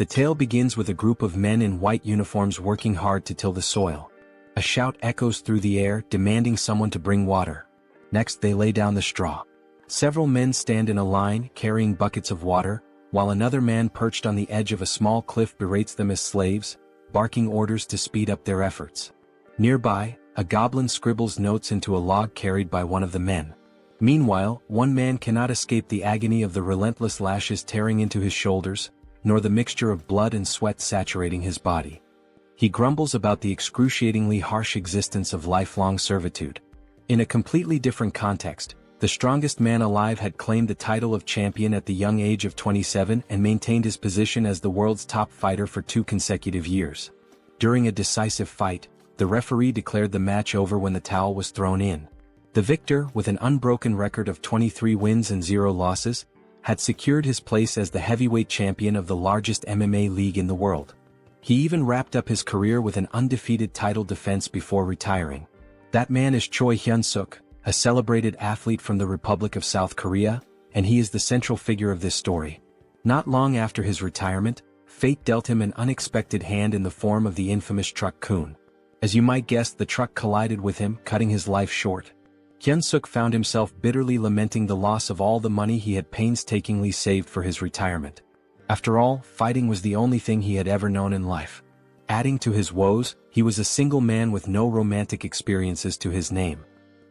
The tale begins with a group of men in white uniforms working hard to till the soil. A shout echoes through the air demanding someone to bring water. Next they lay down the straw. Several men stand in a line carrying buckets of water, while another man perched on the edge of a small cliff berates them as slaves, barking orders to speed up their efforts. Nearby, a goblin scribbles notes into a log carried by one of the men. Meanwhile, one man cannot escape the agony of the relentless lashes tearing into his shoulders, nor the mixture of blood and sweat saturating his body. He grumbles about the excruciatingly harsh existence of lifelong servitude. In a completely different context, the strongest man alive had claimed the title of champion at the young age of 27 and maintained his position as the world's top fighter for 2 consecutive years. During a decisive fight, the referee declared the match over when the towel was thrown in. The victor, with an unbroken record of 23 wins and 0 losses, had secured his place as the heavyweight champion of the largest MMA league in the world. He even wrapped up his career with an undefeated title defense before retiring. That man is Choi Hyunseok, a celebrated athlete from the Republic of South Korea, and he is the central figure of this story. Not long after his retirement, fate dealt him an unexpected hand in the form of the infamous truck Kun. As you might guess, the truck collided with him, cutting his life short. Hyunseok found himself bitterly lamenting the loss of all the money he had painstakingly saved for his retirement. After all, fighting was the only thing he had ever known in life. Adding to his woes, he was a single man with no romantic experiences to his name.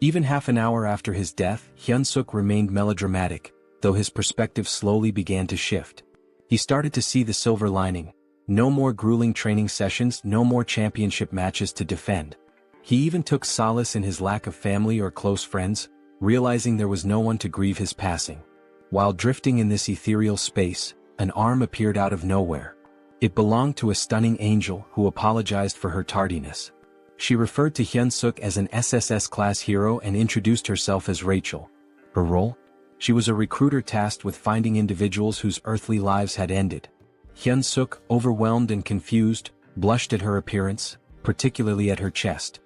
Even half an hour after his death, Hyunseok remained melodramatic, though his perspective slowly began to shift. He started to see the silver lining. No more grueling training sessions, no more championship matches to defend. He even took solace in his lack of family or close friends, realizing there was no one to grieve his passing. While drifting in this ethereal space, an arm appeared out of nowhere. It belonged to a stunning angel who apologized for her tardiness. She referred to Hyunseok as an SSS-class hero and introduced herself as Rachel. Her role? She was a recruiter tasked with finding individuals whose earthly lives had ended. Hyunseok, overwhelmed and confused, blushed at her appearance, particularly at her chest.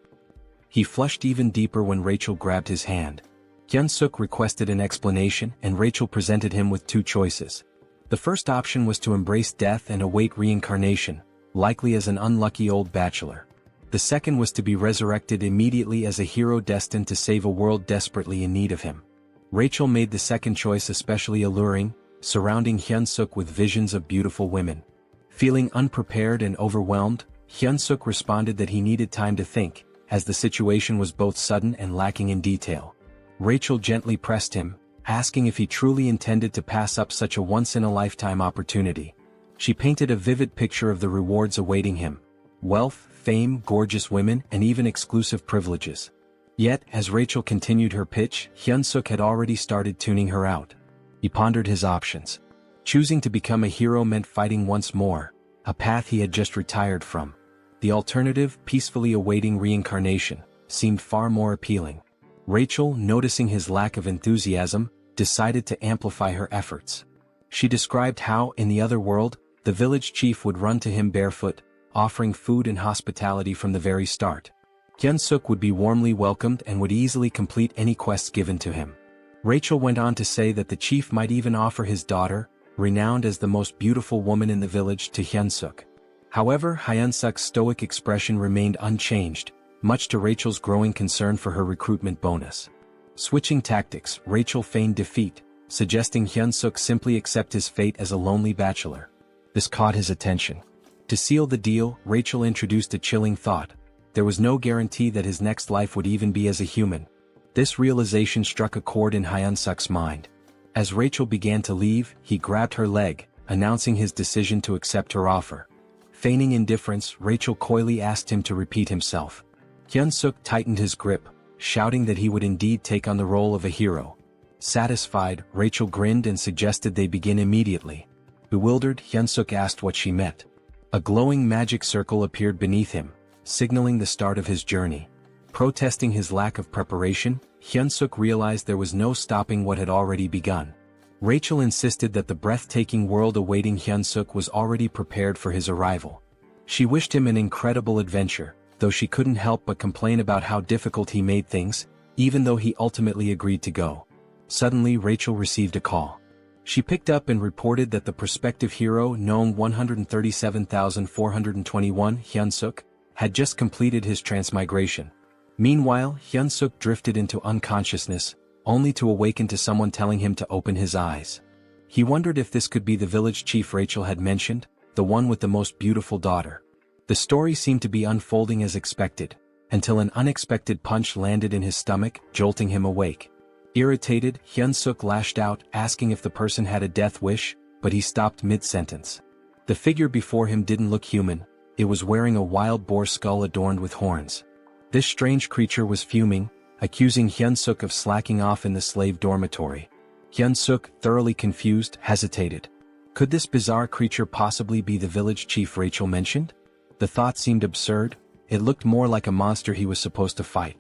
He flushed even deeper when Rachel grabbed his hand. Hyunseok requested an explanation, and Rachel presented him with 2 choices. The first option was to embrace death and await reincarnation, likely as an unlucky old bachelor. The second was to be resurrected immediately as a hero destined to save a world desperately in need of him. Rachel made the second choice especially alluring, surrounding Hyunseok with visions of beautiful women. Feeling unprepared and overwhelmed, Hyunseok responded that he needed time to think, as the situation was both sudden and lacking in detail. Rachel gently pressed him, asking if he truly intended to pass up such a once-in-a-lifetime opportunity. She painted a vivid picture of the rewards awaiting him: wealth, fame, gorgeous women, and even exclusive privileges. Yet, as Rachel continued her pitch, Hyunseok had already started tuning her out. He pondered his options. Choosing to become a hero meant fighting once more, a path he had just retired from. The alternative, peacefully awaiting reincarnation, seemed far more appealing. Rachel, noticing his lack of enthusiasm, decided to amplify her efforts. She described how, in the other world, the village chief would run to him barefoot, offering food and hospitality from the very start. Hyunseok would be warmly welcomed and would easily complete any quests given to him. Rachel went on to say that the chief might even offer his daughter, renowned as the most beautiful woman in the village, to Hyunseok. However, Hyunseok's stoic expression remained unchanged, much to Rachel's growing concern for her recruitment bonus. Switching tactics, Rachel feigned defeat, suggesting Hyunseok simply accept his fate as a lonely bachelor. This caught his attention. To seal the deal, Rachel introduced a chilling thought: there was no guarantee that his next life would even be as a human. This realization struck a chord in Hyunseok's mind. As Rachel began to leave, he grabbed her leg, announcing his decision to accept her offer. Feigning indifference, Rachel coyly asked him to repeat himself. Hyunseok tightened his grip, shouting that he would indeed take on the role of a hero. Satisfied, Rachel grinned and suggested they begin immediately. Bewildered, Hyunseok asked what she meant. A glowing magic circle appeared beneath him, signaling the start of his journey. Protesting his lack of preparation, Hyunseok realized there was no stopping what had already begun. Rachel insisted that the breathtaking world awaiting Hyunseok was already prepared for his arrival. She wished him an incredible adventure, though she couldn't help but complain about how difficult he made things, even though he ultimately agreed to go. Suddenly Rachel received a call. She picked up and reported that the prospective hero, Noam 137,421 Hyunseok, had just completed his transmigration. Meanwhile, Hyunseok drifted into unconsciousness, only to awaken to someone telling him to open his eyes. He wondered if this could be the village chief Rachel had mentioned, the one with the most beautiful daughter. The story seemed to be unfolding as expected, until an unexpected punch landed in his stomach, jolting him awake. Irritated, Hyunseok lashed out, asking if the person had a death wish, but he stopped mid-sentence. The figure before him didn't look human, it was wearing a wild boar skull adorned with horns. This strange creature was fuming, accusing Hyunseok of slacking off in the slave dormitory. Hyunseok, thoroughly confused, hesitated. Could this bizarre creature possibly be the village chief Rachel mentioned? The thought seemed absurd, it looked more like a monster he was supposed to fight.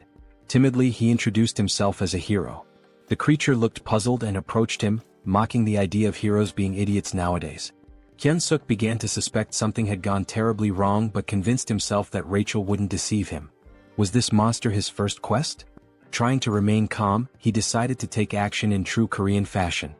Timidly he introduced himself as a hero. The creature looked puzzled and approached him, mocking the idea of heroes being idiots nowadays. Hyunseok began to suspect something had gone terribly wrong but convinced himself that Rachel wouldn't deceive him. Was this monster his first quest? Trying to remain calm, he decided to take action in true Korean fashion.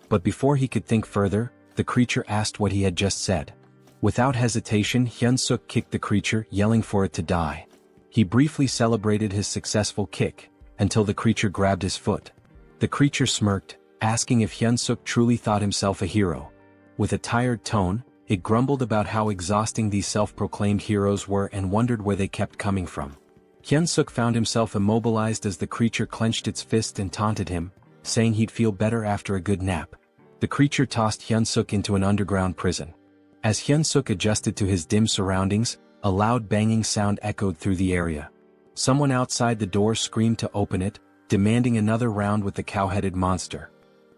But before he could think further, the creature asked what he had just said. Without hesitation, Hyunseok kicked the creature, yelling for it to die. He briefly celebrated his successful kick, until the creature grabbed his foot. The creature smirked, asking if Hyunseok truly thought himself a hero. With a tired tone, it grumbled about how exhausting these self-proclaimed heroes were and wondered where they kept coming from. Hyunseok found himself immobilized as the creature clenched its fist and taunted him, saying he'd feel better after a good nap. The creature tossed Hyunseok into an underground prison. As Hyunseok adjusted to his dim surroundings, a loud banging sound echoed through the area. Someone outside the door screamed to open it, demanding another round with the cow-headed monster.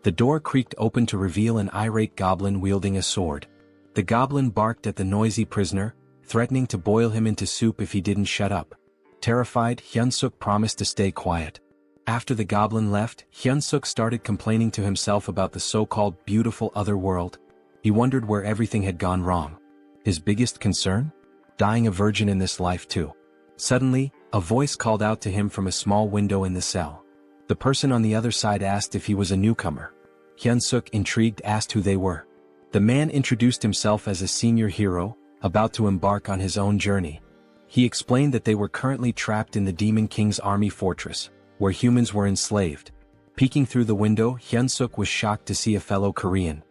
The door creaked open to reveal an irate goblin wielding a sword. The goblin barked at the noisy prisoner, threatening to boil him into soup if he didn't shut up. Terrified, Hyunseok promised to stay quiet. After the goblin left, Hyunseok started complaining to himself about the so-called beautiful other world. He wondered where everything had gone wrong. His biggest concern? Dying a virgin in this life too. Suddenly, a voice called out to him from a small window in the cell. The person on the other side asked if he was a newcomer. Hyunseok, intrigued, asked who they were. The man introduced himself as a senior hero, about to embark on his own journey. He explained that they were currently trapped in the Demon King's army fortress, where humans were enslaved. Peeking through the window, Hyunseok was shocked to see a fellow Korean.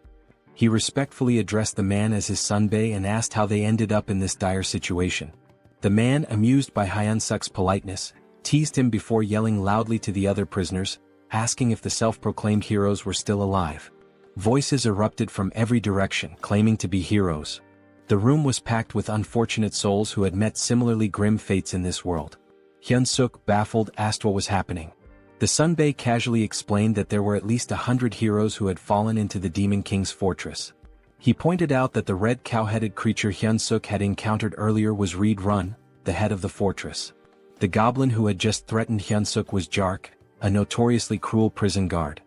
He respectfully addressed the man as his sunbae and asked how they ended up in this dire situation. The man, amused by Hyunseok's politeness, teased him before yelling loudly to the other prisoners, asking if the self-proclaimed heroes were still alive. Voices erupted from every direction, claiming to be heroes. The room was packed with unfortunate souls who had met similarly grim fates in this world. Hyunseok, baffled, asked what was happening. The sunbae casually explained that there were at least 100 heroes who had fallen into the Demon King's fortress. He pointed out that the red cow-headed creature Hyunseok had encountered earlier was Reed Run, the head of the fortress. The goblin who had just threatened Hyunseok was Jark, a notoriously cruel prison guard.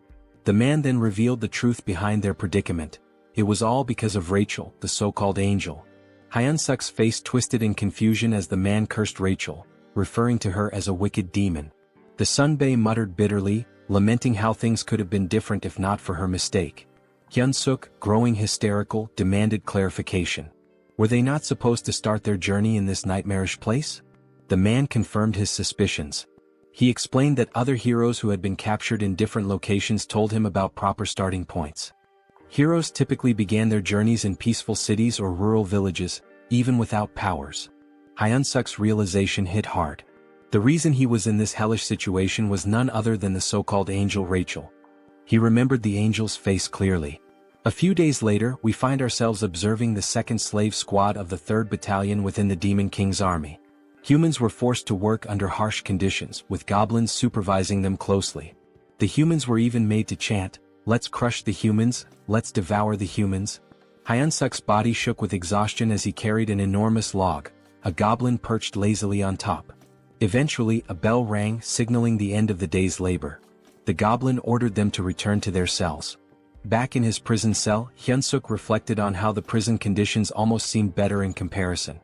The man then revealed the truth behind their predicament. It was all because of Rachel, the so-called angel. Hyunseok's face twisted in confusion as the man cursed Rachel, referring to her as a wicked demon. The sunbae muttered bitterly, lamenting how things could have been different if not for her mistake. Hyunseok, growing hysterical, demanded clarification. Were they not supposed to start their journey in this nightmarish place? The man confirmed his suspicions. He explained that other heroes who had been captured in different locations told him about proper starting points. Heroes typically began their journeys in peaceful cities or rural villages, even without powers. Hyunseok's realization hit hard. The reason he was in this hellish situation was none other than the so-called angel Rachel. He remembered the angel's face clearly. A few days later, we find ourselves observing the 2nd Slave Squad of the 3rd Battalion within the Demon King's army. Humans were forced to work under harsh conditions, with goblins supervising them closely. The humans were even made to chant, "Let's crush the humans, let's devour the humans." Hyunseok's body shook with exhaustion as he carried an enormous log, a goblin perched lazily on top. Eventually, a bell rang, signaling the end of the day's labor. The goblin ordered them to return to their cells. Back in his prison cell, Hyunseok reflected on how the prison conditions almost seemed better in comparison.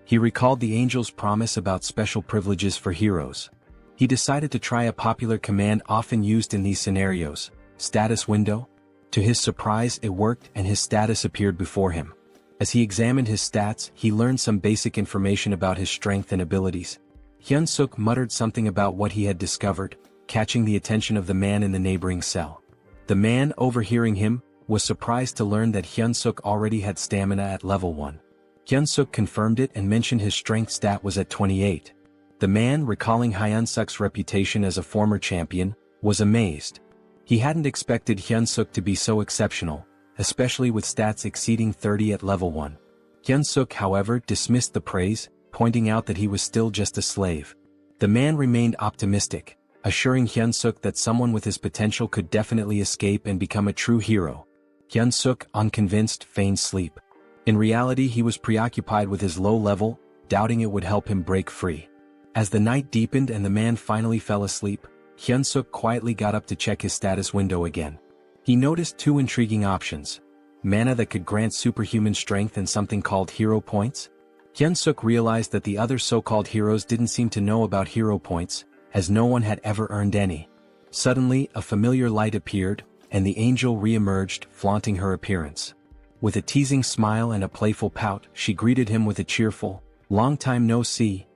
He recalled the angel's promise about special privileges for heroes. He decided to try a popular command often used in these scenarios: status window. To his surprise, it worked and his status appeared before him. As he examined his stats, he learned some basic information about his strength and abilities. Hyunseok muttered something about what he had discovered, catching the attention of the man in the neighboring cell. The man, overhearing him, was surprised to learn that Hyunseok already had stamina at level 1. Hyunseok confirmed it and mentioned his strength stat was at 28. The man, recalling Hyunseok's reputation as a former champion, was amazed. He hadn't expected Hyunseok to be so exceptional, especially with stats exceeding 30 at level 1. Hyunseok, however, dismissed the praise, pointing out that he was still just a slave. The man remained optimistic, assuring Hyunseok that someone with his potential could definitely escape and become a true hero. Hyunseok, unconvinced, feigned sleep. In reality, he was preoccupied with his low level, doubting it would help him break free. As the night deepened and the man finally fell asleep, Hyunseok quietly got up to check his status window again. He noticed 2 intriguing options: mana that could grant superhuman strength and something called hero points. Hyunseok realized that the other so-called heroes didn't seem to know about hero points, as no one had ever earned any. Suddenly, a familiar light appeared, and the angel re-emerged, flaunting her appearance. With a teasing smile and a playful pout, she greeted him with a cheerful, "Long time no see."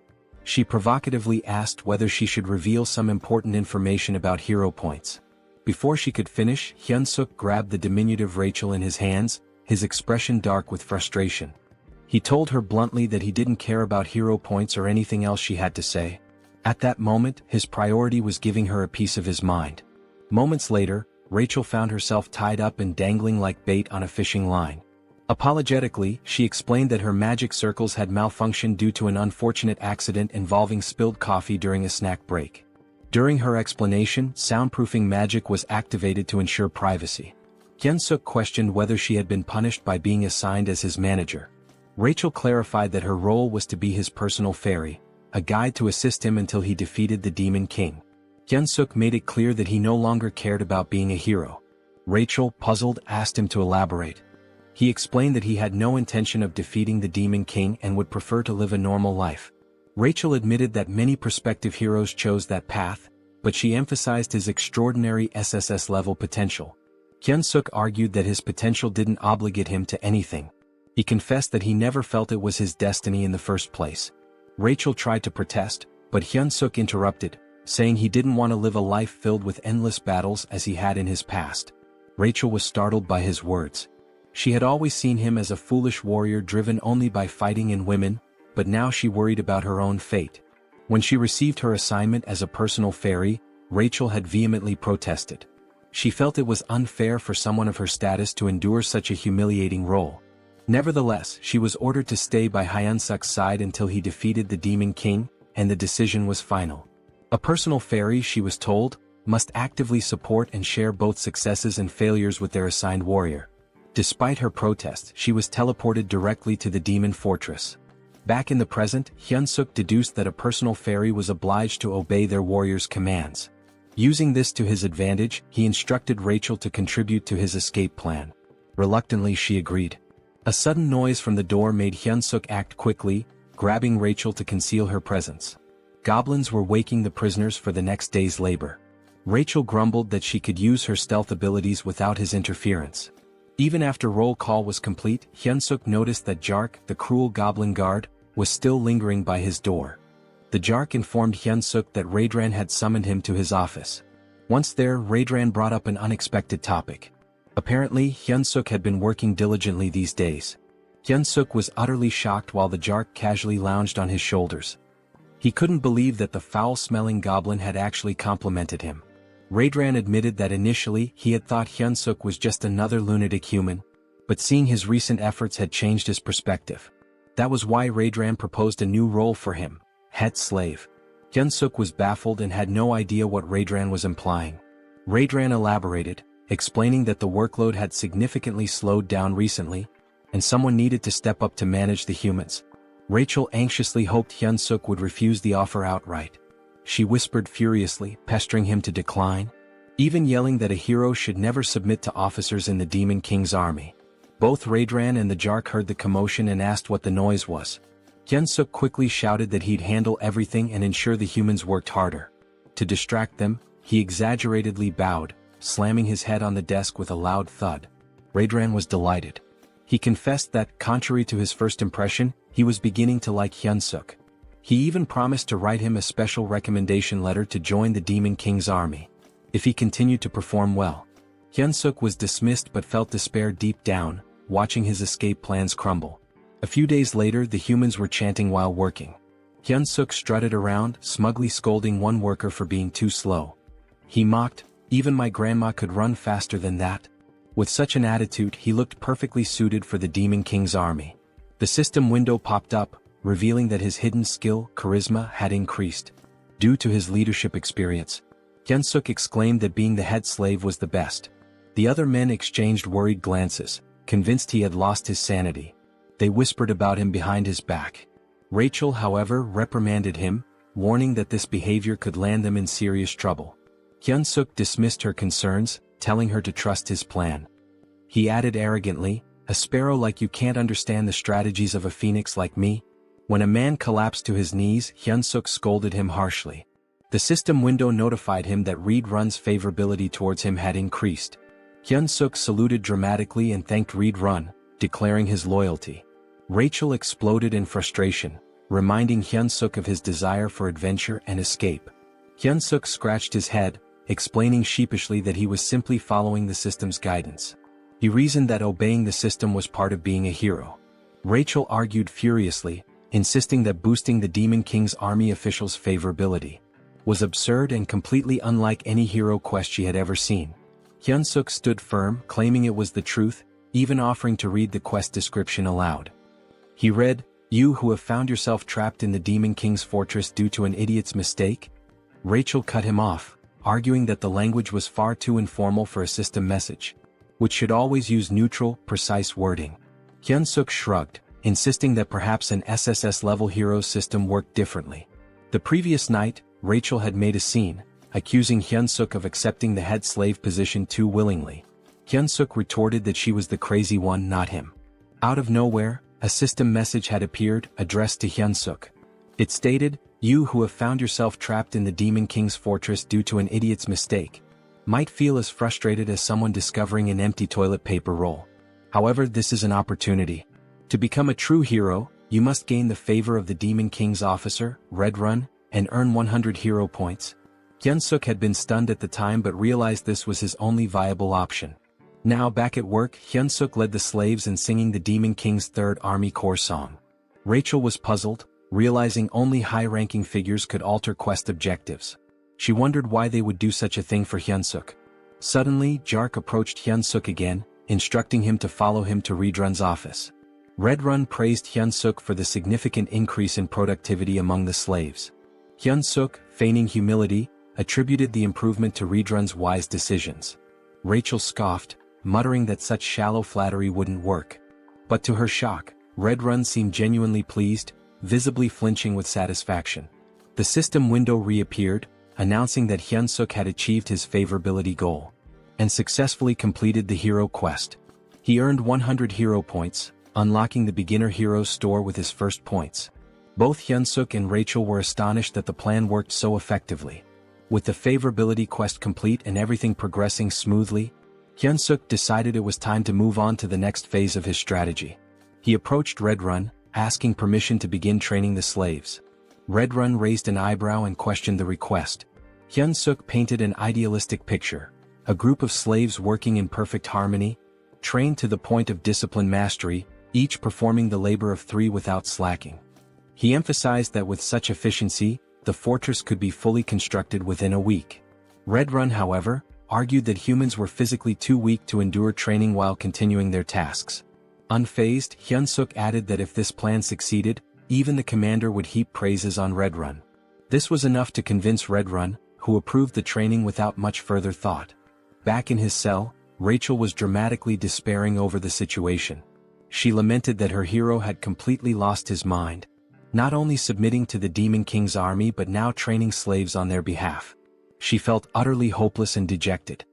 She provocatively asked whether she should reveal some important information about hero points. Before she could finish, Hyunseok grabbed the diminutive Rachel in his hands, his expression dark with frustration. He told her bluntly that he didn't care about hero points or anything else she had to say. At that moment, his priority was giving her a piece of his mind. Moments later, Rachel found herself tied up and dangling like bait on a fishing line. Apologetically, she explained that her magic circles had malfunctioned due to an unfortunate accident involving spilled coffee during a snack break. During her explanation, soundproofing magic was activated to ensure privacy. Hyunseok questioned whether she had been punished by being assigned as his manager. Rachel clarified that her role was to be his personal fairy, a guide to assist him until he defeated the Demon King. Hyunseok made it clear that he no longer cared about being a hero. Rachel, puzzled, asked him to elaborate. He explained that he had no intention of defeating the Demon King and would prefer to live a normal life. Rachel admitted that many prospective heroes chose that path, but she emphasized his extraordinary SSS-level potential. Hyunseok argued that his potential didn't obligate him to anything. He confessed that he never felt it was his destiny in the first place. Rachel tried to protest, but Hyunseok interrupted, saying he didn't want to live a life filled with endless battles as he had in his past. Rachel was startled by his words. She had always seen him as a foolish warrior driven only by fighting in women, but now she worried about her own fate. When she received her assignment as a personal fairy, Rachel had vehemently protested. She felt it was unfair for someone of her status to endure such a humiliating role. Nevertheless, she was ordered to stay by Hyunseok's side until he defeated the Demon King, and the decision was final. A personal fairy, she was told, must actively support and share both successes and failures with their assigned warrior. Despite her protest, she was teleported directly to the Demon Fortress. Back in the present, Hyunseok deduced that a personal fairy was obliged to obey their warrior's commands. Using this to his advantage, he instructed Rachel to contribute to his escape plan. Reluctantly, she agreed. A sudden noise from the door made Hyunseok act quickly, grabbing Rachel to conceal her presence. Goblins were waking the prisoners for the next day's labor. Rachel grumbled that she could use her stealth abilities without his interference. Even after roll call was complete, Hyunseok noticed that Jark, the cruel goblin guard, was still lingering by his door. The Jark informed Hyunseok that Raedran had summoned him to his office. Once there, Raedran brought up an unexpected topic. Apparently, Hyunseok had been working diligently these days. Hyunseok was utterly shocked while the Jark casually lounged on his shoulders. He couldn't believe that the foul-smelling goblin had actually complimented him. Raedran admitted that initially he had thought Hyunseok was just another lunatic human, but seeing his recent efforts had changed his perspective. That was why Raedran proposed a new role for him, head slave. Hyunseok was baffled and had no idea what Raedran was implying. Raedran elaborated, explaining that the workload had significantly slowed down recently, and someone needed to step up to manage the humans. Rachel anxiously hoped Hyunseok would refuse the offer outright. She whispered furiously, pestering him to decline, even yelling that a hero should never submit to officers in the Demon King's army. Both Raedran and the Jark heard the commotion and asked what the noise was. Hyunseok quickly shouted that he'd handle everything and ensure the humans worked harder. To distract them, he exaggeratedly bowed, slamming his head on the desk with a loud thud. Raedran was delighted. He confessed that, contrary to his first impression, he was beginning to like Hyunseok. He even promised to write him a special recommendation letter to join the Demon King's army, if he continued to perform well. Hyunseok was dismissed but felt despair deep down, watching his escape plans crumble. A few days later, the humans were chanting while working. Hyunseok strutted around, smugly scolding one worker for being too slow. He mocked, "Even my grandma could run faster than that." With such an attitude, he looked perfectly suited for the Demon King's army. The system window popped up, revealing that his hidden skill, charisma, had increased. Due to his leadership experience, Hyunseok exclaimed that being the head slave was the best. The other men exchanged worried glances, convinced he had lost his sanity. They whispered about him behind his back. Rachel, however, reprimanded him, warning that this behavior could land them in serious trouble. Hyunseok dismissed her concerns, telling her to trust his plan. He added arrogantly, "A sparrow like you can't understand the strategies of a phoenix like me?" When a man collapsed to his knees, Hyunseok scolded him harshly. The system window notified him that Reed-Run's favorability towards him had increased. Hyunseok saluted dramatically and thanked Reed-Run, declaring his loyalty. Rachel exploded in frustration, reminding Hyunseok of his desire for adventure and escape. Hyunseok scratched his head, explaining sheepishly that he was simply following the system's guidance. He reasoned that obeying the system was part of being a hero. Rachel argued furiously, insisting that boosting the Demon King's army officials' favorability was absurd and completely unlike any hero quest she had ever seen. Hyunseok stood firm, claiming it was the truth, even offering to read the quest description aloud. He read, "You who have found yourself trapped in the Demon King's fortress due to an idiot's mistake?" Rachel cut him off, arguing that the language was far too informal for a system message, which should always use neutral, precise wording. Hyunseok shrugged, insisting that perhaps an SSS-level hero system worked differently. The previous night, Rachel had made a scene, accusing Hyunseok of accepting the head slave position too willingly. Hyunseok retorted that she was the crazy one, not him. Out of nowhere, a system message had appeared, addressed to Hyunseok. It stated, "You who have found yourself trapped in the Demon King's fortress due to an idiot's mistake might feel as frustrated as someone discovering an empty toilet paper roll. However, this is an opportunity. To become a true hero, you must gain the favor of the Demon King's officer, Red-Run, and earn 100 hero points." Hyunseok had been stunned at the time but realized this was his only viable option. Now back at work, Hyunseok led the slaves in singing the Demon King's Third Army Corps song. Rachel was puzzled, realizing only high-ranking figures could alter quest objectives. She wondered why they would do such a thing for Hyunseok. Suddenly, Jark approached Hyunseok again, instructing him to follow him to Reed-Run's office. Red-Run praised Hyunseok for the significant increase in productivity among the slaves. Hyunseok, feigning humility, attributed the improvement to Reed-Run's wise decisions. Rachel scoffed, muttering that such shallow flattery wouldn't work. But to her shock, Red-Run seemed genuinely pleased, visibly flinching with satisfaction. The system window reappeared, announcing that Hyunseok had achieved his favorability goal and successfully completed the hero quest. He earned 100 hero points, unlocking the beginner heroes store with his first points. Both Hyunseok and Rachel were astonished that the plan worked so effectively. With the favorability quest complete and everything progressing smoothly, Hyunseok decided it was time to move on to the next phase of his strategy. He approached Red-Run, asking permission to begin training the slaves. Red-Run raised an eyebrow and questioned the request. Hyunseok painted an idealistic picture, a group of slaves working in perfect harmony, trained to the point of discipline mastery, each performing the labor of three without slacking. He emphasized that with such efficiency, the fortress could be fully constructed within a week. Red-Run, however, argued that humans were physically too weak to endure training while continuing their tasks. Unfazed, Hyunseok added that if this plan succeeded, even the commander would heap praises on Red-Run. This was enough to convince Red-Run, who approved the training without much further thought. Back in his cell, Rachel was dramatically despairing over the situation. She lamented that her hero had completely lost his mind, not only submitting to the Demon King's army but now training slaves on their behalf. She felt utterly hopeless and dejected.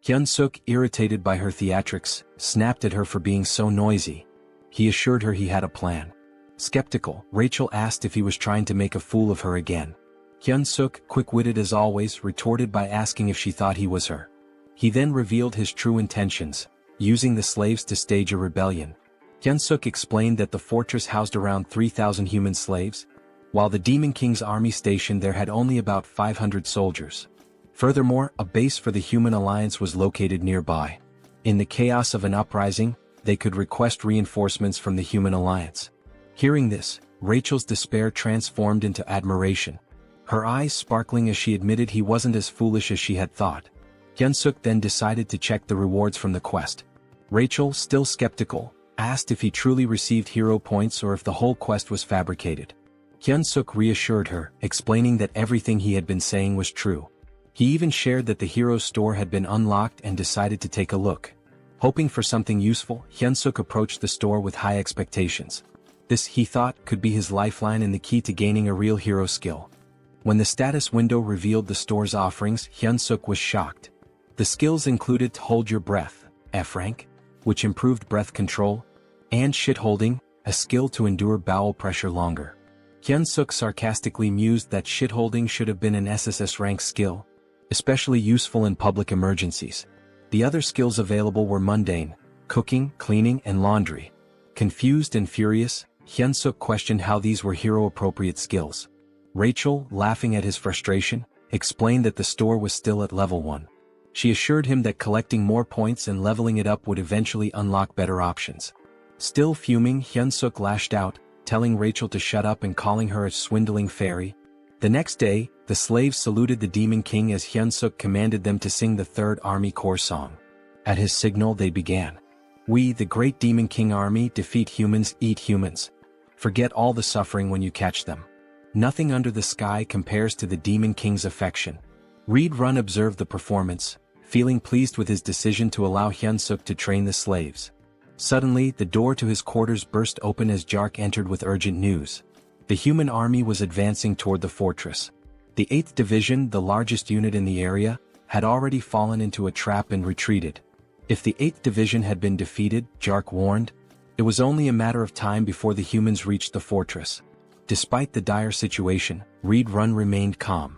Hyunseok, irritated by her theatrics, snapped at her for being so noisy. He assured her he had a plan. Skeptical, Rachel asked if he was trying to make a fool of her again. Hyunseok, quick-witted as always, retorted by asking if she thought he was her He then revealed his true intentions, using the slaves to stage a rebellion. Hyunseok explained that the fortress housed around 3,000 human slaves, while the Demon King's army station there had only about 500 soldiers. Furthermore, a base for the Human Alliance was located nearby. In the chaos of an uprising, they could request reinforcements from the Human Alliance. Hearing this, Rachel's despair transformed into admiration, her eyes sparkling as she admitted he wasn't as foolish as she had thought. Hyunseok then decided to check the rewards from the quest. Rachel, still skeptical, asked if he truly received hero points or if the whole quest was fabricated. Hyunseok reassured her, explaining that everything he had been saying was true. He even shared that the hero's store had been unlocked and decided to take a look. Hoping for something useful, Hyunseok approached the store with high expectations. This, he thought, could be his lifeline and the key to gaining a real hero skill. When the status window revealed the store's offerings, Hyunseok was shocked. The skills included Hold Your Breath, F rank, which improved breath control, and Shit-Holding, a skill to endure bowel pressure longer. Hyunseok sarcastically mused that shit-holding should have been an SSS rank skill, especially useful in public emergencies. The other skills available were mundane, cooking, cleaning, and laundry. Confused and furious, Hyunseok questioned how these were hero-appropriate skills. Rachel, laughing at his frustration, explained that the store was still at level 1. She assured him that collecting more points and leveling it up would eventually unlock better options. Still fuming, Hyunseok lashed out, telling Rachel to shut up and calling her a swindling fairy. The next day, the slaves saluted the Demon King as Hyunseok commanded them to sing the Third Army Corps song. At his signal they began. We, the great Demon King army, defeat humans, eat humans. Forget all the suffering when you catch them. Nothing under the sky compares to the Demon King's affection. Reed Run observed the performance, feeling pleased with his decision to allow Hyunseok to train the slaves. Suddenly, the door to his quarters burst open as Jark entered with urgent news. The human army was advancing toward the fortress. The 8th Division, the largest unit in the area, had already fallen into a trap and retreated. If the 8th Division had been defeated, Jark warned, it was only a matter of time before the humans reached the fortress. Despite the dire situation, Reed Run remained calm.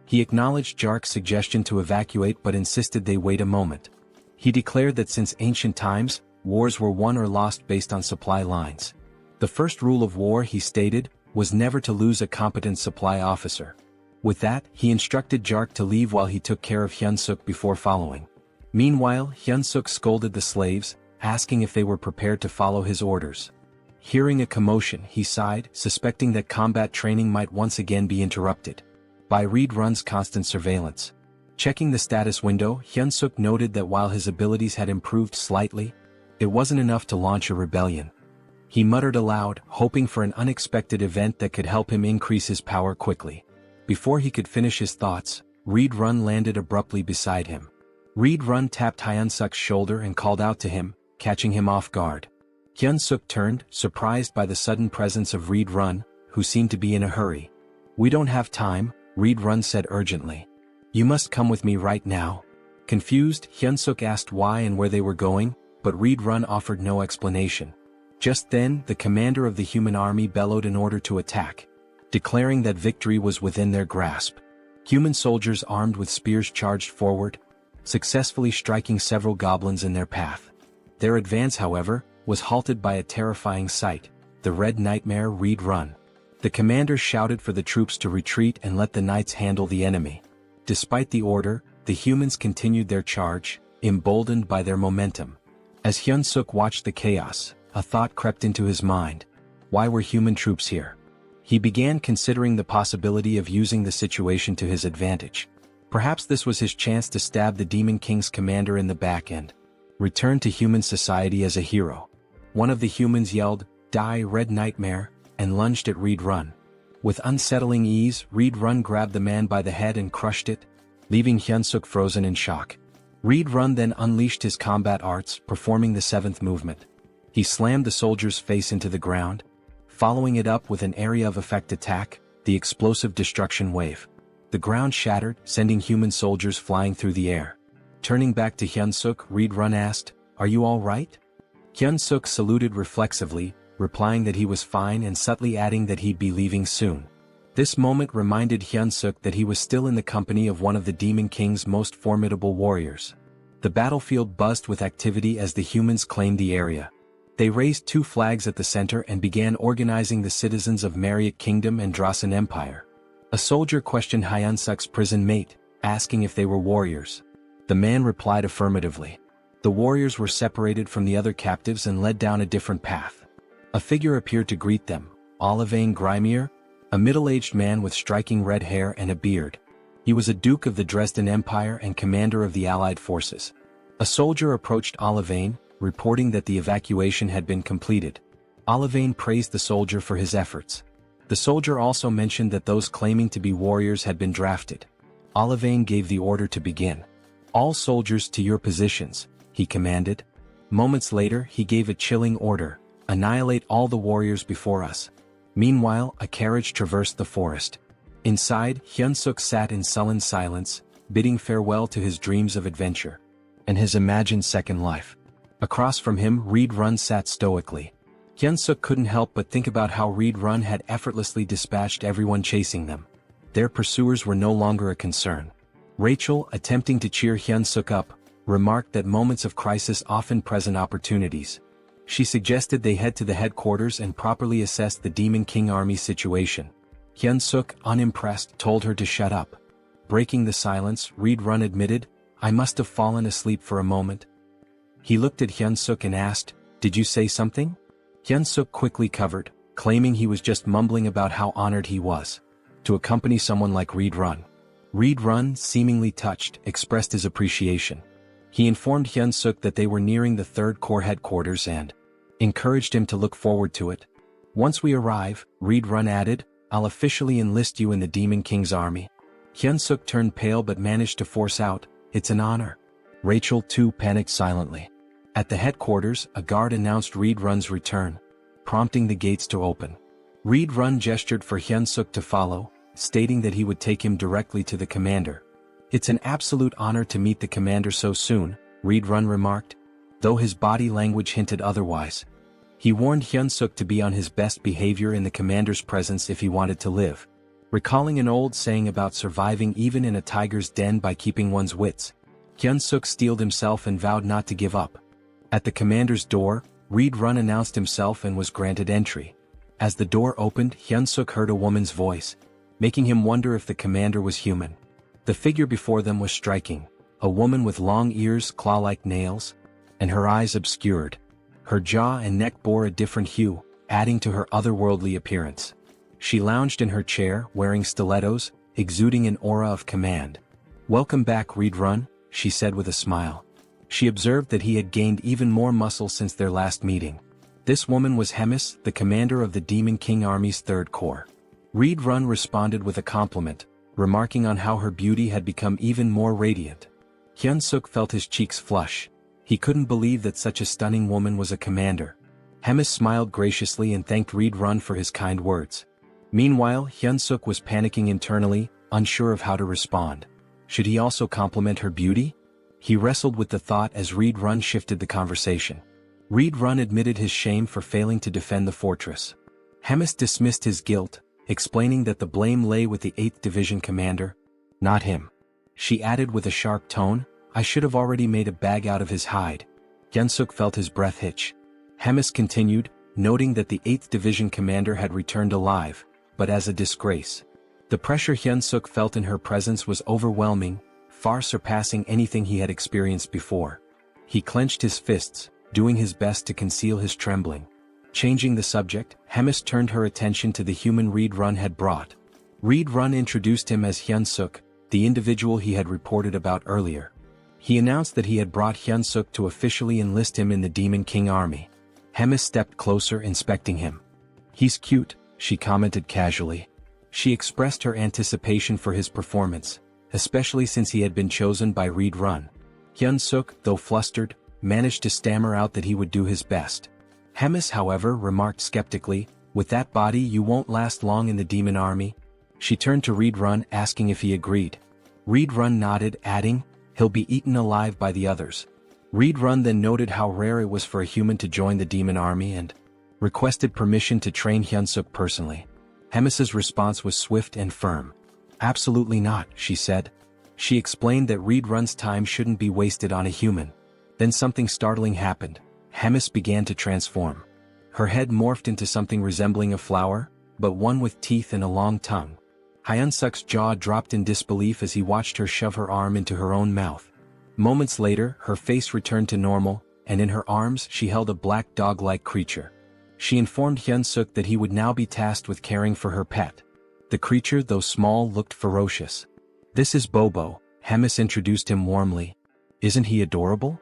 He acknowledged Jark's suggestion to evacuate but insisted they wait a moment. He declared that since ancient times, wars were won or lost based on supply lines. The first rule of war, he stated, was never to lose a competent supply officer. With that, he instructed Jark to leave while he took care of Hyunseok before following. Meanwhile, Hyunseok scolded the slaves, asking if they were prepared to follow his orders. Hearing a commotion, he sighed, suspecting that combat training might once again be interrupted by Reed Run's constant surveillance. Checking the status window, Hyunseok noted that while his abilities had improved slightly, it wasn't enough to launch a rebellion. He muttered aloud, hoping for an unexpected event that could help him increase his power quickly. Before he could finish his thoughts, Reed Run landed abruptly beside him. Reed Run tapped Hyunseok's shoulder and called out to him, catching him off guard. Hyunseok turned, surprised by the sudden presence of Reed Run, who seemed to be in a hurry. We don't have time, Reed Run said urgently. You must come with me right now. Confused, Hyunseok asked why and where they were going, but Reed Run offered no explanation. Just then, the commander of the human army bellowed an order to attack, declaring that victory was within their grasp. Human soldiers armed with spears charged forward, successfully striking several goblins in their path. Their advance, however, was halted by a terrifying sight, the Red Nightmare Reed Run. The commander shouted for the troops to retreat and let the knights handle the enemy. Despite the order, the humans continued their charge, emboldened by their momentum. As Hyunseok watched the chaos, a thought crept into his mind. Why were human troops here? He began considering the possibility of using the situation to his advantage. Perhaps this was his chance to stab the Demon King's commander in the back end. Return to human society as a hero. One of the humans yelled, "Die, Red Nightmare," and lunged at Reed Run. With unsettling ease, Reed Run grabbed the man by the head and crushed it, leaving Hyunseok frozen in shock. Reed Run then unleashed his combat arts, performing the 7th movement. He slammed the soldier's face into the ground, following it up with an area of effect attack, the explosive destruction wave. The ground shattered, sending human soldiers flying through the air. Turning back to Hyunseok, Reed Run asked, "Are you all right?" Hyunseok saluted reflexively, replying that he was fine and subtly adding that he'd be leaving soon. This moment reminded Hyunseok that he was still in the company of one of the Demon King's most formidable warriors. The battlefield buzzed with activity as the humans claimed the area. They raised 2 flags at the center and began organizing the citizens of Mariot Kingdom and Drasan Empire. A soldier questioned Hyunseok's prison mate, asking if they were warriors. The man replied affirmatively. The warriors were separated from the other captives and led down a different path. A figure appeared to greet them, Olivane Grimier, a middle-aged man with striking red hair and a beard. He was a duke of the Dresden Empire and commander of the Allied forces. A soldier approached Olivane, reporting that the evacuation had been completed. Olivane praised the soldier for his efforts. The soldier also mentioned that those claiming to be warriors had been drafted. Olivane gave the order to begin. "All soldiers to your positions," he commanded. Moments later he gave a chilling order, "Annihilate all the warriors before us." Meanwhile, a carriage traversed the forest. Inside, Hyunseok sat in sullen silence, bidding farewell to his dreams of adventure and his imagined second life. Across from him, Reed Run sat stoically. Hyunseok couldn't help but think about how Reed Run had effortlessly dispatched everyone chasing them. Their pursuers were no longer a concern. Rachel, attempting to cheer Hyunseok up, remarked that moments of crisis often present opportunities. She suggested they head to the headquarters and properly assess the Demon King army situation. Hyunseok, unimpressed, told her to shut up. Breaking the silence, Reed Run admitted, "I must have fallen asleep for a moment." He looked at Hyunseok and asked, "Did you say something?" Hyunseok quickly covered, claiming he was just mumbling about how honored he was to accompany someone like Reed Run. Reed Run, seemingly touched, expressed his appreciation. He informed Hyunseok that they were nearing the 3rd Corps headquarters and encouraged him to look forward to it. "Once we arrive," Reed Run added, "I'll officially enlist you in the Demon King's army." Hyunseok turned pale but managed to force out, "It's an honor." Rachel too panicked silently. At the headquarters, a guard announced Reed Run's return, prompting the gates to open. Reed Run gestured for Hyunseok to follow, stating that he would take him directly to the commander. "It's an absolute honor to meet the commander so soon," Reed Run remarked, though his body language hinted otherwise. He warned Hyunseok to be on his best behavior in the commander's presence if he wanted to live. Recalling an old saying about surviving even in a tiger's den by keeping one's wits, Hyunseok steeled himself and vowed not to give up. At the commander's door, Reed Run announced himself and was granted entry. As the door opened, Hyunseok heard a woman's voice, making him wonder if the commander was human. The figure before them was striking, a woman with long ears, claw-like nails, and her eyes obscured. Her jaw and neck bore a different hue, adding to her otherworldly appearance. She lounged in her chair, wearing stilettos, exuding an aura of command. "Welcome back, Reed Run," she said with a smile. She observed that he had gained even more muscle since their last meeting. This woman was Hemis, the commander of the Demon King Army's 3rd Corps. Reed Run responded with a compliment, remarking on how her beauty had become even more radiant. Hyunseok felt his cheeks flush. He couldn't believe that such a stunning woman was a commander. Hemis smiled graciously and thanked Reed Run for his kind words. Meanwhile, Hyunseok was panicking internally, unsure of how to respond. Should he also compliment her beauty? He wrestled with the thought as Reed Run shifted the conversation. Reed Run admitted his shame for failing to defend the fortress. Hemis dismissed his guilt, explaining that the blame lay with the 8th Division commander, not him. She added with a sharp tone, "I should have already made a bag out of his hide." Hyunseok felt his breath hitch. Hemis continued, noting that the 8th Division commander had returned alive, but as a disgrace. The pressure Hyunseok felt in her presence was overwhelming, far surpassing anything he had experienced before. He clenched his fists, doing his best to conceal his trembling. Changing the subject, Hemis turned her attention to the human Reed Run had brought. Reed Run introduced him as Hyunseok, the individual he had reported about earlier. He announced that he had brought Hyunseok to officially enlist him in the Demon King army. Hemis stepped closer, inspecting him. "He's cute," she commented casually. She expressed her anticipation for his performance, especially since he had been chosen by Reed Run. Hyunseok, though flustered, managed to stammer out that he would do his best. Hemis, however, remarked skeptically, "With that body you won't last long in the demon army." She turned to Reed Run, asking if he agreed. Reed Run nodded, adding, "He'll be eaten alive by the others." Reed Run then noted how rare it was for a human to join the demon army and requested permission to train Hyunseok personally. Hemis's response was swift and firm. "Absolutely not," she said. She explained that Reed Run's time shouldn't be wasted on a human. Then something startling happened. Hemis began to transform. Her head morphed into something resembling a flower, but one with teeth and a long tongue. Hyunseok's jaw dropped in disbelief as he watched her shove her arm into her own mouth. Moments later, her face returned to normal, and in her arms she held a black dog-like creature. She informed Hyunseok that he would now be tasked with caring for her pet. The creature, though small, looked ferocious. "This is Bobo," Hemis introduced him warmly. "Isn't he adorable?"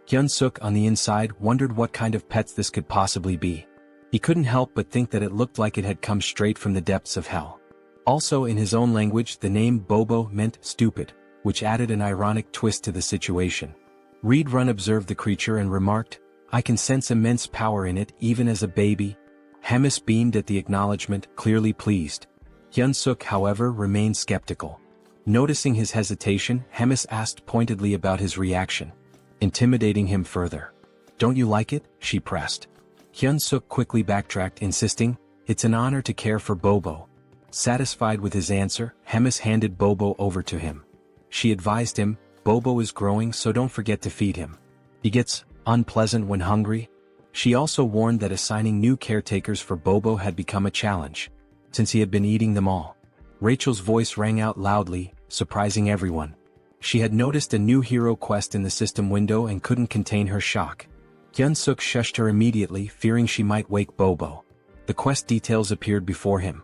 Hyunseok on the inside wondered what kind of pets this could possibly be. He couldn't help but think that it looked like it had come straight from the depths of hell. Also in his own language the name Bobo meant stupid, which added an ironic twist to the situation. Reed Run observed the creature and remarked, "I can sense immense power in it even as a baby." Hemis beamed at the acknowledgement, clearly pleased. Hyunseok, however, remained skeptical. Noticing his hesitation, Hemis asked pointedly about his reaction, intimidating him further. "Don't you like it?" she pressed. Hyunseok quickly backtracked, insisting, "It's an honor to care for Bobo." Satisfied with his answer, Hemis handed Bobo over to him. She advised him, "Bobo is growing, so don't forget to feed him. He gets unpleasant when hungry." She also warned that assigning new caretakers for Bobo had become a challenge, since he had been eating them all. Rachel's voice rang out loudly, surprising everyone. She had noticed a new hero quest in the system window and couldn't contain her shock. Hyunseok shushed her immediately, fearing she might wake Bobo. The quest details appeared before him.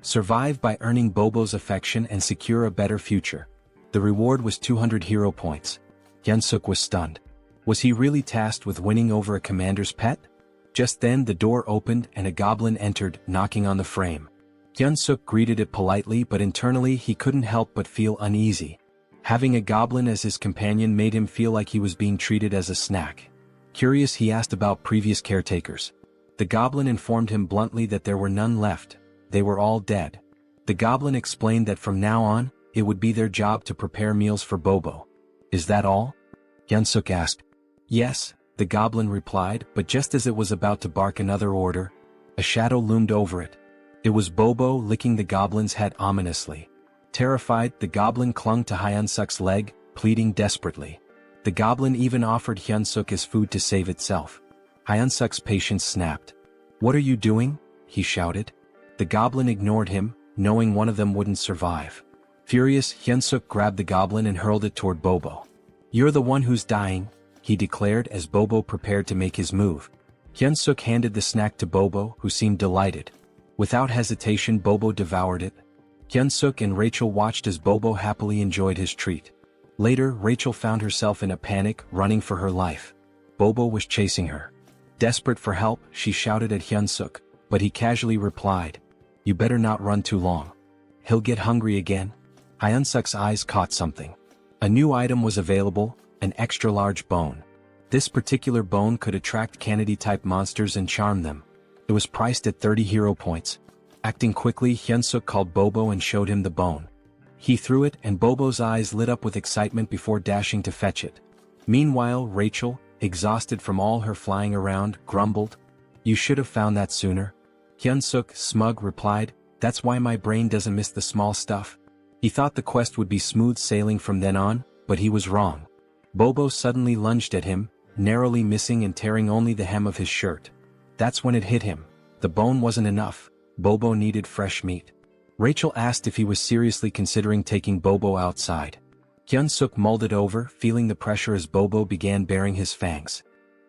Survive by earning Bobo's affection and secure a better future. The reward was 200 hero points. Hyunseok was stunned. Was he really tasked with winning over a commander's pet? Just then the door opened and a goblin entered, knocking on the frame. Hyunseok greeted it politely, but internally he couldn't help but feel uneasy. Having a goblin as his companion made him feel like he was being treated as a snack. Curious, he asked about previous caretakers. The goblin informed him bluntly that there were none left. They were all dead. The goblin explained that from now on, it would be their job to prepare meals for Bobo. "Is that all?" Hyunseok asked. "Yes," the goblin replied, but just as it was about to bark another order, a shadow loomed over it. It was Bobo, licking the goblin's head ominously. Terrified, the goblin clung to Hyunseok's leg, pleading desperately. The goblin even offered Hyunseok his food to save itself. Hyunseok's patience snapped. "What are you doing?" he shouted. The goblin ignored him, knowing one of them wouldn't survive. Furious, Hyunseok grabbed the goblin and hurled it toward Bobo. "You're the one who's dying," he declared as Bobo prepared to make his move. Hyunseok handed the snack to Bobo, who seemed delighted. Without hesitation, Bobo devoured it. Hyunseok and Rachel watched as Bobo happily enjoyed his treat. Later, Rachel found herself in a panic, running for her life. Bobo was chasing her. Desperate for help, she shouted at Hyunseok, but he casually replied, "You better not run too long. He'll get hungry again." Hyunseok's eyes caught something. A new item was available, an extra-large bone. This particular bone could attract Kennedy-type monsters and charm them. It was priced at 30 hero points. Acting quickly, Hyunseok called Bobo and showed him the bone. He threw it and Bobo's eyes lit up with excitement before dashing to fetch it. Meanwhile, Rachel, exhausted from all her flying around, grumbled, "You should have found that sooner." Hyunseok, smug, replied, "That's why my brain doesn't miss the small stuff." He thought the quest would be smooth sailing from then on, but he was wrong. Bobo suddenly lunged at him, narrowly missing and tearing only the hem of his shirt. That's when it hit him. The bone wasn't enough. Bobo needed fresh meat. Rachel asked if he was seriously considering taking Bobo outside. Hyunseok mulled it over, feeling the pressure as Bobo began baring his fangs.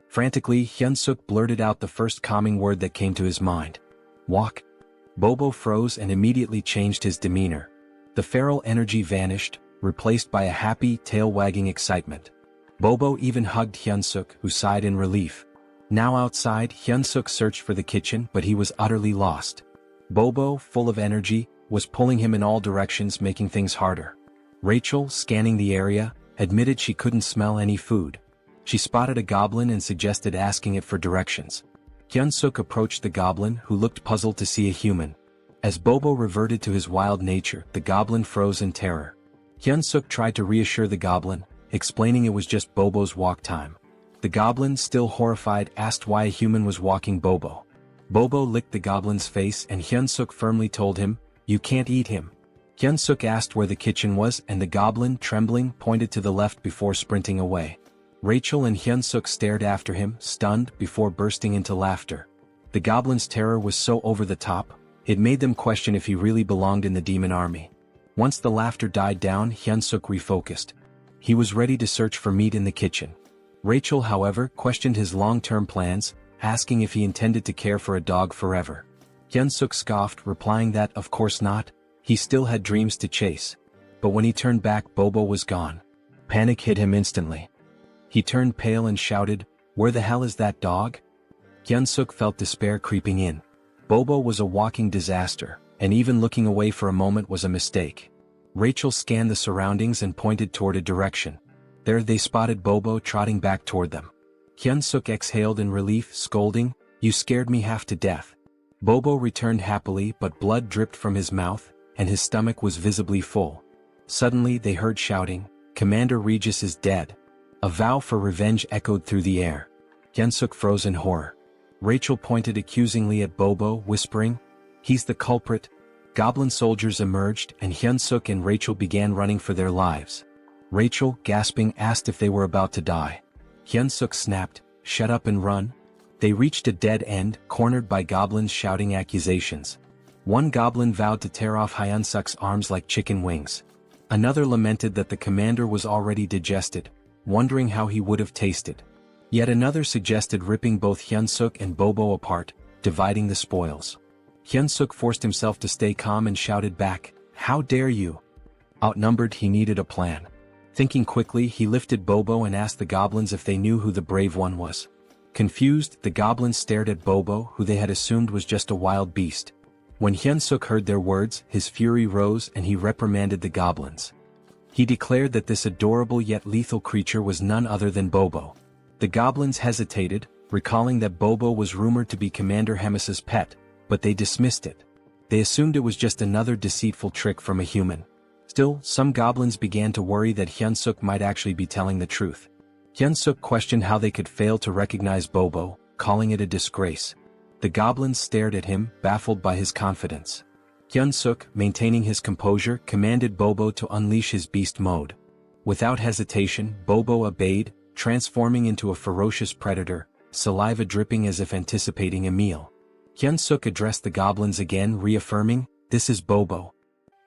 Frantically, Hyunseok blurted out the first calming word that came to his mind. "Walk." Bobo froze and immediately changed his demeanor. The feral energy vanished, replaced by a happy, tail-wagging excitement. Bobo even hugged Hyunseok, who sighed in relief. Now outside, Hyunseok searched for the kitchen, but he was utterly lost. Bobo, full of energy, was pulling him in all directions, making things harder. Rachel, scanning the area, admitted she couldn't smell any food. She spotted a goblin and suggested asking it for directions. Hyunseok approached the goblin, who looked puzzled to see a human. As Bobo reverted to his wild nature, the goblin froze in terror. Hyunseok tried to reassure the goblin, explaining it was just Bobo's walk time. The goblin, still horrified, asked why a human was walking Bobo. Bobo licked the goblin's face and Hyunseok firmly told him, "You can't eat him." Hyunseok asked where the kitchen was and the goblin, trembling, pointed to the left before sprinting away. Rachel and Hyunseok stared after him, stunned, before bursting into laughter. The goblin's terror was so over the top, it made them question if he really belonged in the demon army. Once the laughter died down, Hyunseok refocused. He was ready to search for meat in the kitchen. Rachel, however, questioned his long-term plans, asking if he intended to care for a dog forever. Hyunseok scoffed, replying that, of course not, he still had dreams to chase. But when he turned back, Bobo was gone. Panic hit him instantly. He turned pale and shouted, "Where the hell is that dog?" Hyunseok felt despair creeping in. Bobo was a walking disaster, and even looking away for a moment was a mistake. Rachel scanned the surroundings and pointed toward a direction. There they spotted Bobo trotting back toward them. Hyunseok exhaled in relief, scolding, "You scared me half to death." Bobo returned happily, but blood dripped from his mouth, and his stomach was visibly full. Suddenly they heard shouting, "Commander Regis is dead." A vow for revenge echoed through the air. Hyunseok froze in horror. Rachel pointed accusingly at Bobo, whispering, "He's the culprit." Goblin soldiers emerged, and Hyunseok and Rachel began running for their lives. Rachel, gasping, asked if they were about to die. Hyunseok snapped, "Shut up and run." They reached a dead end, cornered by goblins shouting accusations. One goblin vowed to tear off Hyunseok's arms like chicken wings. Another lamented that the commander was already digested, wondering how he would have tasted. Yet another suggested ripping both Hyunseok and Bobo apart, dividing the spoils. Hyunseok forced himself to stay calm and shouted back, "How dare you?" Outnumbered, he needed a plan. Thinking quickly, he lifted Bobo and asked the goblins if they knew who the brave one was. Confused, the goblins stared at Bobo, who they had assumed was just a wild beast. When Hyunseok heard their words, his fury rose and he reprimanded the goblins. He declared that this adorable yet lethal creature was none other than Bobo. The goblins hesitated, recalling that Bobo was rumored to be Commander Hemis's pet, but they dismissed it. They assumed it was just another deceitful trick from a human. Still, some goblins began to worry that Hyunseok might actually be telling the truth. Hyunseok questioned how they could fail to recognize Bobo, calling it a disgrace. The goblins stared at him, baffled by his confidence. Hyunseok, maintaining his composure, commanded Bobo to unleash his beast mode. Without hesitation, Bobo obeyed, transforming into a ferocious predator, saliva dripping as if anticipating a meal. Hyunseok addressed the goblins again, reaffirming, "This is Bobo."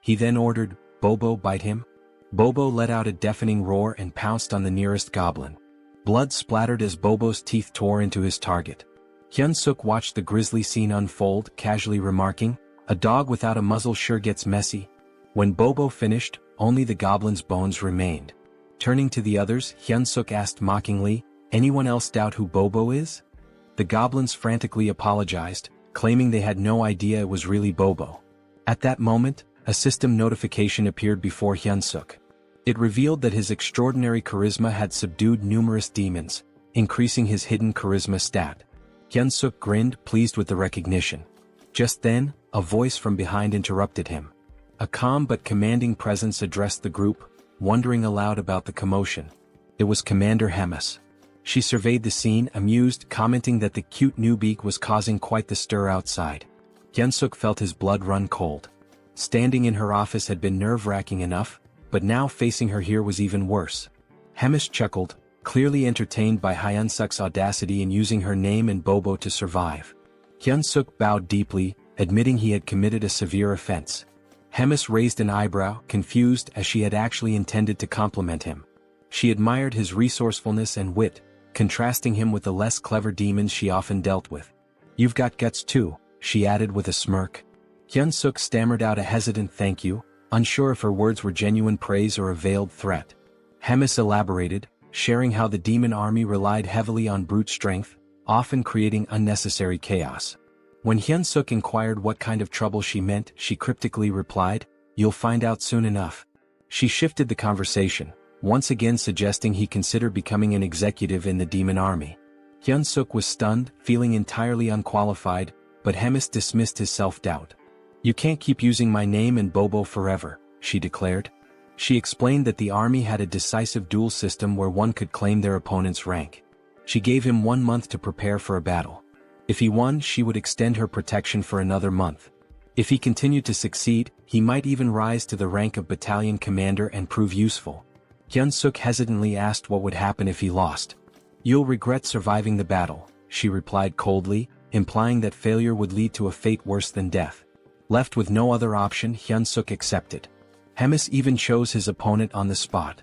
He then ordered, "Bobo, bite him." Bobo let out a deafening roar and pounced on the nearest goblin. Blood splattered as Bobo's teeth tore into his target. Hyunseok watched the grisly scene unfold, casually remarking, "A dog without a muzzle sure gets messy." When Bobo finished, only the goblin's bones remained. Turning to the others, Hyunseok asked mockingly, "Anyone else doubt who Bobo is?" The goblins frantically apologized, claiming they had no idea it was really Bobo. At that moment, a system notification appeared before Hyunseok. It revealed that his extraordinary charisma had subdued numerous demons, increasing his hidden charisma stat. Hyunseok grinned, pleased with the recognition. Just then, a voice from behind interrupted him. A calm but commanding presence addressed the group, wondering aloud about the commotion. It was Commander Hemis. She surveyed the scene, amused, commenting that the cute newbie was causing quite the stir outside. Hyunseok felt his blood run cold. Standing in her office had been nerve-wracking enough, but now facing her here was even worse. Hemis chuckled, clearly entertained by Hyunseok's audacity in using her name and Bobo to survive. Hyunseok bowed deeply, admitting he had committed a severe offense. Hemis raised an eyebrow, confused, as she had actually intended to compliment him. She admired his resourcefulness and wit, contrasting him with the less clever demons she often dealt with. "You've got guts too," she added with a smirk. Hyunseok stammered out a hesitant thank you, unsure if her words were genuine praise or a veiled threat. Hemis elaborated, sharing how the demon army relied heavily on brute strength, often creating unnecessary chaos. When Hyunseok inquired what kind of trouble she meant, she cryptically replied, "You'll find out soon enough." She shifted the conversation, once again suggesting he consider becoming an executive in the demon army. Hyunseok was stunned, feeling entirely unqualified, but Hemis dismissed his self-doubt. "You can't keep using my name and Bobo forever," she declared. She explained that the army had a decisive duel system where one could claim their opponent's rank. She gave him 1 month to prepare for a battle. If he won, she would extend her protection for another month. If he continued to succeed, he might even rise to the rank of battalion commander and prove useful. Hyunseok hesitantly asked what would happen if he lost. "You'll regret surviving the battle," she replied coldly, implying that failure would lead to a fate worse than death. Left with no other option, Hyunseok accepted. Hemis even chose his opponent on the spot.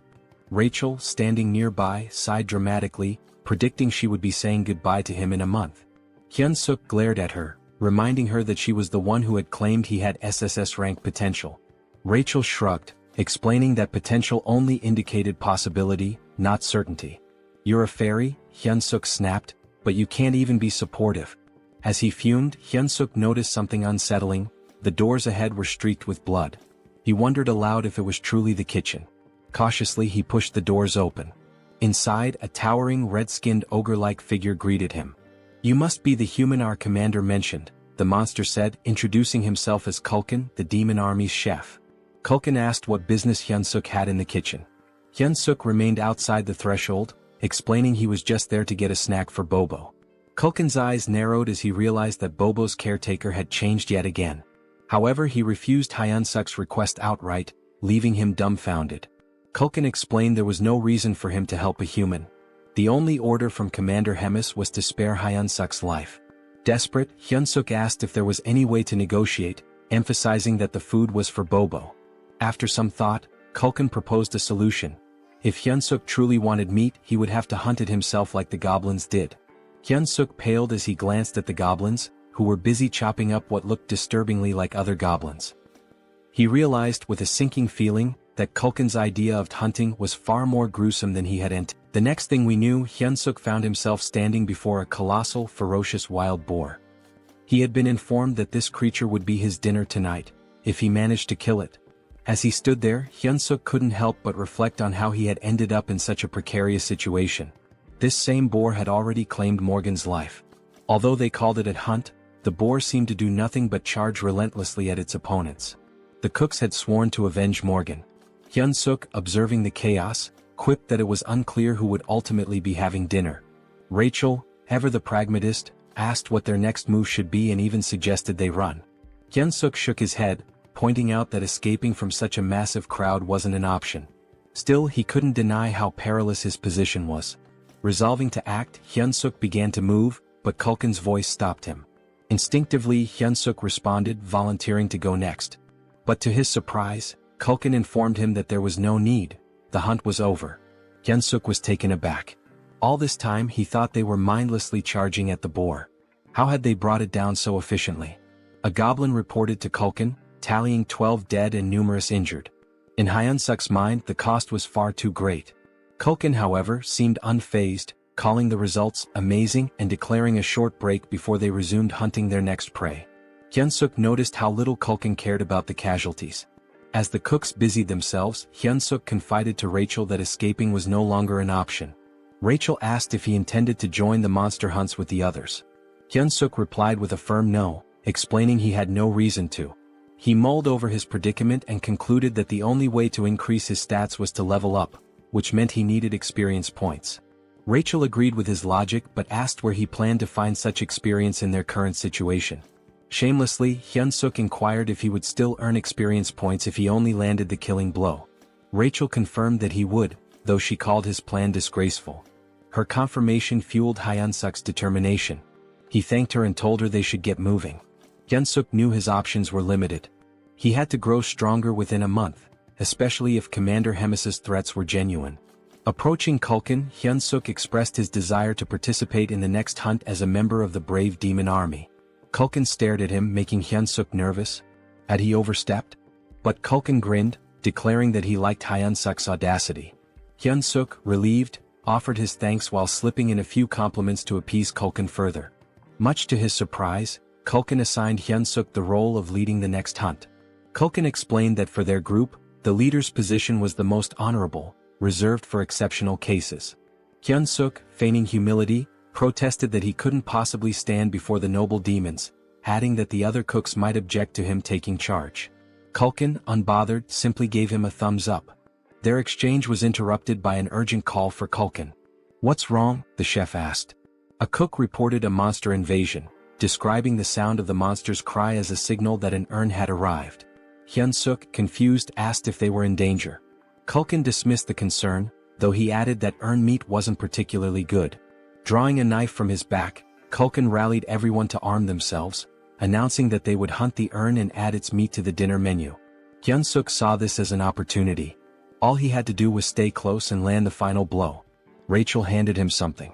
Rachel, standing nearby, sighed dramatically, predicting she would be saying goodbye to him in a month. Hyunseok glared at her, reminding her that she was the one who had claimed he had SSS rank potential. Rachel shrugged, explaining that potential only indicated possibility, not certainty. "You're a fairy," Hyunseok snapped, "but you can't even be supportive." As he fumed, Hyunseok noticed something unsettling. The doors ahead were streaked with blood. He wondered aloud if it was truly the kitchen. Cautiously he pushed the doors open. Inside, a towering red-skinned ogre-like figure greeted him. "You must be the human our commander mentioned," the monster said, introducing himself as Kulkin, the demon army's chef. Kulkin asked what business Hyunseok had in the kitchen. Hyunseok remained outside the threshold, explaining he was just there to get a snack for Bobo. Kulkin's eyes narrowed as he realized that Bobo's caretaker had changed yet again. However, he refused Hyunseok's request outright, leaving him dumbfounded. Kulkin explained there was no reason for him to help a human. The only order from Commander Hemis was to spare Hyunseok's life. Desperate, Hyunseok asked if there was any way to negotiate, emphasizing that the food was for Bobo. After some thought, Kulkin proposed a solution. If Hyunseok truly wanted meat, he would have to hunt it himself like the goblins did. Hyunseok paled as he glanced at the goblins, who were busy chopping up what looked disturbingly like other goblins. He realized with a sinking feeling that Kulkin's idea of hunting was far more gruesome than he had anticipated. The next thing we knew, Hyunseok found himself standing before a colossal, ferocious wild boar. He had been informed that this creature would be his dinner tonight, if he managed to kill it. As he stood there, Hyunseok couldn't help but reflect on how he had ended up in such a precarious situation. This same boar had already claimed Morgan's life. Although they called it a hunt, the boar seemed to do nothing but charge relentlessly at its opponents. The cooks had sworn to avenge Morgan. Hyunseok, observing the chaos, quipped that it was unclear who would ultimately be having dinner. Rachel, ever the pragmatist, asked what their next move should be and even suggested they run. Hyunseok shook his head, pointing out that escaping from such a massive crowd wasn't an option. Still, he couldn't deny how perilous his position was. Resolving to act, Hyunseok began to move, but Kulkin's voice stopped him. Instinctively, Hyunseok responded, volunteering to go next. But to his surprise, Kulkin informed him that there was no need. The hunt was over. Hyunseok was taken aback. All this time he thought they were mindlessly charging at the boar. How had they brought it down so efficiently? A goblin reported to Kulkin, tallying 12 dead and numerous injured. In Hyunseok's mind, the cost was far too great. Kulkin, however, seemed unfazed, calling the results amazing and declaring a short break before they resumed hunting their next prey. Hyunseok noticed how little Kulkin cared about the casualties. As the cooks busied themselves, Hyunseok confided to Rachel that escaping was no longer an option. Rachel asked if he intended to join the monster hunts with the others. Hyunseok replied with a firm no, explaining he had no reason to. He mulled over his predicament and concluded that the only way to increase his stats was to level up, which meant he needed experience points. Rachel agreed with his logic but asked where he planned to find such experience in their current situation. Shamelessly, Hyunseok inquired if he would still earn experience points if he only landed the killing blow. Rachel confirmed that he would, though she called his plan disgraceful. Her confirmation fueled Hyunseok's determination. He thanked her and told her they should get moving. Hyunseok knew his options were limited. He had to grow stronger within a month, especially if Commander Hemis's threats were genuine. Approaching Kulkin, Hyunseok expressed his desire to participate in the next hunt as a member of the brave demon army. Kulkin stared at him, making Hyunseok nervous. Had he overstepped? But Kulkin grinned, declaring that he liked Hyunseok's audacity. Hyunseok, relieved, offered his thanks while slipping in a few compliments to appease Kulkin further. Much to his surprise, Kulkin assigned Hyunseok the role of leading the next hunt. Kulkin explained that for their group, the leader's position was the most honorable, reserved for exceptional cases. Hyunseok, feigning humility, protested that he couldn't possibly stand before the noble demons, adding that the other cooks might object to him taking charge. Kulkin, unbothered, simply gave him a thumbs up. Their exchange was interrupted by an urgent call for Kulkin. "What's wrong?" the chef asked. A cook reported a monster invasion, describing the sound of the monster's cry as a signal that an urn had arrived. Hyunseok, confused, asked if they were in danger. Culkin dismissed the concern, though he added that urn meat wasn't particularly good. Drawing a knife from his back, Culkin rallied everyone to arm themselves, announcing that they would hunt the urn and add its meat to the dinner menu. Hyunseok saw this as an opportunity. All he had to do was stay close and land the final blow. Rachel handed him something.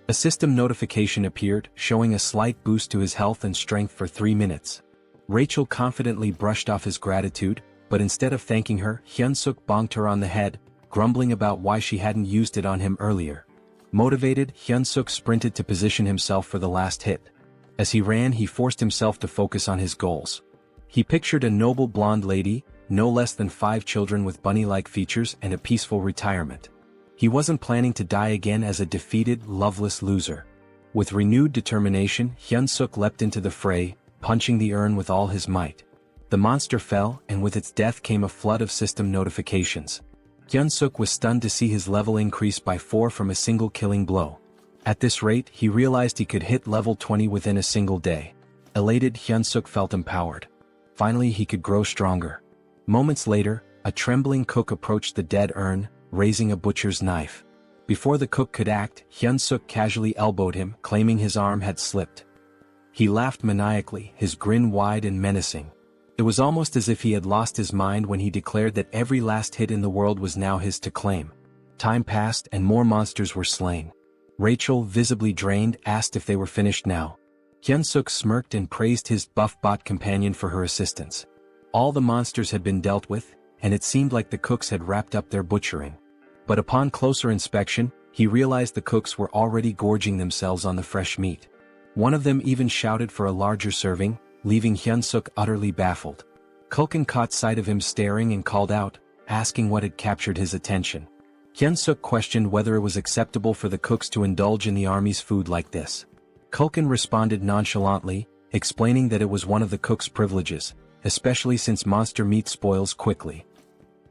A system notification appeared, showing a slight boost to his health and strength for 3 minutes. Rachel confidently brushed off his gratitude, but instead of thanking her, Hyunseok bonked her on the head, grumbling about why she hadn't used it on him earlier. Motivated, Hyunseok sprinted to position himself for the last hit. As he ran, he forced himself to focus on his goals. He pictured a noble blonde lady, no less than 5 children with bunny-like features and a peaceful retirement. He wasn't planning to die again as a defeated, loveless loser. With renewed determination, Hyunseok leapt into the fray, punching the urn with all his might. The monster fell, and with its death came a flood of system notifications. Hyunseok was stunned to see his level increase by 4 from a single killing blow. At this rate, he realized he could hit level 20 within a single day. Elated, Hyunseok felt empowered. Finally, he could grow stronger. Moments later, a trembling cook approached the dead urn, raising a butcher's knife. Before the cook could act, Hyunseok casually elbowed him, claiming his arm had slipped. He laughed maniacally, his grin wide and menacing. It was almost as if he had lost his mind when he declared that every last hit in the world was now his to claim. Time passed and more monsters were slain. Rachel, visibly drained, asked if they were finished now. Hyunseok smirked and praised his buff bot companion for her assistance. All the monsters had been dealt with, and it seemed like the cooks had wrapped up their butchering. But upon closer inspection, he realized the cooks were already gorging themselves on the fresh meat. One of them even shouted for a larger serving, leaving Hyunseok utterly baffled. Culkin caught sight of him staring and called out, asking what had captured his attention. Hyunseok questioned whether it was acceptable for the cooks to indulge in the army's food like this. Culkin responded nonchalantly, explaining that it was one of the cook's privileges, especially since monster meat spoils quickly.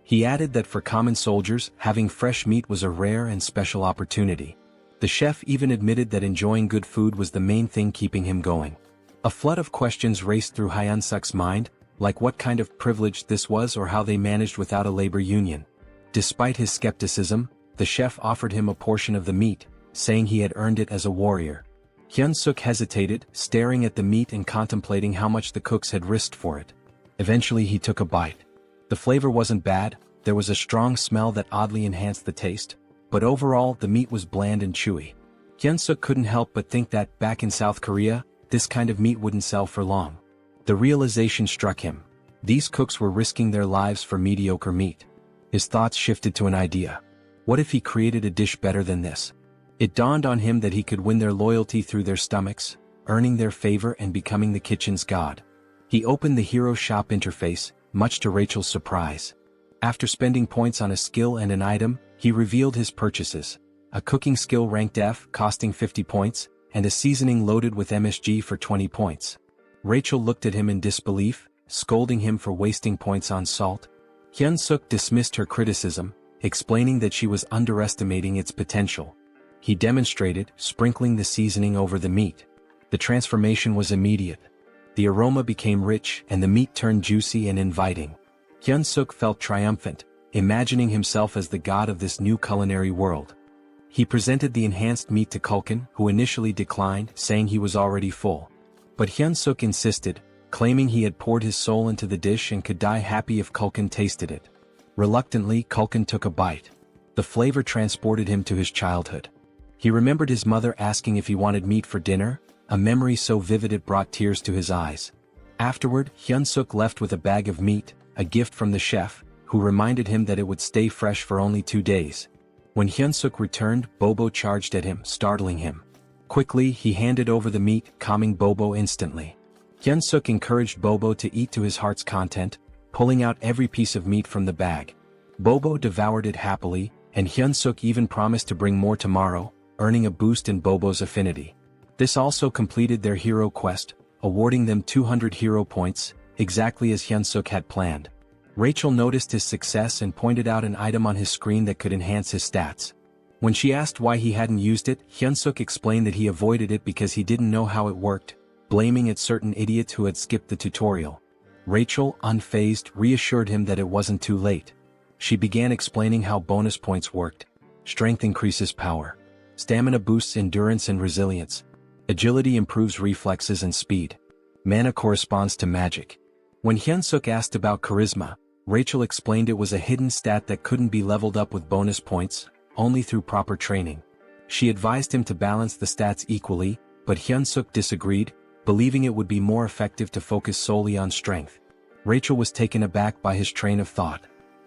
He added that for common soldiers, having fresh meat was a rare and special opportunity. The chef even admitted that enjoying good food was the main thing keeping him going. A flood of questions raced through Hyunseok's mind, like what kind of privilege this was or how they managed without a labor union. Despite his skepticism, the chef offered him a portion of the meat, saying he had earned it as a warrior. Hyunseok hesitated, staring at the meat and contemplating how much the cooks had risked for it. Eventually he took a bite. The flavor wasn't bad, there was a strong smell that oddly enhanced the taste, but overall the meat was bland and chewy. Hyunseok couldn't help but think that, back in South Korea, this kind of meat wouldn't sell for long. The realization struck him. These cooks were risking their lives for mediocre meat. His thoughts shifted to an idea. What if he created a dish better than this? It dawned on him that he could win their loyalty through their stomachs, earning their favor and becoming the kitchen's god. He opened the Hero Shop interface, much to Rachel's surprise. After spending points on a skill and an item, he revealed his purchases. A cooking skill ranked F, costing 50 points, and a seasoning loaded with MSG for 20 points. Rachel looked at him in disbelief, scolding him for wasting points on salt. Hyunseok dismissed her criticism, explaining that she was underestimating its potential. He demonstrated, sprinkling the seasoning over the meat. The transformation was immediate. The aroma became rich and the meat turned juicy and inviting. Hyunseok felt triumphant, imagining himself as the god of this new culinary world. He presented the enhanced meat to Culkin, who initially declined, saying he was already full. But Hyunseok insisted, claiming he had poured his soul into the dish and could die happy if Culkin tasted it. Reluctantly, Culkin took a bite. The flavor transported him to his childhood. He remembered his mother asking if he wanted meat for dinner, a memory so vivid it brought tears to his eyes. Afterward, Hyunseok left with a bag of meat, a gift from the chef, who reminded him that it would stay fresh for only 2 days. When Hyunseok returned, Bobo charged at him, startling him. Quickly, he handed over the meat, calming Bobo instantly. Hyunseok encouraged Bobo to eat to his heart's content, pulling out every piece of meat from the bag. Bobo devoured it happily, and Hyunseok even promised to bring more tomorrow, earning a boost in Bobo's affinity. This also completed their hero quest, awarding them 200 hero points, exactly as Hyunseok had planned. Rachel noticed his success and pointed out an item on his screen that could enhance his stats. When she asked why he hadn't used it, Hyunseok explained that he avoided it because he didn't know how it worked. blaming at certain idiots who had skipped the tutorial. Rachel, unfazed, reassured him that it wasn't too late. She began explaining how bonus points worked. Strength increases power. Stamina boosts endurance and resilience. Agility improves reflexes and speed. Mana corresponds to magic. When Hyunseok asked about charisma, Rachel explained it was a hidden stat that couldn't be leveled up with bonus points, only through proper training. She advised him to balance the stats equally, but Hyunseok disagreed, believing it would be more effective to focus solely on strength. Rachel was taken aback by his train of thought.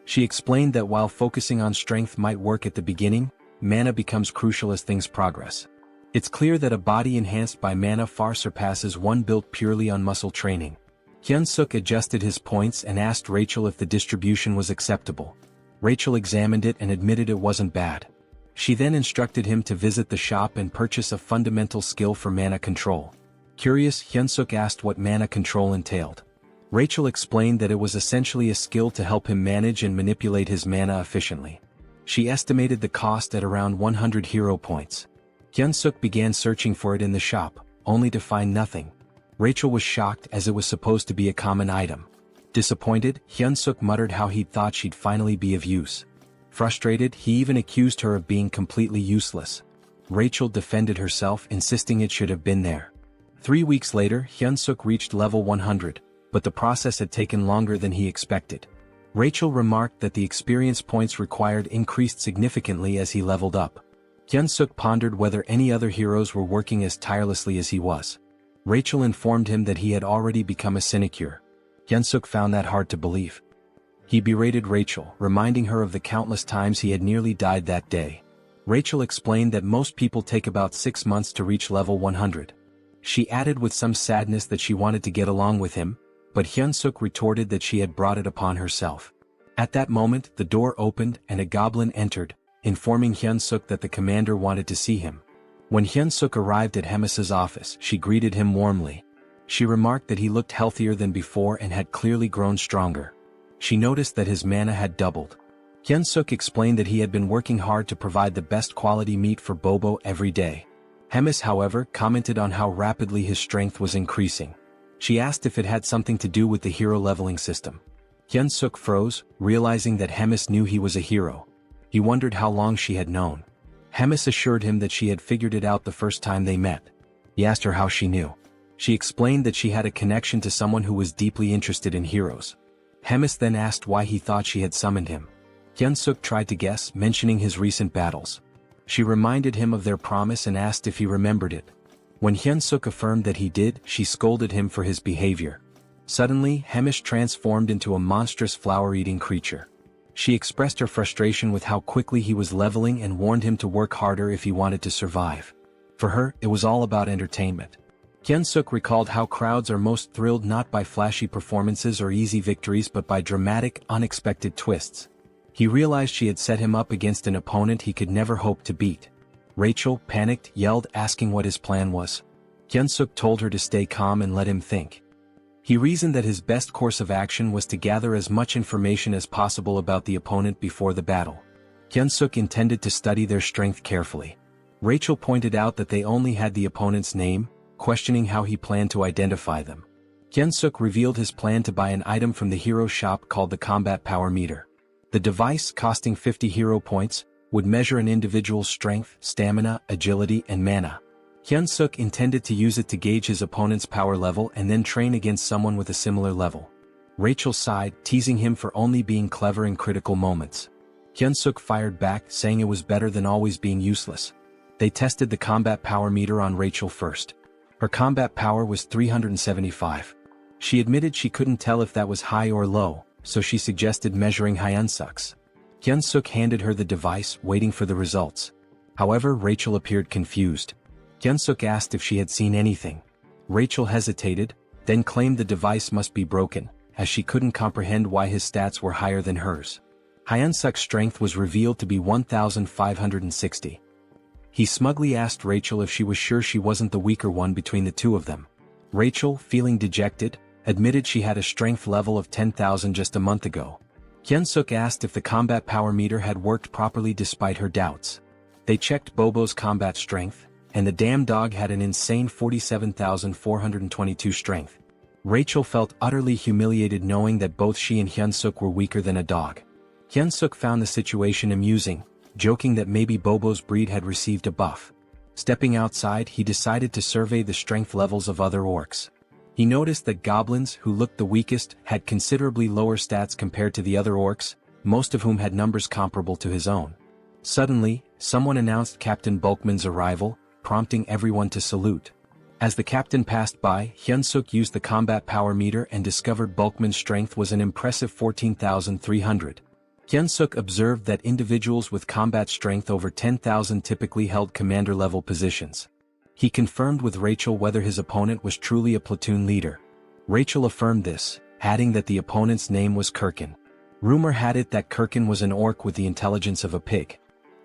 She explained that while focusing on strength might work at the beginning, mana becomes crucial as things progress. It's clear that a body enhanced by mana far surpasses one built purely on muscle training. Hyunseok adjusted his points and asked Rachel if the distribution was acceptable. Rachel examined it and admitted it wasn't bad. She then instructed him to visit the shop and purchase a fundamental skill for mana control. Curious, Hyunseok asked what mana control entailed. Rachel explained that it was essentially a skill to help him manage and manipulate his mana efficiently. She estimated the cost at around 100 hero points. Hyunseok began searching for it in the shop, only to find nothing. Rachel was shocked as it was supposed to be a common item. Disappointed, Hyunseok muttered how he'd thought she'd finally be of use. Frustrated, he even accused her of being completely useless. Rachel defended herself, insisting it should have been there. 3 weeks later, Hyunseok reached level 100. But the process had taken longer than he expected. Rachel remarked that the experience points required increased significantly as he leveled up. Hyunseok pondered whether any other heroes were working as tirelessly as he was. Rachel informed him that he had already become a sinecure. Hyunseok found that hard to believe. He berated Rachel, reminding her of the countless times he had nearly died that day. Rachel explained that most people take about 6 months to reach level 100. She added with some sadness that she wanted to get along with him, but Hyunseok retorted that she had brought it upon herself. At that moment, the door opened and a goblin entered, informing Hyunseok that the commander wanted to see him. When Hyunseok arrived at Hemis's office, she greeted him warmly. She remarked that he looked healthier than before and had clearly grown stronger. She noticed that his mana had doubled. Hyunseok explained that he had been working hard to provide the best quality meat for Bobo every day. Hemis, however, commented on how rapidly his strength was increasing. She asked if it had something to do with the hero leveling system. Hyunseok froze, realizing that Hemis knew he was a hero. He wondered how long she had known. Hemis assured him that she had figured it out the first time they met. He asked her how she knew. She explained that she had a connection to someone who was deeply interested in heroes. Hemis then asked why he thought she had summoned him. Hyunseok tried to guess, mentioning his recent battles. She reminded him of their promise and asked if he remembered it. When Hyunseok affirmed that he did, she scolded him for his behavior. Suddenly, Hemis transformed into a monstrous flower-eating creature. She expressed her frustration with how quickly he was leveling and warned him to work harder if he wanted to survive. For her, it was all about entertainment. Hyunseok recalled how crowds are most thrilled not by flashy performances or easy victories but by dramatic, unexpected twists. He realized she had set him up against an opponent he could never hope to beat. Rachel, panicked, yelled, asking what his plan was. Hyunseok told her to stay calm and let him think. He reasoned that his best course of action was to gather as much information as possible about the opponent before the battle. Hyunseok intended to study their strength carefully. Rachel pointed out that they only had the opponent's name, questioning how he planned to identify them. Hyunseok revealed his plan to buy an item from the hero shop called the Combat Power Meter. The device, costing 50 hero points, would measure an individual's strength, stamina, agility, and mana. Hyunseok intended to use it to gauge his opponent's power level and then train against someone with a similar level. Rachel sighed, teasing him for only being clever in critical moments. Hyunseok fired back, saying it was better than always being useless. They tested the combat power meter on Rachel first. Her combat power was 375. She admitted she couldn't tell if that was high or low, so she suggested measuring Hyunseok's. Hyunseok handed her the device, waiting for the results. However, Rachel appeared confused. Hyunseok asked if she had seen anything. Rachel hesitated, then claimed the device must be broken, as she couldn't comprehend why his stats were higher than hers. Hyunseok's strength was revealed to be 1,560. He smugly asked Rachel if she was sure she wasn't the weaker one between the two of them. Rachel, feeling dejected, admitted she had a strength level of 10,000 just a month ago. Hyunseok asked if the combat power meter had worked properly despite her doubts. They checked Bobo's combat strength, and the damn dog had an insane 47,422 strength. Rachel felt utterly humiliated knowing that both she and Hyunseok were weaker than a dog. Hyunseok found the situation amusing, joking that maybe Bobo's breed had received a buff. Stepping outside, he decided to survey the strength levels of other orcs. He noticed that goblins, who looked the weakest, had considerably lower stats compared to the other orcs, most of whom had numbers comparable to his own. Suddenly, someone announced Captain Bulkman's arrival, prompting everyone to salute. As the captain passed by, Hyunseok used the combat power meter and discovered Bulkman's strength was an impressive 14,300. Hyunseok observed that individuals with combat strength over 10,000 typically held commander-level positions. He confirmed with Rachel whether his opponent was truly a platoon leader. Rachel affirmed this, adding that the opponent's name was Kirkin. Rumor had it that Kirkin was an orc with the intelligence of a pig.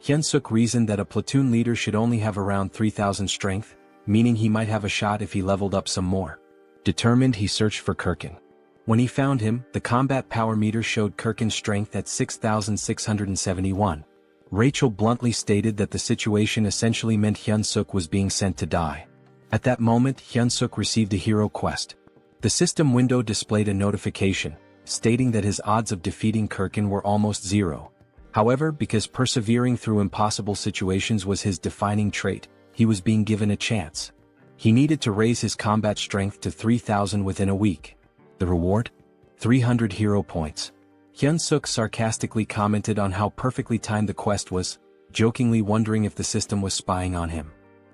Hyunseok reasoned that a platoon leader should only have around 3,000 strength, meaning he might have a shot if he leveled up some more. Determined, he searched for Kirkin. When he found him, the combat power meter showed Kirkin's strength at 6,671. Rachel bluntly stated that the situation essentially meant Hyunseok was being sent to die. At that moment, Hyunseok received a hero quest. The system window displayed a notification, stating that his odds of defeating Kirkin were almost zero. However, because persevering through impossible situations was his defining trait, he was being given a chance. He needed to raise his combat strength to 3,000 within a week. The reward? 300 hero points. Hyunseok sarcastically commented on how perfectly timed the quest was, jokingly wondering if the system was spying on him.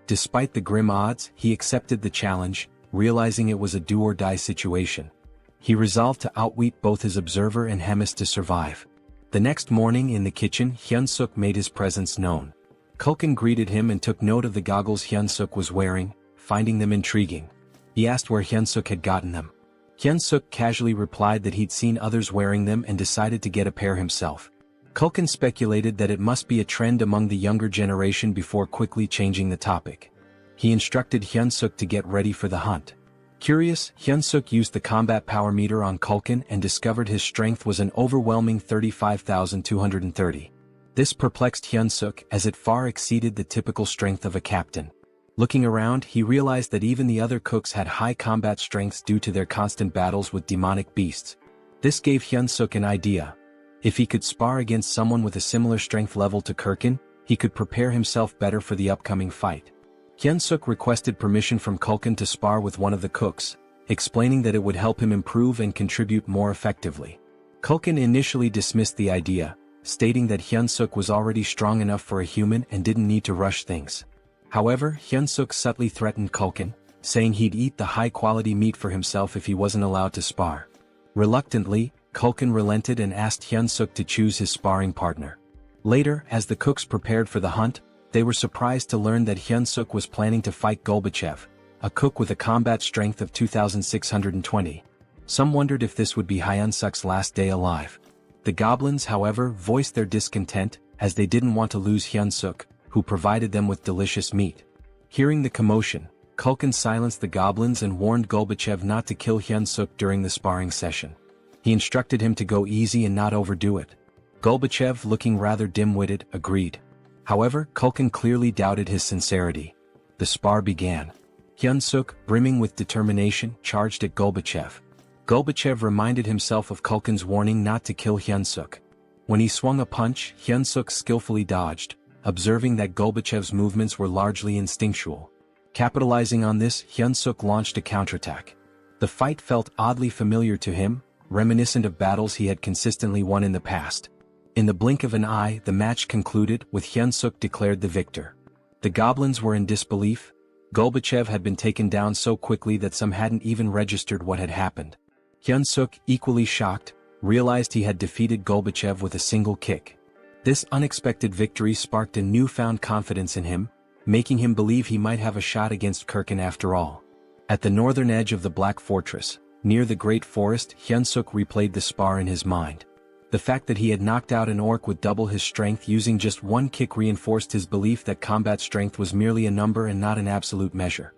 Despite the grim odds, he accepted the challenge, realizing it was a do-or-die situation. He resolved to outwit both his observer and Hemis to survive. The next morning in the kitchen, Hyunseok made his presence known. Kulkin greeted him and took note of the goggles Hyunseok was wearing, finding them intriguing. He asked where Hyunseok had gotten them. Hyunseok casually replied that he'd seen others wearing them and decided to get a pair himself. Kulkin speculated that it must be a trend among the younger generation before quickly changing the topic. He instructed Hyunseok to get ready for the hunt. Curious, Hyunseok used the combat power meter on Kulkin and discovered his strength was an overwhelming 35,230. This perplexed Hyunseok as it far exceeded the typical strength of a captain. Looking around, he realized that even the other cooks had high combat strengths due to their constant battles with demonic beasts. This gave Hyunseok an idea. If he could spar against someone with a similar strength level to Kirkin, he could prepare himself better for the upcoming fight. Hyunseok requested permission from Kulkin to spar with one of the cooks, explaining that it would help him improve and contribute more effectively. Kulkin initially dismissed the idea, stating that Hyunseok was already strong enough for a human and didn't need to rush things. However, Hyunseok subtly threatened Kulkin, saying he'd eat the high-quality meat for himself if he wasn't allowed to spar. Reluctantly, Kulkin relented and asked Hyunseok to choose his sparring partner. Later, as the cooks prepared for the hunt, they were surprised to learn that Hyunseok was planning to fight Golbachev, a cook with a combat strength of 2,620. Some wondered if this would be Hyunseok's last day alive. The goblins, however, voiced their discontent, as they didn't want to lose Hyunseok, who provided them with delicious meat. Hearing the commotion, Kulkin silenced the goblins and warned Golbachev not to kill Hyunseok during the sparring session. He instructed him to go easy and not overdo it. Golbachev, looking rather dim-witted, agreed. However, Kulkin clearly doubted his sincerity. The spar began. Hyunseok, brimming with determination, charged at Golbachev. Golbachev reminded himself of Kulkin's warning not to kill Hyunseok. When he swung a punch, Hyunseok skillfully dodged, observing that Golbachev's movements were largely instinctual. Capitalizing on this, Hyunseok launched a counterattack. The fight felt oddly familiar to him, reminiscent of battles he had consistently won in the past. In the blink of an eye, the match concluded, with Hyunseok declared the victor. The goblins were in disbelief. Golbachev had been taken down so quickly that some hadn't even registered what had happened. Hyunseok, equally shocked, realized he had defeated Golbachev with a single kick. This unexpected victory sparked a newfound confidence in him, making him believe he might have a shot against Kirkin after all. At the northern edge of the Black Fortress, near the Great Forest, Hyunseok replayed the spar in his mind. The fact that he had knocked out an orc with double his strength using just one kick reinforced his belief that combat strength was merely a number and not an absolute measure.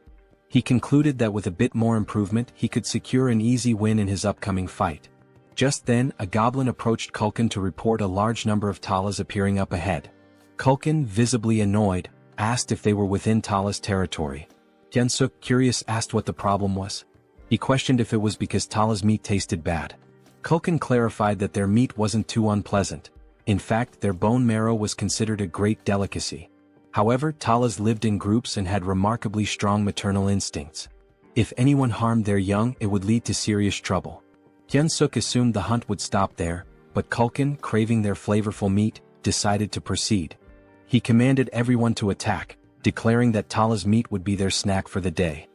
He concluded that with a bit more improvement he could secure an easy win in his upcoming fight. Just then, a goblin approached Kulkin to report a large number of Talas appearing up ahead. Kulkin, visibly annoyed, asked if they were within Tala's territory. Hyunseok, curious, asked what the problem was. He questioned if it was because Tala's meat tasted bad. Culkin clarified that their meat wasn't too unpleasant. In fact, their bone marrow was considered a great delicacy. However, Talas lived in groups and had remarkably strong maternal instincts. If anyone harmed their young, it would lead to serious trouble. Hyunseok assumed the hunt would stop there, but Culkin, craving their flavorful meat, decided to proceed. He commanded everyone to attack, declaring that Tala's meat would be their snack for the day.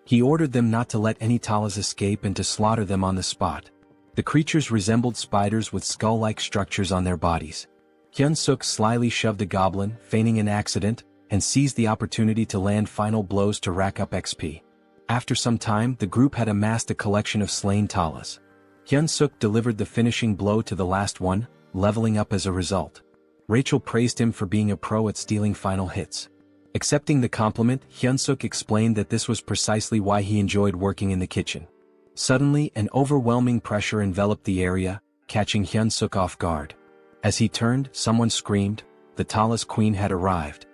He ordered them not to let any Talas escape and to slaughter them on the spot. The creatures resembled spiders with skull-like structures on their bodies. Hyunseok slyly shoved a goblin, feigning an accident, and seized the opportunity to land final blows to rack up XP. After some time, the group had amassed a collection of slain Talas. Hyunseok delivered the finishing blow to the last one, leveling up as a result. Rachel praised him for being a pro at stealing final hits. Accepting the compliment, Hyunseok explained that this was precisely why he enjoyed working in the kitchen. Suddenly, an overwhelming pressure enveloped the area, catching Hyunseok off guard. As he turned, someone screamed. The Talas queen had arrived.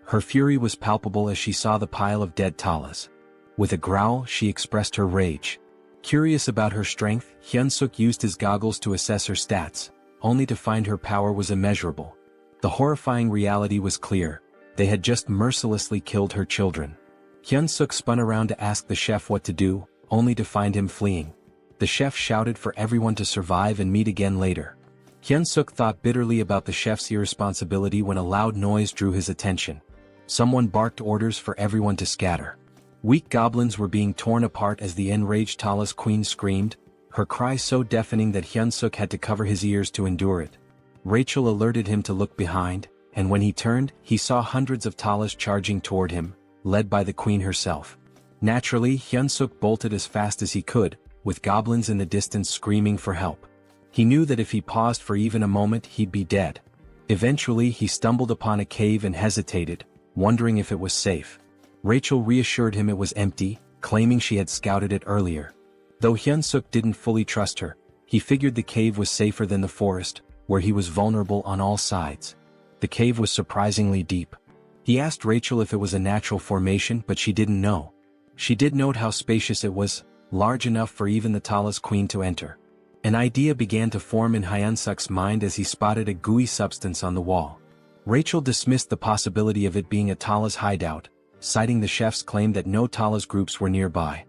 Her fury was palpable as she saw the pile of dead Talas. With a growl, she expressed her rage. Curious about her strength, Hyunseok used his goggles to assess her stats, only to find her power was immeasurable. The horrifying reality was clear. They had just mercilessly killed her children. Hyunseok spun around to ask the chef what to do, only to find him fleeing. The chef shouted for everyone to survive and meet again later. Hyunseok thought bitterly about the chef's irresponsibility when a loud noise drew his attention. Someone barked orders for everyone to scatter. Weak goblins were being torn apart as the enraged Talas queen screamed, her cry so deafening that Hyunseok had to cover his ears to endure it. Rachel alerted him to look behind, and when he turned, he saw hundreds of Talas charging toward him, led by the queen herself. Naturally, Hyunseok bolted as fast as he could, with goblins in the distance screaming for help. He knew that if he paused for even a moment he'd be dead. Eventually he stumbled upon a cave and hesitated, wondering if it was safe. Rachel reassured him it was empty, claiming she had scouted it earlier. Though Hyunseok didn't fully trust her, he figured the cave was safer than the forest, where he was vulnerable on all sides. The cave was surprisingly deep. He asked Rachel if it was a natural formation, but she didn't know. She did note how spacious it was, large enough for even the Talas queen to enter. An idea began to form in Hyunseok's mind as he spotted a gooey substance on the wall. Rachel dismissed the possibility of it being a Talas hideout, citing the chef's claim that no Talas groups were nearby.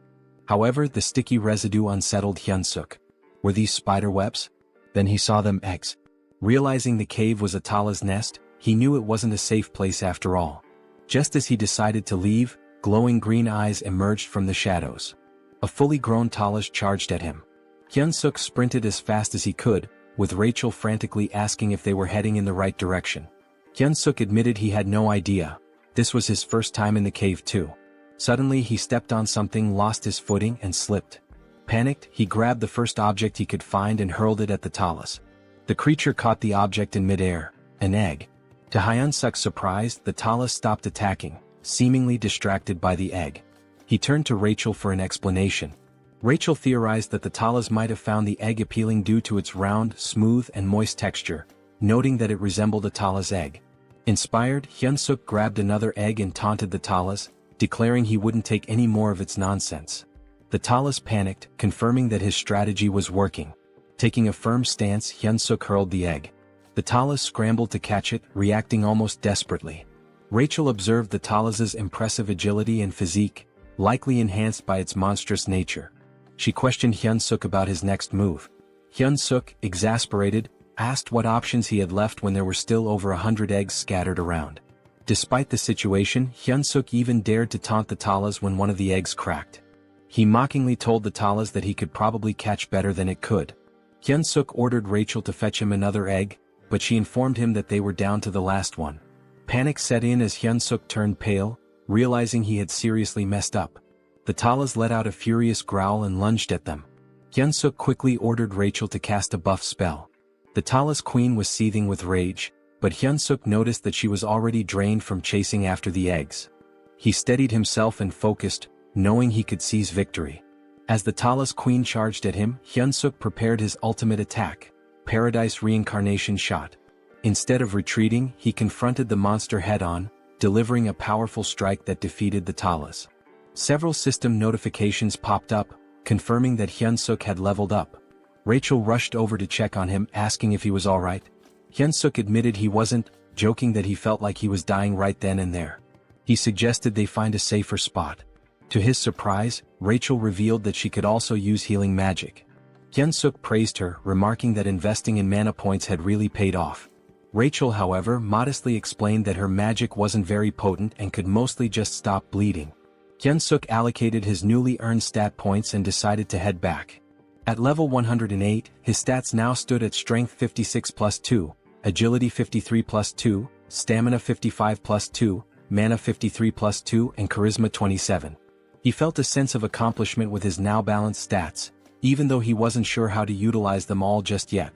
However, the sticky residue unsettled Hyunseok. Were these spider webs? Then he saw them eggs. Realizing the cave was a Talas nest, he knew it wasn't a safe place after all. Just as he decided to leave, glowing green eyes emerged from the shadows. A fully grown Talas charged at him. Hyunseok sprinted as fast as he could, with Rachel frantically asking if they were heading in the right direction. Hyunseok admitted he had no idea. This was his first time in the cave too. Suddenly he stepped on something, lost his footing and slipped. Panicked, he grabbed the first object he could find and hurled it at the Talas. The creature caught the object in midair, an egg. To Hyunseok's surprise, the Talas stopped attacking, seemingly distracted by the egg. He turned to Rachel for an explanation. Rachel theorized that the Talas might have found the egg appealing due to its round, smooth and moist texture, noting that it resembled a Talas egg. Inspired, Hyunseok grabbed another egg and taunted the Talas, declaring he wouldn't take any more of its nonsense. The Talas panicked, confirming that his strategy was working. Taking a firm stance, Hyunseok hurled the egg. The Talas scrambled to catch it, reacting almost desperately. Rachel observed the Talas's impressive agility and physique, likely enhanced by its monstrous nature. She questioned Hyunseok about his next move. Hyunseok, exasperated, asked what options he had left when there were still over 100 eggs scattered around. Despite the situation, Hyunseok even dared to taunt the Talas when one of the eggs cracked. He mockingly told the Talas that he could probably catch better than it could. Hyunseok ordered Rachel to fetch him another egg, but she informed him that they were down to the last one. Panic set in as Hyunseok turned pale, realizing he had seriously messed up. The Talas let out a furious growl and lunged at them. Hyunseok quickly ordered Rachel to cast a buff spell. The Talas queen was seething with rage, but Hyunseok noticed that she was already drained from chasing after the eggs. He steadied himself and focused, knowing he could seize victory. As the Talas queen charged at him, Hyunseok prepared his ultimate attack, Paradise Reincarnation shot. Instead of retreating, he confronted the monster head-on, delivering a powerful strike that defeated the Talas. Several system notifications popped up, confirming that Hyunseok had leveled up. Rachel rushed over to check on him, asking if he was alright. Hyunseok admitted he wasn't, joking that he felt like he was dying right then and there. He suggested they find a safer spot. To his surprise, Rachel revealed that she could also use healing magic. Hyunseok praised her, remarking that investing in mana points had really paid off. Rachel, however, modestly explained that her magic wasn't very potent and could mostly just stop bleeding. Hyunseok allocated his newly earned stat points and decided to head back. At level 108, his stats now stood at Strength 56 plus 2, Agility 53 plus 2, Stamina 55 plus 2, Mana 53 plus 2 and Charisma 27. He felt a sense of accomplishment with his now balanced stats, even though he wasn't sure how to utilize them all just yet.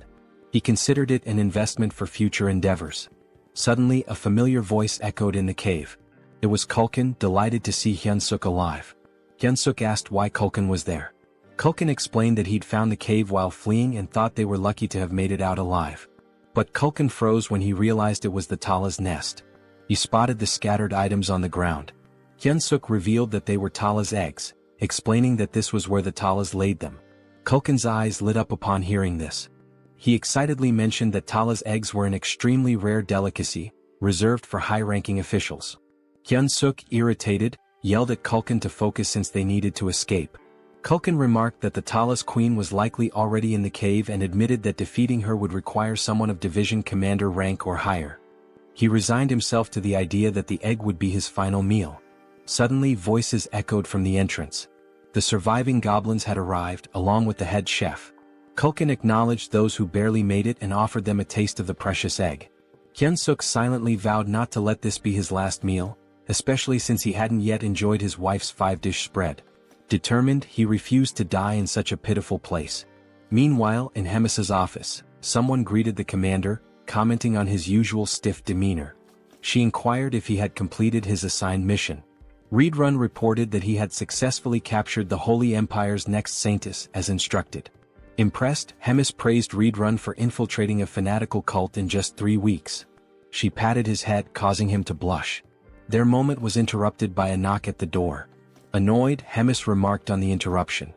He considered it an investment for future endeavors. Suddenly a familiar voice echoed in the cave. It was Kulkin, delighted to see Hyunseok alive. Hyunseok asked why Kulkin was there. Kulkin explained that he'd found the cave while fleeing and thought they were lucky to have made it out alive. But Kulkin froze when he realized it was the Tala's nest. He spotted the scattered items on the ground. Hyunseok revealed that they were Tala's eggs, explaining that this was where the Talas laid them. Kulkin's eyes lit up upon hearing this. He excitedly mentioned that Tala's eggs were an extremely rare delicacy, reserved for high-ranking officials. Hyunseok, irritated, yelled at Kulkin to focus since they needed to escape. Kulkin remarked that the Tala's queen was likely already in the cave and admitted that defeating her would require someone of division commander rank or higher. He resigned himself to the idea that the egg would be his final meal. Suddenly voices echoed from the entrance. The surviving goblins had arrived, along with the head chef. Kulkin acknowledged those who barely made it and offered them a taste of the precious egg. Hyunseok silently vowed not to let this be his last meal, especially since he hadn't yet enjoyed his wife's 5-dish spread. Determined, he refused to die in such a pitiful place. Meanwhile, in Hemis's office, someone greeted the commander, commenting on his usual stiff demeanor. She inquired if he had completed his assigned mission. Readrun reported that he had successfully captured the Holy Empire's next saintess as instructed. Impressed, Hemis praised Readrun for infiltrating a fanatical cult in just 3 weeks. She patted his head, causing him to blush. Their moment was interrupted by a knock at the door. Annoyed, Hemis remarked on the interruption.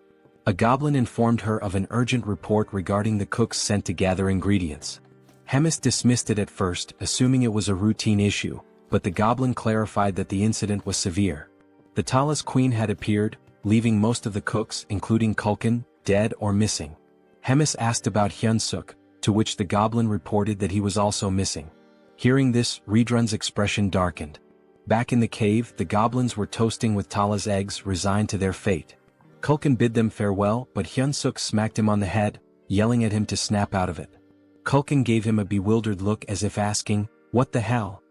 A goblin informed her of an urgent report regarding the cooks sent to gather ingredients. Hemis dismissed it at first, assuming it was a routine issue, but the goblin clarified that the incident was severe. The Tala's queen had appeared, leaving most of the cooks, including Kulkin, dead or missing. Hemis asked about Hyunseok, to which the goblin reported that he was also missing. Hearing this, Readrun's expression darkened. Back in the cave, the goblins were toasting with Tala's eggs, resigned to their fate. Kulkin bid them farewell, but Hyunseok smacked him on the head, yelling at him to snap out of it. Kulkin gave him a bewildered look as if asking, "What the hell?"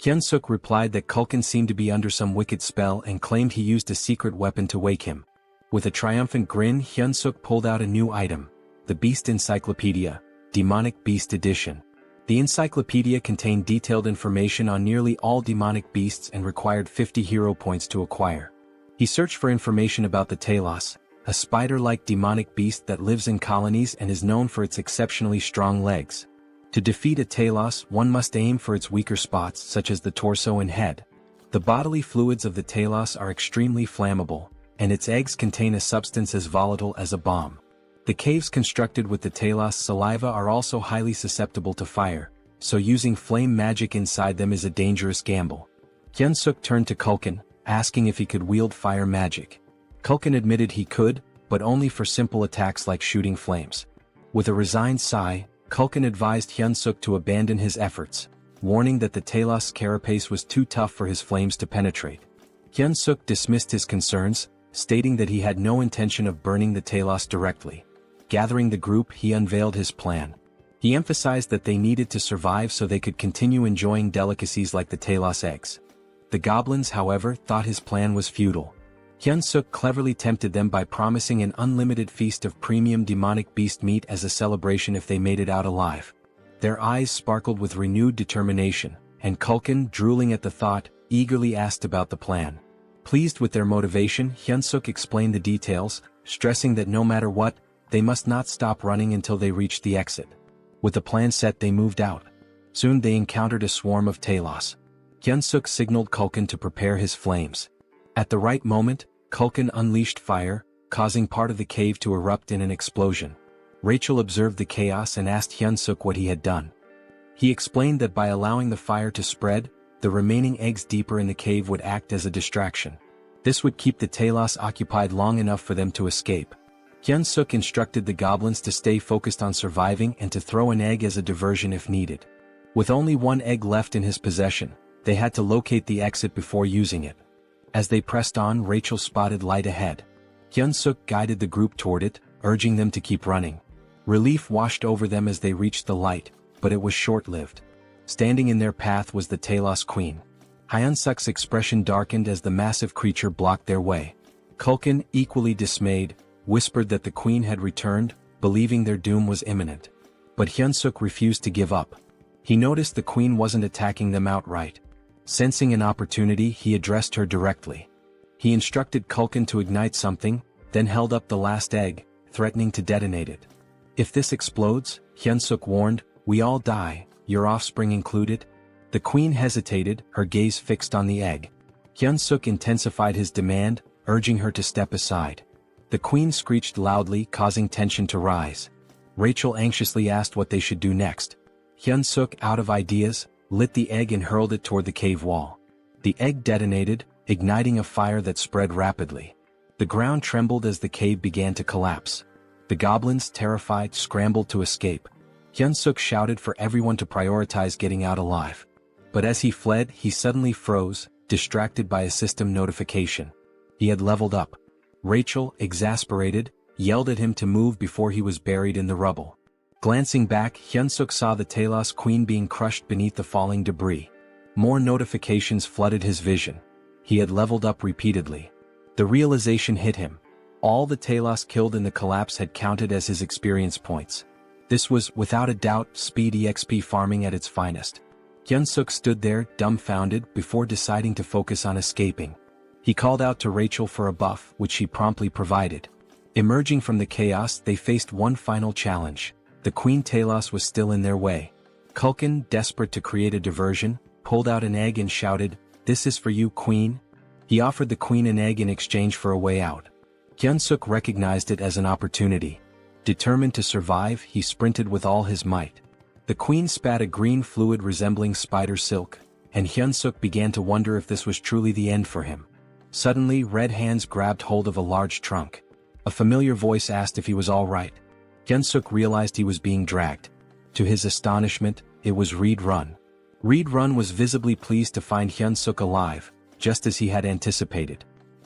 Hyunseok replied that Kulkin seemed to be under some wicked spell and claimed he used a secret weapon to wake him. With a triumphant grin, Hyunseok pulled out a new item, the Beast Encyclopedia, Demonic Beast Edition. The encyclopedia contained detailed information on nearly all demonic beasts and required 50 hero points to acquire. He searched for information about the Talos, a spider-like demonic beast that lives in colonies and is known for its exceptionally strong legs. To defeat a Talos, one must aim for its weaker spots such as the torso and head. The bodily fluids of the Talos are extremely flammable, and its eggs contain a substance as volatile as a bomb. The caves constructed with the Talos saliva are also highly susceptible to fire, so using flame magic inside them is a dangerous gamble. Hyunseok turned to Kulkin, asking if he could wield fire magic. Kulkin admitted he could, but only for simple attacks like shooting flames. With a resigned sigh, Kulkin advised Hyunseok to abandon his efforts, warning that the Talos carapace was too tough for his flames to penetrate. Hyunseok dismissed his concerns, stating that he had no intention of burning the Talos directly. Gathering the group, he unveiled his plan. He emphasized that they needed to survive so they could continue enjoying delicacies like the Talos eggs. The goblins, however, thought his plan was futile. Hyunseok cleverly tempted them by promising an unlimited feast of premium demonic beast meat as a celebration if they made it out alive. Their eyes sparkled with renewed determination, and Kulkin, drooling at the thought, eagerly asked about the plan. Pleased with their motivation, Hyunseok explained the details, stressing that no matter what, they must not stop running until they reached the exit. With the plan set, they moved out. Soon they encountered a swarm of Talos. Hyunsuk signaled Culkin to prepare his flames. At the right moment, Culkin unleashed fire, causing part of the cave to erupt in an explosion. Rachel observed the chaos and asked Hyunsuk what he had done. He explained that by allowing the fire to spread, the remaining eggs deeper in the cave would act as a distraction. This would keep the Talos occupied long enough for them to escape. Hyunsuk instructed the goblins to stay focused on surviving and to throw an egg as a diversion if needed. With only one egg left in his possession, they had to locate the exit before using it. As they pressed on, Rachel spotted light ahead. Hyunsuk guided the group toward it, urging them to keep running. Relief washed over them as they reached the light, but it was short-lived. Standing in their path was the Talos Queen. Hyunsuk's expression darkened as the massive creature blocked their way. Culkin, equally dismayed, whispered that the Queen had returned, believing their doom was imminent. But Hyunsuk refused to give up. He noticed the Queen wasn't attacking them outright. Sensing an opportunity, he addressed her directly. He instructed Culkin to ignite something, then held up the last egg, threatening to detonate it. "If this explodes," Hyunsuk warned, "we all die, your offspring included." The Queen hesitated, her gaze fixed on the egg. Hyunsuk intensified his demand, urging her to step aside. The Queen screeched loudly, causing tension to rise. Rachel anxiously asked what they should do next. Hyunsuk, out of ideas, lit the egg and hurled it toward the cave wall. The egg detonated, igniting a fire that spread rapidly. The ground trembled as the cave began to collapse. The goblins, terrified, scrambled to escape. Hyunsuk shouted for everyone to prioritize getting out alive. But as he fled, he suddenly froze, distracted by a system notification. He had leveled up. Rachel, exasperated, yelled at him to move before he was buried in the rubble. Glancing back, Hyunsuk saw the Talos Queen being crushed beneath the falling debris. More notifications flooded his vision. He had leveled up repeatedly. The realization hit him. All the Talos killed in the collapse had counted as his experience points. This was, without a doubt, speed EXP farming at its finest. Hyunsuk stood there, dumbfounded, before deciding to focus on escaping. He called out to Rachel for a buff, which she promptly provided. Emerging from the chaos, they faced one final challenge. The Queen Talos was still in their way. Culkin, desperate to create a diversion, pulled out an egg and shouted, "This is for you, Queen." He offered the Queen an egg in exchange for a way out. Hyunsuk recognized it as an opportunity. Determined to survive, he sprinted with all his might. The Queen spat a green fluid resembling spider silk, and Hyunsuk began to wonder if this was truly the end for him. Suddenly, red hands grabbed hold of a large trunk. A familiar voice asked if he was all right. Hyunsuk realized he was being dragged. To his astonishment, it was Reed Run. Reed Run was visibly pleased to find Hyunsuk alive, just as he had anticipated.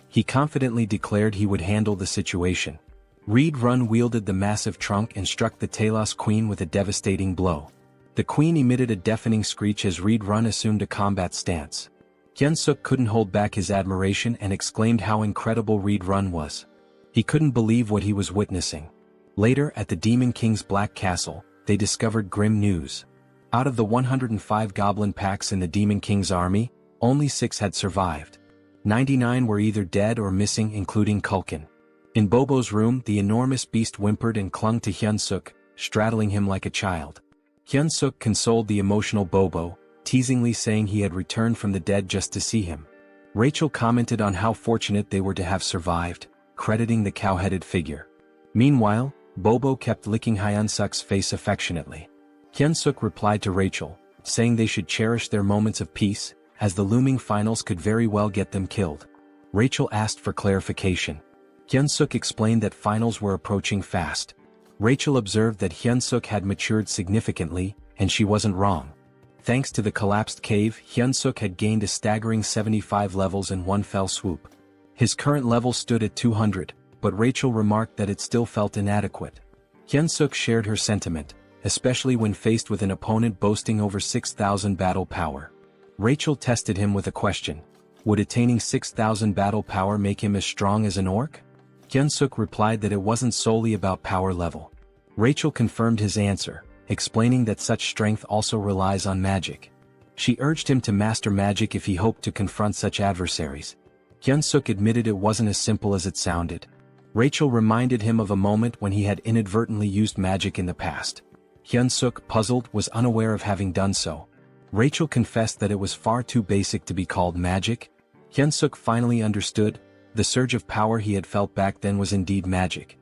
He confidently declared he would handle the situation. Reed Run wielded the massive trunk and struck the Talos Queen with a devastating blow. The Queen emitted a deafening screech as Reed Run assumed a combat stance. Hyunsuk couldn't hold back his admiration and exclaimed how incredible Reed Run was. He couldn't believe what he was witnessing. Later, at the Demon King's Black Castle, they discovered grim news. Out of the 105 goblin packs in the Demon King's army, only 6 had survived. 99 were either dead or missing, including Culkin. In Bobo's room, the enormous beast whimpered and clung to Hyunsuk, straddling him like a child. Hyunsuk consoled the emotional Bobo, teasingly saying he had returned from the dead just to see him. Rachel commented on how fortunate they were to have survived, crediting the cow-headed figure. Meanwhile, Bobo kept licking Hyunsuk's face affectionately. Hyunsuk replied to Rachel, saying they should cherish their moments of peace, as the looming finals could very well get them killed. Rachel asked for clarification. Hyunsuk explained that finals were approaching fast. Rachel observed that Hyunsuk had matured significantly, and she wasn't wrong. Thanks to the collapsed cave, Hyunsuk had gained a staggering 75 levels in one fell swoop. His current level stood at 200, but Rachel remarked that it still felt inadequate. Hyunsuk shared her sentiment, especially when faced with an opponent boasting over 6,000 battle power. Rachel tested him with a question. Would attaining 6,000 battle power make him as strong as an orc? Hyunsuk replied that it wasn't solely about power level. Rachel confirmed his answer, explaining that such strength also relies on magic. She urged him to master magic if he hoped to confront such adversaries. Hyunsuk admitted it wasn't as simple as it sounded. Rachel reminded him of a moment when he had inadvertently used magic in the past. Hyunsuk, puzzled, was unaware of having done so. Rachel confessed that it was far too basic to be called magic. Hyunseok finally understood. The surge of power he had felt back then was indeed magic.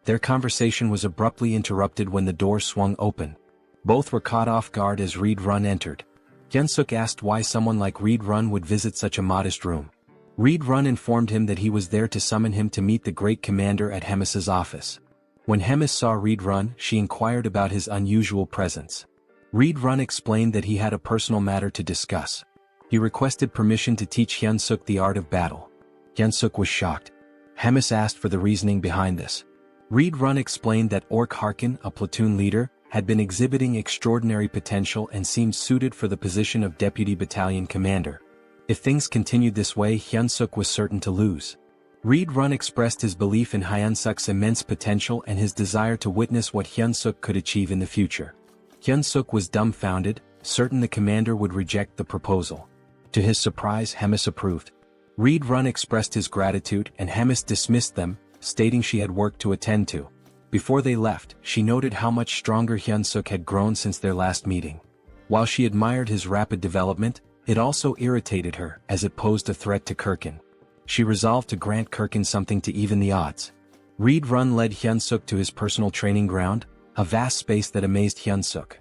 Their conversation was abruptly interrupted when the door swung open. Both were caught off guard as Reed Run entered. Hyunseok asked why someone like Reed Run would visit such a modest room. Reed Run informed him that he was there to summon him to meet the great commander at Hemis's office. When Hemis saw Reed Run, she inquired about his unusual presence. Reed Run explained that he had a personal matter to discuss. He requested permission to teach Hyunseok the art of battle. Hyunseok was shocked. Hemis asked for the reasoning behind this. Reed Run explained that Ork Harkin, a platoon leader, had been exhibiting extraordinary potential and seemed suited for the position of deputy battalion commander. If things continued this way, Hyunseok was certain to lose. Reed Run expressed his belief in Hyunseok's immense potential and his desire to witness what Hyunseok could achieve in the future. Hyunseok was dumbfounded, certain the commander would reject the proposal. To his surprise, Hemis approved. Reed Run expressed his gratitude and Hemis dismissed them, stating she had work to attend to. Before they left, she noted how much stronger Hyunseok had grown since their last meeting. While she admired his rapid development, it also irritated her as it posed a threat to Kirkin. She resolved to grant Kirkin something to even the odds. Reed Run led Hyunseok to his personal training ground, a vast space that amazed Hyunseok.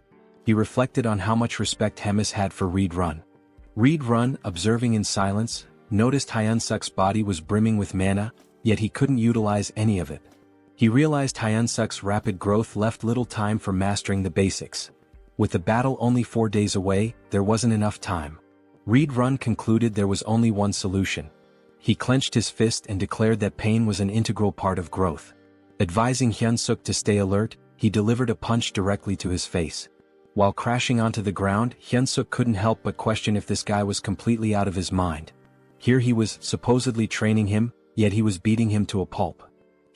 He reflected on how much respect Hemis had for Reed Run. Reed Run, observing in silence, noticed Hyunseok's body was brimming with mana, yet he couldn't utilize any of it. He realized Hyunseok's rapid growth left little time for mastering the basics. With the battle only 4 days away, there wasn't enough time. Reed Run concluded there was only one solution. He clenched his fist and declared that pain was an integral part of growth. Advising Hyunseok to stay alert, he delivered a punch directly to his face. While crashing onto the ground, Hyunseok couldn't help but question if this guy was completely out of his mind. Here he was supposedly training him, yet he was beating him to a pulp.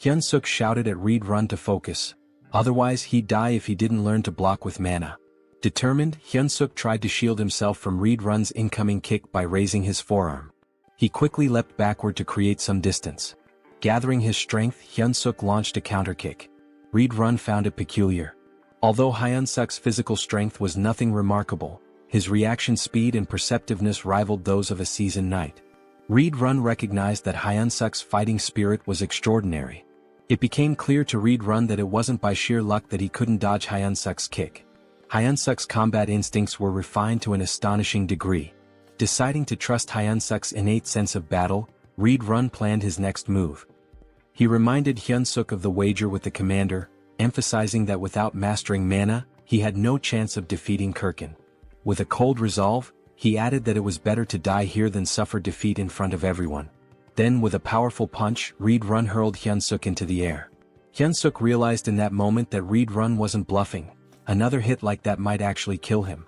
Hyunseok shouted at Reed Run to focus. Otherwise he'd die if he didn't learn to block with mana. Determined, Hyunseok tried to shield himself from Reed Run's incoming kick by raising his forearm. He quickly leapt backward to create some distance. Gathering his strength, Hyunseok launched a counterkick. Reed Run found it peculiar. Although Hyunseok's physical strength was nothing remarkable, his reaction speed and perceptiveness rivaled those of a seasoned knight. Reed Run recognized that Hyunseok's fighting spirit was extraordinary. It became clear to Reed Run that it wasn't by sheer luck that he couldn't dodge Hyunseok's kick. Hyunseok's combat instincts were refined to an astonishing degree. Deciding to trust Hyunseok's innate sense of battle, Reed Run planned his next move. He reminded Hyunseok of the wager with the commander, emphasizing that without mastering mana, he had no chance of defeating Kirkin. With a cold resolve, he added that it was better to die here than suffer defeat in front of everyone. Then with a powerful punch, Reed Run hurled Hyunseok into the air. Hyunseok realized in that moment that Reed Run wasn't bluffing. Another hit like that might actually kill him.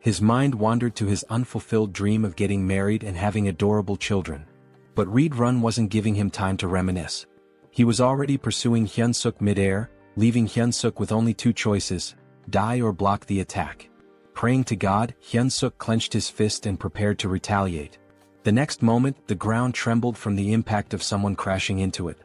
His mind wandered to his unfulfilled dream of getting married and having adorable children. But Reed Run wasn't giving him time to reminisce. He was already pursuing Hyunseok mid-air, leaving Hyunseok with only two choices: die or block the attack. Praying to God, Hyunseok clenched his fist and prepared to retaliate. The next moment, the ground trembled from the impact of someone crashing into it.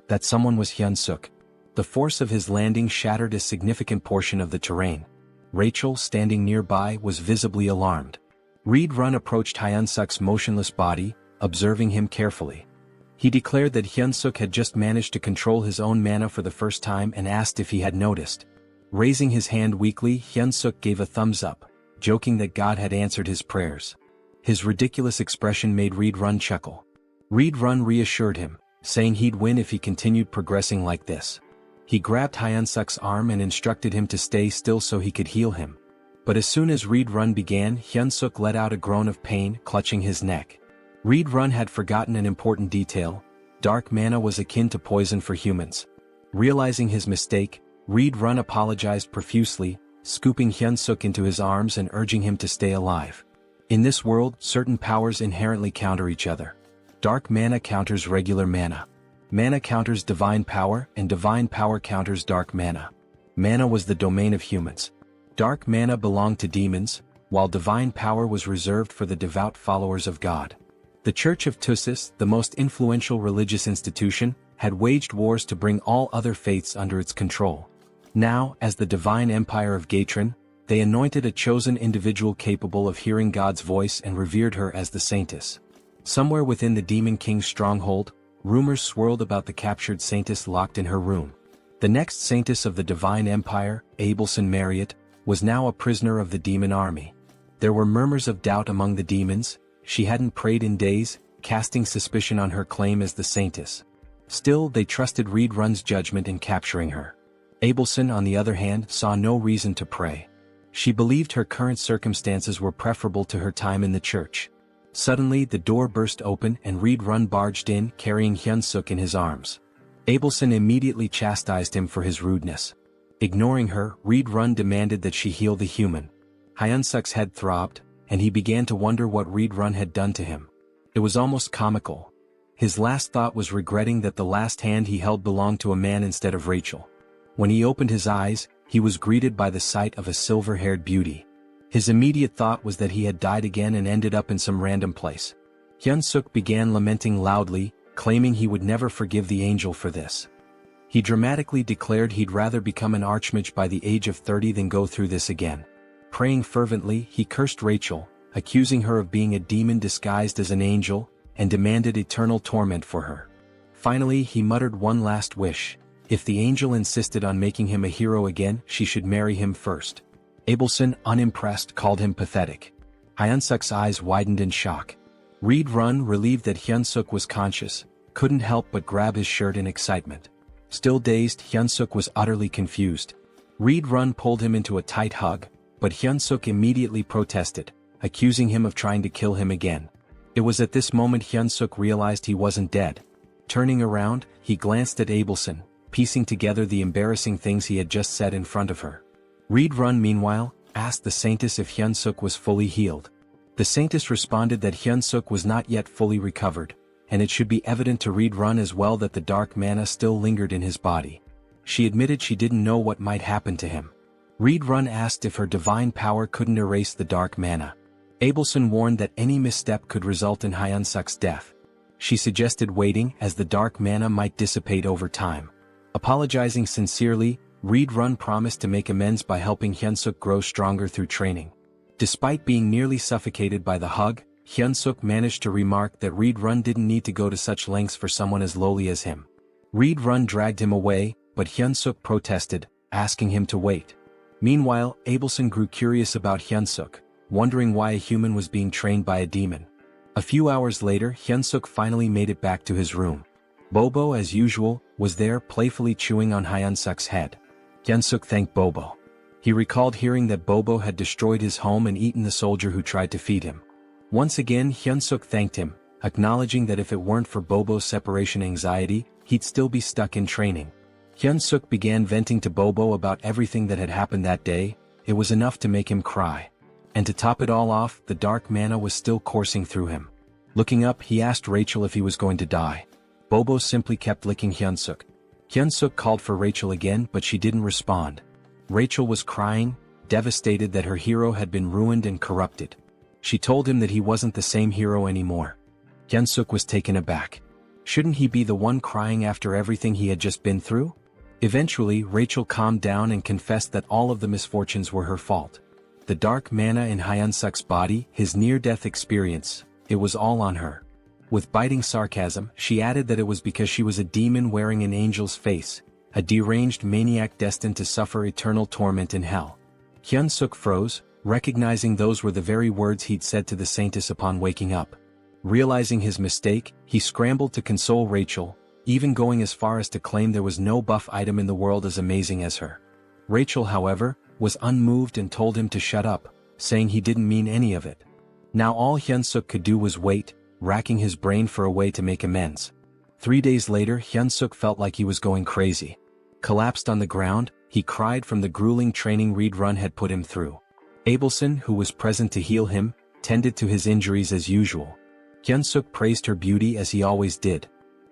That someone was Hyunseok. The force of his landing shattered a significant portion of the terrain. Rachel, standing nearby, was visibly alarmed. Reed Run approached Hyunseok's motionless body, observing him carefully. He declared that Hyunseok had just managed to control his own mana for the first time and asked if he had noticed. Raising his hand weakly, Hyunseok gave a thumbs up, joking that God had answered his prayers. His ridiculous expression made Reed Run chuckle. Reed Run reassured him, saying he'd win if he continued progressing like this. He grabbed Hyunseok's arm and instructed him to stay still so he could heal him. But as soon as Reed Run began, Hyunseok let out a groan of pain, clutching his neck. Reed Run had forgotten an important detail. Dark mana was akin to poison for humans. Realizing his mistake, Reed Run apologized profusely, scooping Hyunseok into his arms and urging him to stay alive. In this world, certain powers inherently counter each other. Dark mana counters regular mana. Mana counters divine power, and divine power counters dark mana. Mana was the domain of humans. Dark mana belonged to demons, while divine power was reserved for the devout followers of God. The Church of Tussis, the most influential religious institution, had waged wars to bring all other faiths under its control. Now, as the divine empire of Gatron, They anointed a chosen individual capable of hearing God's voice and revered her as the saintess. Somewhere within the Demon King's stronghold, rumors swirled about the captured saintess locked in her room. The next saintess of the Divine Empire, Abelson Marriott, was now a prisoner of the demon army. There were murmurs of doubt among the demons. She hadn't prayed in days, casting suspicion on her claim as the saintess. Still, they trusted Reed Run's judgment in capturing her. Abelson, on the other hand, saw no reason to pray. She believed her current circumstances were preferable to her time in the church. Suddenly, the door burst open and Reed Run barged in, carrying Hyunseok in his arms. Abelson immediately chastised him for his rudeness. Ignoring her, Reed Run demanded that she heal the human. Hyunseok's head throbbed, and he began to wonder what Reed Run had done to him. It was almost comical. His last thought was regretting that the last hand he held belonged to a man instead of Rachel. When he opened his eyes, he was greeted by the sight of a silver-haired beauty. His immediate thought was that he had died again and ended up in some random place. Hyunseok began lamenting loudly, claiming he would never forgive the angel for this. He dramatically declared he'd rather become an archmage by the age of 30 than go through this again. Praying fervently, he cursed Rachel, accusing her of being a demon disguised as an angel, and demanded eternal torment for her. Finally, he muttered one last wish. If the angel insisted on making him a hero again, she should marry him first. Abelson, unimpressed, called him pathetic. Hyunseok's eyes widened in shock. Reed Run, relieved that Hyunseok was conscious, couldn't help but grab his shirt in excitement. Still dazed, Hyunseok was utterly confused. Reed Run pulled him into a tight hug, but Hyunseok immediately protested, accusing him of trying to kill him again. It was at this moment Hyunseok realized he wasn't dead. Turning around, he glanced at Abelson, piecing together the embarrassing things he had just said in front of her. Reed Run, meanwhile, asked the saintess if Hyunseok was fully healed. The saintess responded that Hyunseok was not yet fully recovered, and it should be evident to Reed Run as well that the dark mana still lingered in his body. She admitted she didn't know what might happen to him. Reed Run asked if her divine power couldn't erase the dark mana. Abelson warned that any misstep could result in Hyunseok's death. She suggested waiting, as the dark mana might dissipate over time. Apologizing sincerely, Reed Run promised to make amends by helping Hyunseok grow stronger through training. Despite being nearly suffocated by the hug, Hyunseok managed to remark that Reed Run didn't need to go to such lengths for someone as lowly as him. Reed Run dragged him away, but Hyunseok protested, asking him to wait. Meanwhile, Abelson grew curious about Hyunseok, wondering why a human was being trained by a demon. A few hours later, Hyunseok finally made it back to his room. Bobo, as usual, was there playfully chewing on Hyunseok's head. Hyunseok thanked Bobo. He recalled hearing that Bobo had destroyed his home and eaten the soldier who tried to feed him. Once again, Hyunseok thanked him, acknowledging that if it weren't for Bobo's separation anxiety, he'd still be stuck in training. Hyunseok began venting to Bobo about everything that had happened that day. It was enough to make him cry. And to top it all off, the dark mana was still coursing through him. Looking up, he asked Rachel if he was going to die. Bobo simply kept licking Hyunseok. Hyunseok called for Rachel again, but she didn't respond. Rachel was crying, devastated that her hero had been ruined and corrupted. She told him that he wasn't the same hero anymore. Hyunseok was taken aback. Shouldn't he be the one crying after everything he had just been through? Eventually, Rachel calmed down and confessed that all of the misfortunes were her fault. The dark mana in Hyunseok's body, his near-death experience, it was all on her. With biting sarcasm, she added that it was because she was a demon wearing an angel's face, a deranged maniac destined to suffer eternal torment in hell. Hyunseok froze, recognizing those were the very words he'd said to the saintess upon waking up. Realizing his mistake, he scrambled to console Rachel, even going as far as to claim there was no buff item in the world as amazing as her. Rachel, however, was unmoved and told him to shut up, saying he didn't mean any of it. Now all Hyunseok could do was wait, racking his brain for a way to make amends. 3 days later, Hyunseok felt like he was going crazy. Collapsed on the ground, he cried from the grueling training Reed Run had put him through. Abelson, who was present to heal him, tended to his injuries as usual. Hyunseok praised her beauty as he always did.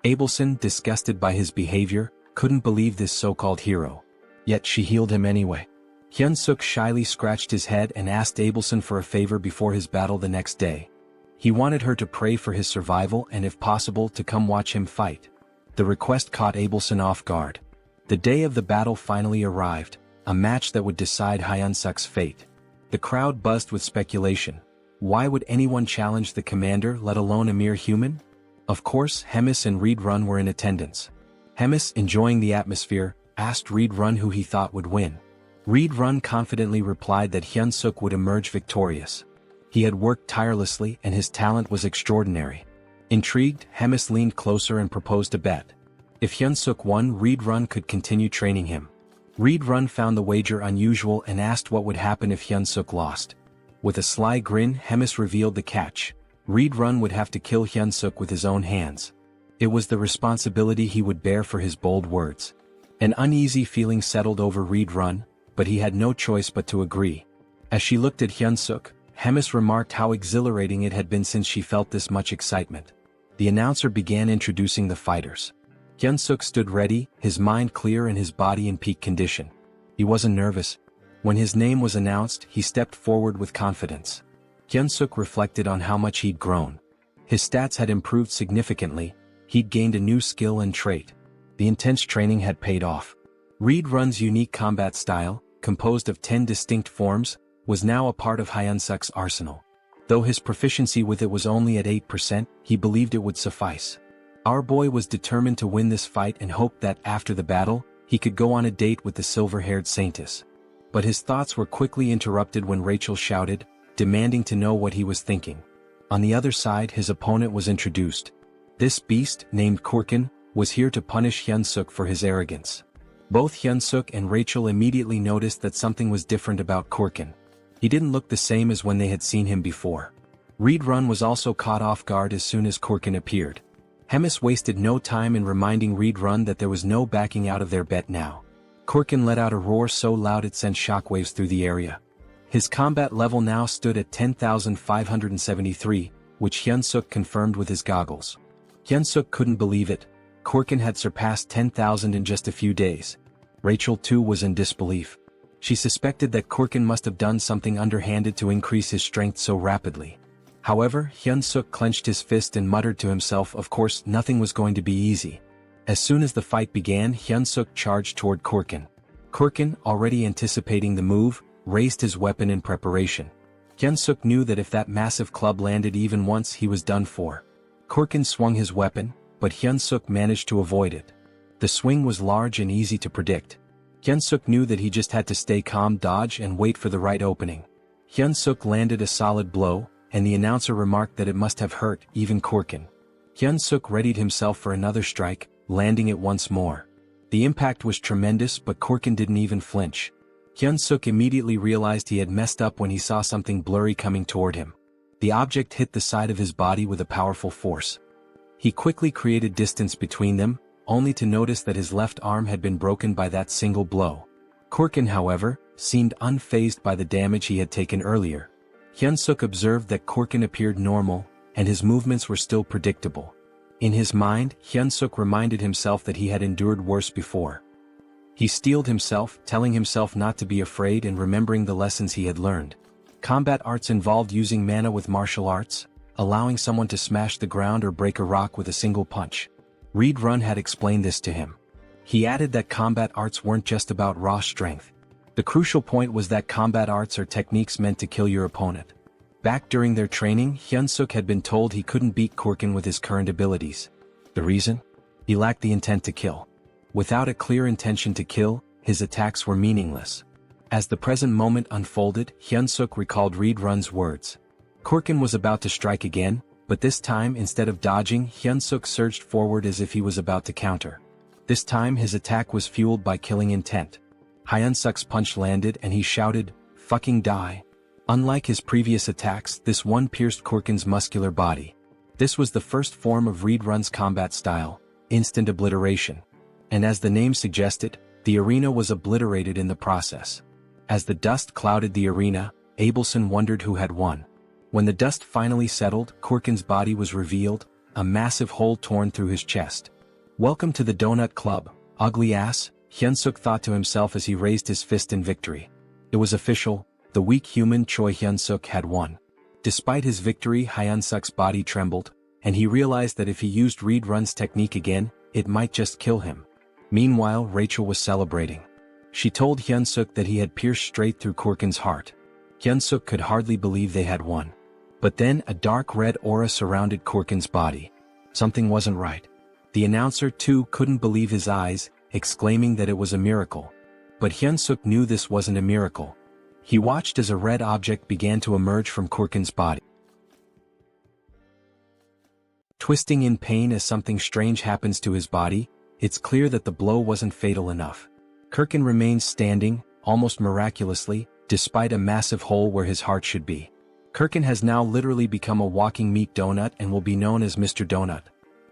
Abelson, disgusted by his behavior, couldn't believe this so-called hero. Yet she healed him anyway. Hyunseok shyly scratched his head and asked Abelson for a favor before his battle the next day. He wanted her to pray for his survival and if possible to come watch him fight. The request caught Abelson off guard. The day of the battle finally arrived. a match that would decide Hyunseok's fate. The crowd buzzed with speculation. Why would anyone challenge the commander, let alone a mere human? Of course, Hemis and Reed Run were in attendance. Hemis, enjoying the atmosphere, asked Reed Run who he thought would win. Reed Run confidently replied that Hyunseok would emerge victorious. He had worked tirelessly and his talent was extraordinary. Intrigued, Hemis leaned closer and proposed a bet. If Hyunseok won, Reed Run could continue training him. Reed Run found the wager unusual and asked what would happen if Hyunseok lost. With a sly grin, Hemis revealed the catch. Reed Run would have to kill Hyunseok with his own hands. It was the responsibility he would bear for his bold words. An uneasy feeling settled over Reed Run, but he had no choice but to agree. As she looked at Hyunseok, Hemis remarked how exhilarating it had been since she felt this much excitement. The announcer began introducing the fighters. Hyunseok stood ready, his mind clear and his body in peak condition. He wasn't nervous. When his name was announced, he stepped forward with confidence. Hyunseok reflected on how much he'd grown. His stats had improved significantly, he'd gained a new skill and trait. The intense training had paid off. Reed Run's unique combat style, composed of 10 distinct forms, was now a part of Hyunseok's arsenal. Though his proficiency with it was only at 8%, he believed it would suffice. Our boy was determined to win this fight and hoped that, after the battle, he could go on a date with the silver-haired saintess. But his thoughts were quickly interrupted when Rachel shouted, demanding to know what he was thinking. On the other side, his opponent was introduced. This beast, named Korkin, was here to punish Hyunseok for his arrogance. Both Hyunseok and Rachel immediately noticed that something was different about Korkin. He didn't look the same as when they had seen him before. Reed Run was also caught off guard as soon as Korkin appeared. Hemis wasted no time in reminding Reed Run that there was no backing out of their bet now. Korkin let out a roar so loud it sent shockwaves through the area. His combat level now stood at 10,573, which Hyunseok confirmed with his goggles. Hyunseok couldn't believe it. Korkin had surpassed 10,000 in just a few days. Rachel too was in disbelief. She suspected that Korkin must have done something underhanded to increase his strength so rapidly. However, Hyunseok clenched his fist and muttered to himself, of course, nothing was going to be easy. As soon as the fight began, Hyunseok charged toward Korkin. Korkin, already anticipating the move, raised his weapon in preparation. Hyunseok knew that if that massive club landed even once, he was done for. Korkin swung his weapon, but Hyunseok managed to avoid it. The swing was large and easy to predict. Hyunseok knew that he just had to stay calm, dodge and wait for the right opening. Hyunseok landed a solid blow, and the announcer remarked that it must have hurt even Korkin. Hyunseok readied himself for another strike, landing it once more. The impact was tremendous, but Korkin didn't even flinch. Hyunseok immediately realized he had messed up when he saw something blurry coming toward him. The object hit the side of his body with a powerful force. He quickly created distance between them, only to notice that his left arm had been broken by that single blow. Korkin, however, seemed unfazed by the damage he had taken earlier. Hyunseok observed that Korkin appeared normal, and his movements were still predictable. In his mind, Hyunseok reminded himself that he had endured worse before. He steeled himself, telling himself not to be afraid and remembering the lessons he had learned. Combat arts involved using mana with martial arts, allowing someone to smash the ground or break a rock with a single punch. Reed Run had explained this to him. He added that combat arts weren't just about raw strength. The crucial point was that combat arts are techniques meant to kill your opponent. Back during their training, Hyunseok had been told he couldn't beat Korkin with his current abilities. The reason? He lacked the intent to kill. Without a clear intention to kill, his attacks were meaningless. As the present moment unfolded, Hyunseok recalled Reed Run's words. Korkin was about to strike again, but this time instead of dodging, Hyunseok surged forward as if he was about to counter. This time his attack was fueled by killing intent. Hyunseok's punch landed and he shouted, "Fucking die." Unlike his previous attacks, this one pierced Korkin's muscular body. This was the first form of Reed Run's combat style, instant obliteration. And as the name suggested, the arena was obliterated in the process. As the dust clouded the arena, Abelson wondered who had won. When the dust finally settled, Korkin's body was revealed, a massive hole torn through his chest. "Welcome to the Donut Club, ugly ass," Hyunseok thought to himself as he raised his fist in victory. It was official, the weak human Choi Hyunseok had won. Despite his victory, Hyunseok's body trembled, and he realized that if he used Reed Run's technique again, it might just kill him. Meanwhile, Rachel was celebrating. She told Hyunseok that he had pierced straight through Kurkin's heart. Hyunseok could hardly believe they had won. But then a dark red aura surrounded Kurkin's body. Something wasn't right. The announcer too couldn't believe his eyes, exclaiming that it was a miracle. But Hyunseok knew this wasn't a miracle. He watched as a red object began to emerge from Kurkin's body. Twisting in pain as something strange happens to his body, it's clear that the blow wasn't fatal enough. Kurkin remains standing, almost miraculously, despite a massive hole where his heart should be. Kurkin has now literally become a walking meat donut and will be known as Mr. Donut.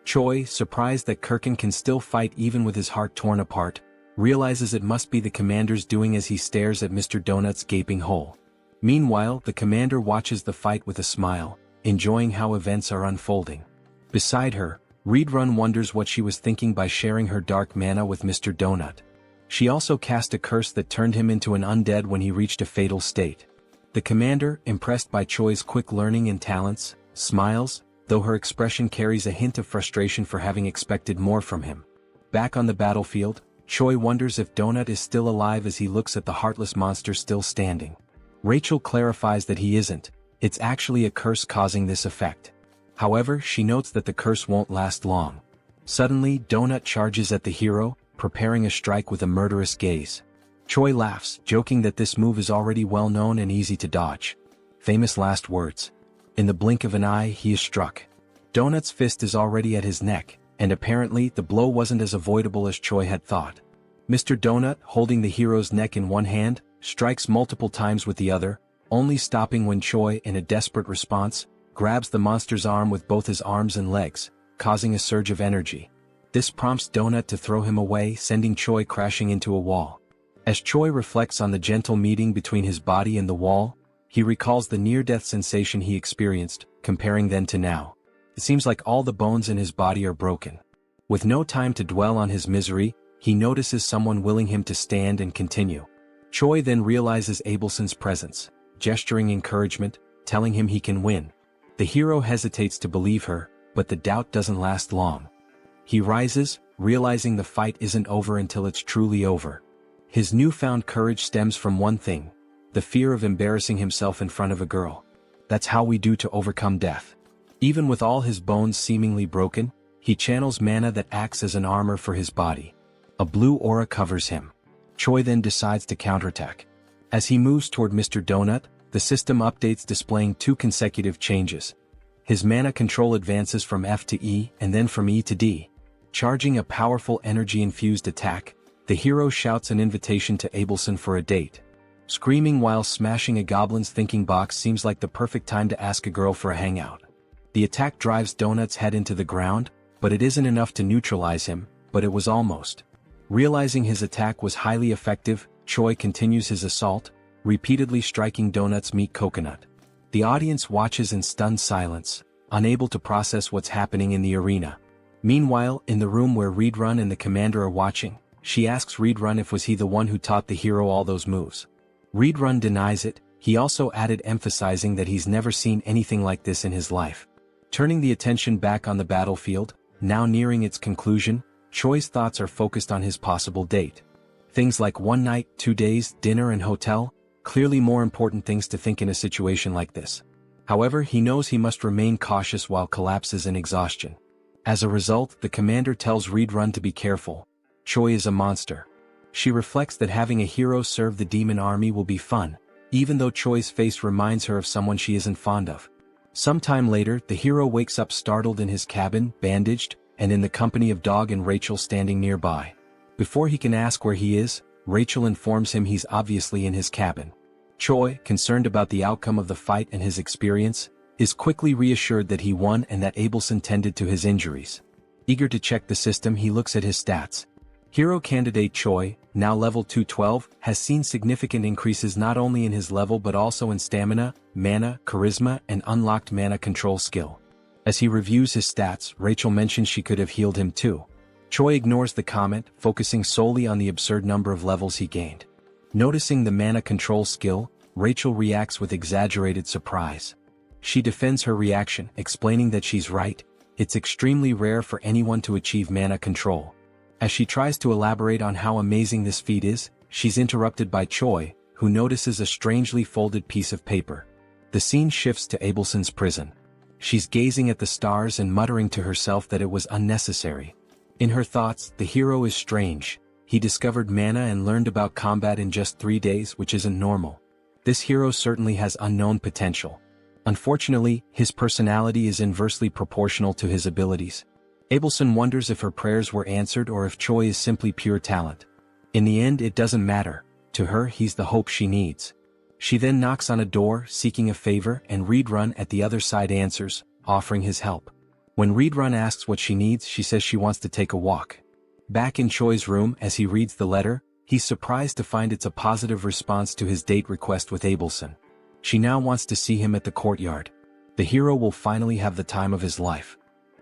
Choi, surprised that Kurkin can still fight even with his heart torn apart, realizes it must be the commander's doing as he stares at Mr. Donut's gaping hole. Meanwhile, the commander watches the fight with a smile, enjoying how events are unfolding. Beside her, Reedrun wonders what she was thinking by sharing her dark mana with Mr. Donut. She also cast a curse that turned him into an undead when he reached a fatal state. The commander, impressed by Choi's quick learning and talents, smiles, though her expression carries a hint of frustration for having expected more from him. Back on the battlefield, Choi wonders if Donut is still alive as he looks at the heartless monster still standing. Rachel clarifies that he isn't, it's actually a curse causing this effect. However, she notes that the curse won't last long. Suddenly, Donut charges at the hero, preparing a strike with a murderous gaze. Choi laughs, joking that this move is already well known and easy to dodge. Famous last words. In the blink of an eye, he is struck. Donut's fist is already at his neck, and apparently the blow wasn't as avoidable as Choi had thought. Mr. Donut, holding the hero's neck in one hand, strikes multiple times with the other, only stopping when Choi, in a desperate response, grabs the monster's arm with both his arms and legs, causing a surge of energy. This prompts Donut to throw him away, sending Choi crashing into a wall. As Choi reflects on the gentle meeting between his body and the wall, he recalls the near-death sensation he experienced, comparing then to now. It seems like all the bones in his body are broken. With no time to dwell on his misery, he notices someone willing him to stand and continue. Choi then realizes Abelson's presence, gesturing encouragement, telling him he can win. The hero hesitates to believe her, but the doubt doesn't last long. He rises, realizing the fight isn't over until it's truly over. His newfound courage stems from one thing: the fear of embarrassing himself in front of a girl. That's how we do to overcome death. Even with all his bones seemingly broken, he channels mana that acts as an armor for his body. A blue aura covers him. Choi then decides to counterattack. As he moves toward Mr. Donut, the system updates displaying 2 consecutive changes. His mana control advances from F to E and then from E to D. Charging a powerful energy-infused attack, the hero shouts an invitation to Abelson for a date. Screaming while smashing a goblin's thinking box seems like the perfect time to ask a girl for a hangout. The attack drives Donut's head into the ground, but it isn't enough to neutralize him, but it was almost. Realizing his attack was highly effective, Choi continues his assault, repeatedly striking Donut's meat coconut. The audience watches in stunned silence, unable to process what's happening in the arena. Meanwhile, in the room where Reedrun and the commander are watching, she asks Reedrun if was he the one who taught the hero all those moves. Reedrun denies it. He also added, emphasizing that he's never seen anything like this in his life. Turning the attention back on the battlefield, now nearing its conclusion, Choi's thoughts are focused on his possible date. Things like 1 night, 2 days, dinner and hotel, clearly more important things to think in a situation like this. However, he knows he must remain cautious while collapses in exhaustion. As a result, the commander tells Reedrun to be careful. Choi is a monster. She reflects that having a hero serve the demon army will be fun, even though Choi's face reminds her of someone she isn't fond of. Sometime later, the hero wakes up startled in his cabin, bandaged, and in the company of Dog and Rachel standing nearby. Before he can ask where he is, Rachel informs him he's obviously in his cabin. Choi, concerned about the outcome of the fight and his experience, is quickly reassured that he won and that Abelson tended to his injuries. Eager to check the system, he looks at his stats. Hero candidate Choi, now level 212, has seen significant increases not only in his level but also in stamina, mana, charisma, and unlocked mana control skill. As he reviews his stats, Rachel mentions she could have healed him too. Choi ignores the comment, focusing solely on the absurd number of levels he gained. Noticing the mana control skill, Rachel reacts with exaggerated surprise. She defends her reaction, explaining that she's right, it's extremely rare for anyone to achieve mana control. As she tries to elaborate on how amazing this feat is, she's interrupted by Choi, who notices a strangely folded piece of paper. The scene shifts to Abelson's prison. She's gazing at the stars and muttering to herself that it was unnecessary. In her thoughts, the hero is strange. He discovered mana and learned about combat in just 3 days, which isn't normal. This hero certainly has unknown potential. Unfortunately, his personality is inversely proportional to his abilities. Abelson wonders if her prayers were answered or if Choi is simply pure talent. In the end, it doesn't matter. To her, he's the hope she needs. She then knocks on a door, seeking a favor, and Reedrun at the other side answers, offering his help. When Reedrun asks what she needs, she says she wants to take a walk. Back in Choi's room, as he reads the letter, he's surprised to find it's a positive response to his date request with Abelson. She now wants to see him at the courtyard. The hero will finally have the time of his life.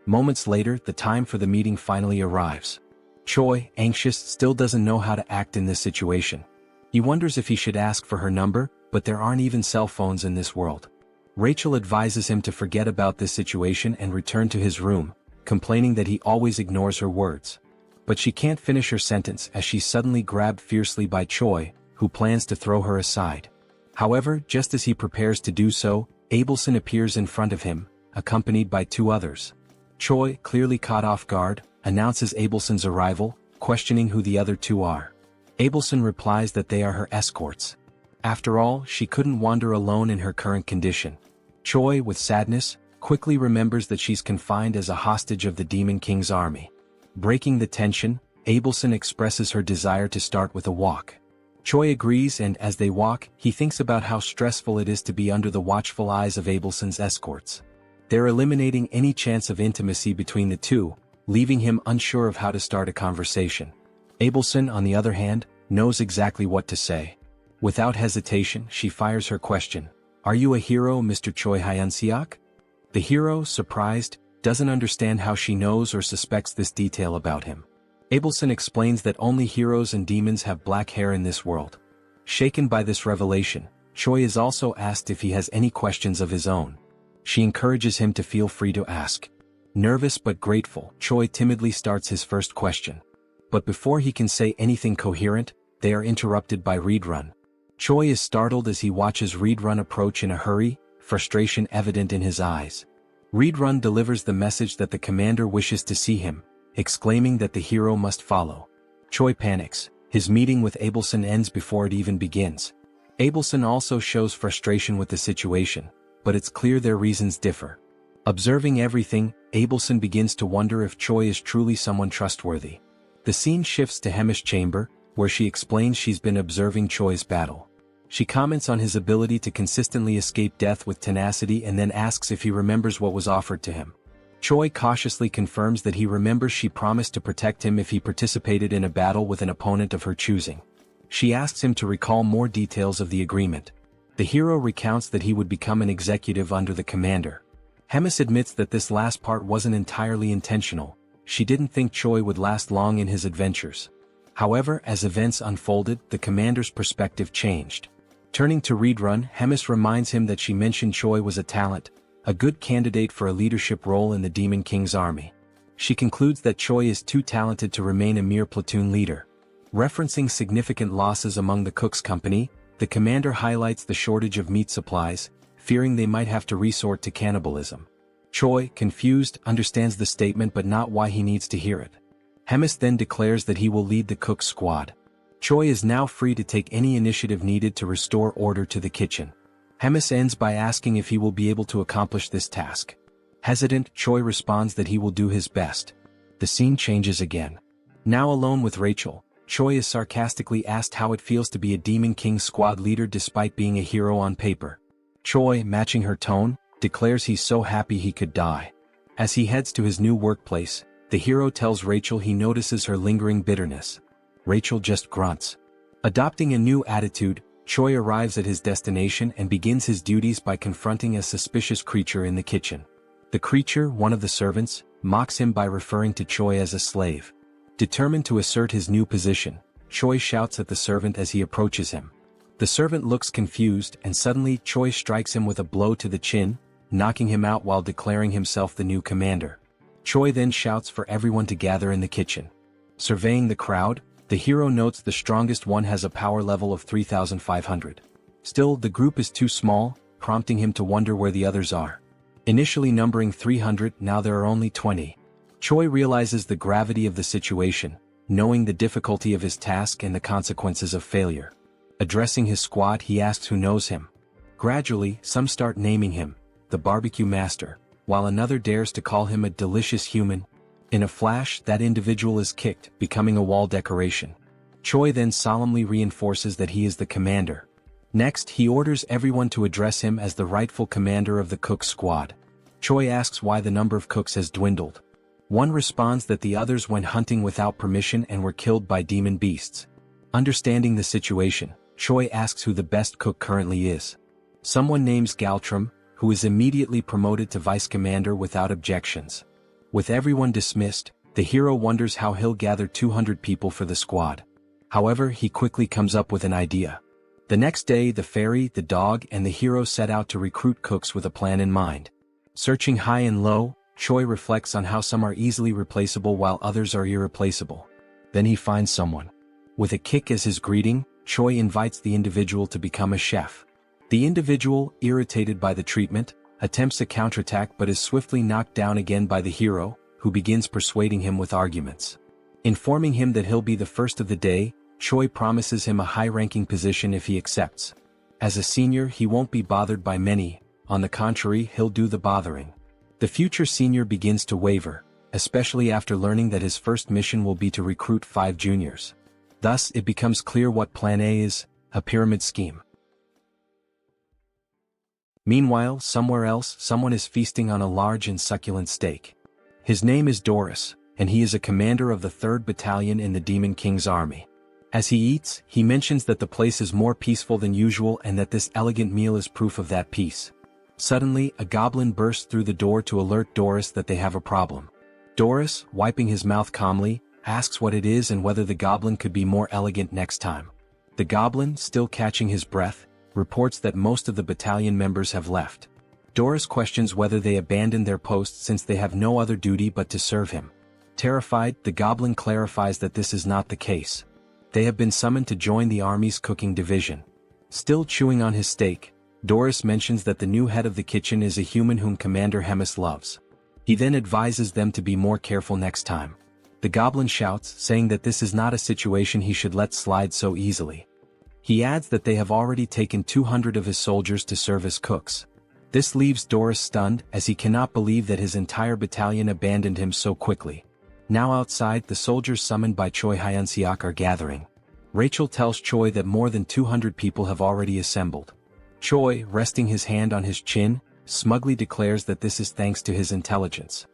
Moments later, the time for the meeting finally arrives. Choi, anxious, still doesn't know how to act in this situation. He wonders if he should ask for her number, but there aren't even cell phones in this world. Rachel advises him to forget about this situation and return to his room, complaining that he always ignores her words. But she can't finish her sentence as she's suddenly grabbed fiercely by Choi, who plans to throw her aside. However, just as he prepares to do so, Abelson appears in front of him, accompanied by 2 others. Choi, clearly caught off guard, announces Abelson's arrival, questioning who the other 2 are. Abelson replies that they are her escorts. After all, she couldn't wander alone in her current condition. Choi, with sadness, quickly remembers that she's confined as a hostage of the Demon King's army. Breaking the tension, Abelson expresses her desire to start with a walk. Choi agrees, and as they walk, he thinks about how stressful it is to be under the watchful eyes of Abelson's escorts. They're eliminating any chance of intimacy between the 2, leaving him unsure of how to start a conversation. Abelson, on the other hand, knows exactly what to say. Without hesitation, she fires her question. "Are you a hero, Mr. Choi Hyunseok?" The hero, surprised, doesn't understand how she knows or suspects this detail about him. Abelson explains that only heroes and demons have black hair in this world. Shaken by this revelation, Choi is also asked if he has any questions of his own. She encourages him to feel free to ask. Nervous but grateful, Choi timidly starts his first question. But before he can say anything coherent, they are interrupted by Reedrun. Choi is startled as he watches Reedrun approach in a hurry, frustration evident in his eyes. Reedrun delivers the message that the commander wishes to see him, exclaiming that the hero must follow. Choi panics. His meeting with Abelson ends before it even begins. Abelson also shows frustration with the situation, but it's clear their reasons differ. Observing everything, Abelson begins to wonder if Choi is truly someone trustworthy. The scene shifts to Hemi's chamber, where she explains she's been observing Choi's battle. She comments on his ability to consistently escape death with tenacity and then asks if he remembers what was offered to him. Choi cautiously confirms that he remembers she promised to protect him if he participated in a battle with an opponent of her choosing. She asks him to recall more details of the agreement. The hero recounts that he would become an executive under the commander. Hemis admits that this last part wasn't entirely intentional. She didn't think Choi would last long in his adventures. However, as events unfolded, the commander's perspective changed. Turning to Reedrun, Hemis reminds him that she mentioned Choi was a talent, a good candidate for a leadership role in the Demon King's army. She concludes that Choi is too talented to remain a mere platoon leader. Referencing significant losses among the Cook's company, the commander highlights the shortage of meat supplies, fearing they might have to resort to cannibalism. Choi, confused, understands the statement but not why he needs to hear it. Hemis then declares that he will lead the Cook's squad. Choi is now free to take any initiative needed to restore order to the kitchen. Hemis ends by asking if he will be able to accomplish this task. Hesitant, Choi responds that he will do his best. The scene changes again. Now alone with Rachel, Choi is sarcastically asked how it feels to be a Demon King squad leader despite being a hero on paper. Choi, matching her tone, declares he's so happy he could die. As he heads to his new workplace, the hero tells Rachel he notices her lingering bitterness. Rachel just grunts. Adopting a new attitude, Choi arrives at his destination and begins his duties by confronting a suspicious creature in the kitchen. The creature, one of the servants, mocks him by referring to Choi as a slave. Determined to assert his new position, Choi shouts at the servant as he approaches him. The servant looks confused and suddenly Choi strikes him with a blow to the chin, knocking him out while declaring himself the new commander. Choi then shouts for everyone to gather in the kitchen. Surveying the crowd, The hero notes the strongest one has a power level of 3,500. Still, the group is too small, prompting him to wonder where the others are. Initially numbering 300, now there are only 20. Choi realizes the gravity of the situation, knowing the difficulty of his task and the consequences of failure. Addressing his squad, he asks who knows him. Gradually, some start naming him, the barbecue master, while another dares to call him a delicious human. In a flash, that individual is kicked, becoming a wall decoration. Choi then solemnly reinforces that he is the commander. Next, he orders everyone to address him as the rightful commander of the cook squad. Choi asks why the number of cooks has dwindled. One responds that the others went hunting without permission and were killed by demon beasts. Understanding the situation, Choi asks who the best cook currently is. Someone names Galtram, who is immediately promoted to vice commander without objections. With everyone dismissed, the hero wonders how he'll gather 200 people for the squad. However, he quickly comes up with an idea. The next day, the fairy, the dog, and the hero set out to recruit cooks with a plan in mind. Searching high and low, Choi reflects on how some are easily replaceable while others are irreplaceable. Then he finds someone. With a kick as his greeting, Choi invites the individual to become a chef. The individual, irritated by the treatment, attempts a counterattack but is swiftly knocked down again by the hero, who begins persuading him with arguments. Informing him that he'll be the first of the day, Choi promises him a high-ranking position if he accepts. As a senior, he won't be bothered by many, on the contrary, he'll do the bothering. The future senior begins to waver, especially after learning that his first mission will be to recruit 5 juniors. Thus, it becomes clear what Plan A is, a pyramid scheme. Meanwhile, somewhere else, someone is feasting on a large and succulent steak. His name is Doris, and he is a commander of the 3rd Battalion in the Demon King's army. As he eats, he mentions that the place is more peaceful than usual and that this elegant meal is proof of that peace. Suddenly, a goblin bursts through the door to alert Doris that they have a problem. Doris, wiping his mouth calmly, asks what it is and whether the goblin could be more elegant next time. The goblin, still catching his breath, reports that most of the battalion members have left. Doris questions whether they abandoned their posts since they have no other duty but to serve him. Terrified, the goblin clarifies that this is not the case. They have been summoned to join the army's cooking division. Still chewing on his steak, Doris mentions that the new head of the kitchen is a human whom Commander Hemis loves. He then advises them to be more careful next time. The goblin shouts, saying that this is not a situation he should let slide so easily. He adds that they have already taken 200 of his soldiers to serve as cooks. This leaves Doris stunned, as he cannot believe that his entire battalion abandoned him so quickly. Now outside, the soldiers summoned by Choi Hyunseok are gathering. Rachel tells Choi that more than 200 people have already assembled. Choi, resting his hand on his chin, smugly declares that this is thanks to his intelligence.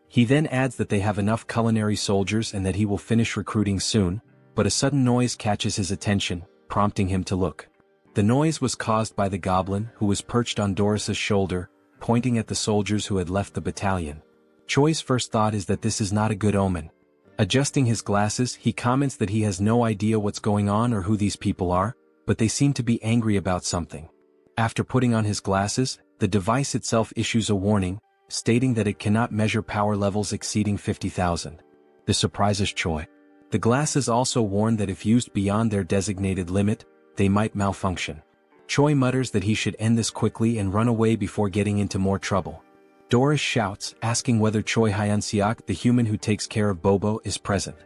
He then adds that they have enough culinary soldiers and that he will finish recruiting soon, but a sudden noise catches his attention, prompting him to look. The noise was caused by the goblin, who was perched on Doris's shoulder, pointing at the soldiers who had left the battalion. Choi's first thought is that this is not a good omen. Adjusting his glasses, he comments that he has no idea what's going on or who these people are, but they seem to be angry about something. After putting on his glasses, the device itself issues a warning, stating that it cannot measure power levels exceeding 50,000. This surprises Choi. The glasses also warn that if used beyond their designated limit, they might malfunction. Choi mutters that he should end this quickly and run away before getting into more trouble. Doris shouts, asking whether Choi Hyunseok, the human who takes care of Bobo, is present.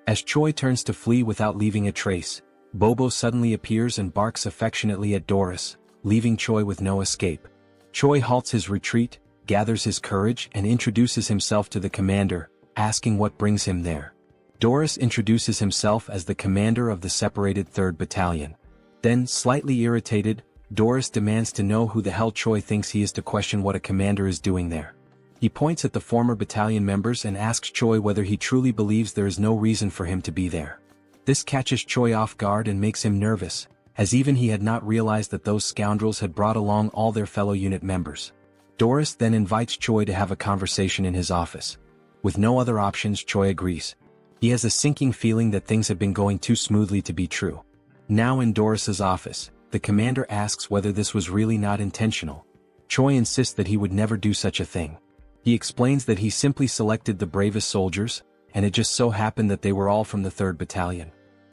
As Choi turns to flee without leaving a trace, Bobo suddenly appears and barks affectionately at Doris, leaving Choi with no escape. Choi halts his retreat, gathers his courage and introduces himself to the commander, asking what brings him there. Doris introduces himself as the commander of the separated 3rd Battalion. Then, slightly irritated, Doris demands to know who the hell Choi thinks he is to question what a commander is doing there. He points at the former battalion members and asks Choi whether he truly believes there is no reason for him to be there. This catches Choi off guard and makes him nervous, as even he had not realized that those scoundrels had brought along all their fellow unit members. Doris then invites Choi to have a conversation in his office. With no other options, Choi agrees. He has a sinking feeling that things have been going too smoothly to be true. Now in Doris's office, the commander asks whether this was really not intentional. Choi insists that he would never do such a thing. He explains that he simply selected the bravest soldiers, and it just so happened that they were all from the 3rd Battalion.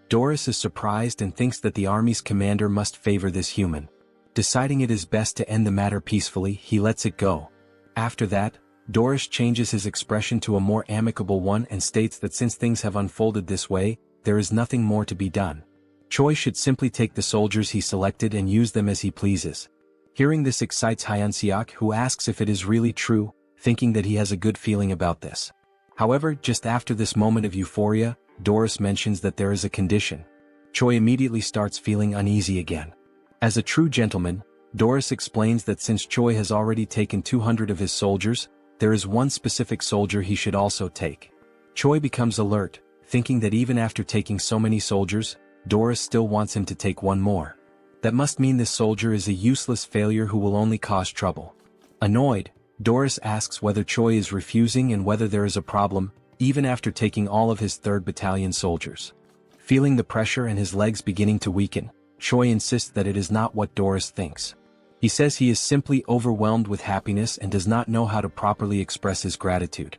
Doris is surprised and thinks that the army's commander must favor this human. Deciding it is best to end the matter peacefully, he lets it go. After that, Doris changes his expression to a more amicable one and states that since things have unfolded this way, there is nothing more to be done. Choi should simply take the soldiers he selected and use them as he pleases. Hearing this excites Hyunseok, who asks if it is really true, thinking that he has a good feeling about this. However, just after this moment of euphoria, Doris mentions that there is a condition. Choi immediately starts feeling uneasy again. As a true gentleman, Doris explains that since Choi has already taken 200 of his soldiers, there is one specific soldier he should also take. Choi becomes alert, thinking that even after taking so many soldiers, Doris still wants him to take one more. That must mean this soldier is a useless failure who will only cause trouble. Annoyed, Doris asks whether Choi is refusing and whether there is a problem, even after taking all of his 3rd Battalion soldiers. Feeling the pressure and his legs beginning to weaken, Choi insists that it is not what Doris thinks. He says he is simply overwhelmed with happiness and does not know how to properly express his gratitude.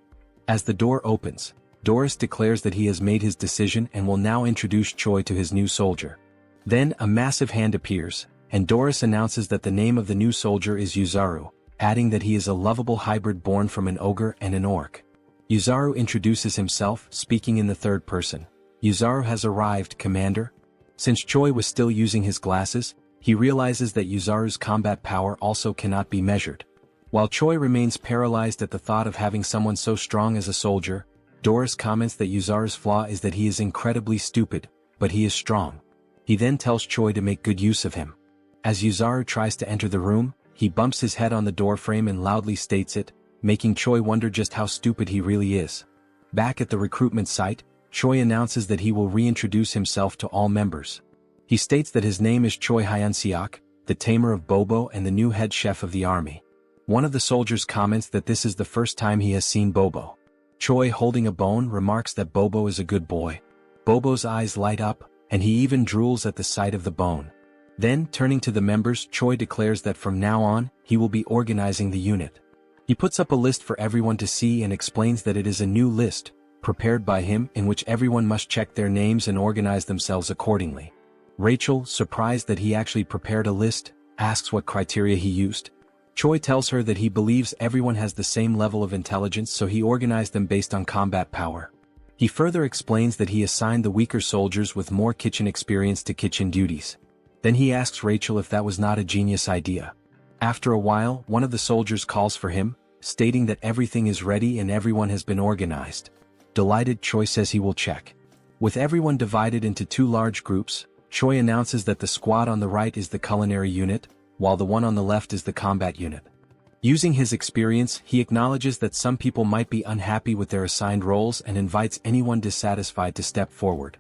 As the door opens, Doris declares that he has made his decision and will now introduce Choi to his new soldier. Then a massive hand appears, and Doris announces that the name of the new soldier is Yuzaru, adding that he is a lovable hybrid born from an ogre and an orc. Yuzaru introduces himself, speaking in the 3rd person. Yuzaru has arrived, Commander. Since Choi was still using his glasses, he realizes that Yuzaru's combat power also cannot be measured. While Choi remains paralyzed at the thought of having someone so strong as a soldier, Doris comments that Yuzaru's flaw is that he is incredibly stupid, but he is strong. He then tells Choi to make good use of him. As Yuzaru tries to enter the room, he bumps his head on the doorframe and loudly states it, making Choi wonder just how stupid he really is. Back at the recruitment site, Choi announces that he will reintroduce himself to all members. He states that his name is Choi Hyunseok, the tamer of Bobo and the new head chef of the army. One of the soldiers comments that this is the first time he has seen Bobo. Choi, holding a bone, remarks that Bobo is a good boy. Bobo's eyes light up, and he even drools at the sight of the bone. Then, turning to the members, Choi declares that from now on, he will be organizing the unit. He puts up a list for everyone to see and explains that it is a new list, prepared by him, in which everyone must check their names and organize themselves accordingly. Rachel, surprised that he actually prepared a list, asks what criteria he used. Choi tells her that he believes everyone has the same level of intelligence, so he organized them based on combat power. He further explains that he assigned the weaker soldiers with more kitchen experience to kitchen duties. Then he asks Rachel if that was not a genius idea. After a while, one of the soldiers calls for him, stating that everything is ready and everyone has been organized. Delighted, Choi says he will check. With everyone divided into 2 large groups, Choi announces that the squad on the right is the culinary unit, while the one on the left is the combat unit. Using his experience, he acknowledges that some people might be unhappy with their assigned roles and invites anyone dissatisfied to step forward.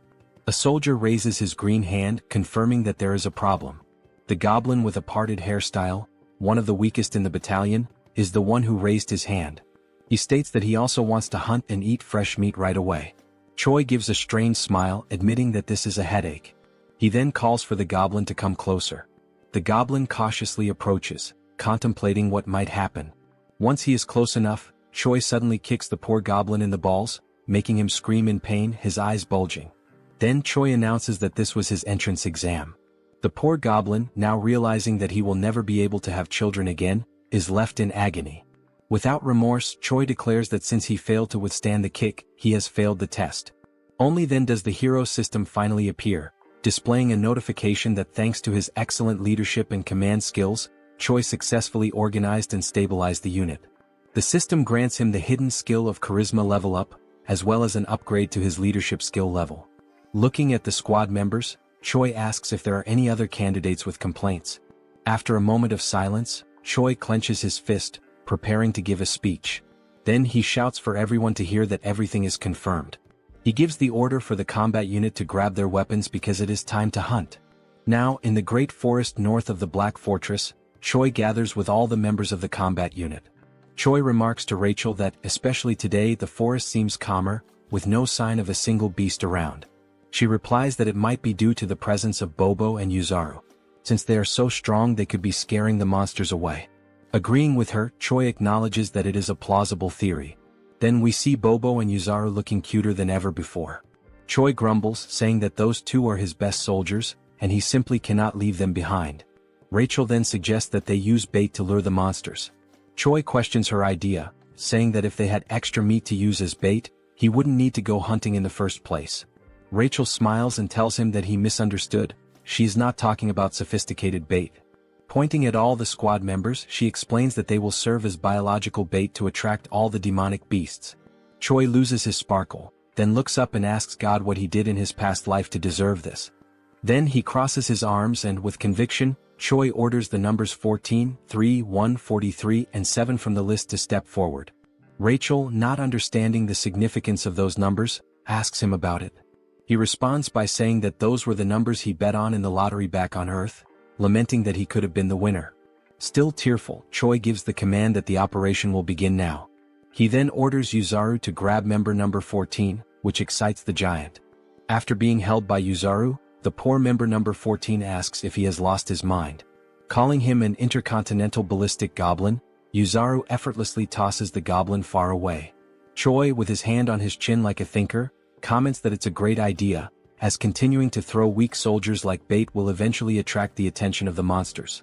A soldier raises his green hand, confirming that there is a problem. The goblin with a parted hairstyle, one of the weakest in the battalion, is the one who raised his hand. He states that he also wants to hunt and eat fresh meat right away. Choi gives a strained smile, admitting that this is a headache. He then calls for the goblin to come closer. The goblin cautiously approaches, contemplating what might happen. Once he is close enough, Choi suddenly kicks the poor goblin in the balls, making him scream in pain, his eyes bulging. Then Choi announces that this was his entrance exam. The poor goblin, now realizing that he will never be able to have children again, is left in agony. Without remorse, Choi declares that since he failed to withstand the kick, he has failed the test. Only then does the hero system finally appear, displaying a notification that thanks to his excellent leadership and command skills, Choi successfully organized and stabilized the unit. The system grants him the hidden skill of charisma level up, as well as an upgrade to his leadership skill level. Looking at the squad members, Choi asks if there are any other candidates with complaints. After a moment of silence, Choi clenches his fist, preparing to give a speech. Then he shouts for everyone to hear that everything is confirmed. He gives the order for the combat unit to grab their weapons because it is time to hunt. Now, in the great forest north of the Black Fortress, Choi gathers with all the members of the combat unit. Choi remarks to Rachel that, especially today, the forest seems calmer, with no sign of a single beast around. She replies that it might be due to the presence of Bobo and Yuzaru. Since they are so strong, they could be scaring the monsters away. Agreeing with her, Choi acknowledges that it is a plausible theory. Then we see Bobo and Yuzaru looking cuter than ever before. Choi grumbles, saying that those two are his best soldiers, and he simply cannot leave them behind. Rachel then suggests that they use bait to lure the monsters. Choi questions her idea, saying that if they had extra meat to use as bait, he wouldn't need to go hunting in the first place. Rachel smiles and tells him that he misunderstood. She is not talking about sophisticated bait. Pointing at all the squad members, she explains that they will serve as biological bait to attract all the demonic beasts. Choi loses his sparkle, then looks up and asks God what he did in his past life to deserve this. Then he crosses his arms and, with conviction, Choi orders the numbers 14, 3, 1, 43, and 7 from the list to step forward. Rachel, not understanding the significance of those numbers, asks him about it. He responds by saying that those were the numbers he bet on in the lottery back on Earth, lamenting that he could have been the winner. Still tearful, Choi gives the command that the operation will begin now. He then orders Yuzaru to grab member number 14, which excites the giant. After being held by Yuzaru, the poor member number 14 asks if he has lost his mind. Calling him an intercontinental ballistic goblin, Yuzaru effortlessly tosses the goblin far away. Choi, with his hand on his chin like a thinker, comments that it's a great idea, as continuing to throw weak soldiers like bait will eventually attract the attention of the monsters.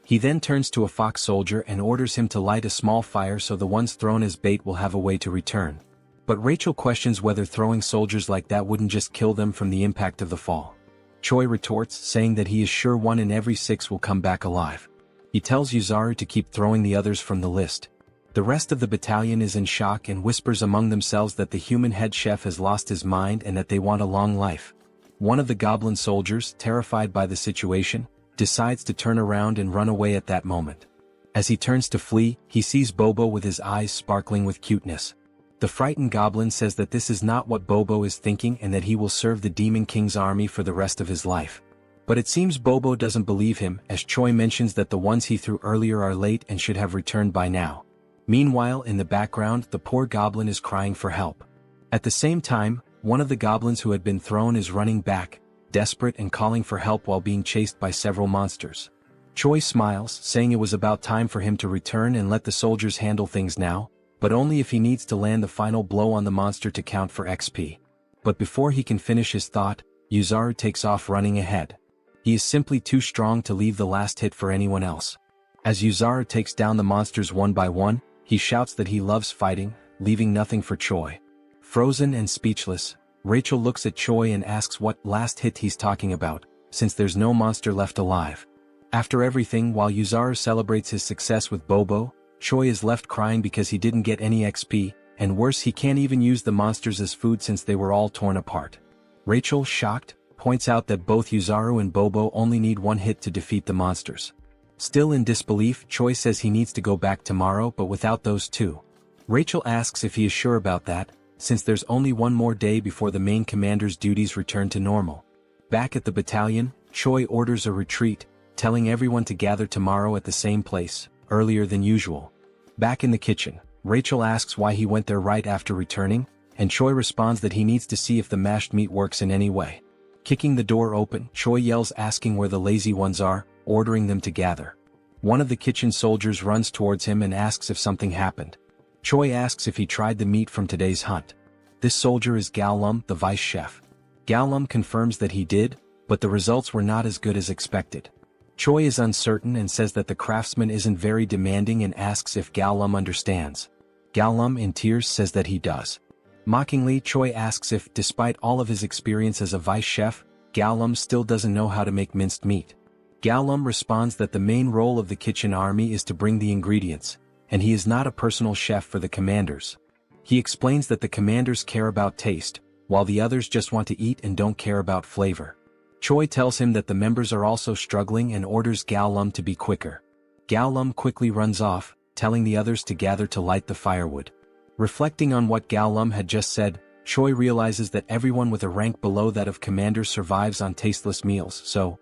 He then turns to a fox soldier and orders him to light a small fire so the ones thrown as bait will have a way to return. But Rachel questions whether throwing soldiers like that wouldn't just kill them from the impact of the fall. Choi retorts, saying that he is sure 1 in every 6 will come back alive. He tells Yuzaru to keep throwing the others from the list. The rest of the battalion is in shock and whispers among themselves that the human head chef has lost his mind and that they want a long life. One of the goblin soldiers, terrified by the situation, decides to turn around and run away at that moment. As he turns to flee, he sees Bobo with his eyes sparkling with cuteness. The frightened goblin says that this is not what Bobo is thinking and that he will serve the Demon King's army for the rest of his life. But it seems Bobo doesn't believe him, as Choi mentions that the ones he threw earlier are late and should have returned by now. Meanwhile, in the background, the poor goblin is crying for help. At the same time, one of the goblins who had been thrown is running back, desperate and calling for help while being chased by several monsters. Choi smiles, saying it was about time for him to return and let the soldiers handle things now, but only if he needs to land the final blow on the monster to count for XP. But before he can finish his thought, Yuzaru takes off running ahead. He is simply too strong to leave the last hit for anyone else. As Yuzaru takes down the monsters one by one, he shouts that he loves fighting, leaving nothing for Choi. Frozen and speechless, Rachel looks at Choi and asks what last hit he's talking about, since there's no monster left alive. After everything, while Yuzaru celebrates his success with Bobo, Choi is left crying because he didn't get any XP, and worse, he can't even use the monsters as food since they were all torn apart. Rachel, shocked, points out that both Yuzaru and Bobo only need 1 hit to defeat the monsters. Still in disbelief, Choi says he needs to go back tomorrow but without those two. Rachel asks if he is sure about that, since there's only 1 more day before the main commander's duties return to normal. Back at the battalion, Choi orders a retreat, telling everyone to gather tomorrow at the same place, earlier than usual. Back in the kitchen, Rachel asks why he went there right after returning, and Choi responds that he needs to see if the mashed meat works in any way. Kicking the door open, Choi yells asking where the lazy ones are, ordering them to gather. One of the kitchen soldiers runs towards him and asks if something happened. Choi asks if he tried the meat from today's hunt. This soldier is Galum, the vice chef. Galum confirms that he did, but the results were not as good as expected. Choi is uncertain and says that the craftsman isn't very demanding and asks if Galum understands. Galum, in tears, says that he does. Mockingly, Choi asks if, despite all of his experience as a vice chef, Galum still doesn't know how to make minced meat. Galum responds that the main role of the kitchen army is to bring the ingredients, and he is not a personal chef for the commanders. He explains that the commanders care about taste, while the others just want to eat and don't care about flavor. Choi tells him that the members are also struggling and orders Galum to be quicker. Galum quickly runs off, telling the others to gather to light the firewood. Reflecting on what Galum had just said, Choi realizes that everyone with a rank below that of commander survives on tasteless meals, so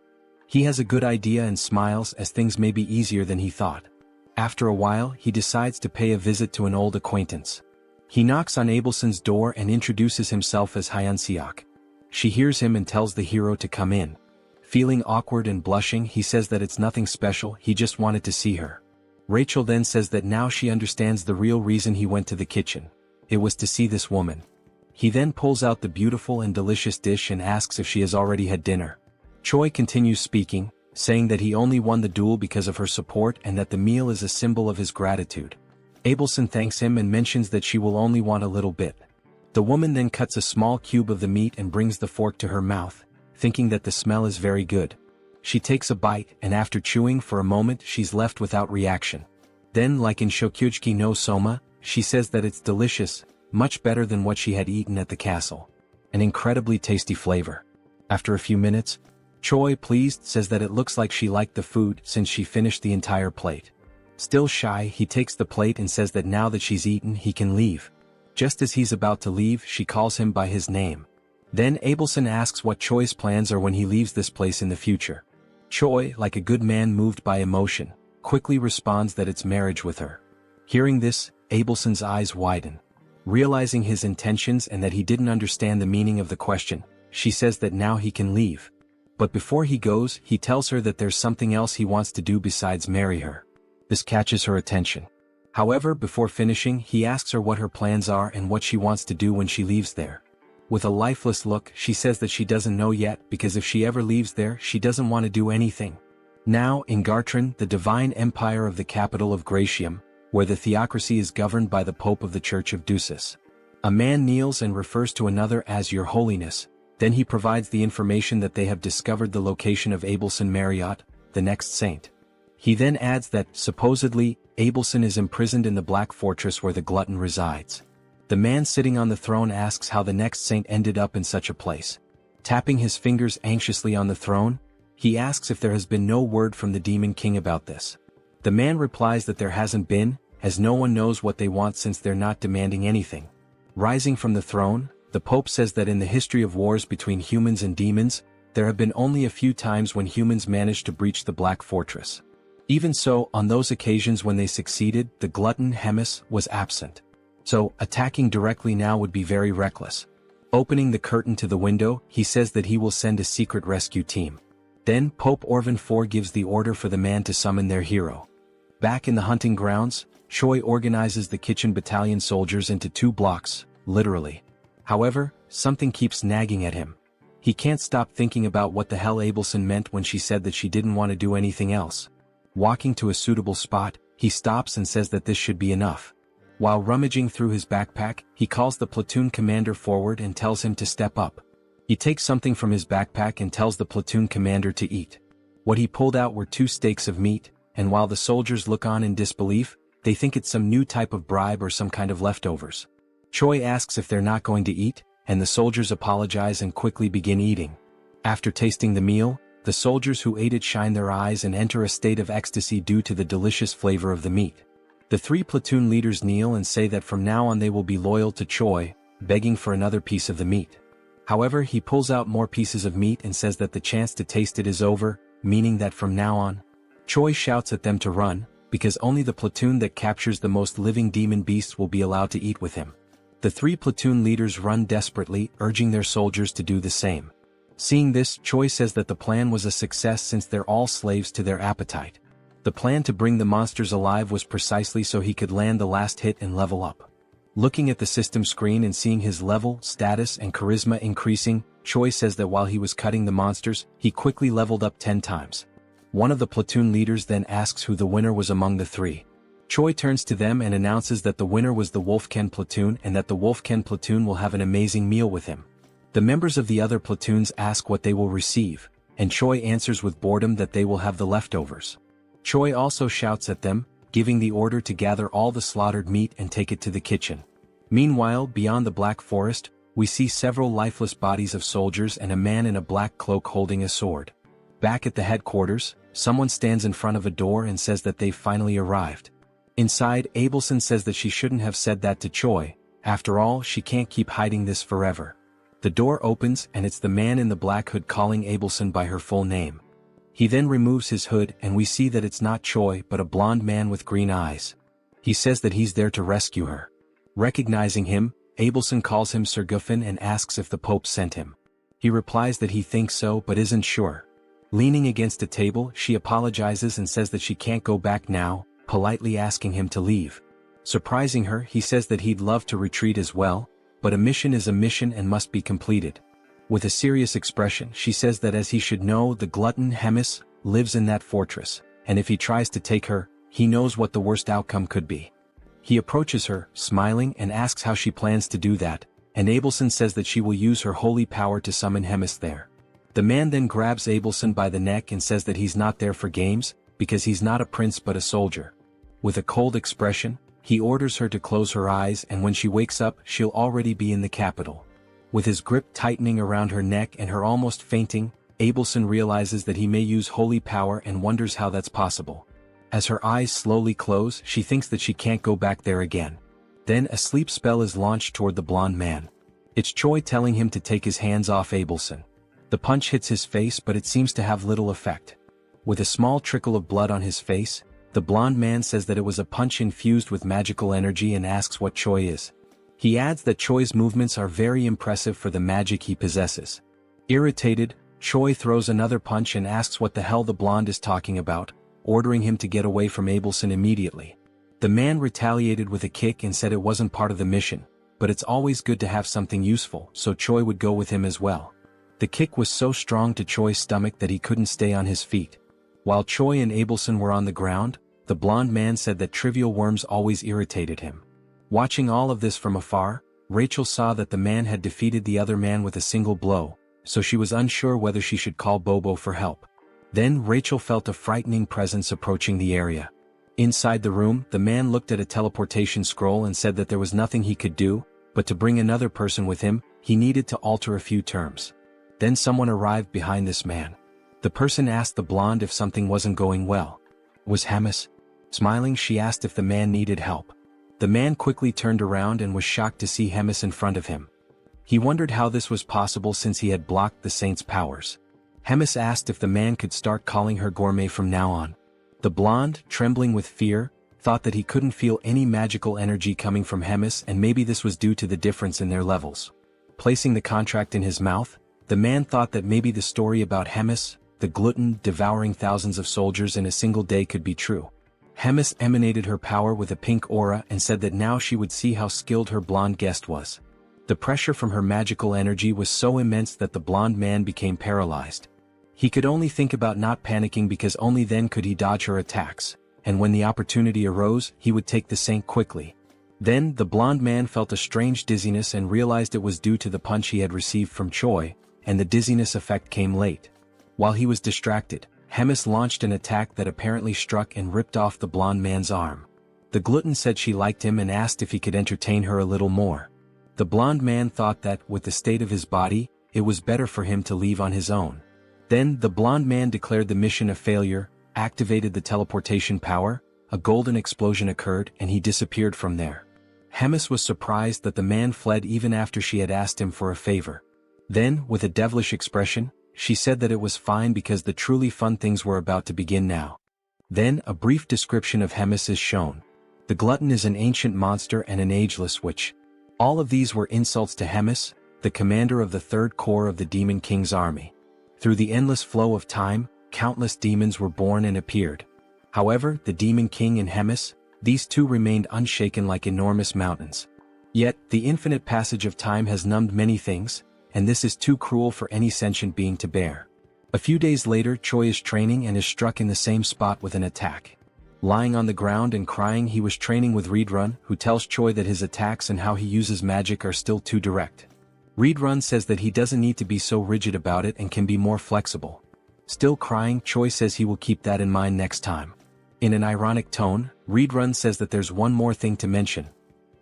he has a good idea and smiles as things may be easier than he thought. After a while, he decides to pay a visit to an old acquaintance. He knocks on Abelson's door and introduces himself as Hyunseok. She hears him and tells the hero to come in. Feeling awkward and blushing, he says that it's nothing special, he just wanted to see her. Rachel then says that now she understands the real reason he went to the kitchen. It was to see this woman. He then pulls out the beautiful and delicious dish and asks if she has already had dinner. Choi continues speaking, saying that he only won the duel because of her support and that the meal is a symbol of his gratitude. Abelson thanks him and mentions that she will only want a little bit. The woman then cuts a small cube of the meat and brings the fork to her mouth, thinking that the smell is very good. She takes a bite and after chewing for a moment she's left without reaction. Then, like in Shokyuji no Soma, she says that it's delicious, much better than what she had eaten at the castle. An incredibly tasty flavor. After a few minutes, Choi, pleased, says that it looks like she liked the food since she finished the entire plate. Still shy, he takes the plate and says that now that she's eaten he can leave. Just as he's about to leave, she calls him by his name. Then Abelson asks what Choi's plans are when he leaves this place in the future. Choi, like a good man moved by emotion, quickly responds that it's marriage with her. Hearing this, Abelson's eyes widen. Realizing his intentions and that he didn't understand the meaning of the question, she says that now he can leave. But before he goes, he tells her that there's something else he wants to do besides marry her. This catches her attention. However, before finishing, he asks her what her plans are and what she wants to do when she leaves there. With a lifeless look, she says that she doesn't know yet because if she ever leaves there, she doesn't want to do anything. Now, in Gartran, the divine empire of the capital of Gratium, where the theocracy is governed by the Pope of the Church of Ducis. A man kneels and refers to another as Your Holiness, then he provides the information that they have discovered the location of Abelson Marriott, the next saint. He then adds that, supposedly, Abelson is imprisoned in the Black Fortress where the glutton resides. The man sitting on the throne asks how the next saint ended up in such a place. Tapping his fingers anxiously on the throne, he asks if there has been no word from the Demon King about this. The man replies that there hasn't been, as no one knows what they want since they're not demanding anything. Rising from the throne, the Pope says that in the history of wars between humans and demons, there have been only a few times when humans managed to breach the Black Fortress. Even so, on those occasions when they succeeded, the glutton Hemis was absent. So, attacking directly now would be very reckless. Opening the curtain to the window, he says that he will send a secret rescue team. Then, Pope Orvan IV gives the order for the man to summon their hero. Back in the hunting grounds, Choi organizes the kitchen battalion soldiers into 2 blocks, literally. However, something keeps nagging at him. He can't stop thinking about what the hell Abelson meant when she said that she didn't want to do anything else. Walking to a suitable spot, he stops and says that this should be enough. While rummaging through his backpack, he calls the platoon commander forward and tells him to step up. He takes something from his backpack and tells the platoon commander to eat. What he pulled out were 2 steaks of meat, and while the soldiers look on in disbelief, they think it's some new type of bribe or some kind of leftovers. Choi asks if they're not going to eat, and the soldiers apologize and quickly begin eating. After tasting the meal, the soldiers who ate it shine their eyes and enter a state of ecstasy due to the delicious flavor of the meat. The 3 platoon leaders kneel and say that from now on they will be loyal to Choi, begging for another piece of the meat. However, he pulls out more pieces of meat and says that the chance to taste it is over, meaning that from now on, Choi shouts at them to run, because only the platoon that captures the most living demon beasts will be allowed to eat with him. The 3 platoon leaders run desperately, urging their soldiers to do the same. Seeing this, Choi says that the plan was a success since they're all slaves to their appetite. The plan to bring the monsters alive was precisely so he could land the last hit and level up. Looking at the system screen and seeing his level, status and charisma increasing, Choi says that while he was cutting the monsters, he quickly leveled up 10 times. One of the platoon leaders then asks who the winner was among the 3. Choi turns to them and announces that the winner was the Wolfken platoon and that the Wolfken platoon will have an amazing meal with him. The members of the other platoons ask what they will receive, and Choi answers with boredom that they will have the leftovers. Choi also shouts at them, giving the order to gather all the slaughtered meat and take it to the kitchen. Meanwhile, beyond the Black Forest, we see several lifeless bodies of soldiers and a man in a black cloak holding a sword. Back at the headquarters, someone stands in front of a door and says that they've finally arrived. Inside, Abelson says that she shouldn't have said that to Choi. After all, she can't keep hiding this forever. The door opens and it's the man in the black hood calling Abelson by her full name. He then removes his hood and we see that it's not Choi but a blonde man with green eyes. He says that he's there to rescue her. Recognizing him, Abelson calls him Sir Guffin and asks if the Pope sent him. He replies that he thinks so but isn't sure. Leaning against a table, she apologizes and says that she can't go back now, politely asking him to leave. Surprising her, he says that he'd love to retreat as well, but a mission is a mission and must be completed. With a serious expression, she says that as he should know, the glutton Hemis lives in that fortress, and if he tries to take her, he knows what the worst outcome could be. He approaches her, smiling, and asks how she plans to do that, and Abelson says that she will use her holy power to summon Hemis there. The man then grabs Abelson by the neck and says that he's not there for games, because he's not a prince but a soldier. With a cold expression, he orders her to close her eyes, and when she wakes up, she'll already be in the capital. With his grip tightening around her neck and her almost fainting, Abelson realizes that he may use holy power and wonders how that's possible. As her eyes slowly close, she thinks that she can't go back there again. Then a sleep spell is launched toward the blonde man. It's Choi telling him to take his hands off Abelson. The punch hits his face, but it seems to have little effect. With a small trickle of blood on his face, the blonde man says that it was a punch infused with magical energy and asks what Choi is. He adds that Choi's movements are very impressive for the magic he possesses. Irritated, Choi throws another punch and asks what the hell the blonde is talking about, ordering him to get away from Abelson immediately. The man retaliated with a kick and said it wasn't part of the mission, but it's always good to have something useful, so Choi would go with him as well. The kick was so strong to Choi's stomach that he couldn't stay on his feet. While Choi and Abelson were on the ground, the blonde man said that trivial worms always irritated him. Watching all of this from afar, Rachel saw that the man had defeated the other man with a single blow, so she was unsure whether she should call Bobo for help. Then Rachel felt a frightening presence approaching the area. Inside the room, the man looked at a teleportation scroll and said that there was nothing he could do, but to bring another person with him, he needed to alter a few terms. Then someone arrived behind this man. The person asked the blonde if something wasn't going well. Was Hemis? Smiling, she asked if the man needed help. The man quickly turned around and was shocked to see Hemis in front of him. He wondered how this was possible since he had blocked the saint's powers. Hemis asked if the man could start calling her gourmet from now on. The blonde, trembling with fear, thought that he couldn't feel any magical energy coming from Hemis, and maybe this was due to the difference in their levels. Placing the contract in his mouth, the man thought that maybe the story about Hemis, the glutton devouring thousands of soldiers in a single day, could be true. Hemis emanated her power with a pink aura and said that now she would see how skilled her blonde guest was. The pressure from her magical energy was so immense that the blonde man became paralyzed. He could only think about not panicking because only then could he dodge her attacks, and when the opportunity arose, he would take the saint quickly. Then the blonde man felt a strange dizziness and realized it was due to the punch he had received from Choi, and the dizziness effect came late. While he was distracted, Hemis launched an attack that apparently struck and ripped off the blonde man's arm. The glutton said she liked him and asked if he could entertain her a little more. The blonde man thought that, with the state of his body, it was better for him to leave on his own. Then the blonde man declared the mission a failure, activated the teleportation power, a golden explosion occurred, and he disappeared from there. Hemis was surprised that the man fled even after she had asked him for a favor. Then, with a devilish expression, she said that it was fine because the truly fun things were about to begin now. Then a brief description of Hemis is shown. The glutton is an ancient monster and an ageless witch. All of these were insults to Hemis, the commander of the third corps of the Demon King's army. Through the endless flow of time, countless demons were born and appeared. However, the Demon King and Hemis, these two remained unshaken like enormous mountains. Yet, the infinite passage of time has numbed many things, and this is too cruel for any sentient being to bear. A few days later, Choi is training and is struck in the same spot with an attack. Lying on the ground and crying, he was training with Readrun, who tells Choi that his attacks and how he uses magic are still too direct. Readrun says that he doesn't need to be so rigid about it and can be more flexible. Still crying, Choi says he will keep that in mind next time. In an ironic tone, Readrun says that there's one more thing to mention.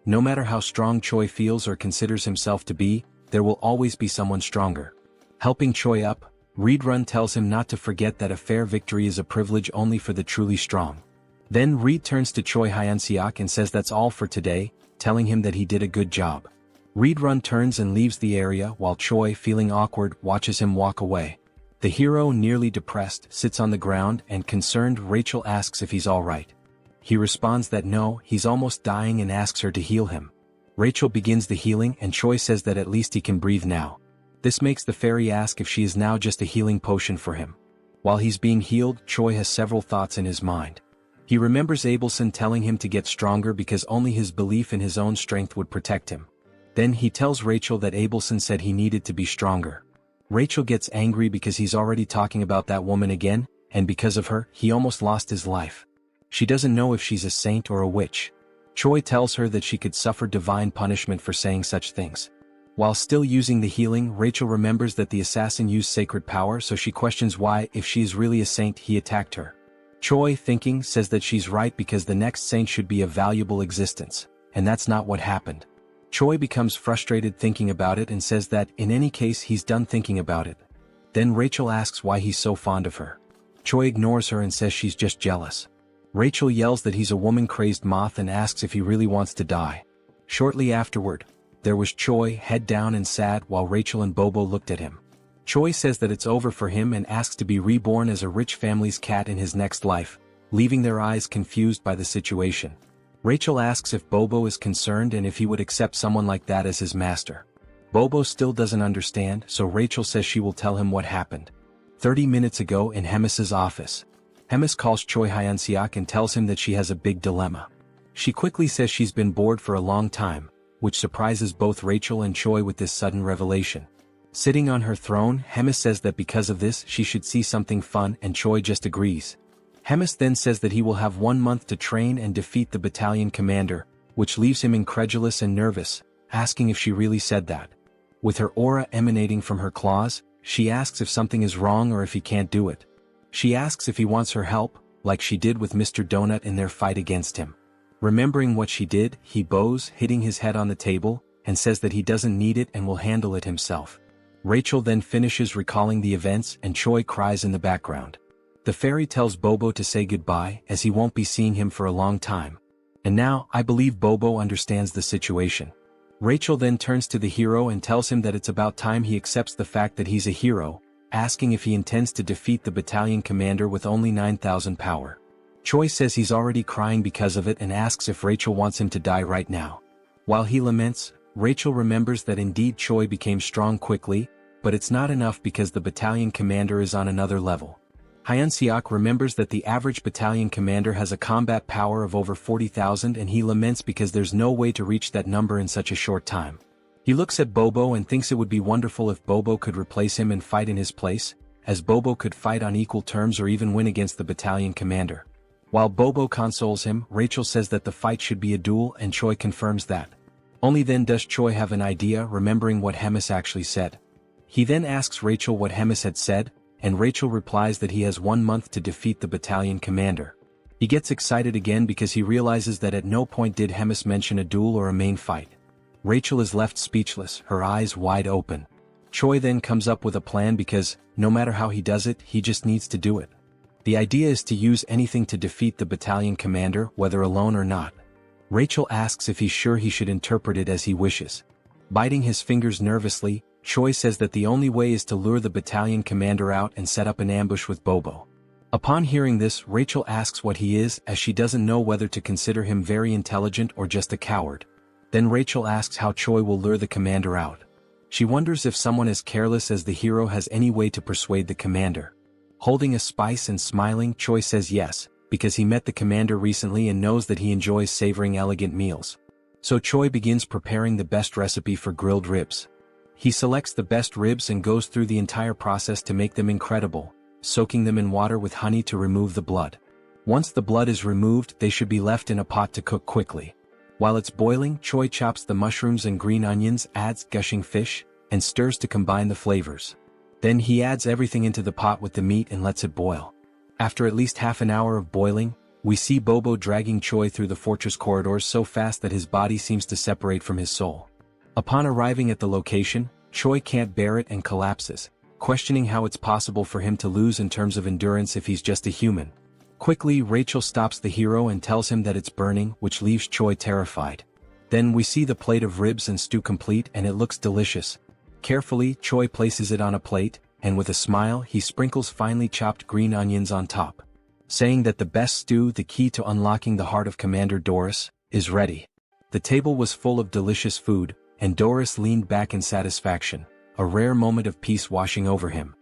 No matter how strong Choi feels or considers himself to be, there will always be someone stronger. Helping Choi up, Readrun tells him not to forget that a fair victory is a privilege only for the truly strong. Then Reed turns to Choi Hyunseok and says that's all for today, telling him that he did a good job. Readrun turns and leaves the area while Choi, feeling awkward, watches him walk away. The hero, nearly depressed, sits on the ground and concerned Rachel asks if he's alright. He responds that no, he's almost dying and asks her to heal him. Rachel begins the healing and Choi says that at least he can breathe now. This makes the fairy ask if she is now just a healing potion for him. While he's being healed, Choi has several thoughts in his mind. He remembers Abelson telling him to get stronger because only his belief in his own strength would protect him. Then he tells Rachel that Abelson said he needed to be stronger. Rachel gets angry because he's already talking about that woman again, and because of her, he almost lost his life. She doesn't know if she's a saint or a witch. Choi tells her that she could suffer divine punishment for saying such things. While still using the healing, Rachel remembers that the assassin used sacred power, so she questions why, if she is really a saint, he attacked her. Choi, thinking, says that she's right because the next saint should be a valuable existence, and that's not what happened. Choi becomes frustrated thinking about it and says that, in any case, he's done thinking about it. Then Rachel asks why he's so fond of her. Choi ignores her and says she's just jealous. Rachel yells that he's a woman-crazed moth and asks if he really wants to die. Shortly afterward, there was Choi, head down and sad, while Rachel and Bobo looked at him. Choi says that it's over for him and asks to be reborn as a rich family's cat in his next life, leaving their eyes confused by the situation. Rachel asks if Bobo is concerned and if he would accept someone like that as his master. Bobo still doesn't understand, so Rachel says she will tell him what happened. 30 minutes ago in Hemis's office. Hemis calls Choi Hyunseok and tells him that she has a big dilemma. She quickly says she's been bored for a long time, which surprises both Rachel and Choi with this sudden revelation. Sitting on her throne, Hemis says that because of this she should see something fun, and Choi just agrees. Hemis then says that he will have 1 month to train and defeat the battalion commander, which leaves him incredulous and nervous, asking if she really said that. With her aura emanating from her claws, she asks if something is wrong or if he can't do it. She asks if he wants her help, like she did with Mr. Donut in their fight against him. Remembering what she did, he bows, hitting his head on the table, and says that he doesn't need it and will handle it himself. Rachel then finishes recalling the events and Choi cries in the background. The fairy tells Bobo to say goodbye as he won't be seeing him for a long time. And now, I believe Bobo understands the situation. Rachel then turns to the hero and tells him that it's about time he accepts the fact that he's a hero, asking if he intends to defeat the battalion commander with only 9,000 power. Choi says he's already crying because of it and asks if Rachel wants him to die right now. While he laments, Rachel remembers that indeed Choi became strong quickly, but it's not enough because the battalion commander is on another level. Hyunseok remembers that the average battalion commander has a combat power of over 40,000 and he laments because there's no way to reach that number in such a short time. He looks at Bobo and thinks it would be wonderful if Bobo could replace him and fight in his place, as Bobo could fight on equal terms or even win against the battalion commander. While Bobo consoles him, Rachel says that the fight should be a duel and Choi confirms that. Only then does Choi have an idea, remembering what Hemis actually said. He then asks Rachel what Hemis had said, and Rachel replies that he has 1 month to defeat the battalion commander. He gets excited again because he realizes that at no point did Hemis mention a duel or a main fight. Rachel is left speechless, her eyes wide open. Choi then comes up with a plan because, no matter how he does it, he just needs to do it. The idea is to use anything to defeat the battalion commander, whether alone or not. Rachel asks if he's sure he should interpret it as he wishes. Biting his fingers nervously, Choi says that the only way is to lure the battalion commander out and set up an ambush with Bobo. Upon hearing this, Rachel asks what he is, as she doesn't know whether to consider him very intelligent or just a coward. Then Rachel asks how Choi will lure the commander out. She wonders if someone as careless as the hero has any way to persuade the commander. Holding a spice and smiling, Choi says yes, because he met the commander recently and knows that he enjoys savoring elegant meals. So Choi begins preparing the best recipe for grilled ribs. He selects the best ribs and goes through the entire process to make them incredible, soaking them in water with honey to remove the blood. Once the blood is removed, they should be left in a pot to cook quickly. While it's boiling, Choi chops the mushrooms and green onions, adds gushing fish, and stirs to combine the flavors. Then he adds everything into the pot with the meat and lets it boil. After at least half an hour of boiling, we see Bobo dragging Choi through the fortress corridors so fast that his body seems to separate from his soul. Upon arriving at the location, Choi can't bear it and collapses, questioning how it's possible for him to lose in terms of endurance if he's just a human. Quickly, Rachel stops the hero and tells him that it's burning, which leaves Choi terrified. Then we see the plate of ribs and stew complete and it looks delicious. Carefully, Choi places it on a plate, and with a smile he sprinkles finely chopped green onions on top, saying that the best stew, the key to unlocking the heart of Commander Doris, is ready. The table was full of delicious food, and Doris leaned back in satisfaction, a rare moment of peace washing over him.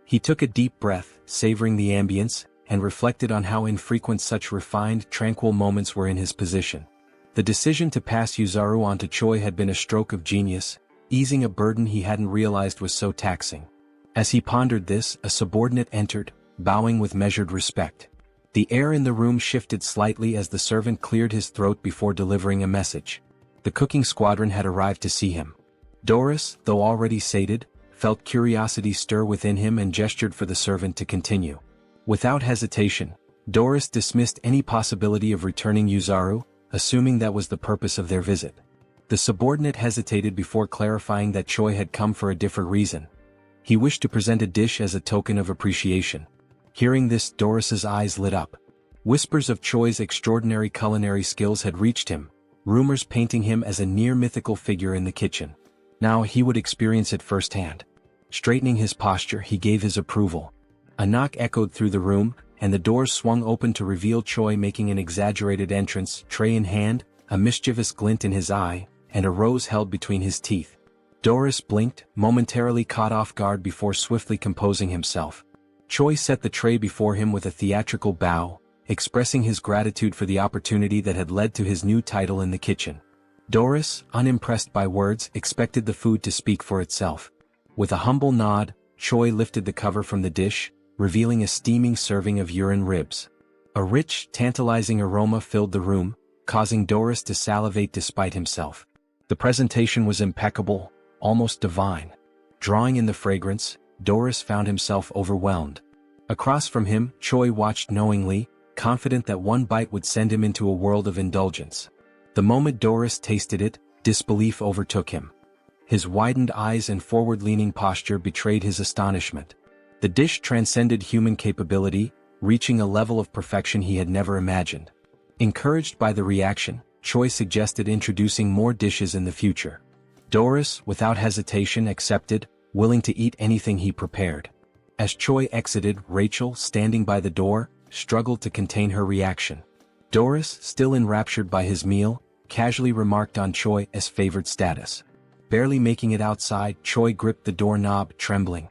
He took a deep breath, savoring the ambience, and reflected on how infrequent such refined, tranquil moments were in his position. The decision to pass Yuzaru on to Choi had been a stroke of genius, easing a burden he hadn't realized was so taxing. As he pondered this, a subordinate entered, bowing with measured respect. The air in the room shifted slightly as the servant cleared his throat before delivering a message. The cooking squadron had arrived to see him. Doris, though already sated, felt curiosity stir within him and gestured for the servant to continue. Without hesitation, Doris dismissed any possibility of returning Yuzaru, assuming that was the purpose of their visit. The subordinate hesitated before clarifying that Choi had come for a different reason. He wished to present a dish as a token of appreciation. Hearing this, Doris's eyes lit up. Whispers of Choi's extraordinary culinary skills had reached him, rumors painting him as a near-mythical figure in the kitchen. Now he would experience it firsthand. Straightening his posture, he gave his approval. A knock echoed through the room, and the doors swung open to reveal Choi making an exaggerated entrance, tray in hand, a mischievous glint in his eye, and a rose held between his teeth. Doris blinked, momentarily caught off guard before swiftly composing himself. Choi set the tray before him with a theatrical bow, expressing his gratitude for the opportunity that had led to his new title in the kitchen. Doris, unimpressed by words, expected the food to speak for itself. With a humble nod, Choi lifted the cover from the dish, revealing a steaming serving of urine ribs. A rich, tantalizing aroma filled the room, causing Doris to salivate despite himself. The presentation was impeccable, almost divine. Drawing in the fragrance, Doris found himself overwhelmed. Across from him, Choi watched knowingly, confident that one bite would send him into a world of indulgence. The moment Doris tasted it, disbelief overtook him. His widened eyes and forward-leaning posture betrayed his astonishment. The dish transcended human capability, reaching a level of perfection he had never imagined. Encouraged by the reaction, Choi suggested introducing more dishes in the future. Doris, without hesitation, accepted, willing to eat anything he prepared. As Choi exited, Rachel, standing by the door, struggled to contain her reaction. Doris, still enraptured by his meal, casually remarked on Choi's favored status. Barely making it outside, Choi gripped the doorknob, trembling.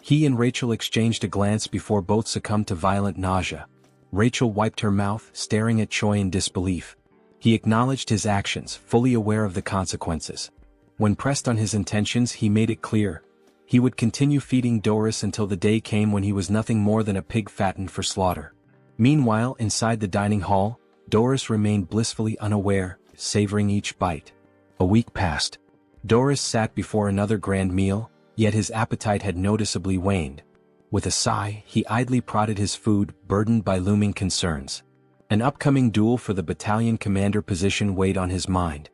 He and Rachel exchanged a glance before both succumbed to violent nausea. Rachel wiped her mouth, staring at Choi in disbelief. He acknowledged his actions, fully aware of the consequences. When pressed on his intentions, he made it clear. He would continue feeding Doris until the day came when he was nothing more than a pig fattened for slaughter. Meanwhile, inside the dining hall, Doris remained blissfully unaware, savoring each bite. A week passed. Doris sat before another grand meal, yet his appetite had noticeably waned. With a sigh, he idly prodded his food, burdened by looming concerns. An upcoming duel for the battalion commander position weighed on his mind.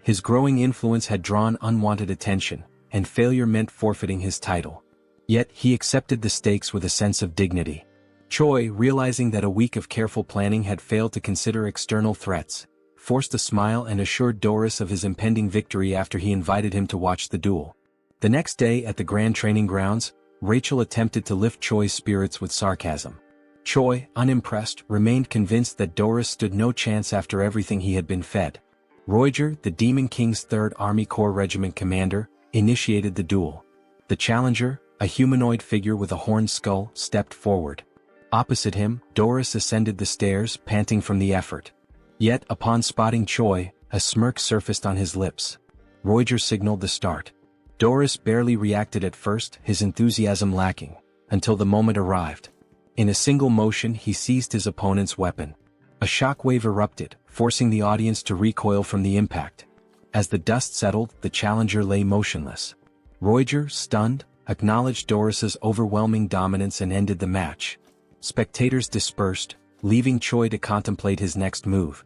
His growing influence had drawn unwanted attention, and failure meant forfeiting his title. Yet he accepted the stakes with a sense of dignity. Choi, realizing that a week of careful planning had failed to consider external threats, forced a smile and assured Doris of his impending victory after he invited him to watch the duel. The next day at the Grand Training Grounds, Rachel attempted to lift Choi's spirits with sarcasm. Choi, unimpressed, remained convinced that Doris stood no chance after everything he had been fed. Roiger, the Demon King's 3rd Army Corps Regiment commander, initiated the duel. The challenger, a humanoid figure with a horned skull, stepped forward. Opposite him, Doris ascended the stairs, panting from the effort. Yet, upon spotting Choi, a smirk surfaced on his lips. Roiger signaled the start. Doris barely reacted at first, his enthusiasm lacking, until the moment arrived. In a single motion, he seized his opponent's weapon. A shockwave erupted, forcing the audience to recoil from the impact. As the dust settled, the challenger lay motionless. Roiger, stunned, acknowledged Doris's overwhelming dominance and ended the match. Spectators dispersed, leaving Choi to contemplate his next move.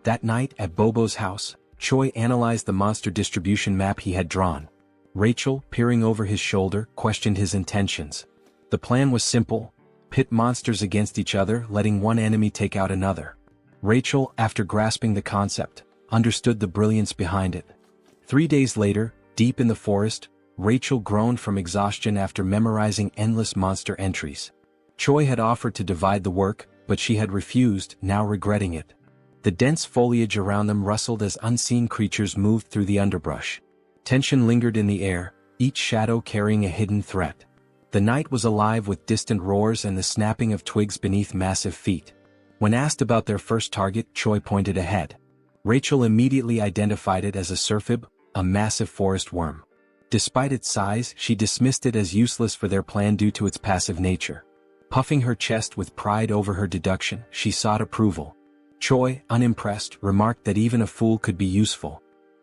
That night, at Bobo's house, Choi analyzed the monster distribution map he had drawn. Rachel, peering over his shoulder, questioned his intentions. The plan was simple: pit monsters against each other, letting one enemy take out another. Rachel, after grasping the concept, understood the brilliance behind it. 3 days later, deep in the forest, Rachel groaned from exhaustion after memorizing endless monster entries. Choi had offered to divide the work, but she had refused, now regretting it. The dense foliage around them rustled as unseen creatures moved through the underbrush. Tension lingered in the air, each shadow carrying a hidden threat. The night was alive with distant roars and the snapping of twigs beneath massive feet. When asked about their first target, Choi pointed ahead. Rachel immediately identified it as a surfib, a massive forest worm. Despite its size, she dismissed it as useless for their plan due to its passive nature. Puffing her chest with pride over her deduction, she sought approval. Choi, unimpressed, remarked that even a fool could be useful.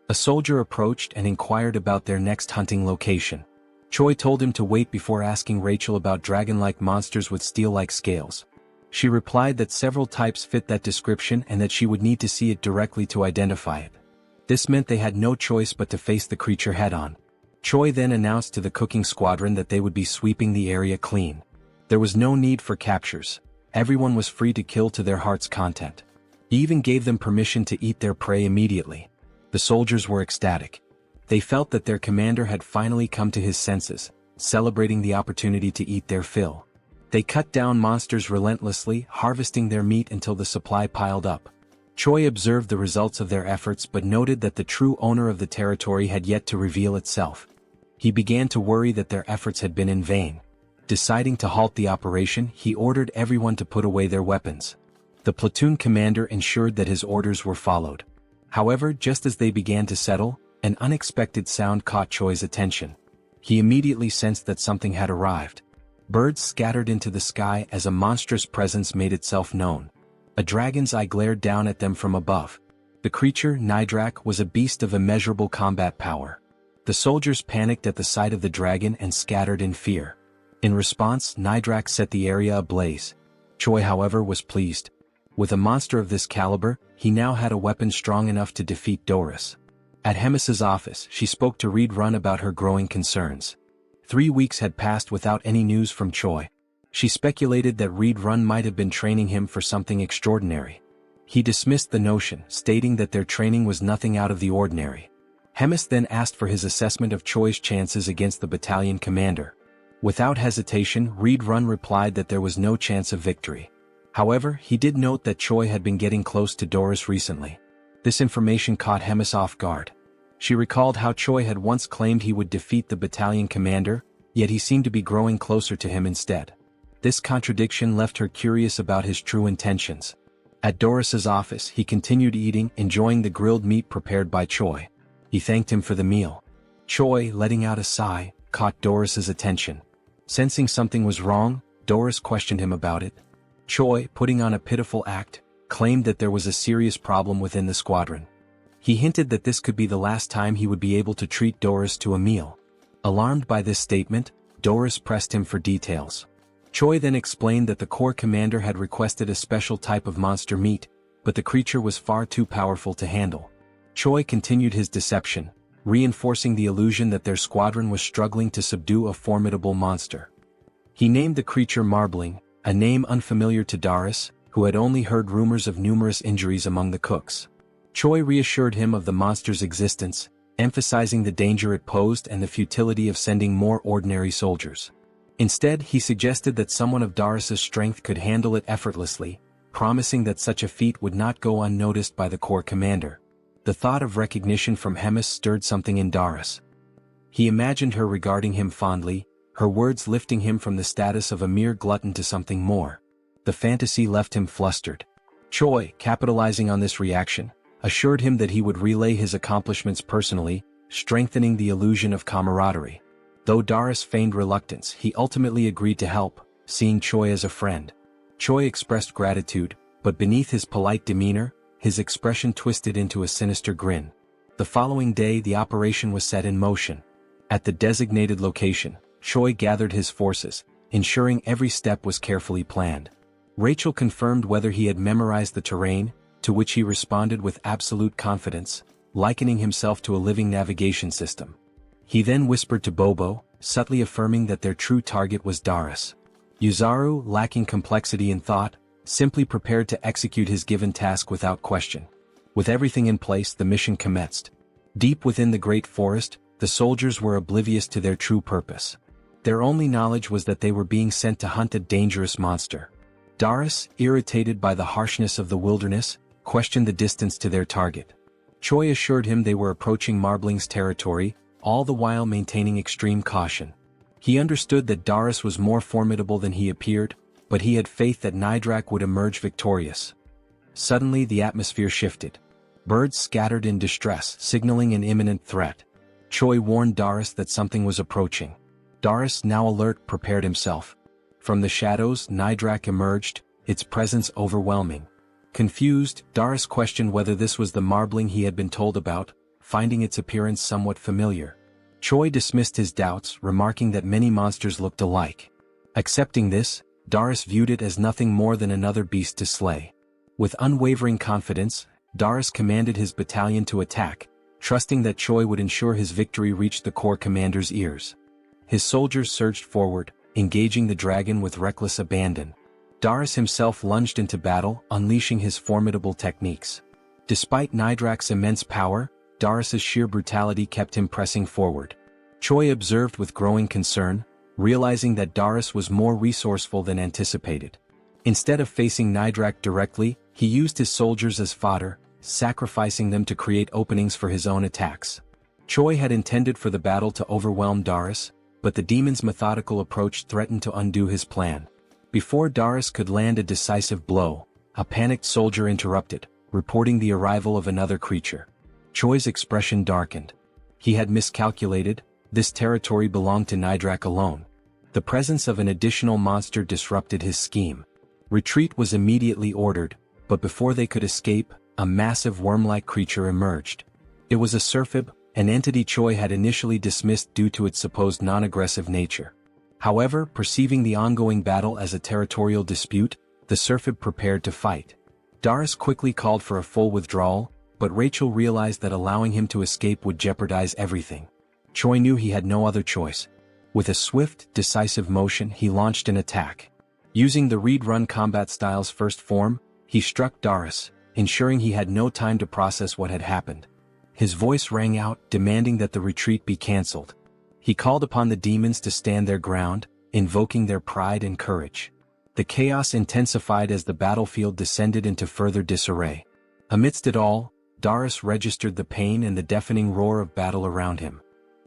A soldier approached and inquired about their next hunting location. Choi told him to wait before asking Rachel about dragon-like monsters with steel-like scales. She replied that several types fit that description and that she would need to see it directly to identify it. This meant they had no choice but to face the creature head-on. Choi then announced to the cooking squadron that they would be sweeping the area clean. There was no need for captures. Everyone was free to kill to their heart's content. He even gave them permission to eat their prey immediately. The soldiers were ecstatic. They felt that their commander had finally come to his senses, celebrating the opportunity to eat their fill. They cut down monsters relentlessly, harvesting their meat until the supply piled up. Choi observed the results of their efforts but noted that the true owner of the territory had yet to reveal itself. He began to worry that their efforts had been in vain. Deciding to halt the operation, he ordered everyone to put away their weapons. The platoon commander ensured that his orders were followed. However, just as they began to settle, an unexpected sound caught Choi's attention. He immediately sensed that something had arrived. Birds scattered into the sky as a monstrous presence made itself known. A dragon's eye glared down at them from above. The creature, Nidrak, was a beast of immeasurable combat power. The soldiers panicked at the sight of the dragon and scattered in fear. In response, Nidrak set the area ablaze. Choi, however, was pleased. With a monster of this caliber, he now had a weapon strong enough to defeat Doris. At Hemis's office, she spoke to Reed Run about her growing concerns. 3 weeks had passed without any news from Choi. She speculated that Reed Run might have been training him for something extraordinary. He dismissed the notion, stating that their training was nothing out of the ordinary. Hemis then asked for his assessment of Choi's chances against the battalion commander. Without hesitation, Reed Run replied that there was no chance of victory. However, he did note that Choi had been getting close to Doris recently. This information caught Hemis off guard. She recalled how Choi had once claimed he would defeat the battalion commander, yet he seemed to be growing closer to him instead. This contradiction left her curious about his true intentions. At Doris's office, he continued eating, enjoying the grilled meat prepared by Choi. He thanked him for the meal. Choi, letting out a sigh, caught Doris's attention. Sensing something was wrong, Doris questioned him about it. Choi, putting on a pitiful act, claimed that there was a serious problem within the squadron. He hinted that this could be the last time he would be able to treat Doris to a meal. Alarmed by this statement, Doris pressed him for details. Choi then explained that the corps commander had requested a special type of monster meat, but the creature was far too powerful to handle. Choi continued his deception, reinforcing the illusion that their squadron was struggling to subdue a formidable monster. He named the creature Marbling, a name unfamiliar to Doris, who had only heard rumors of numerous injuries among the cooks. Choi reassured him of the monster's existence, emphasizing the danger it posed and the futility of sending more ordinary soldiers. Instead, he suggested that someone of Doris's strength could handle it effortlessly, promising that such a feat would not go unnoticed by the corps commander. The thought of recognition from Hemis stirred something in Doris. He imagined her regarding him fondly, her words lifting him from the status of a mere glutton to something more. The fantasy left him flustered. Choi, capitalizing on this reaction, assured him that he would relay his accomplishments personally, strengthening the illusion of camaraderie. Though Doris feigned reluctance, he ultimately agreed to help, seeing Choi as a friend. Choi expressed gratitude, but beneath his polite demeanor, his expression twisted into a sinister grin. The following day, the operation was set in motion. At the designated location, Choi gathered his forces, ensuring every step was carefully planned. Rachel confirmed whether he had memorized the terrain, to which he responded with absolute confidence, likening himself to a living navigation system. He then whispered to Bobo, subtly affirming that their true target was Doris. Yuzaru, lacking complexity in thought, simply prepared to execute his given task without question. With everything in place, the mission commenced. Deep within the great forest, the soldiers were oblivious to their true purpose. Their only knowledge was that they were being sent to hunt a dangerous monster. Doris, irritated by the harshness of the wilderness, questioned the distance to their target. Choi assured him they were approaching Marbling's territory, all the while maintaining extreme caution. He understood that Doris was more formidable than he appeared, but he had faith that Nidrak would emerge victorious. Suddenly the atmosphere shifted. Birds scattered in distress, signaling an imminent threat. Choi warned Darius that something was approaching. Darius, now alert, prepared himself. From the shadows, Nidrak emerged, its presence overwhelming. Confused, Darius questioned whether this was the marbling he had been told about, finding its appearance somewhat familiar. Choi dismissed his doubts, remarking that many monsters looked alike. Accepting this, Darius viewed it as nothing more than another beast to slay. With unwavering confidence, Darius commanded his battalion to attack, trusting that Choi would ensure his victory reached the corps commander's ears. His soldiers surged forward, engaging the dragon with reckless abandon. Darius himself lunged into battle, unleashing his formidable techniques. Despite Nidrak's immense power, Darius's sheer brutality kept him pressing forward. Choi observed with growing concern, realizing that Darius was more resourceful than anticipated. Instead of facing Nidrak directly, he used his soldiers as fodder, sacrificing them to create openings for his own attacks. Choi had intended for the battle to overwhelm Darius, but the demon's methodical approach threatened to undo his plan. Before Darius could land a decisive blow, a panicked soldier interrupted, reporting the arrival of another creature. Choi's expression darkened. He had miscalculated, this territory belonged to Nidrak alone. The presence of an additional monster disrupted his scheme. Retreat was immediately ordered, but before they could escape, a massive worm-like creature emerged. It was a Surfib, an entity Choi had initially dismissed due to its supposed non-aggressive nature. However, perceiving the ongoing battle as a territorial dispute, the Surfib prepared to fight. Darius quickly called for a full withdrawal, but Rachel realized that allowing him to escape would jeopardize everything. Choi knew he had no other choice. With a swift, decisive motion, he launched an attack. Using the read-run combat style's first form, he struck Darius, ensuring he had no time to process what had happened. His voice rang out, demanding that the retreat be cancelled. He called upon the demons to stand their ground, invoking their pride and courage. The chaos intensified as the battlefield descended into further disarray. Amidst it all, Darius registered the pain and the deafening roar of battle around him.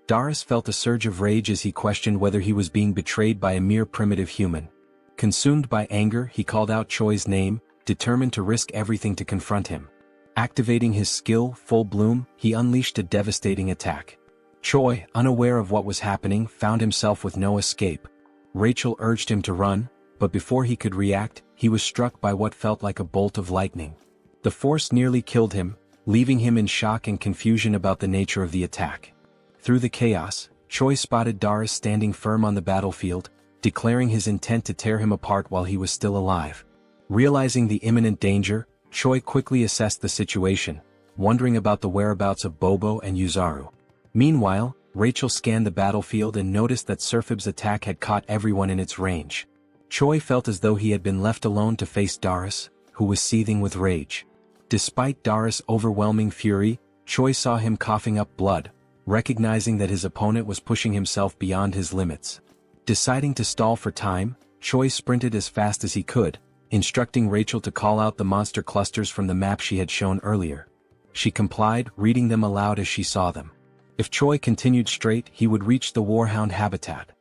Darius felt a surge of rage as he questioned whether he was being betrayed by a mere primitive human. Consumed by anger, he called out Choi's name, determined to risk everything to confront him. Activating his skill, Full Bloom, he unleashed a devastating attack. Choi, unaware of what was happening, found himself with no escape. Rachel urged him to run, but before he could react, he was struck by what felt like a bolt of lightning. The force nearly killed him, leaving him in shock and confusion about the nature of the attack. Through the chaos, Choi spotted Darius standing firm on the battlefield, declaring his intent to tear him apart while he was still alive. Realizing the imminent danger, Choi quickly assessed the situation, wondering about the whereabouts of Bobo and Yuzaru. Meanwhile, Rachel scanned the battlefield and noticed that Surfib's attack had caught everyone in its range. Choi felt as though he had been left alone to face Darius, who was seething with rage. Despite Darius' overwhelming fury, Choi saw him coughing up blood, recognizing that his opponent was pushing himself beyond his limits. Deciding to stall for time, Choi sprinted as fast as he could, instructing Rachel to call out the monster clusters from the map she had shown earlier. She complied, reading them aloud as she saw them. If Choi continued straight, he would reach the Warhound habitat.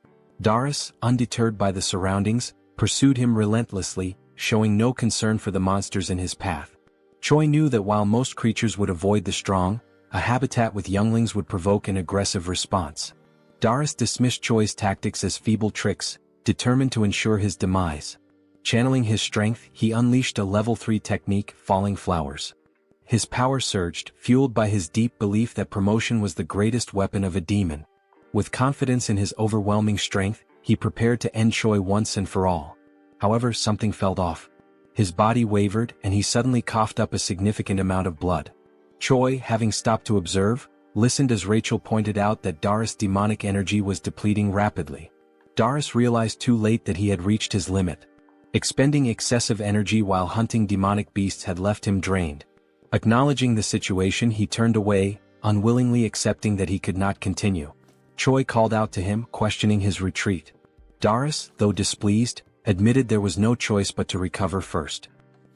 Darius, undeterred by the surroundings, pursued him relentlessly, showing no concern for the monsters in his path. Choi knew that while most creatures would avoid the strong, a habitat with younglings would provoke an aggressive response. Darius dismissed Choi's tactics as feeble tricks, determined to ensure his demise. Channeling his strength, he unleashed a level 3 technique, Falling Flowers. His power surged, fueled by his deep belief that promotion was the greatest weapon of a demon. With confidence in his overwhelming strength, he prepared to end Choi once and for all. However, something felt off. His body wavered, and he suddenly coughed up a significant amount of blood. Choi, having stopped to observe, listened as Rachel pointed out that Darius' demonic energy was depleting rapidly. Darius realized too late that he had reached his limit. Expending excessive energy while hunting demonic beasts had left him drained. Acknowledging the situation, he turned away, unwillingly accepting that he could not continue. Choi called out to him, questioning his retreat. Darius, though displeased, admitted there was no choice but to recover first.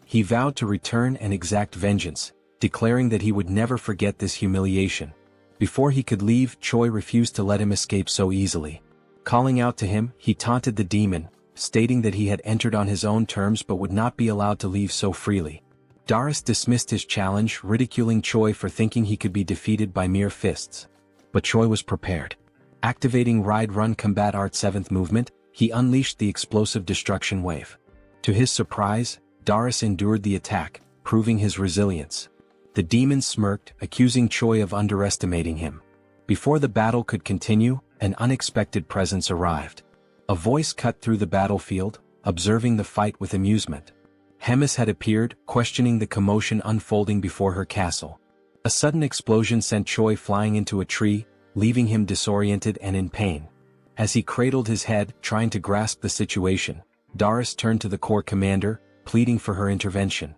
He vowed to return and exact vengeance, declaring that he would never forget this humiliation. Before he could leave, Choi refused to let him escape so easily. Calling out to him, he taunted the demon, stating that he had entered on his own terms but would not be allowed to leave so freely. Doris dismissed his challenge, ridiculing Choi for thinking he could be defeated by mere fists. But Choi was prepared. Activating Ride Run Combat Art 7th movement, he unleashed the explosive destruction wave. To his surprise, Doris endured the attack, proving his resilience. The demon smirked, accusing Choi of underestimating him. Before the battle could continue, an unexpected presence arrived. A voice cut through the battlefield, observing the fight with amusement. Hemis had appeared, questioning the commotion unfolding before her castle. A sudden explosion sent Choi flying into a tree, leaving him disoriented and in pain. As he cradled his head, trying to grasp the situation, Doris turned to the Corps commander, pleading for her intervention.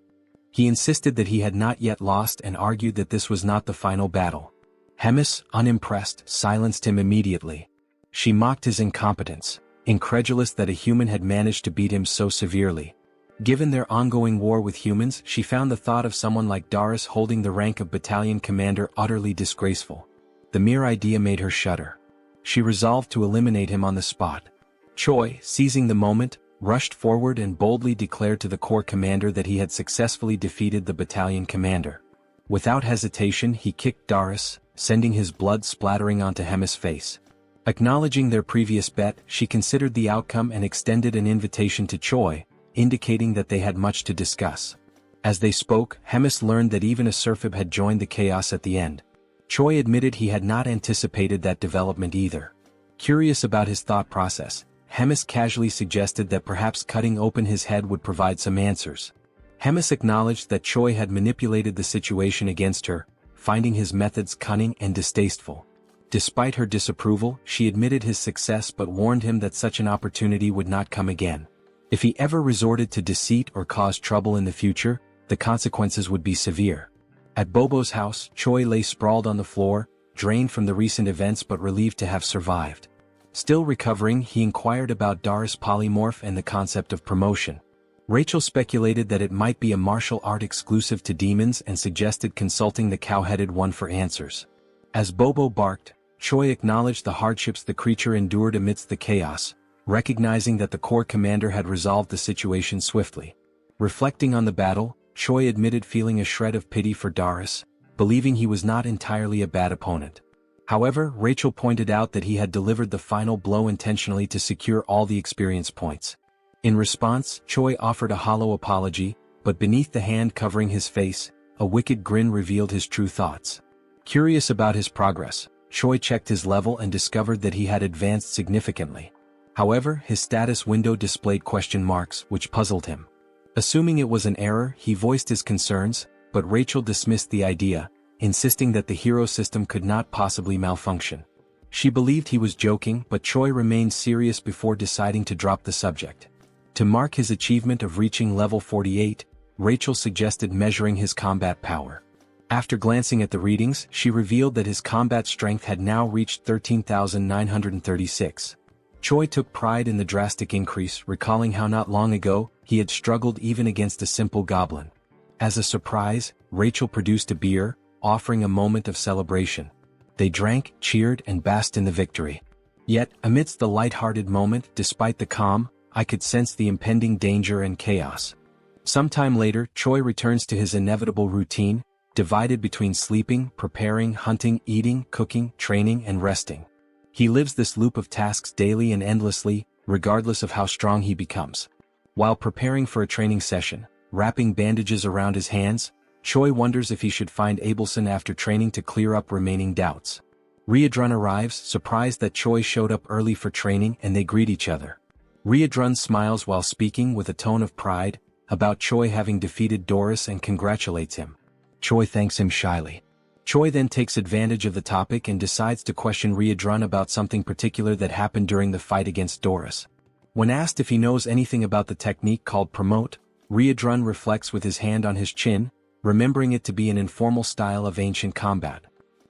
He insisted that he had not yet lost and argued that this was not the final battle. Hemis, unimpressed, silenced him immediately. She mocked his incompetence, incredulous that a human had managed to beat him so severely. Given their ongoing war with humans, she found the thought of someone like Doris holding the rank of battalion commander utterly disgraceful. The mere idea made her shudder. She resolved to eliminate him on the spot. Choi, seizing the moment, rushed forward and boldly declared to the Corps commander that he had successfully defeated the battalion commander. Without hesitation, he kicked Doris, sending his blood splattering onto Hemis' face. Acknowledging their previous bet, she considered the outcome and extended an invitation to Choi, indicating that they had much to discuss. As they spoke, Hemis learned that even a Serphib had joined the chaos at the end. Choi admitted he had not anticipated that development either. Curious about his thought process, Hemis casually suggested that perhaps cutting open his head would provide some answers. Hemis acknowledged that Choi had manipulated the situation against her, finding his methods cunning and distasteful. Despite her disapproval, she admitted his success but warned him that such an opportunity would not come again. If he ever resorted to deceit or caused trouble in the future, the consequences would be severe. At Bobo's house, Choi lay sprawled on the floor, drained from the recent events but relieved to have survived. Still recovering, he inquired about Doris' polymorph and the concept of promotion. Rachel speculated that it might be a martial art exclusive to demons and suggested consulting the cow-headed one for answers. As Bobo barked, Choi acknowledged the hardships the creature endured amidst the chaos, recognizing that the Corps commander had resolved the situation swiftly. Reflecting on the battle, Choi admitted feeling a shred of pity for Doris, believing he was not entirely a bad opponent. However, Rachel pointed out that he had delivered the final blow intentionally to secure all the experience points. In response, Choi offered a hollow apology, but beneath the hand covering his face, a wicked grin revealed his true thoughts. Curious about his progress, Choi checked his level and discovered that he had advanced significantly. However, his status window displayed question marks, which puzzled him. Assuming it was an error, he voiced his concerns, but Rachel dismissed the idea, insisting that the hero system could not possibly malfunction. She believed he was joking, but Choi remained serious before deciding to drop the subject. To mark his achievement of reaching level 48, Rachel suggested measuring his combat power. After glancing at the readings, she revealed that his combat strength had now reached 13,936. Choi took pride in the drastic increase, recalling how not long ago, he had struggled even against a simple goblin. As a surprise, Rachel produced a beer, offering a moment of celebration. They drank, cheered, and basked in the victory. Yet, amidst the light-hearted moment, despite the calm, I could sense the impending danger and chaos. Sometime later, Choi returns to his inevitable routine, divided between sleeping, preparing, hunting, eating, cooking, training, and resting. He lives this loop of tasks daily and endlessly, regardless of how strong he becomes. While preparing for a training session, wrapping bandages around his hands, Choi wonders if he should find Abelson after training to clear up remaining doubts. Riadrun arrives, surprised that Choi showed up early for training, and they greet each other. Riadrun smiles while speaking with a tone of pride about Choi having defeated Doris and congratulates him. Choi thanks him shyly. Choi then takes advantage of the topic and decides to question Riadrun about something particular that happened during the fight against Doris. When asked if he knows anything about the technique called promote, Riadrun reflects with his hand on his chin, remembering it to be an informal style of ancient combat.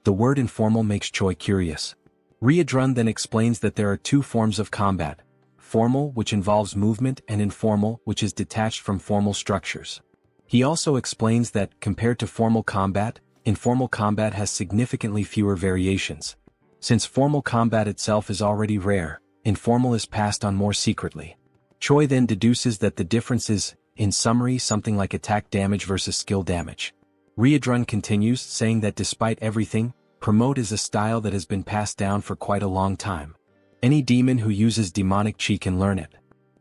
The word informal makes Choi curious. Riadrun then explains that there are two forms of combat: formal, which involves movement, and informal, which is detached from formal structures. He also explains that, compared to formal combat, informal combat has significantly fewer variations. Since formal combat itself is already rare, informal is passed on more secretly. Choi then deduces that the difference is in summary something like attack damage versus skill damage. Riadrun continues, saying that despite everything, promote is a style that has been passed down for quite a long time. Any demon who uses demonic chi can learn it.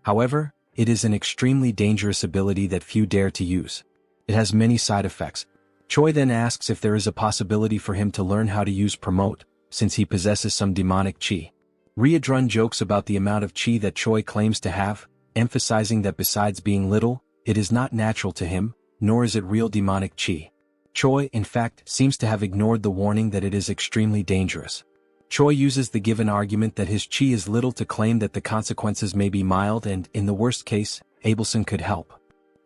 However, it is an extremely dangerous ability that few dare to use. It has many side effects. Choi then asks if there is a possibility for him to learn how to use promote, since he possesses some demonic chi. Riadrun jokes about the amount of chi that Choi claims to have, emphasizing that besides being little, it is not natural to him, nor is it real demonic chi. Choi, in fact, seems to have ignored the warning that it is extremely dangerous. Choi uses the given argument that his chi is little to claim that the consequences may be mild and, in the worst case, Abelson could help.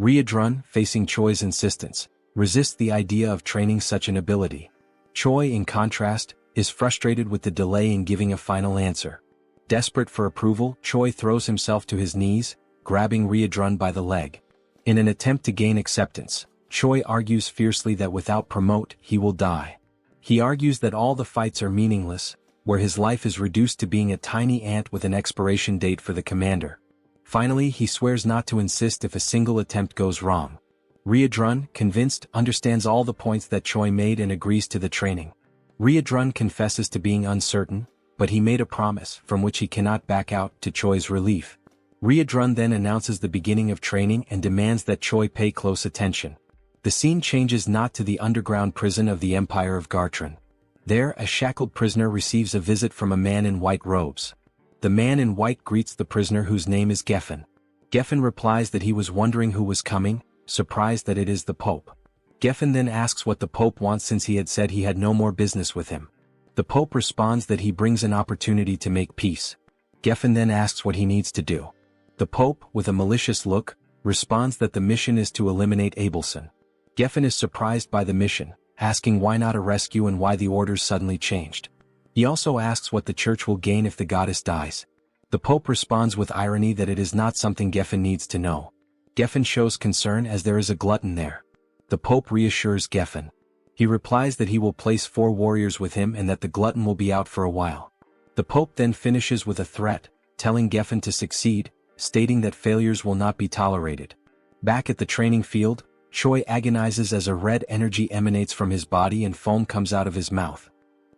Riadrun, facing Choi's insistence, resists the idea of training such an ability. Choi, in contrast, is frustrated with the delay in giving a final answer. Desperate for approval, Choi throws himself to his knees, grabbing Riadrun by the leg. In an attempt to gain acceptance, Choi argues fiercely that without promote, he will die. He argues that all the fights are meaningless, where his life is reduced to being a tiny ant with an expiration date for the commander. Finally, he swears not to insist if a single attempt goes wrong. Riadrun, convinced, understands all the points that Choi made and agrees to the training. Riadrun confesses to being uncertain, but he made a promise, from which he cannot back out, to Choi's relief. Riadrun then announces the beginning of training and demands that Choi pay close attention. The scene changes not to the underground prison of the Empire of Gartran. There, a shackled prisoner receives a visit from a man in white robes. The man in white greets the prisoner, whose name is Geffen. Geffen replies that he was wondering who was coming, surprised that it is the Pope. Geffen then asks what the Pope wants, since he had said he had no more business with him. The Pope responds that he brings an opportunity to make peace. Geffen then asks what he needs to do. The Pope, with a malicious look, responds that the mission is to eliminate Abelson. Geffen is surprised by the mission, asking why not a rescue and why the orders suddenly changed. He also asks what the church will gain if the goddess dies. The Pope responds with irony that it is not something Geffen needs to know. Geffen shows concern as there is a glutton there. The Pope reassures Geffen. He replies that he will place 4 warriors with him and that the glutton will be out for a while. The Pope then finishes with a threat, telling Geffen to succeed, stating that failures will not be tolerated. Back at the training field, Choi agonizes as a red energy emanates from his body and foam comes out of his mouth.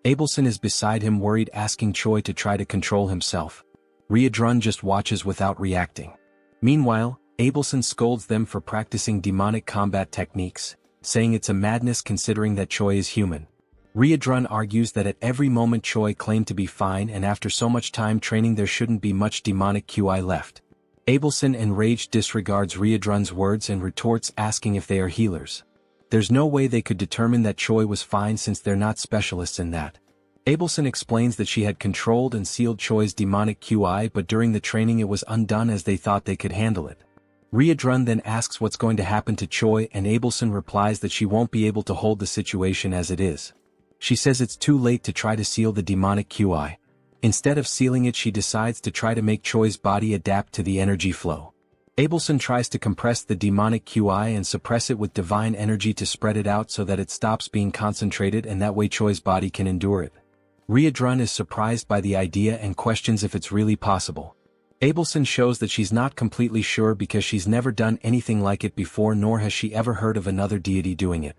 Abelson is beside him, worried, asking Choi to try to control himself. Riadrun just watches without reacting. Meanwhile, Abelson scolds them for practicing demonic combat techniques, saying it's a madness considering that Choi is human. Riadrun argues that at every moment Choi claimed to be fine, and after so much time training there shouldn't be much demonic QI left. Abelson, enraged, disregards Riadrun's words and retorts, asking if they are healers. There's no way they could determine that Choi was fine since they're not specialists in that. Abelson explains that she had controlled and sealed Choi's demonic QI, but during the training it was undone as they thought they could handle it. Riadrun then asks what's going to happen to Choi, and Abelson replies that she won't be able to hold the situation as it is. She says it's too late to try to seal the demonic QI. Instead of sealing it, she decides to try to make Choi's body adapt to the energy flow. Abelson tries to compress the demonic QI and suppress it with divine energy to spread it out so that it stops being concentrated, and that way Choi's body can endure it. Riadrun is surprised by the idea and questions if it's really possible. Abelson shows that she's not completely sure because she's never done anything like it before, nor has she ever heard of another deity doing it.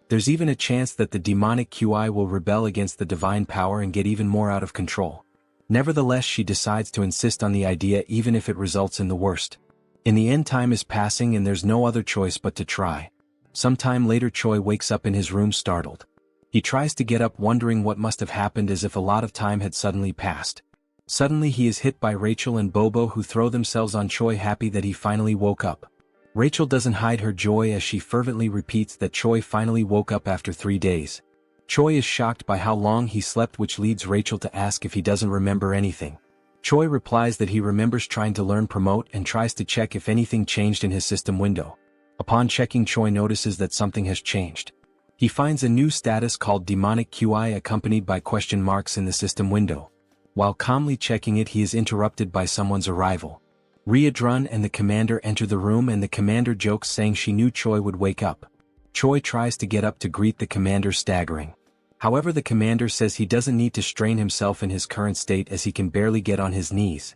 There's even a chance that the demonic QI will rebel against the divine power and get even more out of control. Nevertheless, she decides to insist on the idea even if it results in the worst. In the end, time is passing and there's no other choice but to try. Sometime later, Choi wakes up in his room startled. He tries to get up, wondering what must have happened, as if a lot of time had suddenly passed. Suddenly he is hit by Rachel and Bobo, who throw themselves on Choi, happy that he finally woke up. Rachel doesn't hide her joy as she fervently repeats that Choi finally woke up after 3 days. Choi is shocked by how long he slept, which leads Rachel to ask if he doesn't remember anything. Choi replies that he remembers trying to learn promote and tries to check if anything changed in his system window. Upon checking, Choi notices that something has changed. He finds a new status called demonic QI accompanied by question marks in the system window. While calmly checking it, he is interrupted by someone's arrival. Riadrun and the commander enter the room, and the commander jokes, saying she knew Choi would wake up. Choi tries to get up to greet the commander, staggering. However, the commander says he doesn't need to strain himself in his current state as he can barely get on his knees.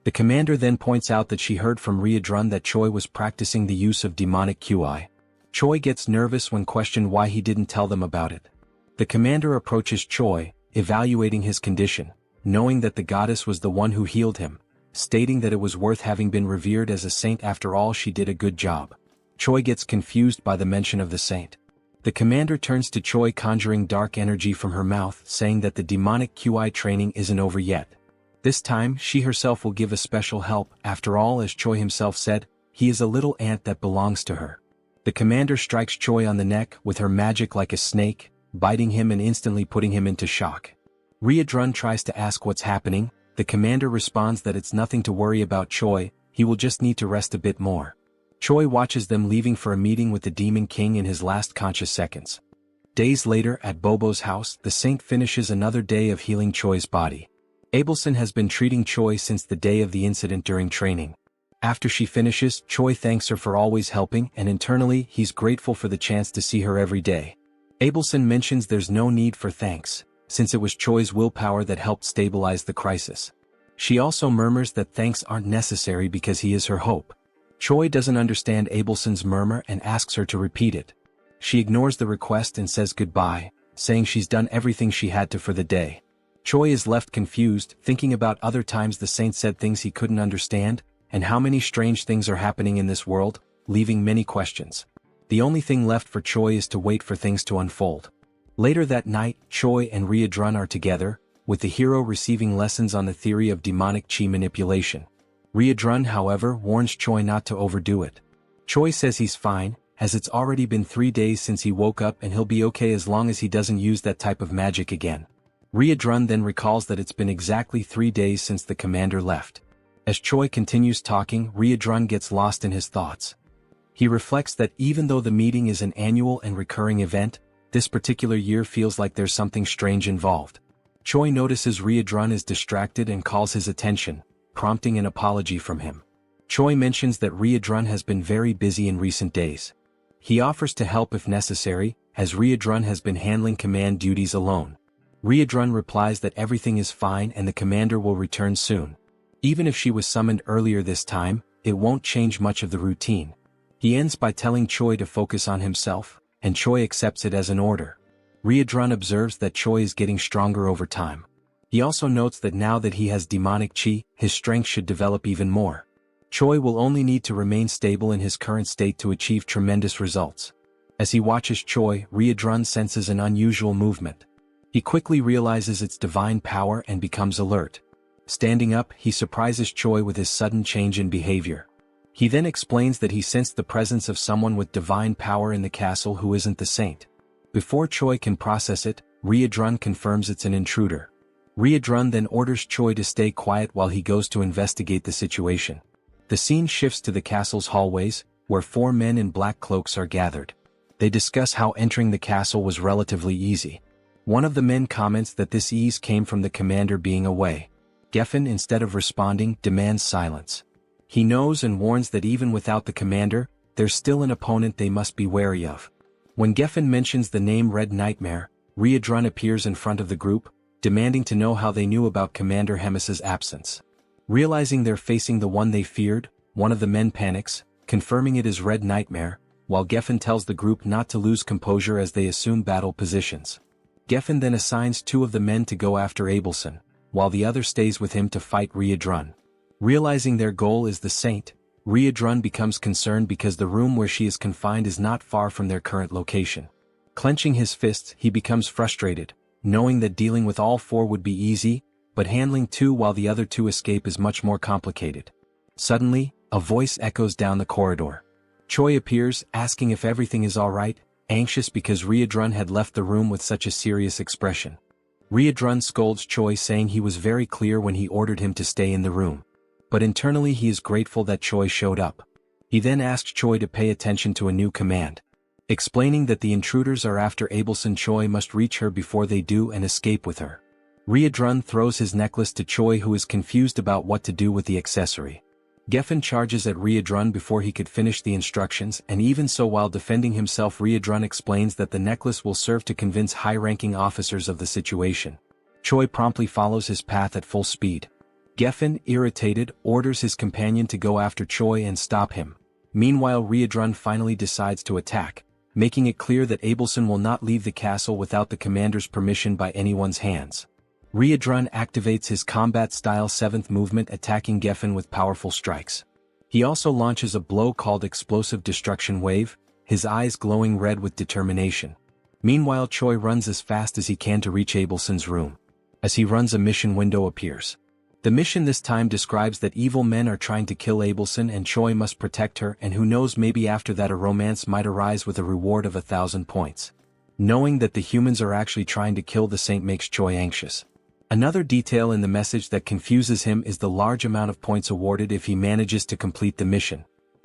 The commander then points out that she heard from Riadrun that Choi was practicing the use of demonic QI. Choi gets nervous when questioned why he didn't tell them about it. The commander approaches Choi, evaluating his condition, knowing that the goddess was the one who healed him, stating that it was worth having been revered as a saint. After all, she did a good job. Choi gets confused by the mention of the saint. The commander turns to Choi, conjuring dark energy from her mouth, saying that the demonic QI training isn't over yet. This time, she herself will give a special help. After all, as Choi himself said, he is a little ant that belongs to her. The commander strikes Choi on the neck with her magic like a snake, biting him and instantly putting him into shock. Riadrun tries to ask what's happening. The commander responds that it's nothing to worry about Choi, he will just need to rest a bit more. Choi watches them leaving for a meeting with the Demon King in his last conscious seconds. Days later, at Bobo's house, the saint finishes another day of healing Choi's body. Abelson has been treating Choi since the day of the incident during training. After she finishes, Choi thanks her for always helping, and internally, he's grateful for the chance to see her every day. Abelson mentions there's no need for thanks, since it was Choi's willpower that helped stabilize the crisis. She also murmurs that thanks aren't necessary because he is her hope. Choi doesn't understand Abelson's murmur and asks her to repeat it. She ignores the request and says goodbye, saying she's done everything she had to for the day. Choi is left confused, thinking about other times the saint said things he couldn't understand, and how many strange things are happening in this world, leaving many questions. The only thing left for Choi is to wait for things to unfold. Later that night, Choi and Riadrun are together, with the hero receiving lessons on the theory of demonic chi manipulation. Riadrun, however, warns Choi not to overdo it. Choi says he's fine, as it's already been 3 days since he woke up and he'll be okay as long as he doesn't use that type of magic again. Riadrun then recalls that it's been exactly 3 days since the commander left. As Choi continues talking, Riadrun gets lost in his thoughts. He reflects that even though the meeting is an annual and recurring event, this particular year feels like there's something strange involved. Choi notices Riadrun is distracted and calls his attention, prompting an apology from him. Choi mentions that Riadrun has been very busy in recent days. He offers to help if necessary, as Riadrun has been handling command duties alone. Riadrun replies that everything is fine and the commander will return soon. Even if she was summoned earlier this time, it won't change much of the routine. He ends by telling Choi to focus on himself, and Choi accepts it as an order. Riadrun observes that Choi is getting stronger over time. He also notes that now that he has demonic chi, his strength should develop even more. Choi will only need to remain stable in his current state to achieve tremendous results. As he watches Choi, Riadrun senses an unusual movement. He quickly realizes its divine power and becomes alert. Standing up, he surprises Choi with his sudden change in behavior. He then explains that he sensed the presence of someone with divine power in the castle who isn't the saint. Before Choi can process it, Riadrun confirms it's an intruder. Riadrun then orders Choi to stay quiet while he goes to investigate the situation. The scene shifts to the castle's hallways, where 4 men in black cloaks are gathered. They discuss how entering the castle was relatively easy. One of the men comments that this ease came from the commander being away. Geffen, instead of responding, demands silence. He knows and warns that even without the commander, there's still an opponent they must be wary of. When Geffen mentions the name Red Nightmare, Riadrun appears in front of the group, demanding to know how they knew about Commander Hemis's absence. Realizing they're facing the one they feared, one of the men panics, confirming it is Red Nightmare, while Geffen tells the group not to lose composure as they assume battle positions. Geffen then assigns 2 of the men to go after Abelson, while the other stays with him to fight Riadrun. Realizing their goal is the saint, Riadrun becomes concerned because the room where she is confined is not far from their current location. Clenching his fists, he becomes frustrated, knowing that dealing with all 4 would be easy, but handling 2 while the other 2 escape is much more complicated. Suddenly, a voice echoes down the corridor. Choi appears, asking if everything is alright, anxious because Riadrun had left the room with such a serious expression. Riadrun scolds Choi, saying he was very clear when he ordered him to stay in the room. But internally he is grateful that Choi showed up. He then asks Choi to pay attention to a new command. Explaining that the intruders are after Abelson, Choi must reach her before they do and escape with her. Riadrun throws his necklace to Choi, who is confused about what to do with the accessory. Geffen charges at Riadrun before he could finish the instructions, and even so, while defending himself, Riadrun explains that the necklace will serve to convince high-ranking officers of the situation. Choi promptly follows his path at full speed. Geffen, irritated, orders his companion to go after Choi and stop him. Meanwhile, Riedrun finally decides to attack, making it clear that Abelson will not leave the castle without the commander's permission by anyone's hands. Riedrun activates his combat-style 7th movement, attacking Geffen with powerful strikes. He also launches a blow called Explosive Destruction Wave, his eyes glowing red with determination. Meanwhile, Choi runs as fast as he can to reach Abelson's room. As he runs, a mission window appears. The mission this time describes that evil men are trying to kill Abelson and Choi must protect her, and who knows, maybe after that a romance might arise with a reward of 1,000 points. Knowing that the humans are actually trying to kill the saint makes Choi anxious. Another detail in the message that confuses him is the large amount of points awarded if he manages to complete the mission.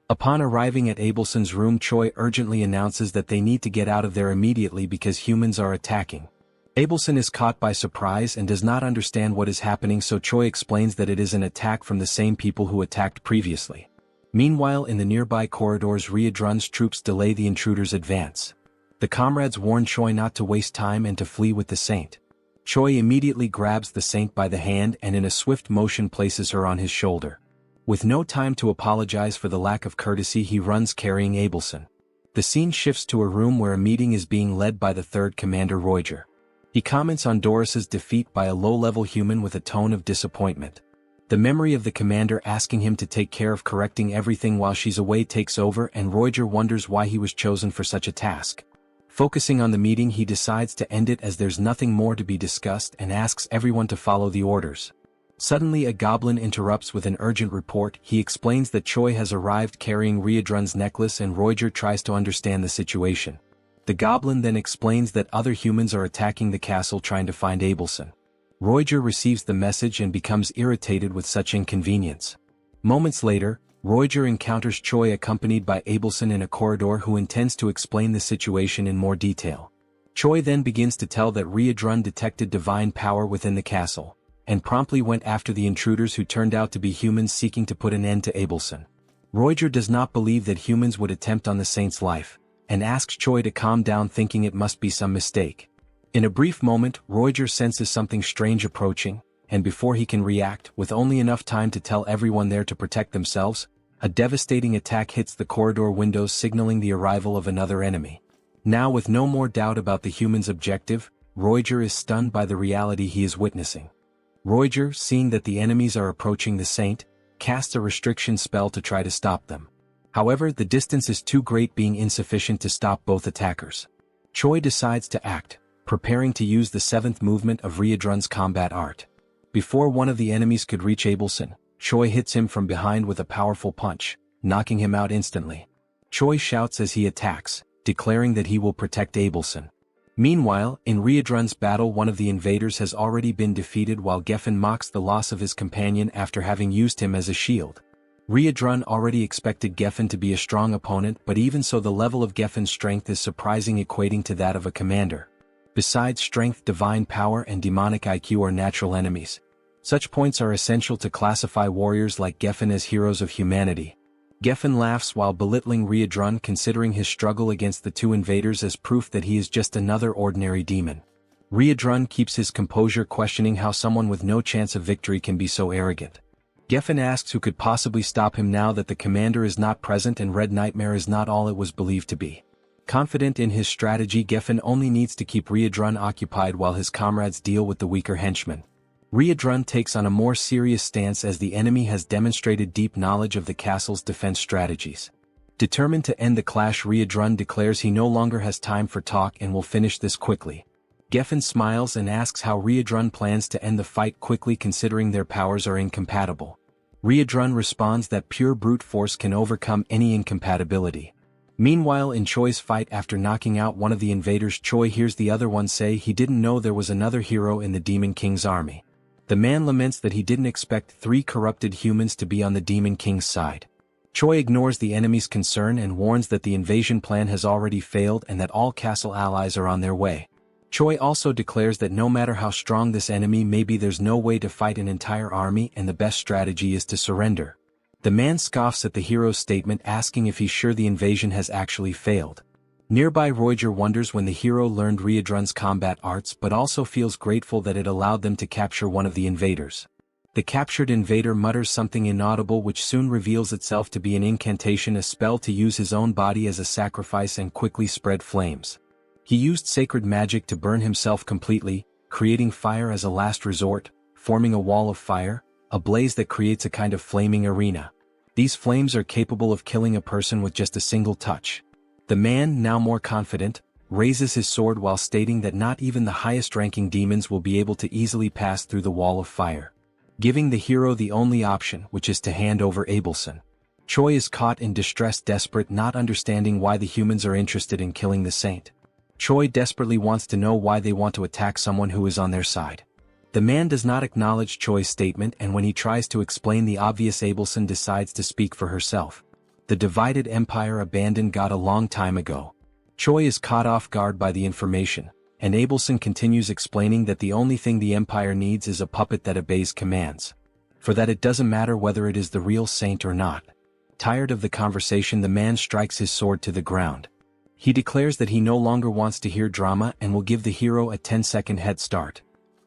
Upon arriving at Abelson's room, Choi urgently announces that they need to get out of there immediately because humans are attacking. Abelson is caught by surprise and does not understand what is happening, so Choi explains that it is an attack from the same people who attacked previously. Meanwhile, in the nearby corridors, Riedrun's troops delay the intruders' advance. The comrades warn Choi not to waste time and to flee with the saint. Choi immediately grabs the saint by the hand and in a swift motion places her on his shoulder. With no time to apologize for the lack of courtesy, he runs carrying Abelson. The scene shifts to a room where a meeting is being led by the 3rd Commander Roiger. He comments on Doris's defeat by a low-level human with a tone of disappointment. The memory of the commander asking him to take care of correcting everything while she's away takes over, and Roiger wonders why he was chosen for such a task. Focusing on the meeting, he decides to end it as there's nothing more to be discussed and asks everyone to follow the orders. Suddenly, a goblin interrupts with an urgent report. He explains that Choi has arrived carrying Riedrun's necklace, and Roiger tries to understand the situation. The goblin then explains that other humans are attacking the castle trying to find Abelson. Roiger receives the message and becomes irritated with such inconvenience. Moments later, Roiger encounters Choi accompanied by Abelson in a corridor, who intends to explain the situation in more detail. Choi then begins to tell that Riedrun detected divine power within the castle, and promptly went after the intruders who turned out to be humans seeking to put an end to Abelson. Roiger does not believe that humans would attempt on the saint's life, and asks Choi to calm down, thinking it must be some mistake. In a brief moment, Roiger senses something strange approaching, and before he can react, with only enough time to tell everyone there to protect themselves, a devastating attack hits the corridor windows, signaling the arrival of another enemy. Now, with no more doubt about the human's objective, Roiger is stunned by the reality he is witnessing. Roiger, seeing that the enemies are approaching the saint, casts a restriction spell to try to stop them. However, the distance is too great, being insufficient to stop both attackers. Choi decides to act, preparing to use the 7th movement of Riedrun's combat art. Before one of the enemies could reach Abelson, Choi hits him from behind with a powerful punch, knocking him out instantly. Choi shouts as he attacks, declaring that he will protect Abelson. Meanwhile, in Riedrun's battle, one of the invaders has already been defeated, while Geffen mocks the loss of his companion after having used him as a shield. Riedrun already expected Geffen to be a strong opponent, but even so, the level of Geffen's strength is surprising, equating to that of a commander. Besides strength, divine power and demonic IQ are natural enemies. Such points are essential to classify warriors like Geffen as heroes of humanity. Geffen laughs while belittling Riedrun, considering his struggle against the 2 invaders as proof that he is just another ordinary demon. Riedrun keeps his composure, questioning how someone with no chance of victory can be so arrogant. Geffen asks who could possibly stop him now that the commander is not present and Red Nightmare is not all it was believed to be. Confident in his strategy, Geffen only needs to keep Riedrun occupied while his comrades deal with the weaker henchmen. Riedrun takes on a more serious stance as the enemy has demonstrated deep knowledge of the castle's defense strategies. Determined to end the clash, Riedrun declares he no longer has time for talk and will finish this quickly. Geffen smiles and asks how Riedrun plans to end the fight quickly, considering their powers are incompatible. Riedrun responds that pure brute force can overcome any incompatibility. Meanwhile, in Choi's fight, after knocking out one of the invaders, Choi hears the other one say he didn't know there was another hero in the Demon King's army. The man laments that he didn't expect 3 corrupted humans to be on the Demon King's side. Choi ignores the enemy's concern and warns that the invasion plan has already failed and that all castle allies are on their way. Choi also declares that no matter how strong this enemy may be, there's no way to fight an entire army and the best strategy is to surrender. The man scoffs at the hero's statement, asking if he's sure the invasion has actually failed. Nearby, Roiger wonders when the hero learned Riedrun's combat arts, but also feels grateful that it allowed them to capture one of the invaders. The captured invader mutters something inaudible which soon reveals itself to be an incantation, a spell to use his own body as a sacrifice and quickly spread flames. He used sacred magic to burn himself completely, creating fire as a last resort, forming a wall of fire, a blaze that creates a kind of flaming arena. These flames are capable of killing a person with just a single touch. The man, now more confident, raises his sword while stating that not even the highest-ranking demons will be able to easily pass through the wall of fire, giving the hero the only option, which is to hand over Abelson. Choi is caught in distress, desperate, not understanding why the humans are interested in killing the saint. Choi desperately wants to know why they want to attack someone who is on their side. The man does not acknowledge Choi's statement, and when he tries to explain the obvious, Abelson decides to speak for herself. The divided empire abandoned God a long time ago. Choi is caught off guard by the information, and Abelson continues explaining that the only thing the empire needs is a puppet that obeys commands. For that it doesn't matter whether it is the real saint or not. Tired of the conversation, the man strikes his sword to the ground. He declares that he no longer wants to hear drama and will give the hero a 10-second head start.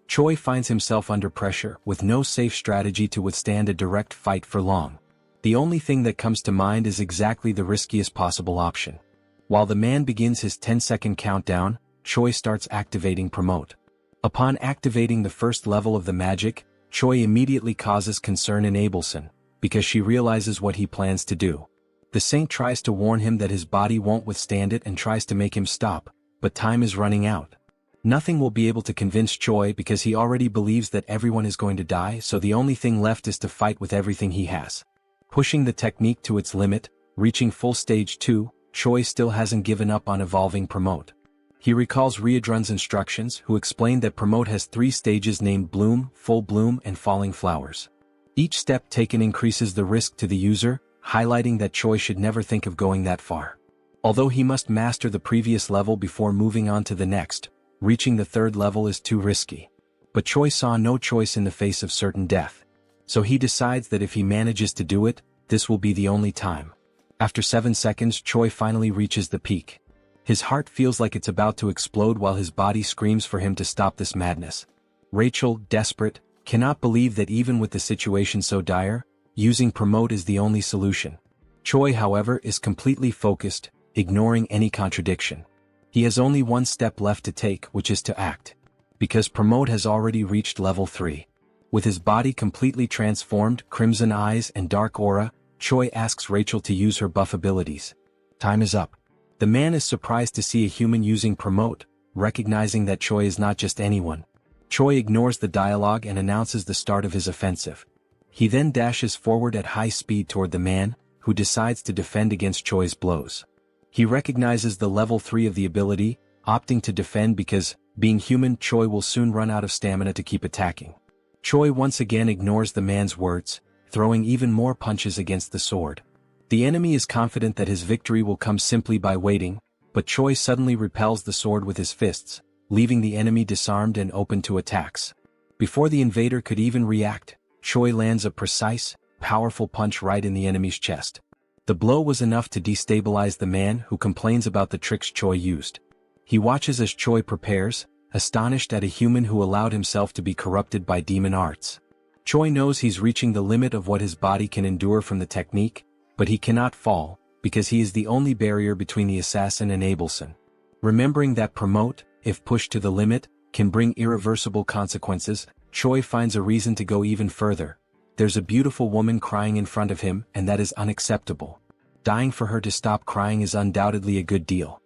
Choi finds himself under pressure, with no safe strategy to withstand a direct fight for long. The only thing that comes to mind is exactly the riskiest possible option. While the man begins his 10-second countdown, Choi starts activating Promote. Upon activating the first level of the magic, Choi immediately causes concern in Abelson, because she realizes what he plans to do. The saint tries to warn him that his body won't withstand it and tries to make him stop, but time is running out. Nothing will be able to convince Choi because he already believes that everyone is going to die, so the only thing left is to fight with everything he has. Pushing the technique to its limit, reaching full stage 2, Choi still hasn't given up on evolving Promote. He recalls Riedrun's instructions, who explained that Promote has 3 stages named Bloom, Full Bloom, and Falling Flowers. Each step taken increases the risk to the user, highlighting that Choi should never think of going that far. Although he must master the previous level before moving on to the next, reaching the 3rd level is too risky. But Choi saw no choice in the face of certain death. So he decides that if he manages to do it, this will be the only time. After 7 seconds, Choi finally reaches the peak. His heart feels like it's about to explode while his body screams for him to stop this madness. Rachel, desperate, cannot believe that even with the situation so dire, using Promote is the only solution. Choi, however, is completely focused, ignoring any contradiction. He has only one step left to take, which is to act. Because Promote has already reached level 3. With his body completely transformed, crimson eyes and dark aura, Choi asks Rachel to use her buff abilities. Time is up. The man is surprised to see a human using Promote, recognizing that Choi is not just anyone. Choi ignores the dialogue and announces the start of his offensive. He then dashes forward at high speed toward the man, who decides to defend against Choi's blows. He recognizes the level 3 of the ability, opting to defend because, being human, Choi will soon run out of stamina to keep attacking. Choi once again ignores the man's words, throwing even more punches against the sword. The enemy is confident that his victory will come simply by waiting, but Choi suddenly repels the sword with his fists, leaving the enemy disarmed and open to attacks. Before the invader could even react, Choi lands a precise, powerful punch right in the enemy's chest. The blow was enough to destabilize the man, who complains about the tricks Choi used. He watches as Choi prepares, astonished at a human who allowed himself to be corrupted by demon arts. Choi knows he's reaching the limit of what his body can endure from the technique, but he cannot fall, because he is the only barrier between the assassin and Abelson. Remembering that Promote, if pushed to the limit, can bring irreversible consequences, Choi finds a reason to go even further. There's a beautiful woman crying in front of him, and that is unacceptable. Dying for her to stop crying is undoubtedly a good deal.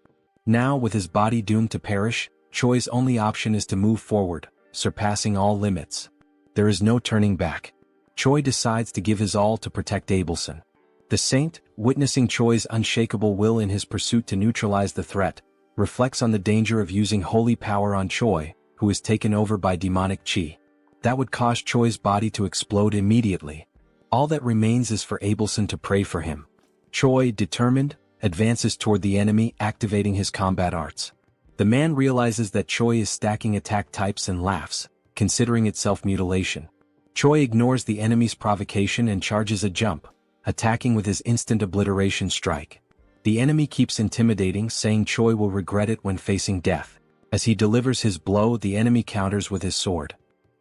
Now, with his body doomed to perish, Choi's only option is to move forward, surpassing all limits. There is no turning back. Choi decides to give his all to protect Abelson. The saint, witnessing Choi's unshakable will in his pursuit to neutralize the threat, reflects on the danger of using holy power on Choi, who is taken over by demonic chi. That would cause Choi's body to explode immediately. All that remains is for Abelson to pray for him. Choi, determined, advances toward the enemy, activating his combat arts. The man realizes that Choi is stacking attack types and laughs, considering it self-mutilation. Choi ignores the enemy's provocation and charges a jump, attacking with his instant obliteration strike. The enemy keeps intimidating, saying Choi will regret it when facing death. As he delivers his blow, the enemy counters with his sword,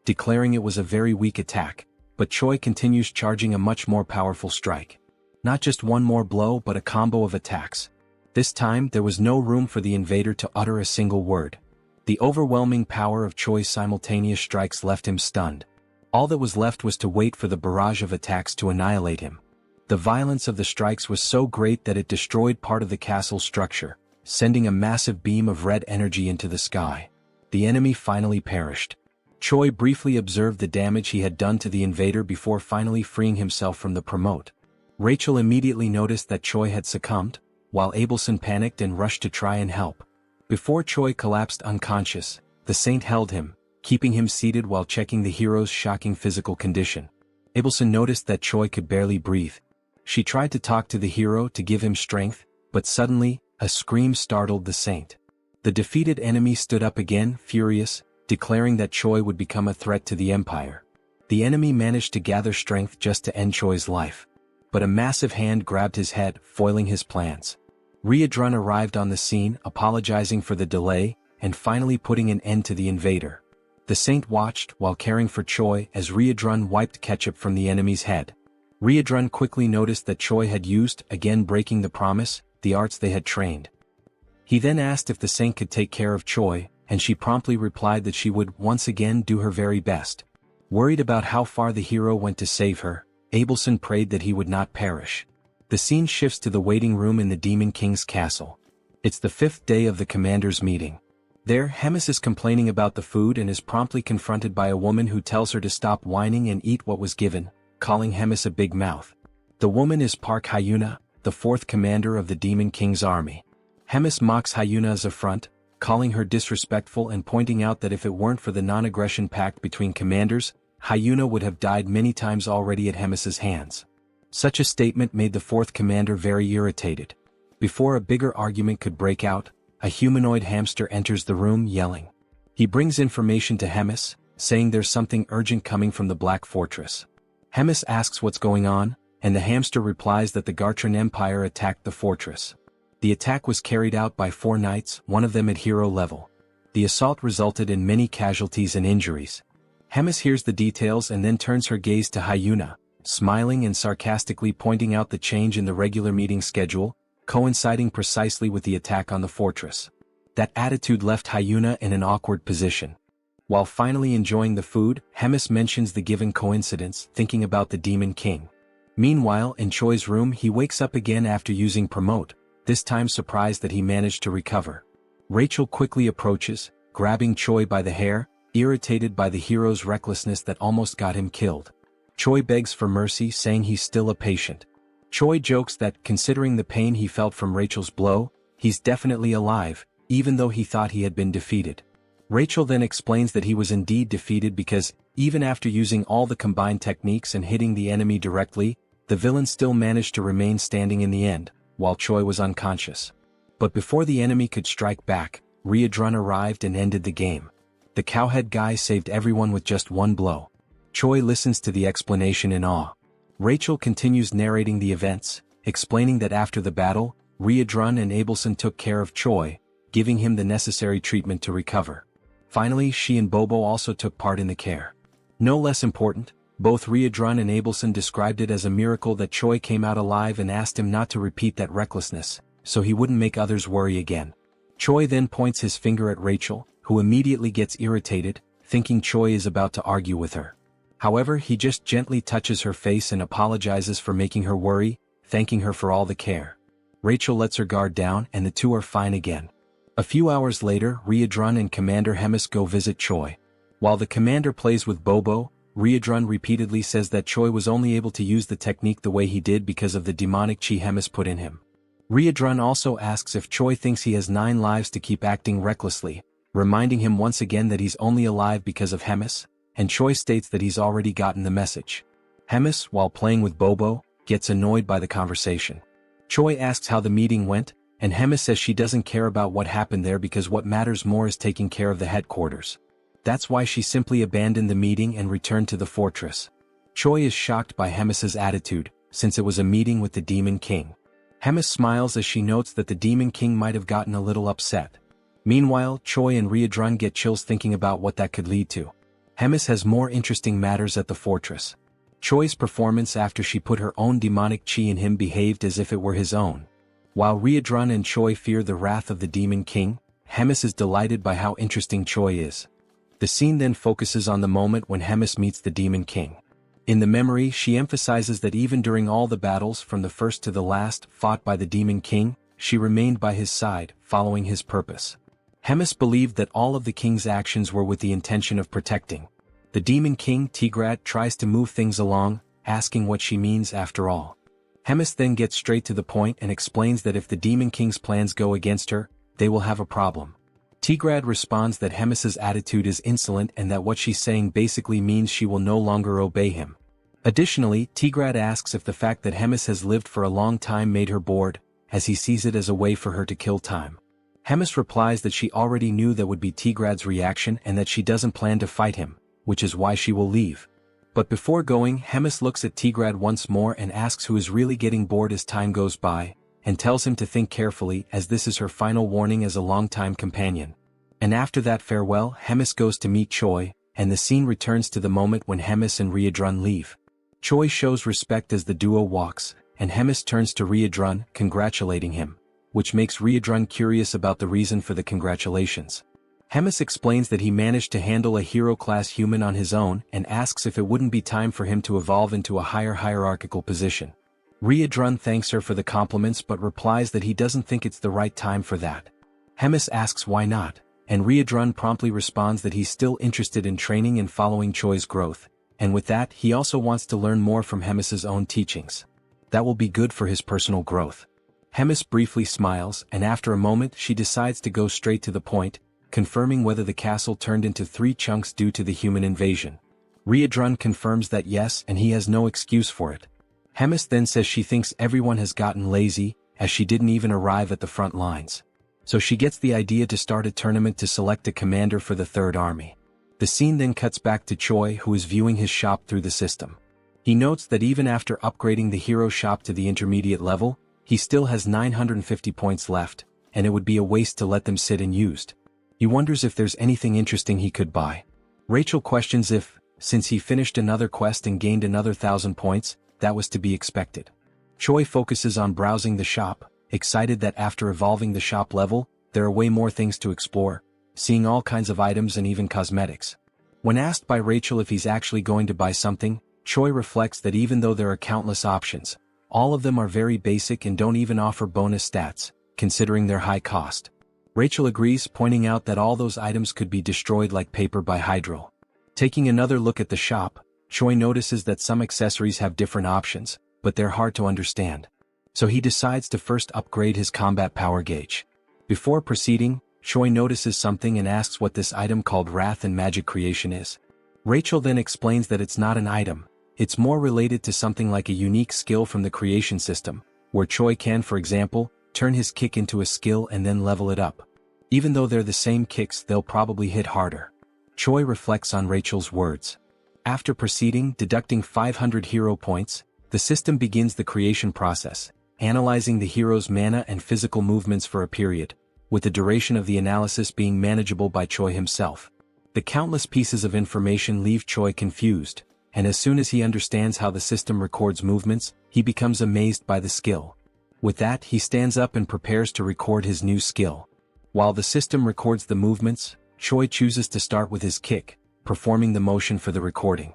declaring it was a very weak attack, but Choi continues charging a much more powerful strike. Not just one more blow but a combo of attacks. This time there was no room for the invader to utter a single word. The overwhelming power of Choi's simultaneous strikes left him stunned. All that was left was to wait for the barrage of attacks to annihilate him. The violence of the strikes was so great that it destroyed part of the castle's structure, sending a massive beam of red energy into the sky. The enemy finally perished. Choi briefly observed the damage he had done to the invader before finally freeing himself from the promote. Rachel immediately noticed that Choi had succumbed, while Abelson panicked and rushed to try and help. Before Choi collapsed unconscious, the saint held him, keeping him seated while checking the hero's shocking physical condition. Abelson noticed that Choi could barely breathe. She tried to talk to the hero to give him strength, but suddenly, a scream startled the saint. The defeated enemy stood up again, furious, declaring that Choi would become a threat to the empire. The enemy managed to gather strength just to end Choi's life. But a massive hand grabbed his head, foiling his plans. Riadrun arrived on the scene, apologizing for the delay, and finally putting an end to the invader. The saint watched while caring for Choi as Riadrun wiped ketchup from the enemy's head. Riadrun quickly noticed that Choi had used, again breaking the promise, the arts they had trained. He then asked if the saint could take care of Choi, and she promptly replied that she would once again do her very best. Worried about how far the hero went to save her, Abelson prayed that he would not perish. The scene shifts to the waiting room in the Demon King's castle. It's the 5th day of the commander's meeting. There, Hemis is complaining about the food and is promptly confronted by a woman who tells her to stop whining and eat what was given, calling Hemis a big mouth. The woman is Park Hyuna, the 4th commander of the Demon King's army. Hemis mocks Hyuna's affront, calling her disrespectful and pointing out that if it weren't for the non-aggression pact between commanders, Hyuna would have died many times already at Hemis's hands. Such a statement made the 4th commander very irritated. Before a bigger argument could break out, a humanoid hamster enters the room yelling. He brings information to Hemis, saying there's something urgent coming from the Black Fortress. Hemis asks what's going on, and the hamster replies that the Gartran Empire attacked the fortress. The attack was carried out by 4 knights, one of them at hero level. The assault resulted in many casualties and injuries. Hemis hears the details and then turns her gaze to Hyuna, smiling and sarcastically pointing out the change in the regular meeting schedule, coinciding precisely with the attack on the fortress. That attitude left Hyuna in an awkward position. While finally enjoying the food, Hemis mentions the given coincidence, thinking about the Demon King. Meanwhile, in Choi's room he wakes up again after using promote, this time surprised that he managed to recover. Rachel quickly approaches, grabbing Choi by the hair, irritated by the hero's recklessness that almost got him killed. Choi begs for mercy, saying he's still a patient. Choi jokes that, considering the pain he felt from Rachel's blow, he's definitely alive, even though he thought he had been defeated. Rachel then explains that he was indeed defeated because, even after using all the combined techniques and hitting the enemy directly, the villain still managed to remain standing in the end, while Choi was unconscious. But before the enemy could strike back, Riadrun arrived and ended the game. The cowhead guy saved everyone with just one blow. Choi listens to the explanation in awe. Rachel continues narrating the events, explaining that after the battle, Riadrun and Abelson took care of Choi, giving him the necessary treatment to recover. Finally, she and Bobo also took part in the care. No less important, both Riadrun and Abelson described it as a miracle that Choi came out alive and asked him not to repeat that recklessness, so he wouldn't make others worry again. Choi then points his finger at Rachel, who immediately gets irritated, thinking Choi is about to argue with her. However, he just gently touches her face and apologizes for making her worry, thanking her for all the care. Rachel lets her guard down and the two are fine again. A few hours later, Riadrun and Commander Hemis go visit Choi. While the commander plays with Bobo, Riadrun repeatedly says that Choi was only able to use the technique the way he did because of the demonic chi Hemis put in him. Riadrun also asks if Choi thinks he has 9 lives to keep acting recklessly, reminding him once again that he's only alive because of Hemis, and Choi states that he's already gotten the message. Hemis, while playing with Bobo, gets annoyed by the conversation. Choi asks how the meeting went, and Hemis says she doesn't care about what happened there because what matters more is taking care of the headquarters. That's why she simply abandoned the meeting and returned to the fortress. Choi is shocked by Hemis's attitude, since it was a meeting with the Demon King. Hemis smiles as she notes that the Demon King might have gotten a little upset. Meanwhile, Choi and Riadrun get chills thinking about what that could lead to. Hemis has more interesting matters at the fortress. Choi's performance after she put her own demonic chi in him behaved as if it were his own. While Riedrun and Choi fear the wrath of the Demon King, Hemis is delighted by how interesting Choi is. The scene then focuses on the moment when Hemis meets the Demon King. In the memory, she emphasizes that even during all the battles from the first to the last fought by the Demon King, she remained by his side, following his purpose. Hemis believed that all of the king's actions were with the intention of protecting. The Demon King Tigrad tries to move things along, asking what she means after all. Hemis then gets straight to the point and explains that if the Demon King's plans go against her, they will have a problem. Tigrad responds that Hemis's attitude is insolent and that what she's saying basically means she will no longer obey him. Additionally, Tigrad asks if the fact that Hemis has lived for a long time made her bored, as he sees it as a way for her to kill time. Hemis replies that she already knew that would be Tigrad's reaction and that she doesn't plan to fight him, which is why she will leave. But before going, Hemis looks at Tigrad once more and asks who is really getting bored as time goes by, and tells him to think carefully as this is her final warning as a longtime companion. And after that farewell, Hemis goes to meet Choi, and the scene returns to the moment when Hemis and Riedrun leave. Choi shows respect as the duo walks, and Hemis turns to Riedrun, congratulating him, which makes Riedrun curious about the reason for the congratulations. Hemis explains that he managed to handle a hero-class human on his own and asks if it wouldn't be time for him to evolve into a higher hierarchical position. Riedrun thanks her for the compliments but replies that he doesn't think it's the right time for that. Hemis asks why not, and Riedrun promptly responds that he's still interested in training and following Choi's growth, and with that he also wants to learn more from Hemis's own teachings. That will be good for his personal growth. Hemis briefly smiles, and after a moment she decides to go straight to the point, confirming whether the castle turned into 3 chunks due to the human invasion. Riedrun confirms that yes, and he has no excuse for it. Hemis then says she thinks everyone has gotten lazy, as she didn't even arrive at the front lines. So she gets the idea to start a tournament to select a commander for the Third Army. The scene then cuts back to Choi, who is viewing his shop through the system. He notes that even after upgrading the hero shop to the intermediate level, he still has 950 points left, and it would be a waste to let them sit unused. He wonders if there's anything interesting he could buy. Rachel questions if, since he finished another quest and gained another 1,000 points, that was to be expected. Choi focuses on browsing the shop, excited that after evolving the shop level, there are way more things to explore, seeing all kinds of items and even cosmetics. When asked by Rachel if he's actually going to buy something, Choi reflects that even though there are countless options, all of them are very basic and don't even offer bonus stats, considering their high cost. Rachel agrees, pointing out that all those items could be destroyed like paper by Hydro. Taking another look at the shop, Choi notices that some accessories have different options, but they're hard to understand. So he decides to first upgrade his combat power gauge. Before proceeding, Choi notices something and asks what this item called Wrath and Magic Creation is. Rachel then explains that it's not an item, it's more related to something like a unique skill from the creation system, where Choi can, for example, turn his kick into a skill and then level it up. Even though they're the same kicks, they'll probably hit harder. Choi reflects on Rachel's words. After proceeding, deducting 500 hero points, the system begins the creation process, analyzing the hero's mana and physical movements for a period, with the duration of the analysis being manageable by Choi himself. The countless pieces of information leave Choi confused, and as soon as he understands how the system records movements, he becomes amazed by the skill. With that, he stands up and prepares to record his new skill. While the system records the movements, Choi chooses to start with his kick, performing the motion for the recording.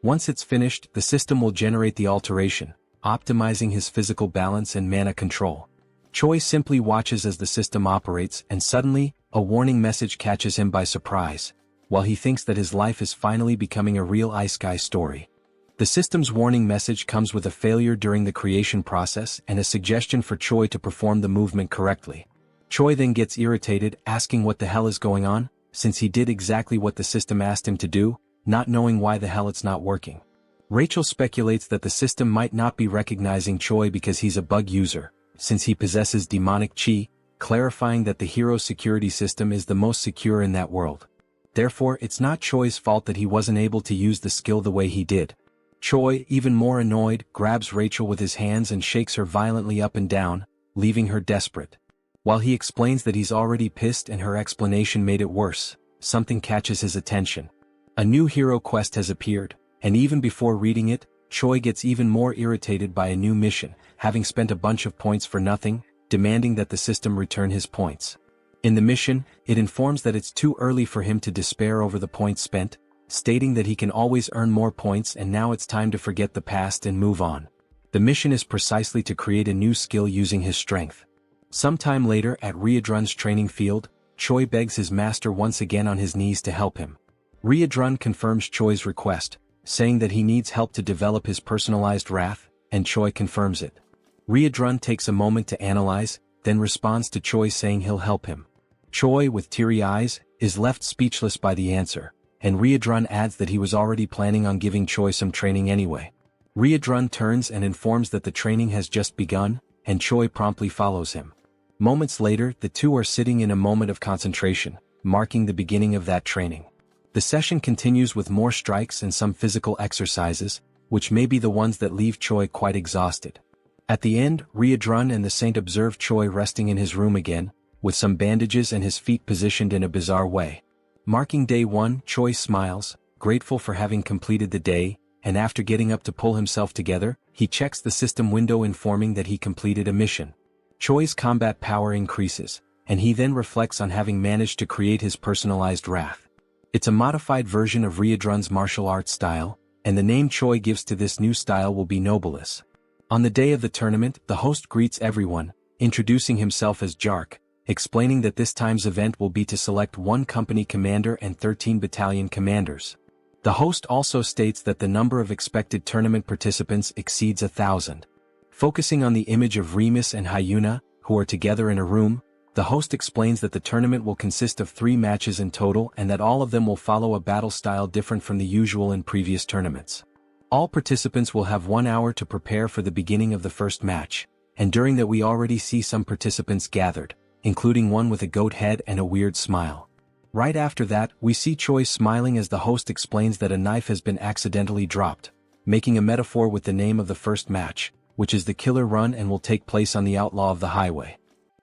Once it's finished, the system will generate the alteration, optimizing his physical balance and mana control. Choi simply watches as the system operates, and suddenly, a warning message catches him by surprise, while he thinks that his life is finally becoming a real Isekai story. The system's warning message comes with a failure during the creation process and a suggestion for Choi to perform the movement correctly. Choi then gets irritated, asking what the hell is going on, since he did exactly what the system asked him to do, not knowing why the hell it's not working. Rachel speculates that the system might not be recognizing Choi because he's a bug user, since he possesses demonic chi, clarifying that the hero's security system is the most secure in that world. Therefore, it's not Choi's fault that he wasn't able to use the skill the way he did. Choi, even more annoyed, grabs Rachel with his hands and shakes her violently up and down, leaving her desperate. While he explains that he's already pissed and her explanation made it worse, something catches his attention. A new hero quest has appeared, and even before reading it, Choi gets even more irritated by a new mission, having spent a bunch of points for nothing, demanding that the system return his points. In the mission, it informs that it's too early for him to despair over the points spent, stating that he can always earn more points and now it's time to forget the past and move on. The mission is precisely to create a new skill using his strength. Sometime later at Riedrun's training field, Choi begs his master once again on his knees to help him. Riedrun confirms Choi's request, saying that he needs help to develop his personalized wrath, and Choi confirms it. Riedrun takes a moment to analyze, then responds to Choi saying he'll help him. Choi, with teary eyes, is left speechless by the answer, and Riedrun adds that he was already planning on giving Choi some training anyway. Riedrun turns and informs that the training has just begun, and Choi promptly follows him. Moments later, the two are sitting in a moment of concentration, marking the beginning of that training. The session continues with more strikes and some physical exercises, which may be the ones that leave Choi quite exhausted. At the end, Riedrun and the saint observe Choi resting in his room again, with some bandages and his feet positioned in a bizarre way. Marking day 1, Choi smiles, grateful for having completed the day, and after getting up to pull himself together, he checks the system window informing that he completed a mission. Choi's combat power increases, and he then reflects on having managed to create his personalized wrath. It's a modified version of Riedrun's martial arts style, and the name Choi gives to this new style will be Nobilis. On the day of the tournament, the host greets everyone, introducing himself as Jark, explaining that this time's event will be to select 1 company commander and 13 battalion commanders. The host also states that the number of expected tournament participants exceeds 1,000. Focusing on the image of Remus and Hyuna, who are together in a room, the host explains that the tournament will consist of 3 matches in total and that all of them will follow a battle style different from the usual in previous tournaments. All participants will have 1 hour to prepare for the beginning of the first match, and during that we already see some participants gathered, including one with a goat head and a weird smile. Right after that, we see Choi smiling as the host explains that a knife has been accidentally dropped, making a metaphor with the name of the first match, which is the Killer Run and will take place on the Outlaw of the Highway.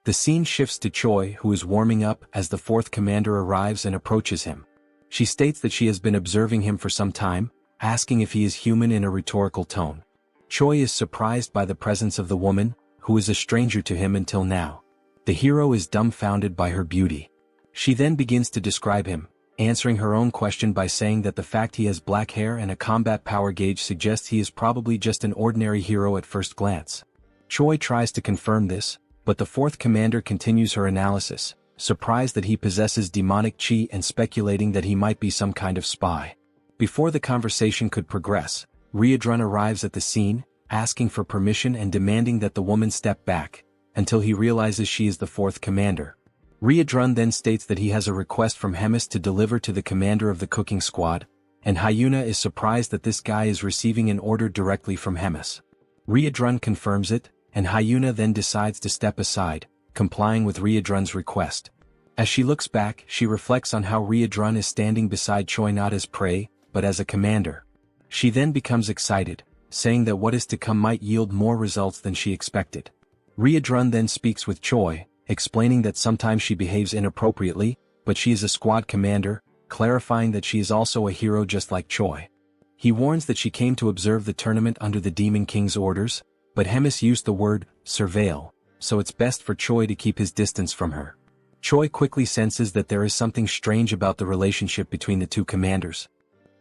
The scene shifts to Choi, who is warming up as the 4th commander arrives and approaches him. She states that she has been observing him for some time, asking if he is human in a rhetorical tone. Choi is surprised by the presence of the woman, who is a stranger to him until now. The hero is dumbfounded by her beauty. She then begins to describe him, answering her own question by saying that the fact he has black hair and a combat power gauge suggests he is probably just an ordinary hero at first glance. Choi tries to confirm this, but the 4th commander continues her analysis, surprised that he possesses demonic chi and speculating that he might be some kind of spy. Before the conversation could progress, Riedrun arrives at the scene, asking for permission and demanding that the woman step back, until he realizes she is the 4th commander. Riedrun then states that he has a request from Hemis to deliver to the commander of the cooking squad, and Hyuna is surprised that this guy is receiving an order directly from Hemis. Riedrun confirms it, and Hyuna then decides to step aside, complying with Riedrun's request. As she looks back, she reflects on how Riedrun is standing beside Choi not as prey, but as a commander. She then becomes excited, saying that what is to come might yield more results than she expected. Riedrun then speaks with Choi, explaining that sometimes she behaves inappropriately, but she is a squad commander, clarifying that she is also a hero just like Choi. He warns that she came to observe the tournament under the Demon King's orders, but Hemis used the word surveil, so it's best for Choi to keep his distance from her. Choi quickly senses that there is something strange about the relationship between the 2 commanders.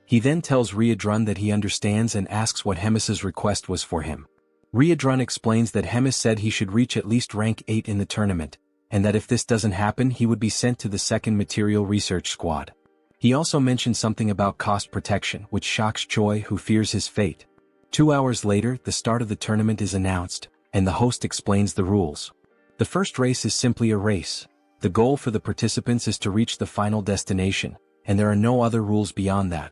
He then tells Riedrun that he understands and asks what Hemis's request was for him. Riedrun explains that Hemis said he should reach at least rank 8 in the tournament, and that if this doesn't happen he would be sent to the 2nd Material Research Squad. He also mentioned something about cost protection, which shocks Choi, who fears his fate. 2 hours later, the start of the tournament is announced, and the host explains the rules. The first race is simply a race. The goal for the participants is to reach the final destination, and there are no other rules beyond that.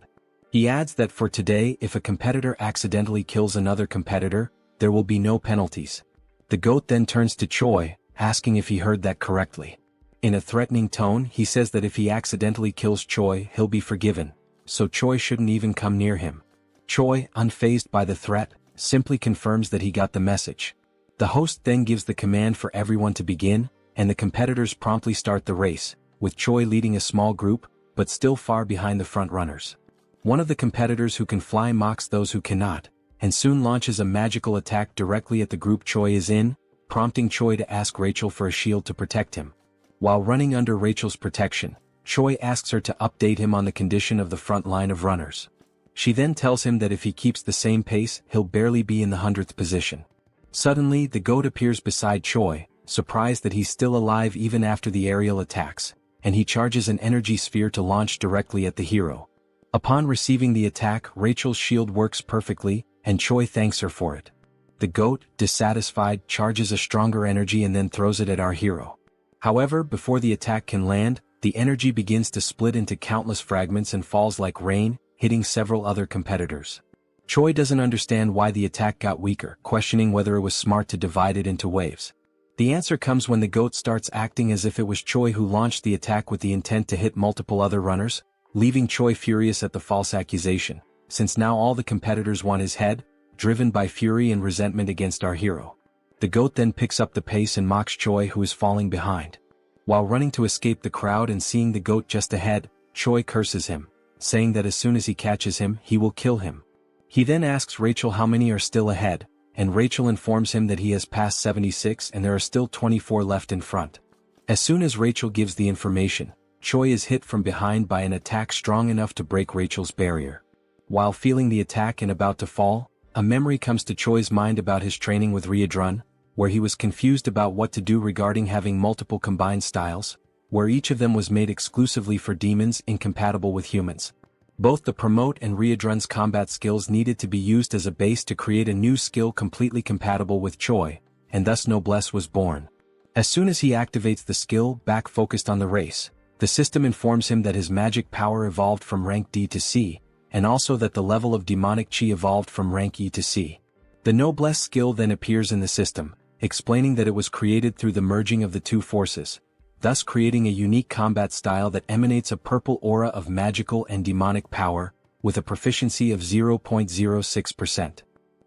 He adds that for today, if a competitor accidentally kills another competitor, there will be no penalties. The goat then turns to Choi, asking if he heard that correctly. In a threatening tone, he says that if he accidentally kills Choi, he'll be forgiven, so Choi shouldn't even come near him. Choi, unfazed by the threat, simply confirms that he got the message. The host then gives the command for everyone to begin, and the competitors promptly start the race, with Choi leading a small group, but still far behind the front runners. One of the competitors who can fly mocks those who cannot, and soon launches a magical attack directly at the group Choi is in, prompting Choi to ask Rachel for a shield to protect him. While running under Rachel's protection, Choi asks her to update him on the condition of the front line of runners. She then tells him that if he keeps the same pace, he'll barely be in the 100th position. Suddenly, the goat appears beside Choi, surprised that he's still alive even after the aerial attacks, and he charges an energy sphere to launch directly at the hero. Upon receiving the attack, Rachel's shield works perfectly, and Choi thanks her for it. The goat, dissatisfied, charges a stronger energy and then throws it at our hero. However, before the attack can land, the energy begins to split into countless fragments and falls like rain, hitting several other competitors. Choi doesn't understand why the attack got weaker, questioning whether it was smart to divide it into waves. The answer comes when the goat starts acting as if it was Choi who launched the attack with the intent to hit multiple other runners, leaving Choi furious at the false accusation, since now all the competitors want his head, driven by fury and resentment against our hero. The goat then picks up the pace and mocks Choi, who is falling behind. While running to escape the crowd and seeing the goat just ahead, Choi curses him, saying that as soon as he catches him, he will kill him. He then asks Rachel how many are still ahead, and Rachel informs him that he has passed 76 and there are still 24 left in front. As soon as Rachel gives the information, Choi is hit from behind by an attack strong enough to break Rachel's barrier. While feeling the attack and about to fall, a memory comes to Choi's mind about his training with Ryudrun, where he was confused about what to do regarding having multiple combined styles, where each of them was made exclusively for demons incompatible with humans. Both the Promote and Ryudrun's combat skills needed to be used as a base to create a new skill completely compatible with Choi, and thus Noblesse was born. As soon as he activates the skill back focused on the race, the system informs him that his magic power evolved from rank D to C, and also that the level of demonic chi evolved from rank E to C. The Noblesse skill then appears in the system, explaining that it was created through the merging of the two forces, thus creating a unique combat style that emanates a purple aura of magical and demonic power, with a proficiency of 0.06%.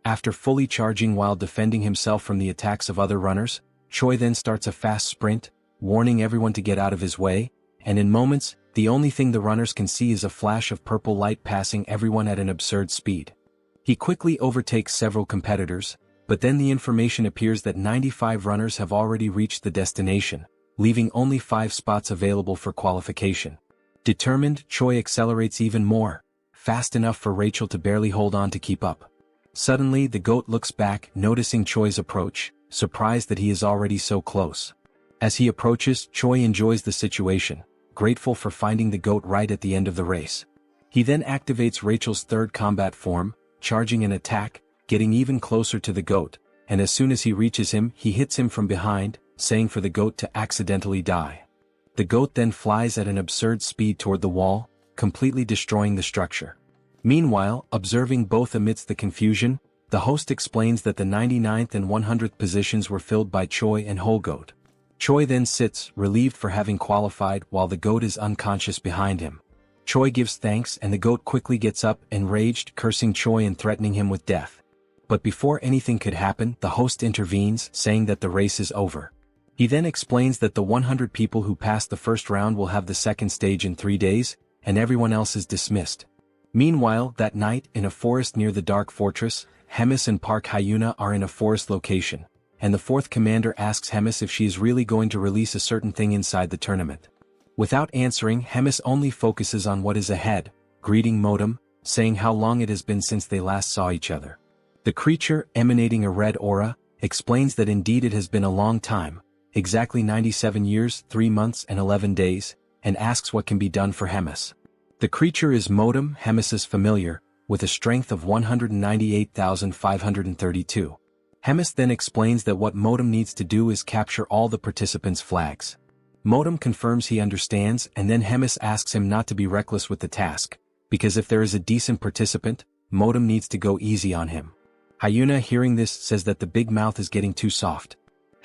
After fully charging while defending himself from the attacks of other runners, Choi then starts a fast sprint, warning everyone to get out of his way, and in moments, the only thing the runners can see is a flash of purple light passing everyone at an absurd speed. He quickly overtakes several competitors, but then the information appears that 95 runners have already reached the destination, leaving only 5 spots available for qualification. Determined, Choi accelerates even more, fast enough for Rachel to barely hold on to keep up. Suddenly, the goat looks back, noticing Choi's approach, surprised that he is already so close. As he approaches, Choi enjoys the situation, grateful for finding the goat right at the end of the race. He then activates Rachel's third combat form, charging an attack, getting even closer to the goat, and as soon as he reaches him, he hits him from behind, saying for the goat to accidentally die. The goat then flies at an absurd speed toward the wall, completely destroying the structure. Meanwhile, observing both amidst the confusion, the host explains that the 99th and 100th positions were filled by Choi and Whole Goat. Choi then sits, relieved for having qualified, while the goat is unconscious behind him. Choi gives thanks and the goat quickly gets up, enraged, cursing Choi and threatening him with death. But before anything could happen, the host intervenes, saying that the race is over. He then explains that the 100 people who passed the first round will have the second stage in 3 days, and everyone else is dismissed. Meanwhile, that night, in a forest near the Dark Fortress, Hemis and Park Hyuna are in a forest location, and the fourth commander asks Hemis if she is really going to release a certain thing inside the tournament. Without answering, Hemis only focuses on what is ahead, greeting Modem, saying how long it has been since they last saw each other. The creature, emanating a red aura, explains that indeed it has been a long time, exactly 97 years, 3 months and 11 days, and asks what can be done for Hemis. The creature is Modem, Hemis's familiar, with a strength of 198,532. Hemis then explains that what Modem needs to do is capture all the participants' flags. Modem confirms he understands, and then Hemis asks him not to be reckless with the task, because if there is a decent participant, Modem needs to go easy on him. Hyuna, hearing this, says that the big mouth is getting too soft.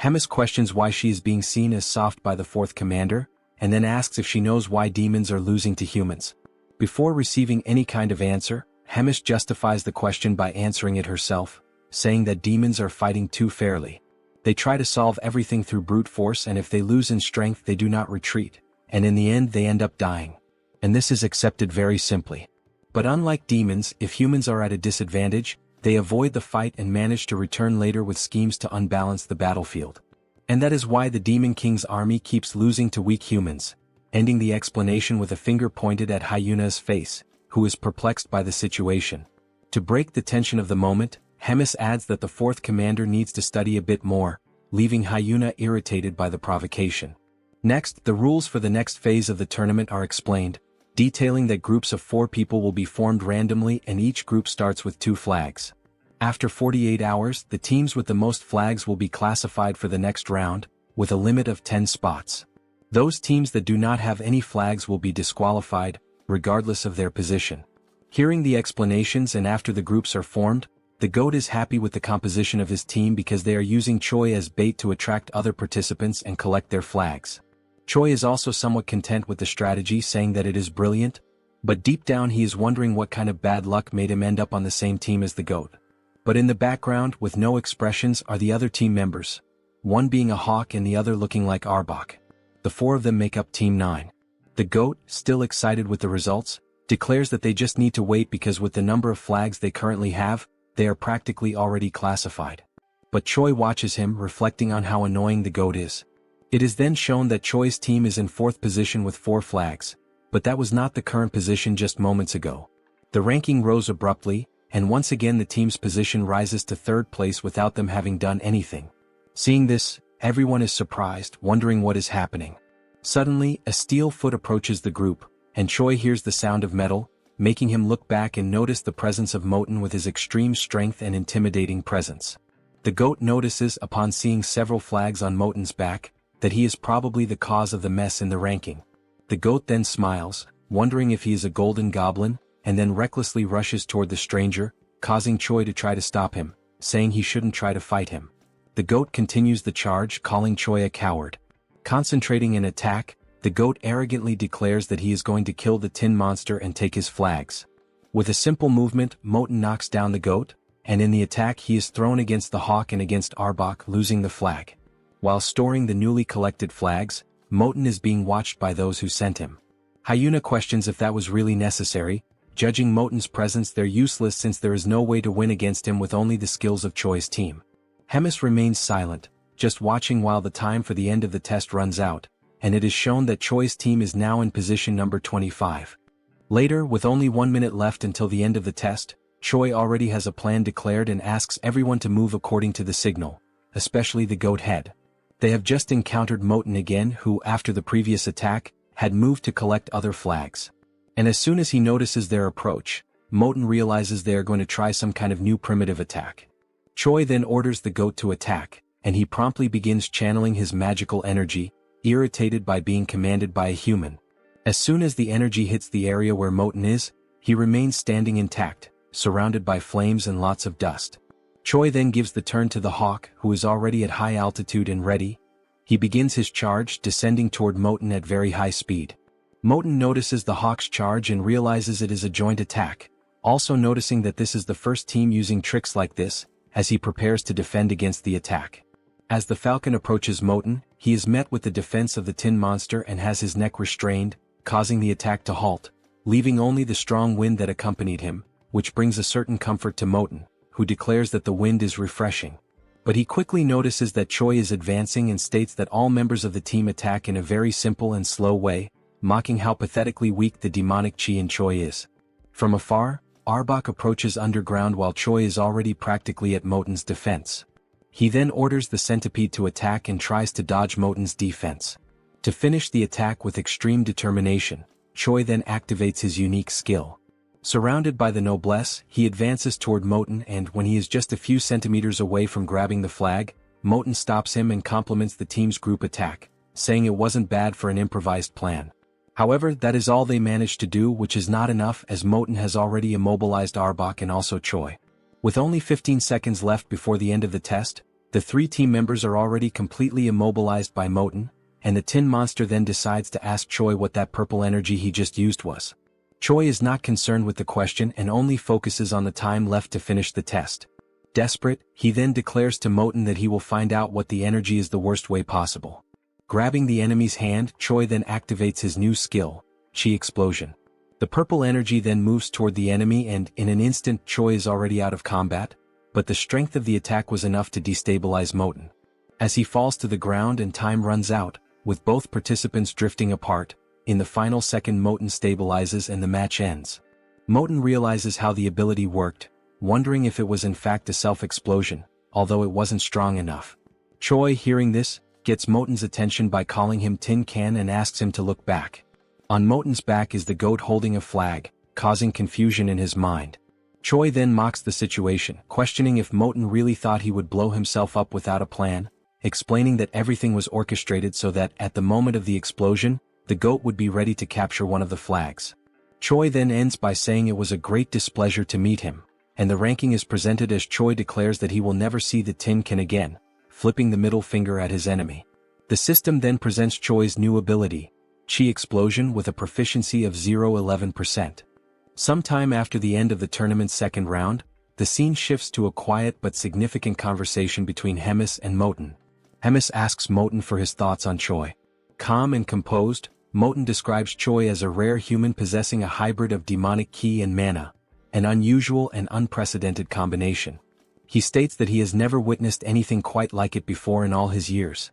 Hemis questions why she is being seen as soft by the fourth commander, and then asks if she knows why demons are losing to humans. Before receiving any kind of answer, Hemis justifies the question by answering it herself, saying that demons are fighting too fairly. They try to solve everything through brute force, and if they lose in strength they do not retreat, and in the end they end up dying. And this is accepted very simply. But unlike demons, if humans are at a disadvantage, They avoid the fight and manage to return later with schemes to unbalance the battlefield. And that is why the Demon King's army keeps losing to weak humans, ending the explanation with a finger pointed at Hyuna's face, who is perplexed by the situation. To break the tension of the moment, Hemis adds that the fourth commander needs to study a bit more, leaving Hyuna irritated by the provocation. Next, the rules for the next phase of the tournament are explained, detailing that groups of 4 people will be formed randomly and each group starts with 2 flags. After 48 hours, the teams with the most flags will be classified for the next round, with a limit of 10 spots. Those teams that do not have any flags will be disqualified, regardless of their position. Hearing the explanations and after the groups are formed, the GOAT is happy with the composition of his team because they are using Choi as bait to attract other participants and collect their flags. Choi is also somewhat content with the strategy, saying that it is brilliant, but deep down he is wondering what kind of bad luck made him end up on the same team as the GOAT. But in the background, with no expressions, are the other team members, one being a hawk and the other looking like Arbok. The 4 of them make up Team 9. The GOAT, still excited with the results, declares that they just need to wait because with the number of flags they currently have, they are practically already classified. But Choi watches him, reflecting on how annoying the GOAT is. It is then shown that Choi's team is in 4th position with 4 flags, but that was not the current position just moments ago. The ranking rose abruptly, and once again the team's position rises to 3rd place without them having done anything. Seeing this, everyone is surprised, wondering what is happening. Suddenly, a steel foot approaches the group, and Choi hears the sound of metal, making him look back and notice the presence of Moten with his extreme strength and intimidating presence. The GOAT notices upon seeing several flags on Moten's back, that he is probably the cause of the mess in the ranking. The GOAT then smiles, wondering if he is a golden goblin, and then recklessly rushes toward the stranger, causing Choi to try to stop him, saying he shouldn't try to fight him. The GOAT continues the charge, calling Choi a coward. Concentrating an attack, the GOAT arrogantly declares that he is going to kill the tin monster and take his flags. With a simple movement, Moten knocks down the GOAT, and in the attack he is thrown against the hawk and against Arbok, losing the flag. While storing the newly collected flags, Moten is being watched by those who sent him. Hyuna questions if that was really necessary. Judging Moten's presence, they're useless since there is no way to win against him with only the skills of Choi's team. Hemis remains silent, just watching while the time for the end of the test runs out, and it is shown that Choi's team is now in position number 25. Later, with only 1 minute left until the end of the test, Choi already has a plan declared and asks everyone to move according to the signal, especially the GOAT head. They have just encountered Moten again, who, after the previous attack, had moved to collect other flags. And as soon as he notices their approach, Moten realizes they are going to try some kind of new primitive attack. Choi then orders the GOAT to attack, and he promptly begins channeling his magical energy, irritated by being commanded by a human. As soon as the energy hits the area where Moten is, he remains standing intact, surrounded by flames and lots of dust. Choi then gives the turn to the hawk, who is already at high altitude and ready. He begins his charge, descending toward Moten at very high speed. Moten notices the hawk's charge and realizes it is a joint attack, also noticing that this is the first team using tricks like this, as he prepares to defend against the attack. As the falcon approaches Moten, he is met with the defense of the tin monster and has his neck restrained, causing the attack to halt, leaving only the strong wind that accompanied him, which brings a certain comfort to Moten, who declares that the wind is refreshing. But he quickly notices that Choi is advancing and states that all members of the team attack in a very simple and slow way, mocking how pathetically weak the demonic chi in Choi is. From afar, Arbok approaches underground while Choi is already practically at Moten's defense. He then orders the centipede to attack and tries to dodge Moten's defense. To finish the attack with extreme determination, Choi then activates his unique skill. Surrounded by the noblesse, he advances toward Moten, and when he is just a few centimeters away from grabbing the flag, Moten stops him and compliments the team's group attack, saying it wasn't bad for an improvised plan. However, that is all they managed to do, which is not enough as Moten has already immobilized Arbok and also Choi. With only 15 seconds left before the end of the test, the 3 team members are already completely immobilized by Moten, and the tin monster then decides to ask Choi what that purple energy he just used was. Choi is not concerned with the question and only focuses on the time left to finish the test. Desperate, he then declares to Moten that he will find out what the energy is the worst way possible. Grabbing the enemy's hand, Choi then activates his new skill, Chi Explosion. The purple energy then moves toward the enemy and in an instant Choi is already out of combat, but the strength of the attack was enough to destabilize Moten. As he falls to the ground and time runs out, with both participants drifting apart, in the final second Moten stabilizes and the match ends. Moten realizes how the ability worked, wondering if it was in fact a self-explosion, although it wasn't strong enough. Choi, hearing this, gets Moten's attention by calling him Tin Can and asks him to look back. On Moten's back is the goat holding a flag, causing confusion in his mind. Choi then mocks the situation, questioning if Moten really thought he would blow himself up without a plan, explaining that everything was orchestrated so that at the moment of the explosion, the goat would be ready to capture one of the flags. Choi then ends by saying it was a great displeasure to meet him, and the ranking is presented as Choi declares that he will never see the Tin Can again, flipping the middle finger at his enemy. The system then presents Choi's new ability, Chi Explosion, with a proficiency of 0.11%. Sometime after the end of the tournament's second round, the scene shifts to a quiet but significant conversation between Hemis and Moten. Hemis asks Moten for his thoughts on Choi. Calm and composed, Moten describes Choi as a rare human possessing a hybrid of demonic ki and mana, an unusual and unprecedented combination. He states that he has never witnessed anything quite like it before in all his years.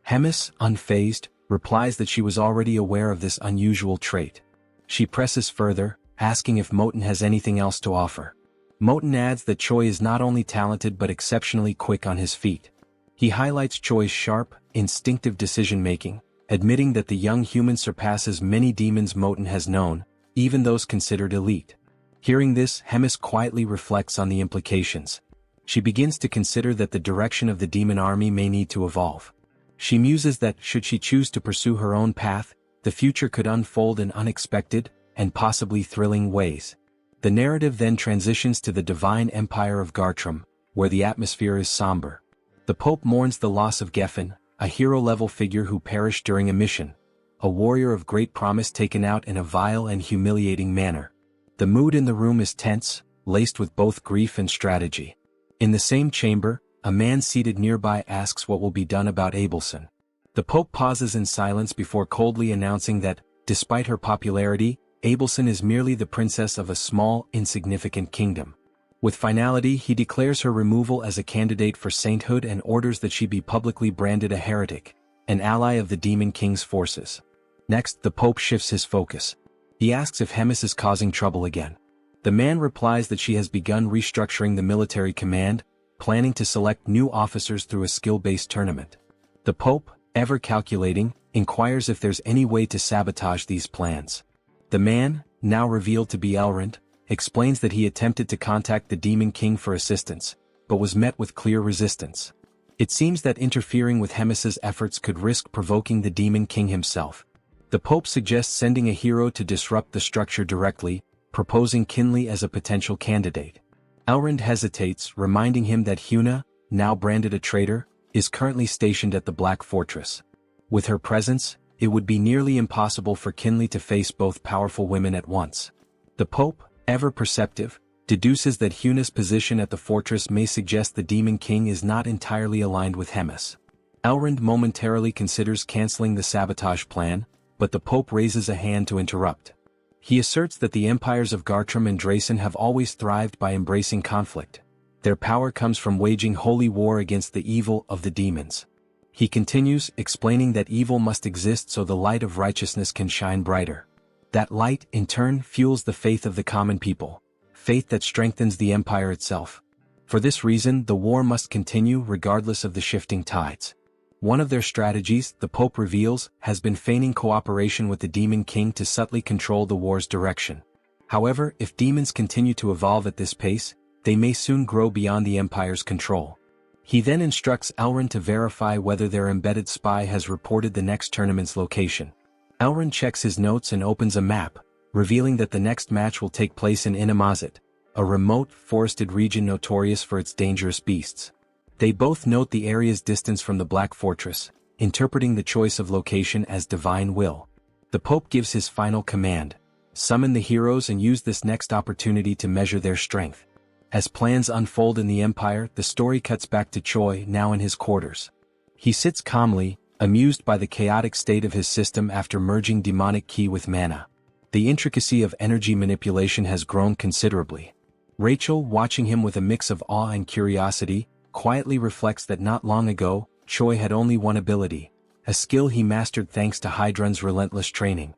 Hemis, unfazed, replies that she was already aware of this unusual trait. She presses further, asking if Moten has anything else to offer. Moten adds that Choi is not only talented but exceptionally quick on his feet. He highlights Choi's sharp, instinctive decision-making, admitting that the young human surpasses many demons Moten has known, even those considered elite. Hearing this, Hemis quietly reflects on the implications. She begins to consider that the direction of the demon army may need to evolve. She muses that, should she choose to pursue her own path, the future could unfold in unexpected, and possibly thrilling ways. The narrative then transitions to the divine empire of Gartrum, where the atmosphere is somber. The Pope mourns the loss of Geffen, a hero-level figure who perished during a mission, a warrior of great promise taken out in a vile and humiliating manner. The mood in the room is tense, laced with both grief and strategy. In the same chamber, a man seated nearby asks what will be done about Abelson. The Pope pauses in silence before coldly announcing that, despite her popularity, Abelson is merely the princess of a small, insignificant kingdom. With finality, he declares her removal as a candidate for sainthood and orders that she be publicly branded a heretic, an ally of the Demon King's forces. Next, the Pope shifts his focus. He asks if Hemis is causing trouble again. The man replies that she has begun restructuring the military command, planning to select new officers through a skill-based tournament. The Pope, ever calculating, inquires if there's any way to sabotage these plans. The man, now revealed to be Elrond, explains that he attempted to contact the Demon King for assistance, but was met with clear resistance. It seems that interfering with Hemis's efforts could risk provoking the Demon King himself. The Pope suggests sending a hero to disrupt the structure directly, proposing Kinley as a potential candidate. Elrond hesitates, reminding him that Huna, now branded a traitor, is currently stationed at the Black Fortress. With her presence, it would be nearly impossible for Kinley to face both powerful women at once. The Pope, ever perceptive, deduces that Huna's position at the fortress may suggest the Demon King is not entirely aligned with Hemis. Elrond momentarily considers canceling the sabotage plan, but the Pope raises a hand to interrupt. He asserts that the empires of Gartrum and Drasen have always thrived by embracing conflict. Their power comes from waging holy war against the evil of the demons. He continues, explaining that evil must exist so the light of righteousness can shine brighter. That light, in turn, fuels the faith of the common people, faith that strengthens the empire itself. For this reason, the war must continue regardless of the shifting tides. One of their strategies, the Pope reveals, has been feigning cooperation with the Demon King to subtly control the war's direction. However, if demons continue to evolve at this pace, they may soon grow beyond the Empire's control. He then instructs Elrond to verify whether their embedded spy has reported the next tournament's location. Elrond checks his notes and opens a map, revealing that the next match will take place in Inamazet, a remote, forested region notorious for its dangerous beasts. They both note the area's distance from the Black Fortress, interpreting the choice of location as divine will. The Pope gives his final command: summon the heroes and use this next opportunity to measure their strength. As plans unfold in the Empire, the story cuts back to Choi, now in his quarters. He sits calmly, amused by the chaotic state of his system after merging demonic ki with mana. The intricacy of energy manipulation has grown considerably. Rachel, watching him with a mix of awe and curiosity, quietly reflects that not long ago, Choi had only one ability, a skill he mastered thanks to Hydrun's relentless training.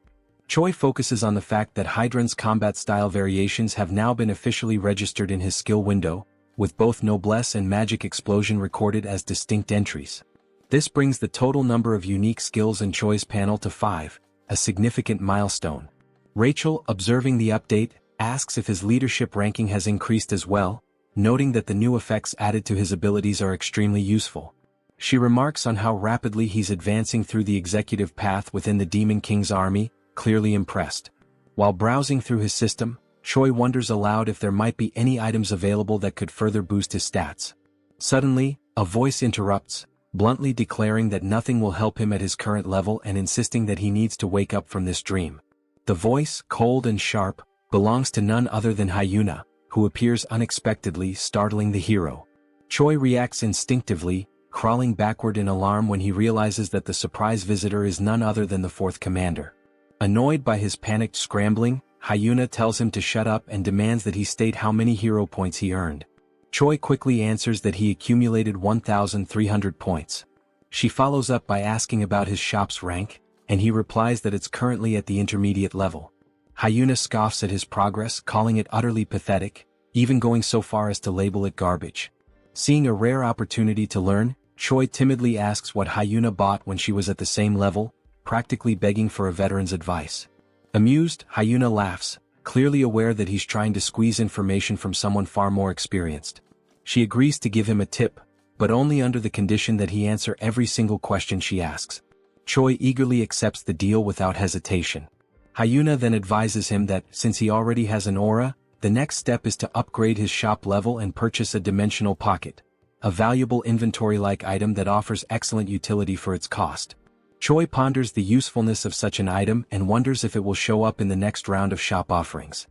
Choi focuses on the fact that Hydrun's combat style variations have now been officially registered in his skill window, with both Noblesse and Magic Explosion recorded as distinct entries. This brings the total number of unique skills in Choi's panel to 5, a significant milestone. Rachel, observing the update, asks if his leadership ranking has increased as well, noting that the new effects added to his abilities are extremely useful. She remarks on how rapidly he's advancing through the executive path within the Demon King's army, clearly impressed. While browsing through his system, Choi wonders aloud if there might be any items available that could further boost his stats. Suddenly, a voice interrupts, bluntly declaring that nothing will help him at his current level and insisting that he needs to wake up from this dream. The voice, cold and sharp, belongs to none other than Hyuna, who appears unexpectedly, startling the hero. Choi reacts instinctively, crawling backward in alarm when he realizes that the surprise visitor is none other than the fourth commander. Annoyed by his panicked scrambling, Hyuna tells him to shut up and demands that he state how many hero points he earned. Choi quickly answers that he accumulated 1,300 points. She follows up by asking about his shop's rank, and he replies that it's currently at the intermediate level. Hyuna scoffs at his progress, calling it utterly pathetic, even going so far as to label it garbage. Seeing a rare opportunity to learn, Choi timidly asks what Hyuna bought when she was at the same level, practically begging for a veteran's advice. Amused, Hyuna laughs, clearly aware that he's trying to squeeze information from someone far more experienced. She agrees to give him a tip, but only under the condition that he answer every single question she asks. Choi eagerly accepts the deal without hesitation. Hyuna then advises him that, since he already has an aura, the next step is to upgrade his shop level and purchase a dimensional pocket, a valuable inventory-like item that offers excellent utility for its cost. Choi ponders the usefulness of such an item and wonders if it will show up in the next round of shop offerings.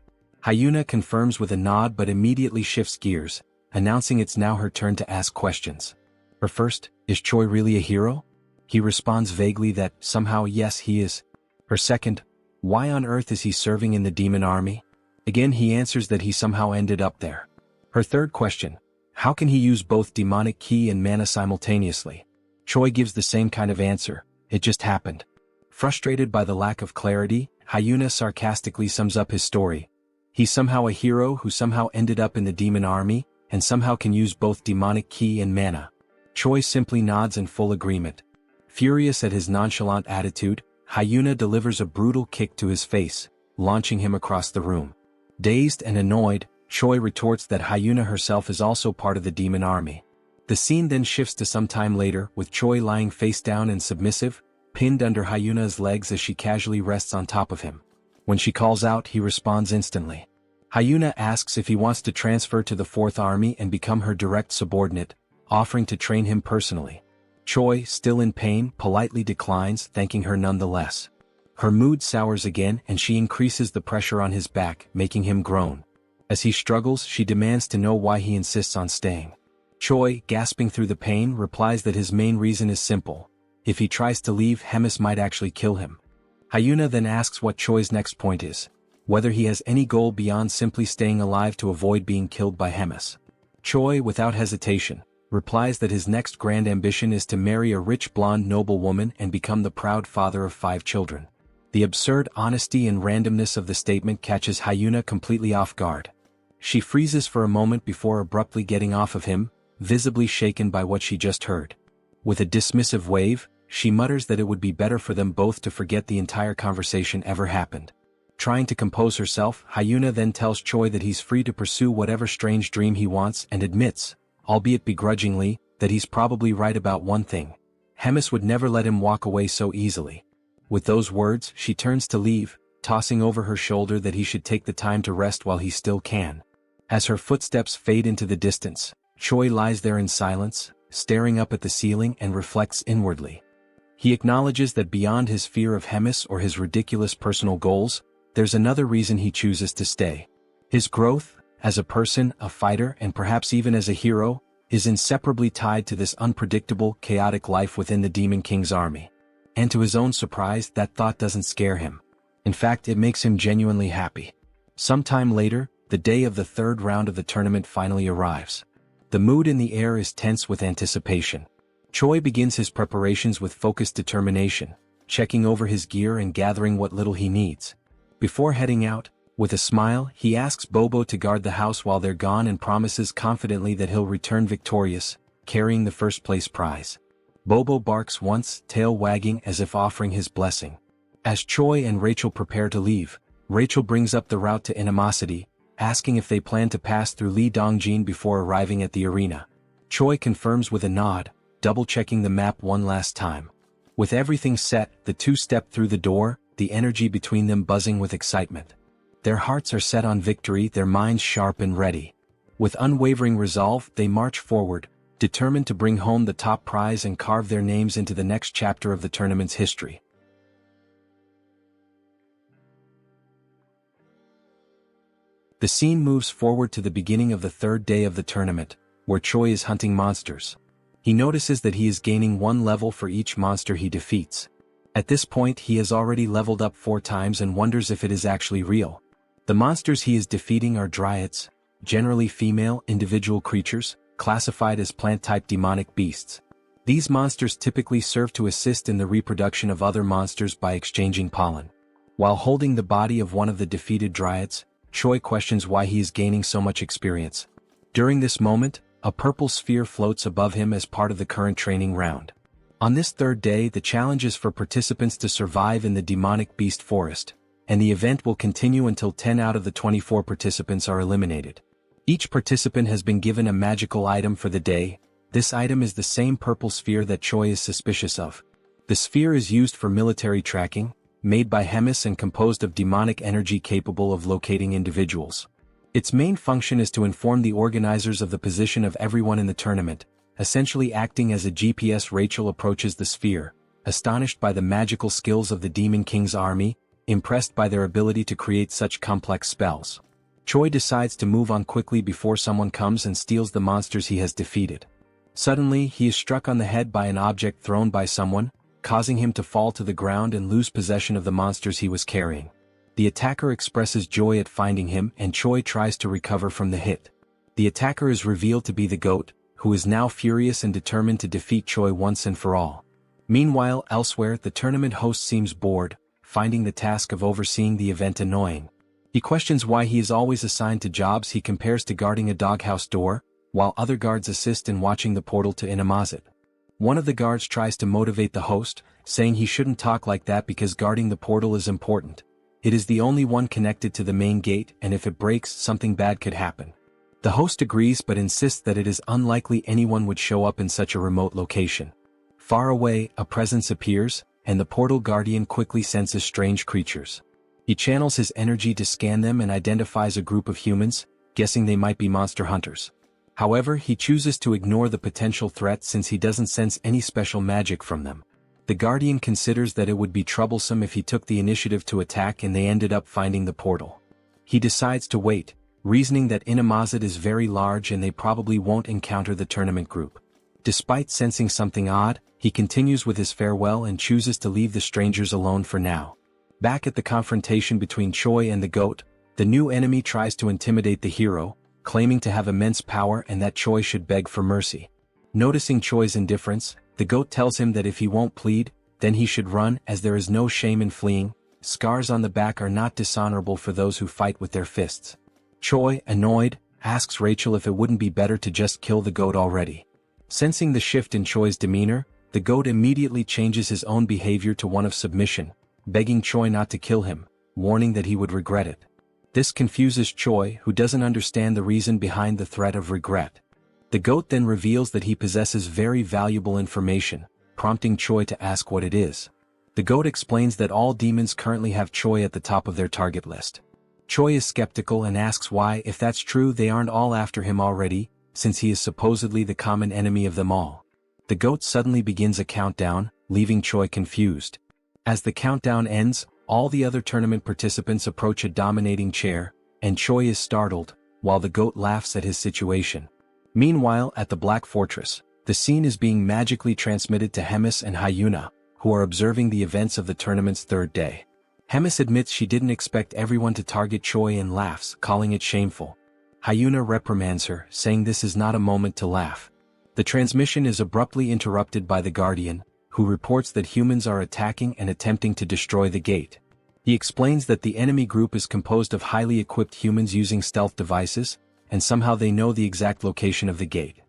Hyuna confirms with a nod but immediately shifts gears, announcing it's now her turn to ask questions. Her first, is Choi really a hero? He responds vaguely that, somehow yes he is. Her second, why on earth is he serving in the demon army? Again he answers that he somehow ended up there. Her third question, how can he use both demonic ki and mana simultaneously? Choi gives the same kind of answer, it just happened. Frustrated by the lack of clarity, Hyuna sarcastically sums up his story. He's somehow a hero who somehow ended up in the demon army, and somehow can use both demonic ki and mana. Choi simply nods in full agreement. Furious at his nonchalant attitude, Hyuna delivers a brutal kick to his face, launching him across the room. Dazed and annoyed, Choi retorts that Hyuna herself is also part of the demon army. The scene then shifts to some time later, with Choi lying face down and submissive, pinned under Hyuna's legs as she casually rests on top of him. When she calls out, he responds instantly. Hyuna asks if he wants to transfer to the Fourth Army and become her direct subordinate, offering to train him personally. Choi, still in pain, politely declines, thanking her nonetheless. Her mood sours again and she increases the pressure on his back, making him groan. As he struggles, she demands to know why he insists on staying. Choi, gasping through the pain, replies that his main reason is simple. If he tries to leave, Hemis might actually kill him. Hyuna then asks what Choi's next point is, whether he has any goal beyond simply staying alive to avoid being killed by Hemis. Choi, without hesitation, replies that his next grand ambition is to marry a rich blonde noblewoman and become the proud father of 5 children. The absurd honesty and randomness of the statement catches Hyuna completely off guard. She freezes for a moment before abruptly getting off of him, visibly shaken by what she just heard. With a dismissive wave, she mutters that it would be better for them both to forget the entire conversation ever happened. Trying to compose herself, Hyuna then tells Choi that he's free to pursue whatever strange dream he wants and admits, albeit begrudgingly, that he's probably right about one thing. Hemis would never let him walk away so easily. With those words, she turns to leave, tossing over her shoulder that he should take the time to rest while he still can. As her footsteps fade into the distance, Choi lies there in silence, staring up at the ceiling and reflects inwardly. He acknowledges that beyond his fear of Hemis or his ridiculous personal goals, there's another reason he chooses to stay. His growth, as a person, a fighter, and perhaps even as a hero, is inseparably tied to this unpredictable, chaotic life within the Demon King's army. And to his own surprise, that thought doesn't scare him. In fact, it makes him genuinely happy. Sometime later, the day of the third round of the tournament finally arrives. The mood in the air is tense with anticipation. Choi begins his preparations with focused determination, checking over his gear and gathering what little he needs. Before heading out, with a smile, he asks Bobo to guard the house while they're gone and promises confidently that he'll return victorious, carrying the first-place prize. Bobo barks once, tail wagging as if offering his blessing. As Choi and Rachel prepare to leave, Rachel brings up the route to Animosity, asking if they plan to pass through Lee Dongjin before arriving at the arena. Choi confirms with a nod, double-checking the map one last time. With everything set, the two step through the door, the energy between them buzzing with excitement. Their hearts are set on victory, their minds sharp and ready. With unwavering resolve, they march forward, determined to bring home the top prize and carve their names into the next chapter of the tournament's history. The scene moves forward to the beginning of the third day of the tournament, where Choi is hunting monsters. He notices that he is gaining 1 level for each monster he defeats. At this point he has already leveled up 4 times and wonders if it is actually real. The monsters he is defeating are dryads, generally female individual creatures, classified as plant-type demonic beasts. These monsters typically serve to assist in the reproduction of other monsters by exchanging pollen. While holding the body of one of the defeated dryads, Choi questions why he is gaining so much experience. During this moment, a purple sphere floats above him as part of the current training round. On this third day, the challenge is for participants to survive in the demonic beast forest, and the event will continue until 10 out of the 24 participants are eliminated. Each participant has been given a magical item for the day. This item is the same purple sphere that Choi is suspicious of. The sphere is used for military tracking, made by Hemis and composed of demonic energy capable of locating individuals. Its main function is to inform the organizers of the position of everyone in the tournament, essentially acting as a GPS. Rachel approaches the sphere, astonished by the magical skills of the Demon King's army, impressed by their ability to create such complex spells. Choi decides to move on quickly before someone comes and steals the monsters he has defeated. Suddenly, he is struck on the head by an object thrown by someone, causing him to fall to the ground and lose possession of the monsters he was carrying. The attacker expresses joy at finding him and Choi tries to recover from the hit. The attacker is revealed to be the goat, who is now furious and determined to defeat Choi once and for all. Meanwhile, elsewhere, the tournament host seems bored, finding the task of overseeing the event annoying. He questions why he is always assigned to jobs he compares to guarding a doghouse door, while other guards assist in watching the portal to Inamazet. One of the guards tries to motivate the host, saying he shouldn't talk like that because guarding the portal is important. It is the only one connected to the main gate, and if it breaks, something bad could happen. The host agrees but insists that it is unlikely anyone would show up in such a remote location. Far away, a presence appears, and the portal guardian quickly senses strange creatures. He channels his energy to scan them and identifies a group of humans, guessing they might be monster hunters. However, he chooses to ignore the potential threat since he doesn't sense any special magic from them. The Guardian considers that it would be troublesome if he took the initiative to attack and they ended up finding the portal. He decides to wait, reasoning that Inamazet is very large and they probably won't encounter the tournament group. Despite sensing something odd, he continues with his farewell and chooses to leave the strangers alone for now. Back at the confrontation between Choi and the goat, the new enemy tries to intimidate the hero, claiming to have immense power and that Choi should beg for mercy. Noticing Choi's indifference, the goat tells him that if he won't plead, then he should run as there is no shame in fleeing. Scars on the back are not dishonorable for those who fight with their fists. Choi, annoyed, asks Rachel if it wouldn't be better to just kill the goat already. Sensing the shift in Choi's demeanor, the goat immediately changes his own behavior to one of submission, begging Choi not to kill him, warning that he would regret it. This confuses Choi, who doesn't understand the reason behind the threat of regret. The goat then reveals that he possesses very valuable information, prompting Choi to ask what it is. The goat explains that all demons currently have Choi at the top of their target list. Choi is skeptical and asks why, if that's true, they aren't all after him already, since he is supposedly the common enemy of them all. The goat suddenly begins a countdown, leaving Choi confused. As the countdown ends, all the other tournament participants approach a dominating chair, and Choi is startled, while the goat laughs at his situation. Meanwhile, at the Black Fortress, the scene is being magically transmitted to Hemis and Hyuna, who are observing the events of the tournament's third day. Hemis admits she didn't expect everyone to target Choi and laughs, calling it shameful. Hyuna reprimands her, saying this is not a moment to laugh. The transmission is abruptly interrupted by the Guardian, who reports that humans are attacking and attempting to destroy the gate. He explains that the enemy group is composed of highly equipped humans using stealth devices, and somehow they know the exact location of the gate.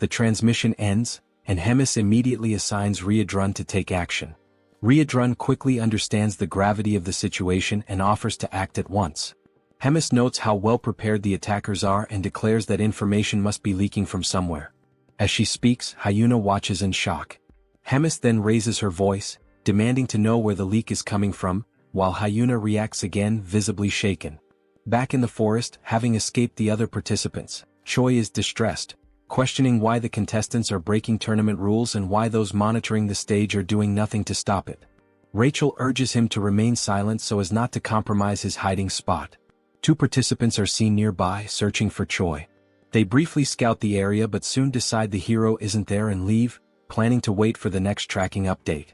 The transmission ends, and Hemis immediately assigns Riadrun to take action. Riadrun quickly understands the gravity of the situation and offers to act at once. Hemis notes how well prepared the attackers are and declares that information must be leaking from somewhere. As she speaks, Hyuna watches in shock. Hemis then raises her voice, demanding to know where the leak is coming from, while Hyuna reacts again, visibly shaken. Back in the forest, having escaped the other participants, Choi is distressed, questioning why the contestants are breaking tournament rules and why those monitoring the stage are doing nothing to stop it. Rachel urges him to remain silent so as not to compromise his hiding spot. 2 participants are seen nearby, searching for Choi. They briefly scout the area but soon decide the hero isn't there and leave, planning to wait for the next tracking update.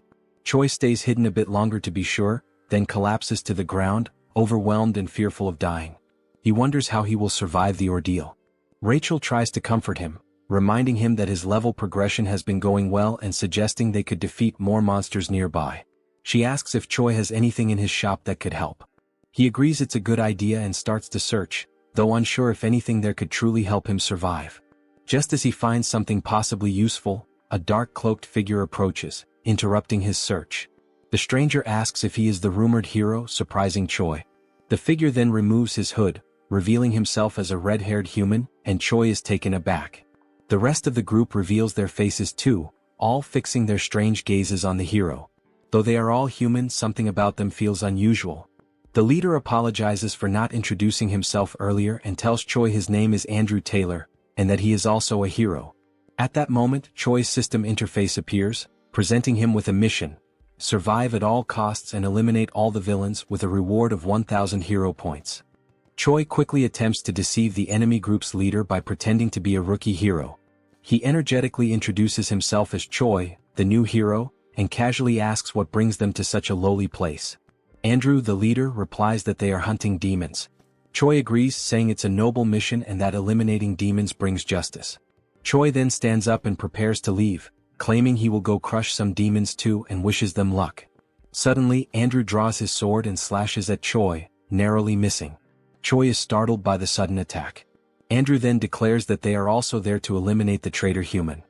Choi stays hidden a bit longer to be sure, then collapses to the ground, overwhelmed and fearful of dying. He wonders how he will survive the ordeal. Rachel tries to comfort him, reminding him that his level progression has been going well and suggesting they could defeat more monsters nearby. She asks if Choi has anything in his shop that could help. He agrees it's a good idea and starts to search, though unsure if anything there could truly help him survive. Just as he finds something possibly useful, a dark cloaked figure approaches, interrupting his search. The stranger asks if he is the rumored hero, surprising Choi. The figure then removes his hood, revealing himself as a red-haired human, and Choi is taken aback. The rest of the group reveals their faces too, all fixing their strange gazes on the hero. Though they are all human, something about them feels unusual. The leader apologizes for not introducing himself earlier and tells Choi his name is Andrew Taylor, and that he is also a hero. At that moment, Choi's system interface appears, presenting him with a mission: survive at all costs and eliminate all the villains with a reward of 1,000 hero points. Choi quickly attempts to deceive the enemy group's leader by pretending to be a rookie hero. He energetically introduces himself as Choi, the new hero, and casually asks what brings them to such a lowly place. Andrew, the leader, replies that they are hunting demons. Choi agrees, saying it's a noble mission and that eliminating demons brings justice. Choi then stands up and prepares to leave, claiming he will go crush some demons too and wishes them luck. Suddenly, Andrew draws his sword and slashes at Choi, narrowly missing. Choi is startled by the sudden attack. Andrew then declares that they are also there to eliminate the traitor human.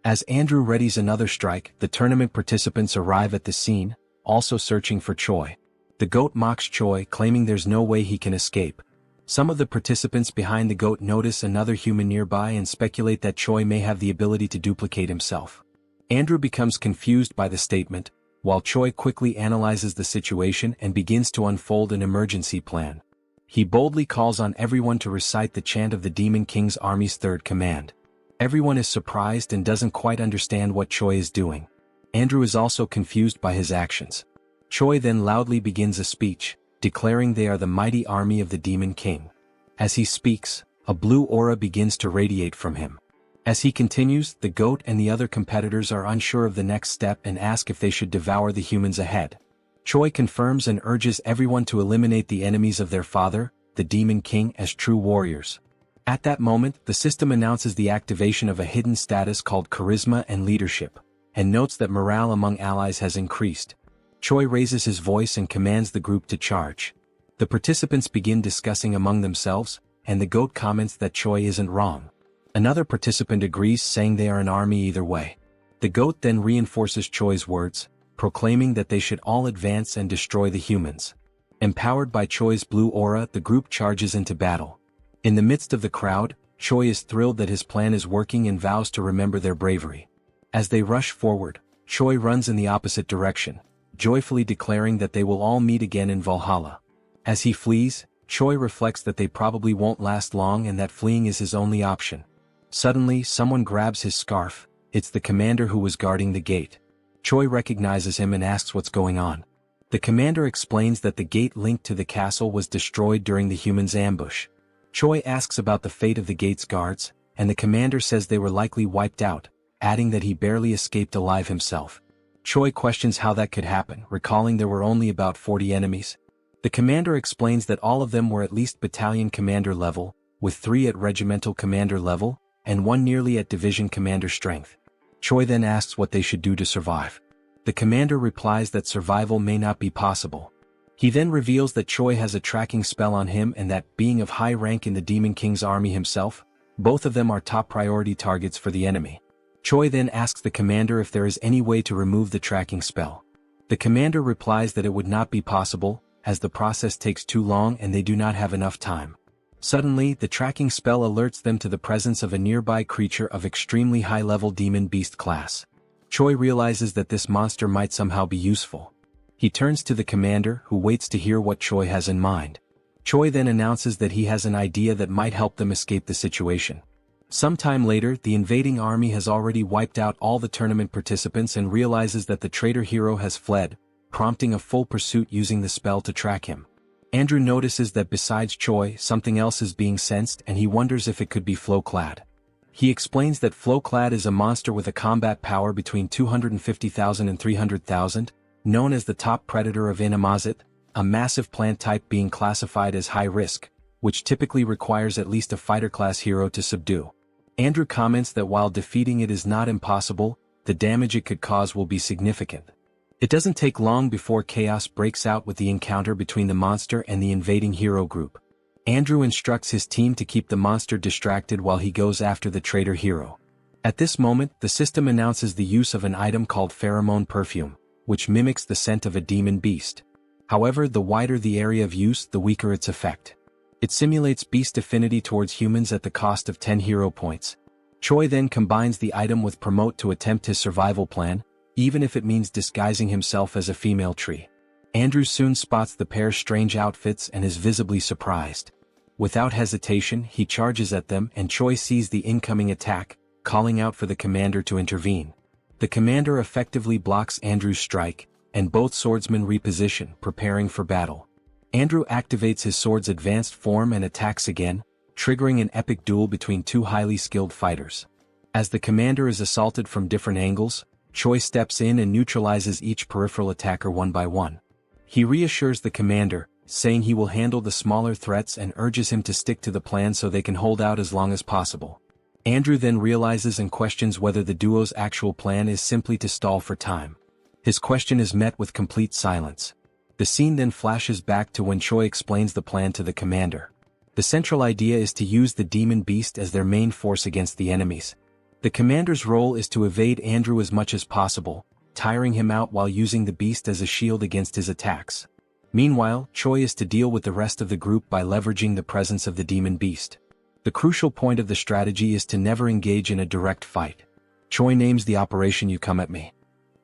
As Andrew readies another strike, the tournament participants arrive at the scene, also searching for Choi. The goat mocks Choi, claiming there's no way he can escape. Some of the participants behind the goat notice another human nearby and speculate that Choi may have the ability to duplicate himself. Andrew becomes confused by the statement, while Choi quickly analyzes the situation and begins to unfold an emergency plan. He boldly calls on everyone to recite the chant of the Demon King's army's third command. Everyone is surprised and doesn't quite understand what Choi is doing. Andrew is also confused by his actions. Choi then loudly begins a speech, declaring they are the mighty army of the Demon King. As he speaks, a blue aura begins to radiate from him. As he continues, the goat and the other competitors are unsure of the next step and ask if they should devour the humans ahead. Choi confirms and urges everyone to eliminate the enemies of their father, the Demon King, as true warriors. At that moment, the system announces the activation of a hidden status called Charisma and Leadership, and notes that morale among allies has increased. Choi raises his voice and commands the group to charge. The participants begin discussing among themselves, and the goat comments that Choi isn't wrong. Another participant agrees, saying they are an army either way. The goat then reinforces Choi's words, proclaiming that they should all advance and destroy the humans. Empowered by Choi's blue aura, the group charges into battle. In the midst of the crowd, Choi is thrilled that his plan is working and vows to remember their bravery. As they rush forward, Choi runs in the opposite direction, joyfully declaring that they will all meet again in Valhalla. As he flees, Choi reflects that they probably won't last long and that fleeing is his only option. Suddenly, someone grabs his scarf. It's the commander who was guarding the gate. Choi recognizes him and asks what's going on. The commander explains that the gate linked to the castle was destroyed during the humans' ambush. Choi asks about the fate of the gate's guards, and the commander says they were likely wiped out, adding that he barely escaped alive himself. Choi questions how that could happen, recalling there were only about 40 enemies, The commander explains that all of them were at least battalion commander level, with 3 at regimental commander level, and 1 nearly at division commander strength. Choi then asks what they should do to survive. The commander replies that survival may not be possible. He then reveals that Choi has a tracking spell on him and that, being of high rank in the Demon King's army himself, both of them are top priority targets for the enemy. Choi then asks the commander if there is any way to remove the tracking spell. The commander replies that it would not be possible, as the process takes too long and they do not have enough time. Suddenly, the tracking spell alerts them to the presence of a nearby creature of extremely high-level demon beast class. Choi realizes that this monster might somehow be useful. He turns to the commander, who waits to hear what Choi has in mind. Choi then announces that he has an idea that might help them escape the situation. Sometime later, the invading army has already wiped out all the tournament participants and realizes that the traitor hero has fled, prompting a full pursuit using the spell to track him. Andrew notices that besides Choi, something else is being sensed and he wonders if it could be Flowclad. He explains that Flowclad is a monster with a combat power between 250,000 and 300,000, known as the top predator of Inamazet, a massive plant type being classified as high risk, which typically requires at least a fighter-class hero to subdue. Andrew comments that while defeating it is not impossible, the damage it could cause will be significant. It doesn't take long before chaos breaks out with the encounter between the monster and the invading hero group. Andrew instructs his team to keep the monster distracted while he goes after the traitor hero. At this moment, the system announces the use of an item called pheromone perfume, which mimics the scent of a demon beast. However, the wider the area of use, the weaker its effect. It simulates beast affinity towards humans at the cost of 10 hero points. Choi then combines the item with Promote to attempt his survival plan, even if it means disguising himself as a female tree. Andrew soon spots the pair's strange outfits and is visibly surprised. Without hesitation, he charges at them and Choi sees the incoming attack, calling out for the commander to intervene. The commander effectively blocks Andrew's strike, and both swordsmen reposition, preparing for battle. Andrew activates his sword's advanced form and attacks again, triggering an epic duel between 2 highly skilled fighters. As the commander is assaulted from different angles, Choi steps in and neutralizes each peripheral attacker one by one. He reassures the commander, saying he will handle the smaller threats and urges him to stick to the plan so they can hold out as long as possible. Andrew then realizes and questions whether the duo's actual plan is simply to stall for time. His question is met with complete silence. The scene then flashes back to when Choi explains the plan to the commander. The central idea is to use the demon beast as their main force against the enemies. The commander's role is to evade Andrew as much as possible, tiring him out while using the beast as a shield against his attacks. Meanwhile, Choi is to deal with the rest of the group by leveraging the presence of the demon beast. The crucial point of the strategy is to never engage in a direct fight. Choi names the operation "You Come at Me."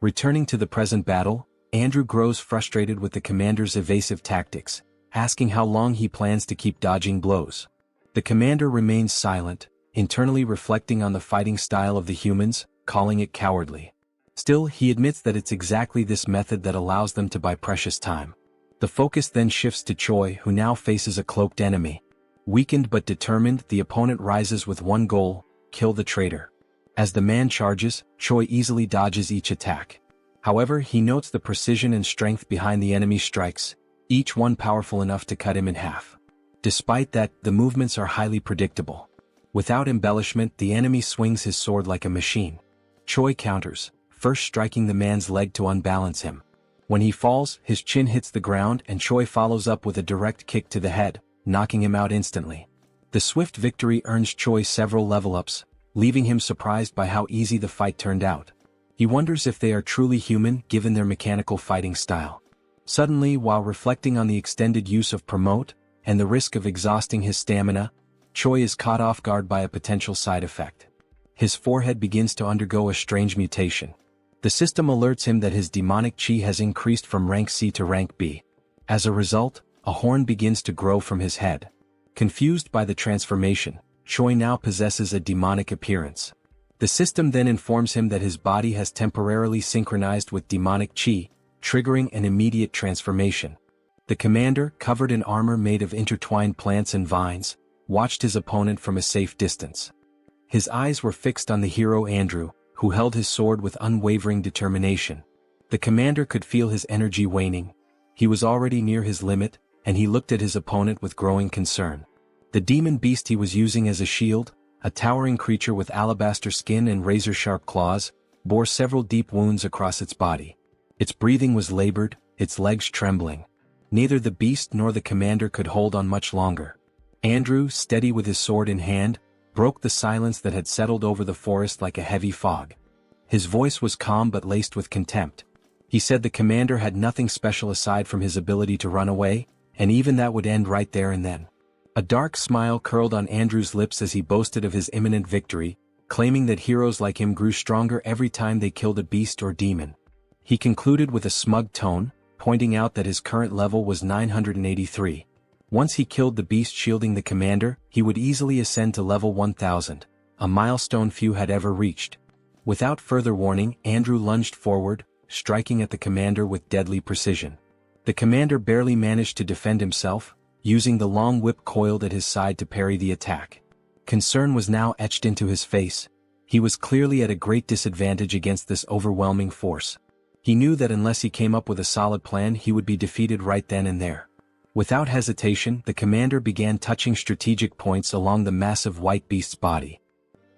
Returning to the present battle, Andrew grows frustrated with the commander's evasive tactics, asking how long he plans to keep dodging blows. The commander remains silent, internally reflecting on the fighting style of the humans, calling it cowardly. Still, he admits that it's exactly this method that allows them to buy precious time. The focus then shifts to Choi, who now faces a cloaked enemy. Weakened but determined, the opponent rises with one goal: kill the traitor. As the man charges, Choi easily dodges each attack. However, he notes the precision and strength behind the enemy's strikes, each one powerful enough to cut him in half. Despite that, the movements are highly predictable. Without embellishment, the enemy swings his sword like a machine. Choi counters, first striking the man's leg to unbalance him. When he falls, his chin hits the ground and Choi follows up with a direct kick to the head, knocking him out instantly. The swift victory earns Choi several level-ups, leaving him surprised by how easy the fight turned out. He wonders if they are truly human given their mechanical fighting style. Suddenly, while reflecting on the extended use of Promote, and the risk of exhausting his stamina, Choi is caught off guard by a potential side effect. His forehead begins to undergo a strange mutation. The system alerts him that his demonic chi has increased from rank C to rank B. As a result, a horn begins to grow from his head. Confused by the transformation, Choi now possesses a demonic appearance. The system then informs him that his body has temporarily synchronized with demonic chi, triggering an immediate transformation. The commander, covered in armor made of intertwined plants and vines, watched his opponent from a safe distance. His eyes were fixed on the hero Andrew, who held his sword with unwavering determination. The commander could feel his energy waning. He was already near his limit, and he looked at his opponent with growing concern. The demon beast he was using as a shield, a towering creature with alabaster skin and razor-sharp claws, bore several deep wounds across its body. Its breathing was labored, its legs trembling. Neither the beast nor the commander could hold on much longer. Andrew, steady with his sword in hand, broke the silence that had settled over the forest like a heavy fog. His voice was calm but laced with contempt. He said the commander had nothing special aside from his ability to run away, and even that would end right there and then. A dark smile curled on Andrew's lips as he boasted of his imminent victory, claiming that heroes like him grew stronger every time they killed a beast or demon. He concluded with a smug tone, pointing out that his current level was 983. Once he killed the beast shielding the commander, he would easily ascend to level 1000, a milestone few had ever reached. Without further warning, Andrew lunged forward, striking at the commander with deadly precision. The commander barely managed to defend himself, using the long whip coiled at his side to parry the attack. Concern was now etched into his face. He was clearly at a great disadvantage against this overwhelming force. He knew that unless he came up with a solid plan he would be defeated right then and there. Without hesitation, the commander began touching strategic points along the massive white beast's body.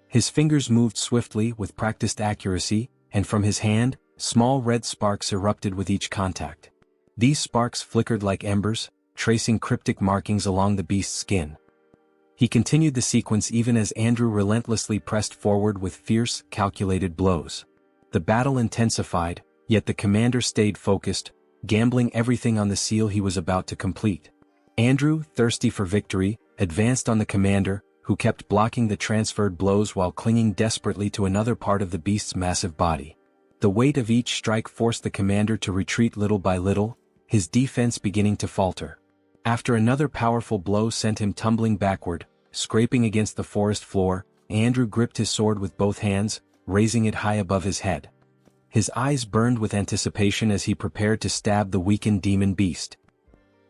His fingers moved swiftly with practiced accuracy, and from his hand, small red sparks erupted with each contact. These sparks flickered like embers, tracing cryptic markings along the beast's skin. He continued the sequence even as Andrew relentlessly pressed forward with fierce, calculated blows. The battle intensified, yet the commander stayed focused, gambling everything on the seal he was about to complete. Andrew, thirsty for victory, advanced on the commander, who kept blocking the transferred blows while clinging desperately to another part of the beast's massive body. The weight of each strike forced the commander to retreat little by little, his defense beginning to falter. After another powerful blow sent him tumbling backward, scraping against the forest floor, Andrew gripped his sword with both hands, raising it high above his head. His eyes burned with anticipation as he prepared to stab the weakened demon beast.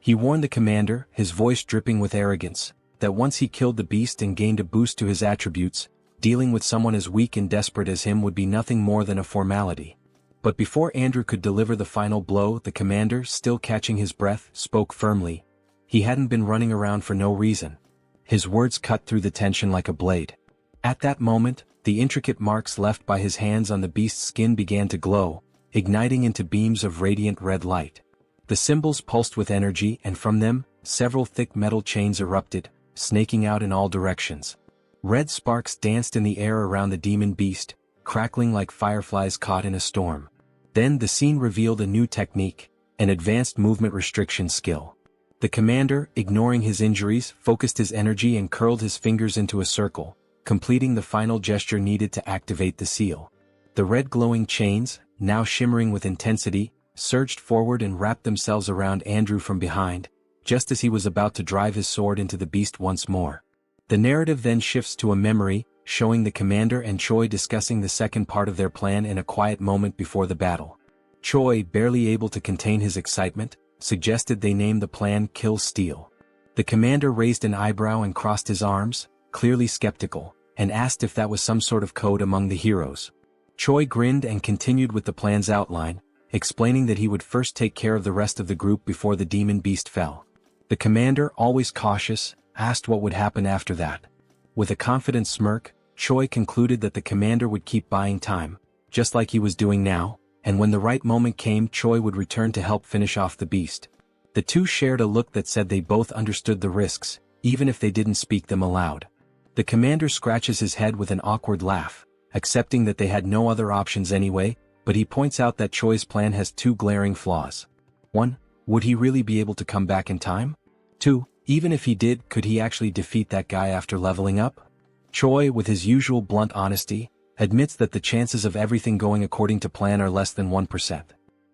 He warned the commander, his voice dripping with arrogance, that once he killed the beast and gained a boost to his attributes, dealing with someone as weak and desperate as him would be nothing more than a formality. But before Andrew could deliver the final blow, the commander, still catching his breath, spoke firmly. He hadn't been running around for no reason. His words cut through the tension like a blade. At that moment, the intricate marks left by his hands on the beast's skin began to glow, igniting into beams of radiant red light. The symbols pulsed with energy, and from them, several thick metal chains erupted, snaking out in all directions. Red sparks danced in the air around the demon beast, crackling like fireflies caught in a storm. Then the scene revealed a new technique, an advanced movement restriction skill. The commander, ignoring his injuries, focused his energy and curled his fingers into a circle, completing the final gesture needed to activate the seal. The red glowing chains, now shimmering with intensity, surged forward and wrapped themselves around Andrew from behind, just as he was about to drive his sword into the beast once more. The narrative then shifts to a memory, showing the commander and Choi discussing the second part of their plan in a quiet moment before the battle. Choi, barely able to contain his excitement, suggested they name the plan Kill Steel. The commander raised an eyebrow and crossed his arms, clearly skeptical, and asked if that was some sort of code among the heroes. Choi grinned and continued with the plan's outline, explaining that he would first take care of the rest of the group before the demon beast fell. The commander, always cautious, asked what would happen after that. With a confident smirk, Choi concluded that the commander would keep buying time, just like he was doing now, and when the right moment came, Choi would return to help finish off the beast. The two shared a look that said they both understood the risks, even if they didn't speak them aloud. The commander scratches his head with an awkward laugh, accepting that they had no other options anyway, but he points out that Choi's plan has two glaring flaws. 1. Would he really be able to come back in time? 2. Even if he did, could he actually defeat that guy after leveling up? Choi, with his usual blunt honesty, admits that the chances of everything going according to plan are less than 1%.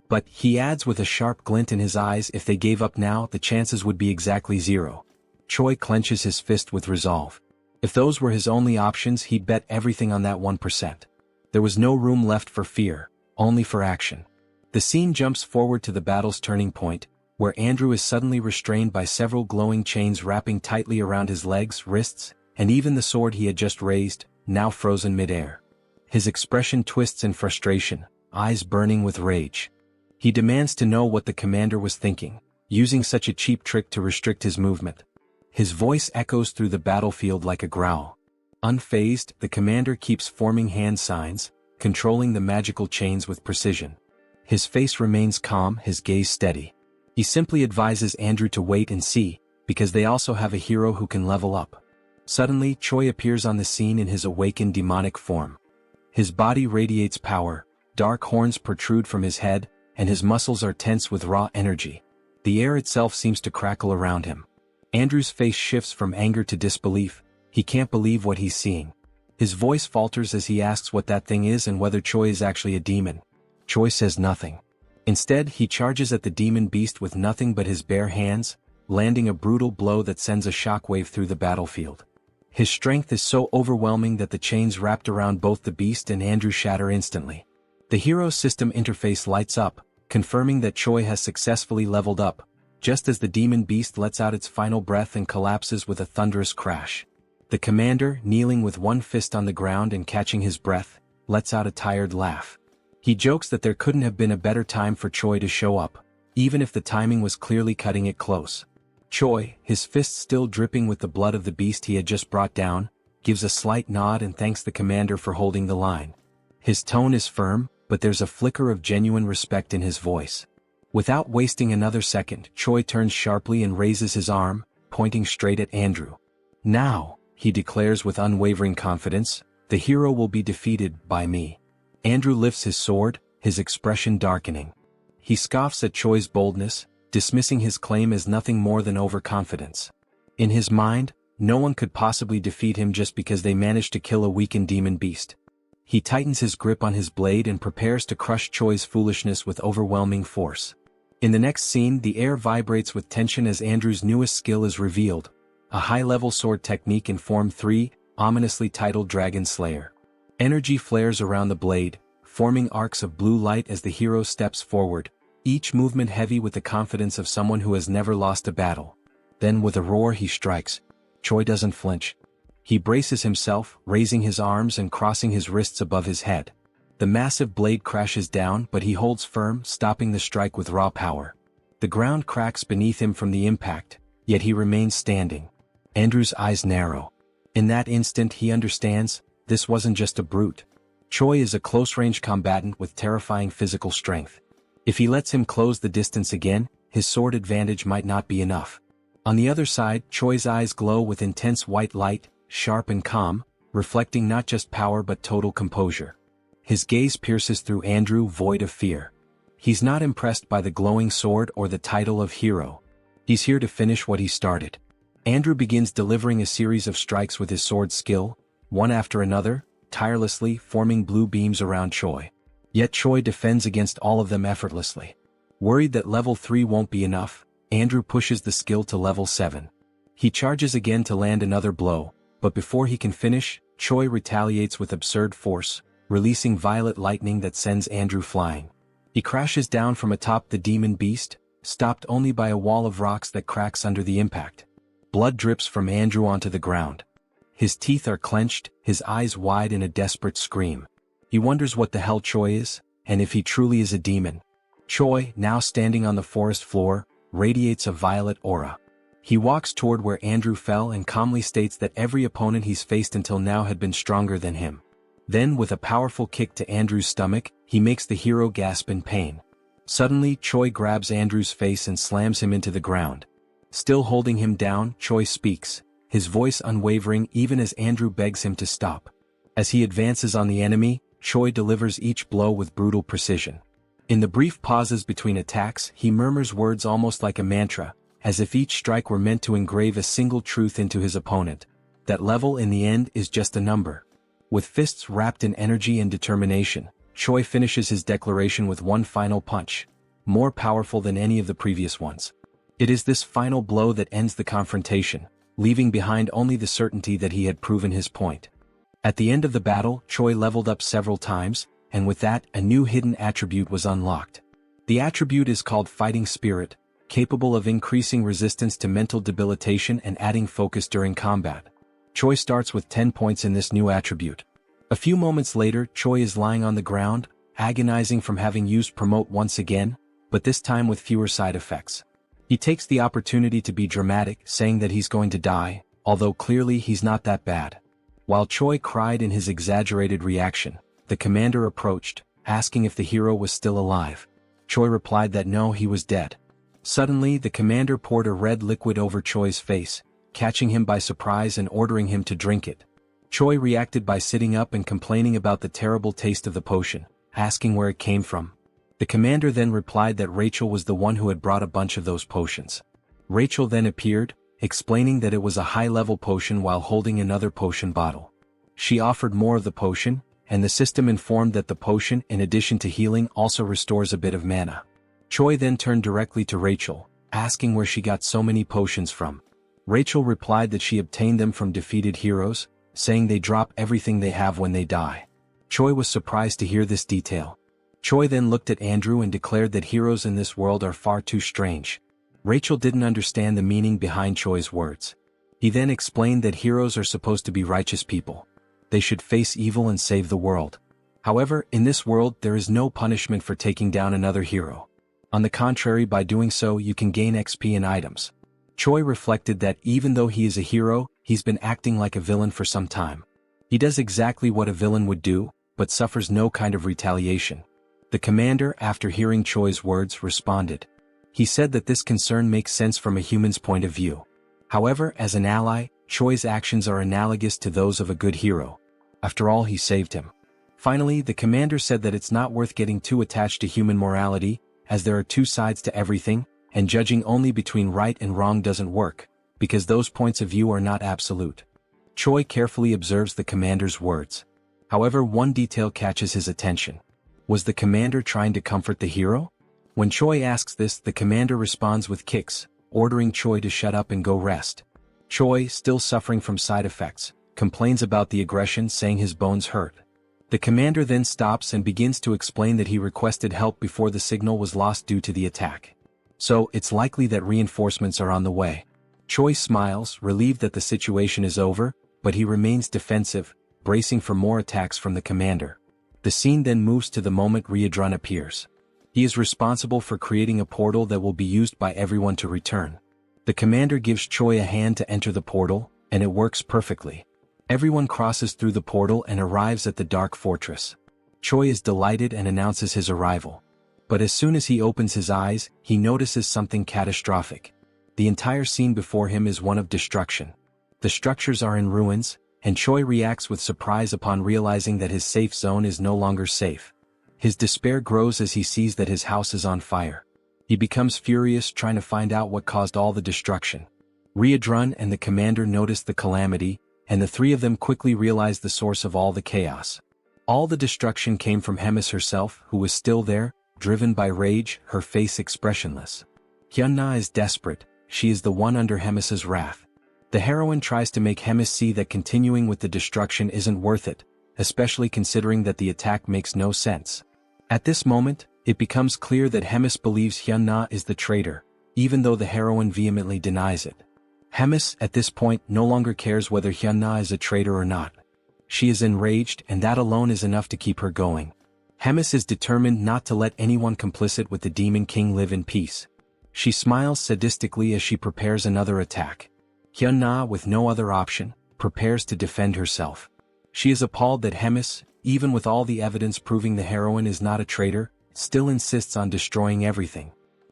But, he adds with a sharp glint in his eyes, if they gave up now, the chances would be exactly 0. Choi clenches his fist with resolve. If those were his only options, he'd bet everything on that 1%. There was no room left for fear, only for action. The scene jumps forward to the battle's turning point, where Andrew is suddenly restrained by several glowing chains wrapping tightly around his legs, wrists, and even the sword he had just raised, now frozen mid-air. His expression twists in frustration, eyes burning with rage. He demands to know what the commander was thinking. using such a cheap trick to restrict his movement. His voice echoes through the battlefield like a growl. Unfazed, the commander keeps forming hand signs, controlling the magical chains with precision. His face remains calm, his gaze steady. He simply advises Andrew to wait and see, because they also have a hero who can level up. Suddenly, Choi appears on the scene in his awakened demonic form. His body radiates power, dark horns protrude from his head, and his muscles are tense with raw energy. The air itself seems to crackle around him. Andrew's face shifts from anger to disbelief. He can't believe what he's seeing. His voice falters as he asks what that thing is and whether Choi is actually a demon. Choi says nothing. Instead, he charges at the demon beast with nothing but his bare hands, landing a brutal blow that sends a shockwave through the battlefield. His strength is so overwhelming that the chains wrapped around both the beast and Andrew shatter instantly. The hero system interface lights up, confirming that Choi has successfully leveled up, just as the demon beast lets out its final breath and collapses with a thunderous crash. The commander, kneeling with one fist on the ground and catching his breath, lets out a tired laugh. He jokes that there couldn't have been a better time for Choi to show up, even if the timing was clearly cutting it close. Choi, his fist still dripping with the blood of the beast he had just brought down, gives a slight nod and thanks the commander for holding the line. His tone is firm, but there's a flicker of genuine respect in his voice. Without wasting another second, Choi turns sharply and raises his arm, pointing straight at Andrew. Now, he declares with unwavering confidence, the hero will be defeated by me. Andrew lifts his sword, his expression darkening. He scoffs at Choi's boldness, dismissing his claim as nothing more than overconfidence. In his mind, no one could possibly defeat him just because they managed to kill a weakened demon beast. He tightens his grip on his blade and prepares to crush Choi's foolishness with overwhelming force. In the next scene, the air vibrates with tension as Andrew's newest skill is revealed, a high-level sword technique in Form 3, ominously titled Dragon Slayer. Energy flares around the blade, forming arcs of blue light as the hero steps forward, each movement heavy with the confidence of someone who has never lost a battle. Then with a roar he strikes. Choi doesn't flinch. He braces himself, raising his arms and crossing his wrists above his head. The massive blade crashes down, but he holds firm, stopping the strike with raw power. The ground cracks beneath him from the impact, yet he remains standing. Andrew's eyes narrow. In that instant he understands, this wasn't just a brute. Choi is a close-range combatant with terrifying physical strength. If he lets him close the distance again, his sword advantage might not be enough. On the other side, Choi's eyes glow with intense white light, sharp and calm, reflecting not just power but total composure. His gaze pierces through Andrew, void of fear. He's not impressed by the glowing sword or the title of hero. He's here to finish what he started. Andrew begins delivering a series of strikes with his sword skill, one after another, tirelessly forming blue beams around Choi. Yet Choi defends against all of them effortlessly. Worried that level 3 won't be enough, Andrew pushes the skill to level 7. He charges again to land another blow, but before he can finish, Choi retaliates with absurd force, releasing violet lightning that sends Andrew flying. He crashes down from atop the demon beast, stopped only by a wall of rocks that cracks under the impact. Blood drips from Andrew onto the ground. His teeth are clenched, his eyes wide in a desperate scream. He wonders what the hell Choi is, and if he truly is a demon. Choi, now standing on the forest floor, radiates a violet aura. He walks toward where Andrew fell and calmly states that every opponent he's faced until now had been stronger than him. Then, with a powerful kick to Andrew's stomach, he makes the hero gasp in pain. Suddenly, Choi grabs Andrew's face and slams him into the ground. Still holding him down, Choi speaks, his voice unwavering even as Andrew begs him to stop. As he advances on the enemy, Choi delivers each blow with brutal precision. In the brief pauses between attacks, he murmurs words almost like a mantra, as if each strike were meant to engrave a single truth into his opponent. That level in the end is just a number. With fists wrapped in energy and determination, Choi finishes his declaration with one final punch, more powerful than any of the previous ones. It is this final blow that ends the confrontation, leaving behind only the certainty that he had proven his point. At the end of the battle, Choi leveled up several times, and with that, a new hidden attribute was unlocked. The attribute is called Fighting Spirit, capable of increasing resistance to mental debilitation and adding focus during combat. Choi starts with 10 points in this new attribute. A few moments later, Choi is lying on the ground, agonizing from having used Promote once again, but this time with fewer side effects. He takes the opportunity to be dramatic, saying that he's going to die, although clearly he's not that bad. While Choi cried in his exaggerated reaction, the commander approached, asking if the hero was still alive. Choi replied that no, he was dead. Suddenly, the commander poured a red liquid over Choi's face, catching him by surprise and ordering him to drink it. Choi reacted by sitting up and complaining about the terrible taste of the potion, asking where it came from. The commander then replied that Rachel was the one who had brought a bunch of those potions. Rachel then appeared, explaining that it was a high-level potion while holding another potion bottle. She offered more of the potion, and the system informed that the potion, in addition to healing, also restores a bit of mana. Choi then turned directly to Rachel, asking where she got so many potions from. Rachel replied that she obtained them from defeated heroes, saying they drop everything they have when they die. Choi was surprised to hear this detail. Choi then looked at Andrew and declared that heroes in this world are far too strange. Rachel didn't understand the meaning behind Choi's words. He then explained that heroes are supposed to be righteous people. They should face evil and save the world. However, in this world there is no punishment for taking down another hero. On the contrary, by doing so you can gain XP and items. Choi reflected that even though he is a hero, he's been acting like a villain for some time. He does exactly what a villain would do, but suffers no kind of retaliation. The commander, after hearing Choi's words, responded. He said that this concern makes sense from a human's point of view. However, as an ally, Choi's actions are analogous to those of a good hero. After all, he saved him. Finally, the commander said that it's not worth getting too attached to human morality, as there are two sides to everything, and judging only between right and wrong doesn't work, because those points of view are not absolute. Choi carefully observes the commander's words. However, one detail catches his attention. Was the commander trying to comfort the hero? When Choi asks this, the commander responds with kicks, ordering Choi to shut up and go rest. Choi, still suffering from side effects, complains about the aggression, saying his bones hurt. The commander then stops and begins to explain that he requested help before the signal was lost due to the attack. So, it's likely that reinforcements are on the way. Choi smiles, relieved that the situation is over, but he remains defensive, bracing for more attacks from the commander. The scene then moves to the moment Riadrun appears. He is responsible for creating a portal that will be used by everyone to return. The commander gives Choi a hand to enter the portal, and it works perfectly. Everyone crosses through the portal and arrives at the Dark Fortress. Choi is delighted and announces his arrival. But as soon as he opens his eyes, he notices something catastrophic. The entire scene before him is one of destruction. The structures are in ruins, and Choi reacts with surprise upon realizing that his safe zone is no longer safe. His despair grows as he sees that his house is on fire. He becomes furious, trying to find out what caused all the destruction. Riadrun and the commander notice the calamity, and the three of them quickly realize the source of all the chaos. All the destruction came from Hemis herself, who was still there, driven by rage, her face expressionless. Hyunna is desperate, she is the one under Hemis's wrath. The heroine tries to make Hemis see that continuing with the destruction isn't worth it, especially considering that the attack makes no sense. At this moment, it becomes clear that Hemis believes Hyunna is the traitor, even though the heroine vehemently denies it. Hemis, at this point, no longer cares whether Hyunna is a traitor or not. She is enraged, and that alone is enough to keep her going. Hemis is determined not to let anyone complicit with the Demon King live in peace. She smiles sadistically as she prepares another attack. Hyunna, with no other option, prepares to defend herself. She is appalled that Hemis, even with all the evidence proving the heroine is not a traitor, still insists on destroying everything.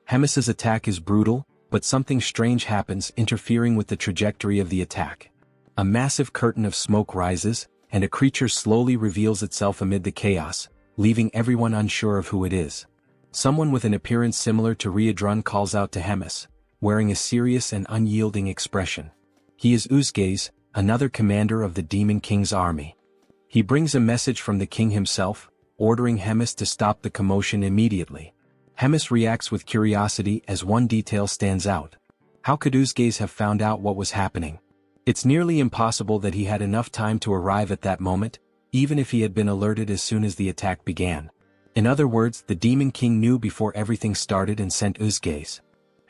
Hemis's attack is brutal, but something strange happens, interfering with the trajectory of the attack. A massive curtain of smoke rises, and a creature slowly reveals itself amid the chaos, leaving everyone unsure of who it is. Someone with an appearance similar to Riadrun calls out to Hemis, wearing a serious and unyielding expression. He is Uzgaze, another commander of the Demon King's army. He brings a message from the king himself, ordering Hemis to stop the commotion immediately. Hemis reacts with curiosity as one detail stands out. How could Uzgaze have found out what was happening? It's nearly impossible that he had enough time to arrive at that moment, even if he had been alerted as soon as the attack began. In other words, the Demon King knew before everything started and sent Uzgaze.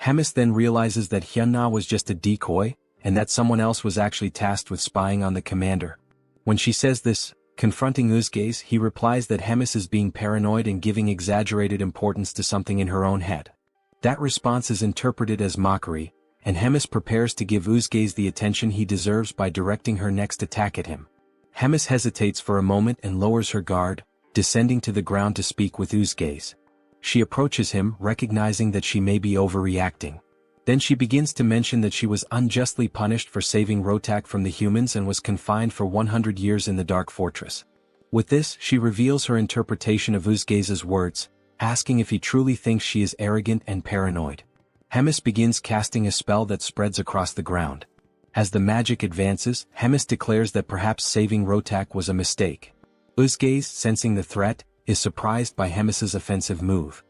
Hemis then realizes that Hyunna was just a decoy, and that someone else was actually tasked with spying on the commander. When she says this, confronting Uzgaze, he replies that Hemis is being paranoid and giving exaggerated importance to something in her own head. That response is interpreted as mockery, and Hemis prepares to give Uzgaze the attention he deserves by directing her next attack at him. Hemis hesitates for a moment and lowers her guard, descending to the ground to speak with Uzgaze. She approaches him, recognizing that she may be overreacting. Then she begins to mention that she was unjustly punished for saving Rotak from the humans and was confined for 100 years in the Dark Fortress. With this, she reveals her interpretation of Uzgaze's words, asking if he truly thinks she is arrogant and paranoid. Hemis begins casting a spell that spreads across the ground. As the magic advances, Hemis declares that perhaps saving Rotak was a mistake. Uzgaze, sensing the threat, is surprised by Hemis's offensive move.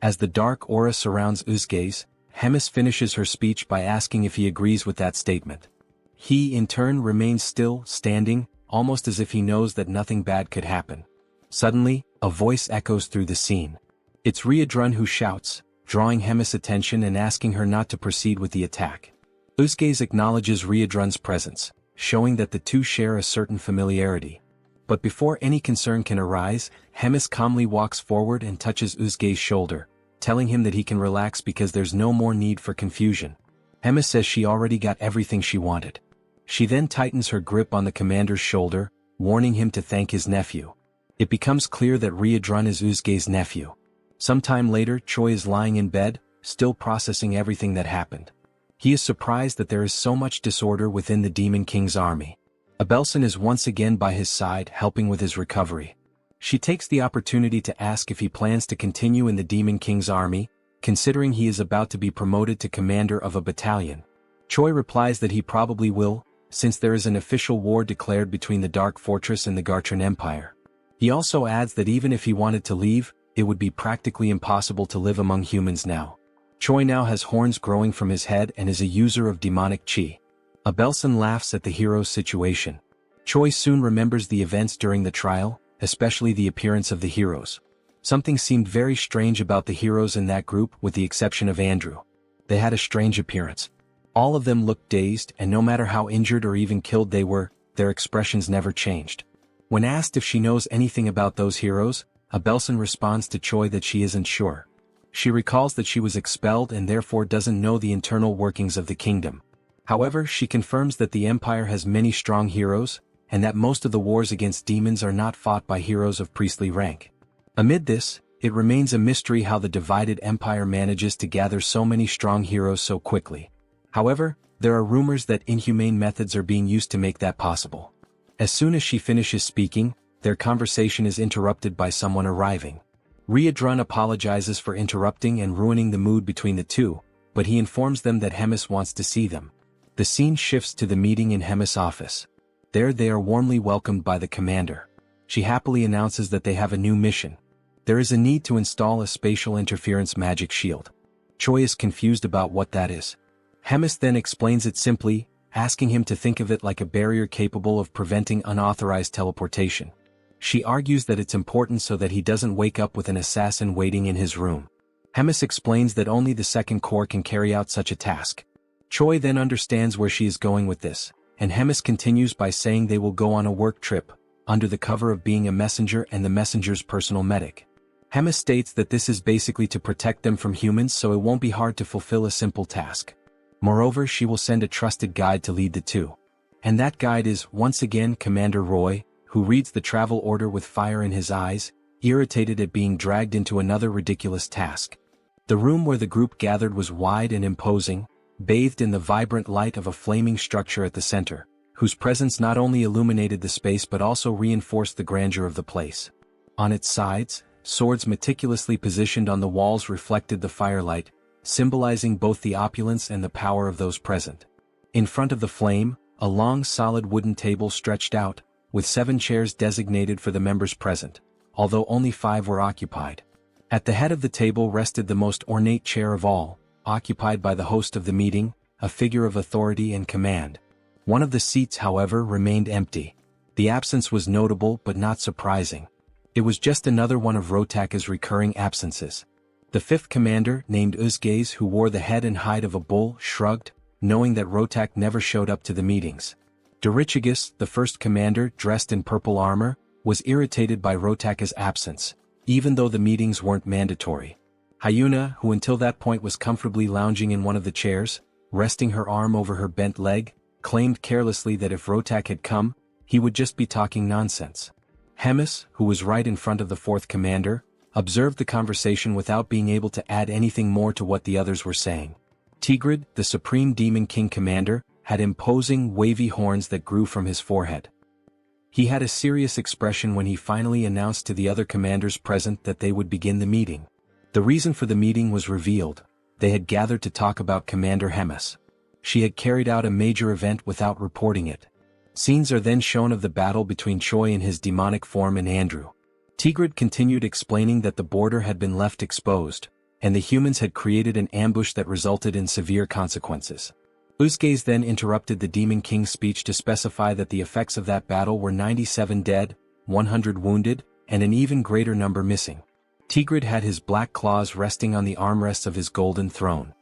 As the dark aura surrounds Uzgaze, Hemis finishes her speech by asking if he agrees with that statement. He, in turn, remains still, standing, almost as if he knows that nothing bad could happen. Suddenly, a voice echoes through the scene. It's Riadrun who shouts, drawing Hemis' attention and asking her not to proceed with the attack. Uzgaze acknowledges Riadrun's presence, showing that the two share a certain familiarity. But before any concern can arise, Hemis calmly walks forward and touches Uzgaze's shoulder, telling him that he can relax because there's no more need for confusion. Hemis says she already got everything she wanted. She then tightens her grip on the commander's shoulder, warning him to thank his nephew. It becomes clear that Riadrun is Uzgaze's nephew. Sometime later, Choi is lying in bed, still processing everything that happened. He is surprised that there is so much disorder within the Demon King's army. Abelson is once again by his side, helping with his recovery. She takes the opportunity to ask if he plans to continue in the Demon King's army, considering he is about to be promoted to commander of a battalion. Choi replies that he probably will, since there is an official war declared between the Dark Fortress and the Gartran Empire. He also adds that even if he wanted to leave, it would be practically impossible to live among humans now. Choi now has horns growing from his head and is a user of demonic chi. Abelson laughs at the hero's situation. Choi soon remembers the events during the trial, especially the appearance of the heroes. Something seemed very strange about the heroes in that group with the exception of Andrew. They had a strange appearance. All of them looked dazed, and no matter how injured or even killed they were, their expressions never changed. When asked if she knows anything about those heroes, Abelson responds to Choi that she isn't sure. She recalls that she was expelled and therefore doesn't know the internal workings of the kingdom. However, she confirms that the Empire has many strong heroes, and that most of the wars against demons are not fought by heroes of priestly rank. Amid this, it remains a mystery how the divided Empire manages to gather so many strong heroes so quickly. However, there are rumors that inhumane methods are being used to make that possible. As soon as she finishes speaking, their conversation is interrupted by someone arriving. Riadrun apologizes for interrupting and ruining the mood between the two, but he informs them that Hemis wants to see them. The scene shifts to the meeting in Hemis' office. There they are warmly welcomed by the commander. She happily announces that they have a new mission. There is a need to install a spatial interference magic shield. Choi is confused about what that is. Hemis then explains it simply, asking him to think of it like a barrier capable of preventing unauthorized teleportation. She argues that it's important so that he doesn't wake up with an assassin waiting in his room. Hemis explains that only the Second Corps can carry out such a task. Choi then understands where she is going with this, and Hemis continues by saying they will go on a work trip, under the cover of being a messenger and the messenger's personal medic. Hemis states that this is basically to protect them from humans so it won't be hard to fulfill a simple task. Moreover, she will send a trusted guide to lead the two. And that guide is, once again, Commander Roy, who reads the travel order with fire in his eyes, irritated at being dragged into another ridiculous task. The room where the group gathered was wide and imposing, bathed in the vibrant light of a flaming structure at the center, whose presence not only illuminated the space but also reinforced the grandeur of the place. On its sides, swords meticulously positioned on the walls reflected the firelight, symbolizing both the opulence and the power of those present. In front of the flame, a long solid wooden table stretched out, with 7 chairs designated for the members present, although only 5 were occupied. At the head of the table rested the most ornate chair of all, occupied by the host of the meeting, a figure of authority and command. One of the seats, however, remained empty. The absence was notable but not surprising. It was just another one of Rotaka's recurring absences. The 5th commander, named Uzgaze, who wore the head and hide of a bull, shrugged, knowing that Rotak never showed up to the meetings. Dorichigus, the 1st commander, dressed in purple armor, was irritated by Rotaka's absence, even though the meetings weren't mandatory. Hyuna, who until that point was comfortably lounging in one of the chairs, resting her arm over her bent leg, claimed carelessly that if Rotak had come, he would just be talking nonsense. Hemis, who was right in front of the fourth commander, observed the conversation without being able to add anything more to what the others were saying. Tigrid, the Supreme Demon King commander, had imposing, wavy horns that grew from his forehead. He had a serious expression when he finally announced to the other commanders present that they would begin the meeting. The reason for the meeting was revealed. They had gathered to talk about Commander Hemis. She had carried out a major event without reporting it. Scenes are then shown of the battle between Choi in his demonic form and Andrew. Tigrid continued explaining that the border had been left exposed, and the humans had created an ambush that resulted in severe consequences. Uzgaze then interrupted the Demon King's speech to specify that the effects of that battle were 97 dead, 100 wounded, and an even greater number missing. Tigrid had his black claws resting on the armrests of his golden throne.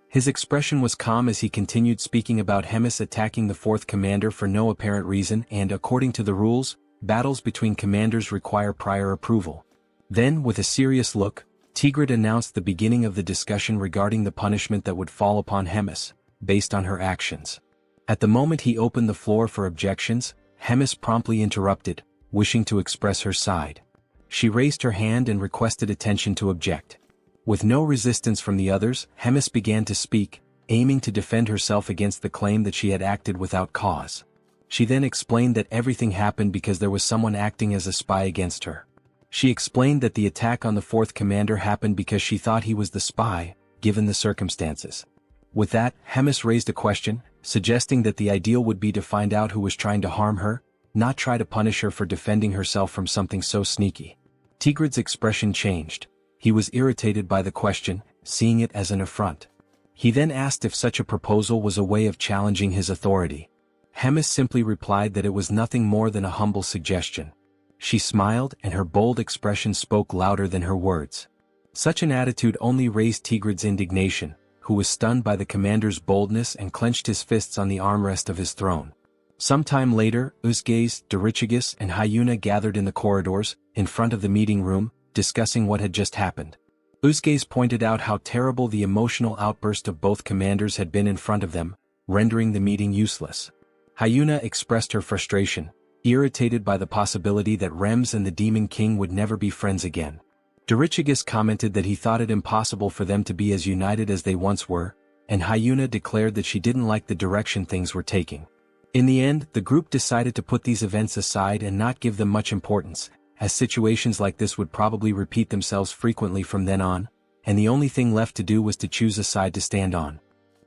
His expression was calm as he continued speaking about Hemis attacking the fourth commander for no apparent reason and, according to the rules, battles between commanders require prior approval. Then, with a serious look, Tigrid announced the beginning of the discussion regarding the punishment that would fall upon Hemis, based on her actions. At the moment he opened the floor for objections, Hemis promptly interrupted, wishing to express her side. She raised her hand and requested attention to object. With no resistance from the others, Hemis began to speak, aiming to defend herself against the claim that she had acted without cause. She then explained that everything happened because there was someone acting as a spy against her. She explained that the attack on the fourth commander happened because she thought he was the spy, given the circumstances. With that, Hemis raised a question, suggesting that the ideal would be to find out who was trying to harm her, not try to punish her for defending herself from something so sneaky. Tigrid's expression changed. He was irritated by the question, seeing it as an affront. He then asked if such a proposal was a way of challenging his authority. Hemis simply replied that it was nothing more than a humble suggestion. She smiled, and her bold expression spoke louder than her words. Such an attitude only raised Tigrid's indignation, who was stunned by the commander's boldness and clenched his fists on the armrest of his throne. Some time later, Uzgaze, Dorichigus, and Hyuna gathered in the corridors, in front of the meeting room, discussing what had just happened. Uzgaze pointed out how terrible the emotional outburst of both commanders had been in front of them, rendering the meeting useless. Hyuna expressed her frustration, irritated by the possibility that Rems and the Demon King would never be friends again. Dorichigus commented that he thought it impossible for them to be as united as they once were, and Hyuna declared that she didn't like the direction things were taking. In the end, the group decided to put these events aside and not give them much importance, as situations like this would probably repeat themselves frequently from then on, and the only thing left to do was to choose a side to stand on.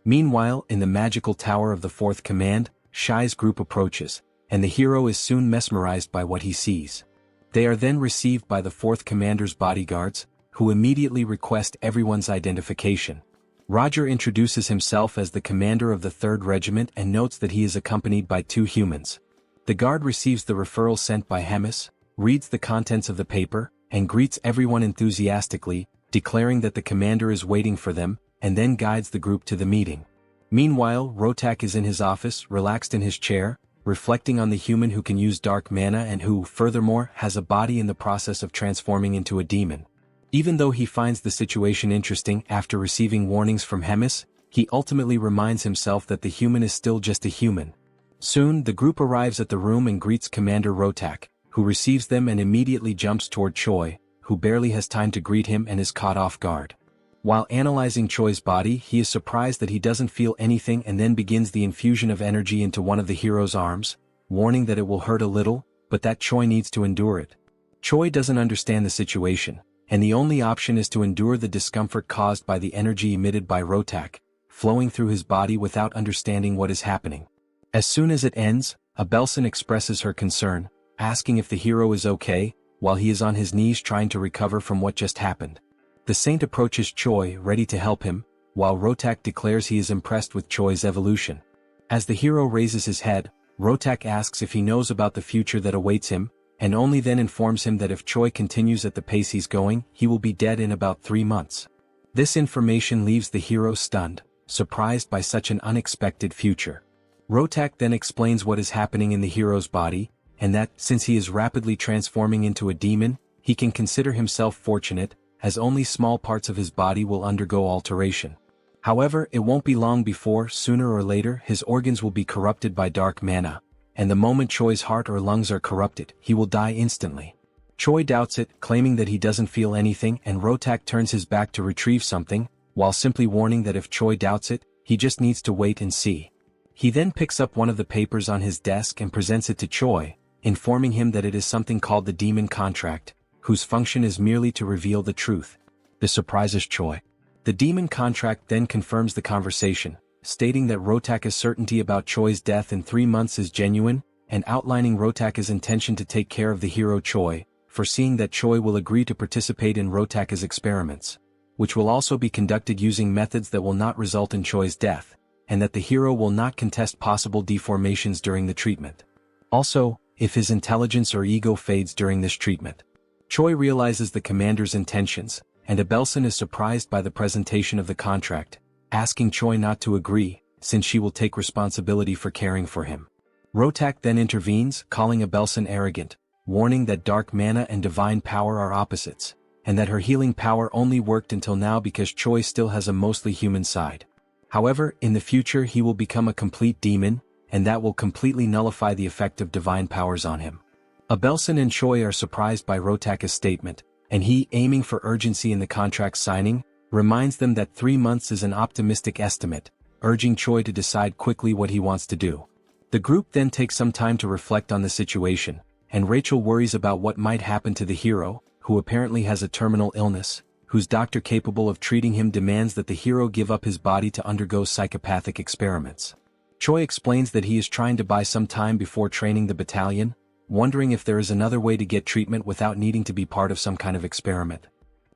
Meanwhile, in the magical tower of the fourth command, Shai's group approaches, and the hero is soon mesmerized by what he sees. They are then received by the fourth commander's bodyguards, who immediately request everyone's identification. Roger introduces himself as the commander of the 3rd Regiment and notes that he is accompanied by 2 humans. The guard receives the referral sent by Hemis, reads the contents of the paper, and greets everyone enthusiastically, declaring that the commander is waiting for them, and then guides the group to the meeting. Meanwhile, Rotak is in his office, relaxed in his chair, reflecting on the human who can use dark mana and who, furthermore, has a body in the process of transforming into a demon. Even though he finds the situation interesting after receiving warnings from Hemis, he ultimately reminds himself that the human is still just a human. Soon, the group arrives at the room and greets Commander Rotak, who receives them and immediately jumps toward Choi, who barely has time to greet him and is caught off guard. While analyzing Choi's body, he is surprised that he doesn't feel anything and then begins the infusion of energy into one of the hero's arms, warning that it will hurt a little, but that Choi needs to endure it. Choi doesn't understand the situation, and the only option is to endure the discomfort caused by the energy emitted by Rotak, flowing through his body without understanding what is happening. As soon as it ends, Abelson expresses her concern, asking if the hero is okay, while he is on his knees trying to recover from what just happened. The saint approaches Choi, ready to help him, while Rotak declares he is impressed with Choi's evolution. As the hero raises his head, Rotak asks if he knows about the future that awaits him, and only then informs him that if Choi continues at the pace he's going, he will be dead in about 3 months. This information leaves the hero stunned, surprised by such an unexpected future. Rotak then explains what is happening in the hero's body, and that, since he is rapidly transforming into a demon, he can consider himself fortunate, as only small parts of his body will undergo alteration. However, it won't be long before, sooner or later, his organs will be corrupted by dark mana, and the moment Choi's heart or lungs are corrupted, he will die instantly. Choi doubts it, claiming that he doesn't feel anything, and Rotak turns his back to retrieve something, while simply warning that if Choi doubts it, he just needs to wait and see. He then picks up one of the papers on his desk and presents it to Choi, informing him that it is something called the Demon Contract, whose function is merely to reveal the truth. This surprises Choi. The Demon Contract then confirms the conversation, stating that Rotaka's certainty about Choi's death in 3 months is genuine, and outlining Rotaka's intention to take care of the hero Choi, foreseeing that Choi will agree to participate in Rotaka's experiments, which will also be conducted using methods that will not result in Choi's death, and that the hero will not contest possible deformations during the treatment. Also, if his intelligence or ego fades during this treatment. Choi realizes the commander's intentions, and Abelson is surprised by the presentation of the contract, asking Choi not to agree, since she will take responsibility for caring for him. Rotak then intervenes, calling Abelson arrogant, warning that dark mana and divine power are opposites, and that her healing power only worked until now because Choi still has a mostly human side. However, in the future he will become a complete demon, and that will completely nullify the effect of divine powers on him. Abelson and Choi are surprised by Rotaka's statement, and he, aiming for urgency in the contract signing, reminds them that 3 months is an optimistic estimate, urging Choi to decide quickly what he wants to do. The group then takes some time to reflect on the situation, and Rachel worries about what might happen to the hero, who apparently has a terminal illness, whose doctor capable of treating him demands that the hero give up his body to undergo psychopathic experiments. Choi explains that he is trying to buy some time before training the battalion, wondering if there is another way to get treatment without needing to be part of some kind of experiment.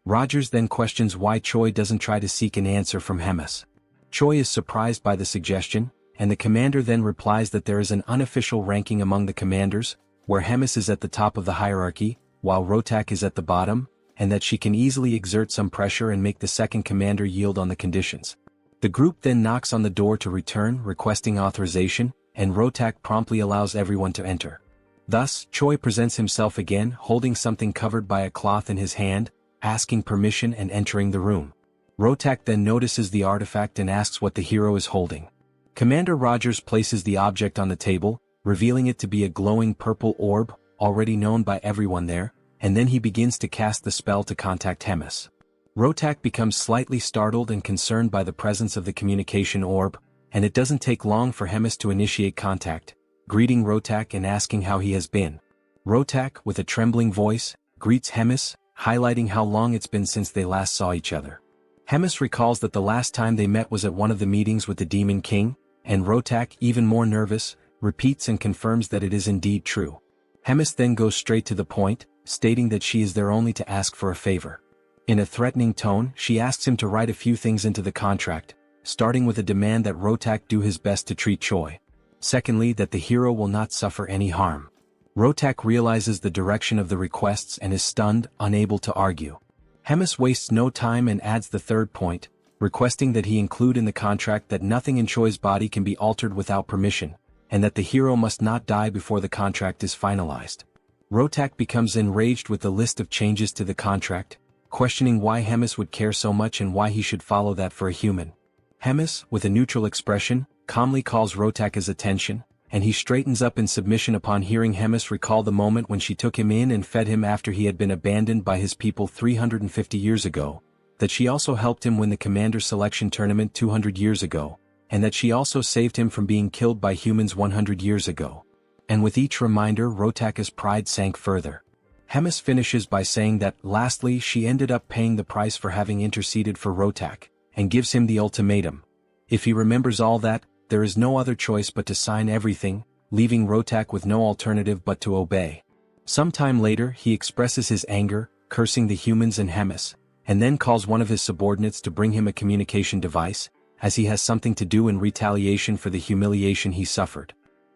Rogers then questions why Choi doesn't try to seek an answer from Hemis. Choi is surprised by the suggestion, and the commander then replies that there is an unofficial ranking among the commanders, where Hemis is at the top of the hierarchy, while Rotak is at the bottom, and that she can easily exert some pressure and make the second commander yield on the conditions. The group then knocks on the door to return, requesting authorization, and Rotak promptly allows everyone to enter. Thus, Choi presents himself again, holding something covered by a cloth in his hand, asking permission and entering the room. Rotak then notices the artifact and asks what the hero is holding. Commander Rogers places the object on the table, revealing it to be a glowing purple orb, already known by everyone there, and then he begins to cast the spell to contact Hemis. Rotak becomes slightly startled and concerned by the presence of the communication orb, and it doesn't take long for Hemis to initiate contact, greeting Rotak and asking how he has been. Rotak, with a trembling voice, greets Hemis, highlighting how long it's been since they last saw each other. Hemis recalls that the last time they met was at one of the meetings with the Demon King, and Rotak, even more nervous, repeats and confirms that it is indeed true. Hemis then goes straight to the point, stating that she is there only to ask for a favor. In a threatening tone, she asks him to write a few things into the contract, starting with a demand that Rotak do his best to treat Choi. Secondly, that the hero will not suffer any harm. Rotak realizes the direction of the requests and is stunned, unable to argue. Hemis wastes no time and adds the third point, requesting that he include in the contract that nothing in Choi's body can be altered without permission, and that the hero must not die before the contract is finalized. Rotak becomes enraged with the list of changes to the contract, questioning why Hemis would care so much and why he should follow that for a human. Hemis, with a neutral expression, calmly calls Rotak's attention, and he straightens up in submission upon hearing Hemis recall the moment when she took him in and fed him after he had been abandoned by his people 350 years ago, that she also helped him win the commander selection tournament 200 years ago, and that she also saved him from being killed by humans 100 years ago. And with each reminder, Rotak's pride sank further. Hemis finishes by saying that, lastly, she ended up paying the price for having interceded for Rotak, and gives him the ultimatum. If he remembers all that, there is no other choice but to sign everything, leaving Rotak with no alternative but to obey. Sometime later, he expresses his anger, cursing the humans and Hemis, and then calls one of his subordinates to bring him a communication device, as he has something to do in retaliation for the humiliation he suffered.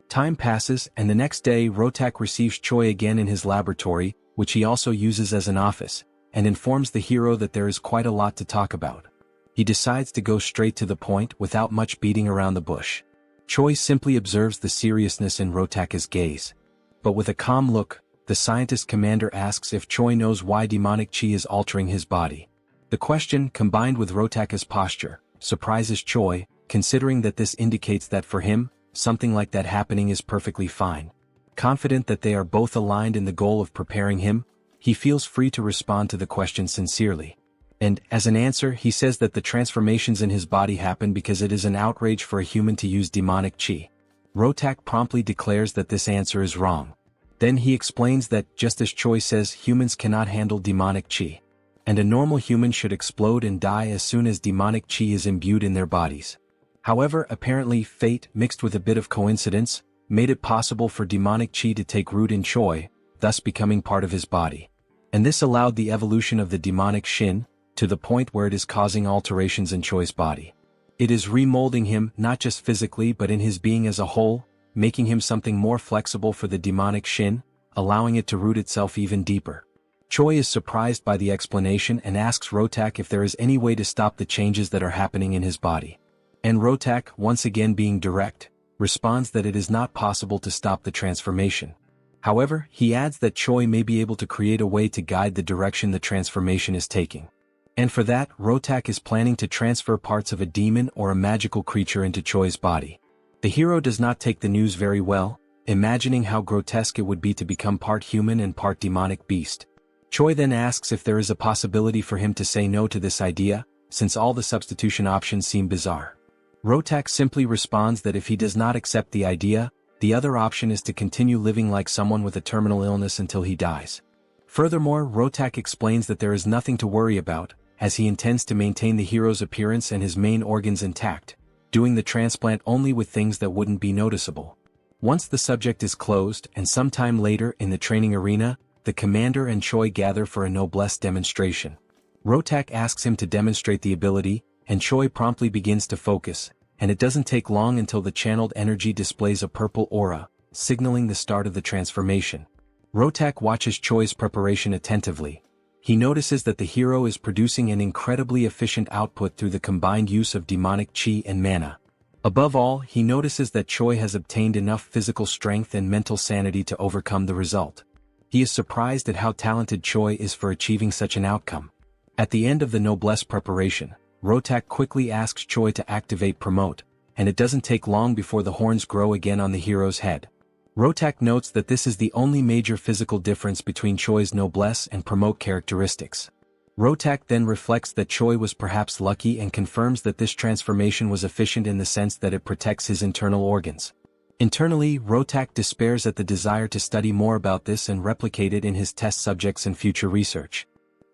Time passes, and the next day Rotak receives Choi again in his laboratory, which he also uses as an office, and informs the hero that there is quite a lot to talk about. He decides to go straight to the point without much beating around the bush. Choi simply observes the seriousness in Rotak's gaze. But with a calm look, the scientist commander asks if Choi knows why demonic chi is altering his body. The question, combined with Rotaka's posture, surprises Choi, considering that this indicates that for him, something like that happening is perfectly fine. Confident that they are both aligned in the goal of preparing him, he feels free to respond to the question sincerely. And, as an answer, he says that the transformations in his body happen because it is an outrage for a human to use demonic chi. Rotak promptly declares that this answer is wrong. Then he explains that, just as Choi says, humans cannot handle demonic chi, and a normal human should explode and die as soon as demonic chi is imbued in their bodies. However, apparently fate, mixed with a bit of coincidence, made it possible for demonic chi to take root in Choi, thus becoming part of his body. And this allowed the evolution of the demonic shin, to the point where it is causing alterations in Choi's body. It is remolding him not just physically but in his being as a whole, making him something more flexible for the demonic shin, allowing it to root itself even deeper. Choi is surprised by the explanation and asks Rotak if there is any way to stop the changes that are happening in his body. And Rotak, once again being direct, responds that it is not possible to stop the transformation. However, he adds that Choi may be able to create a way to guide the direction the transformation is taking. And for that, Rotak is planning to transfer parts of a demon or a magical creature into Choi's body. The hero does not take the news very well, imagining how grotesque it would be to become part human and part demonic beast. Choi then asks if there is a possibility for him to say no to this idea, since all the substitution options seem bizarre. Rotak simply responds that if he does not accept the idea, the other option is to continue living like someone with a terminal illness until he dies. Furthermore, Rotak explains that there is nothing to worry about, as he intends to maintain the hero's appearance and his main organs intact, doing the transplant only with things that wouldn't be noticeable. Once the subject is closed and sometime later in the training arena, the commander and Choi gather for a noblesse demonstration. Rotak asks him to demonstrate the ability, and Choi promptly begins to focus, and it doesn't take long until the channeled energy displays a purple aura, signaling the start of the transformation. Rotak watches Choi's preparation attentively. He notices that the hero is producing an incredibly efficient output through the combined use of demonic chi and mana. Above all, he notices that Choi has obtained enough physical strength and mental sanity to overcome the result. He is surprised at how talented Choi is for achieving such an outcome. At the end of the noblesse preparation, Rotak quickly asks Choi to activate Promote, and it doesn't take long before the horns grow again on the hero's head. Rotak notes that this is the only major physical difference between Choi's noblesse and Promote characteristics. Rotak then reflects that Choi was perhaps lucky and confirms that this transformation was efficient in the sense that it protects his internal organs. Internally, Rotak despairs at the desire to study more about this and replicate it in his test subjects and future research.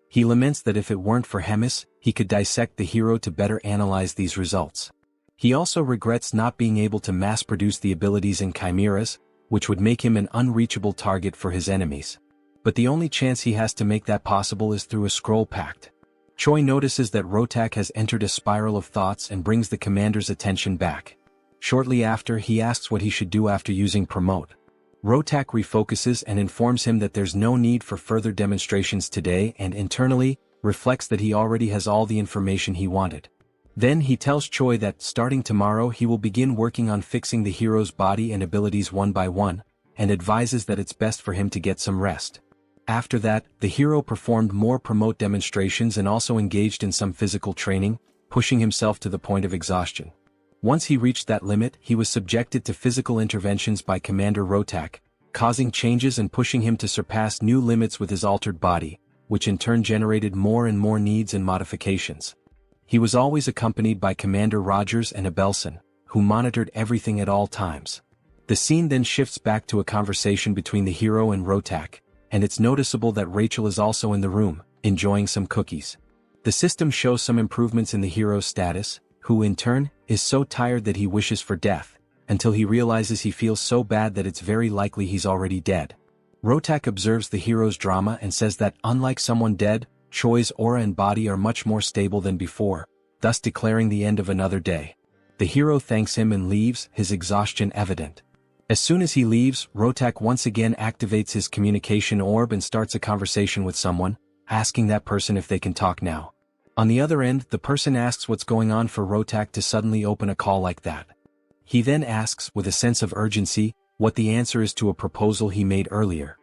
He laments that if it weren't for Hemis, he could dissect the hero to better analyze these results. He also regrets not being able to mass-produce the abilities in chimeras, which would make him an unreachable target for his enemies. But the only chance he has to make that possible is through a scroll pact. Choi notices that Rotak has entered a spiral of thoughts and brings the commander's attention back. Shortly after, he asks what he should do after using Promote. Rotak refocuses and informs him that there's no need for further demonstrations today and internally, reflects that he already has all the information he wanted. Then he tells Choi that, starting tomorrow, he will begin working on fixing the hero's body and abilities one by one, and advises that it's best for him to get some rest. After that, the hero performed more Promote demonstrations and also engaged in some physical training, pushing himself to the point of exhaustion. Once he reached that limit, he was subjected to physical interventions by Commander Rotak, causing changes and pushing him to surpass new limits with his altered body, which in turn generated more and more needs and modifications. He was always accompanied by Commander Rogers and Abelson, who monitored everything at all times. The scene then shifts back to a conversation between the hero and Rotak, and it's noticeable that Rachel is also in the room, enjoying some cookies. The system shows some improvements in the hero's status, who in turn, is so tired that he wishes for death, until he realizes he feels so bad that it's very likely he's already dead. Rotak observes the hero's drama and says that, unlike someone dead, Choi's aura and body are much more stable than before, thus declaring the end of another day. The hero thanks him and leaves, his exhaustion evident. As soon as he leaves, Rotak once again activates his communication orb and starts a conversation with someone, asking that person if they can talk now. On the other end, the person asks what's going on for Rotak to suddenly open a call like that. He then asks, with a sense of urgency, what the answer is to a proposal he made earlier.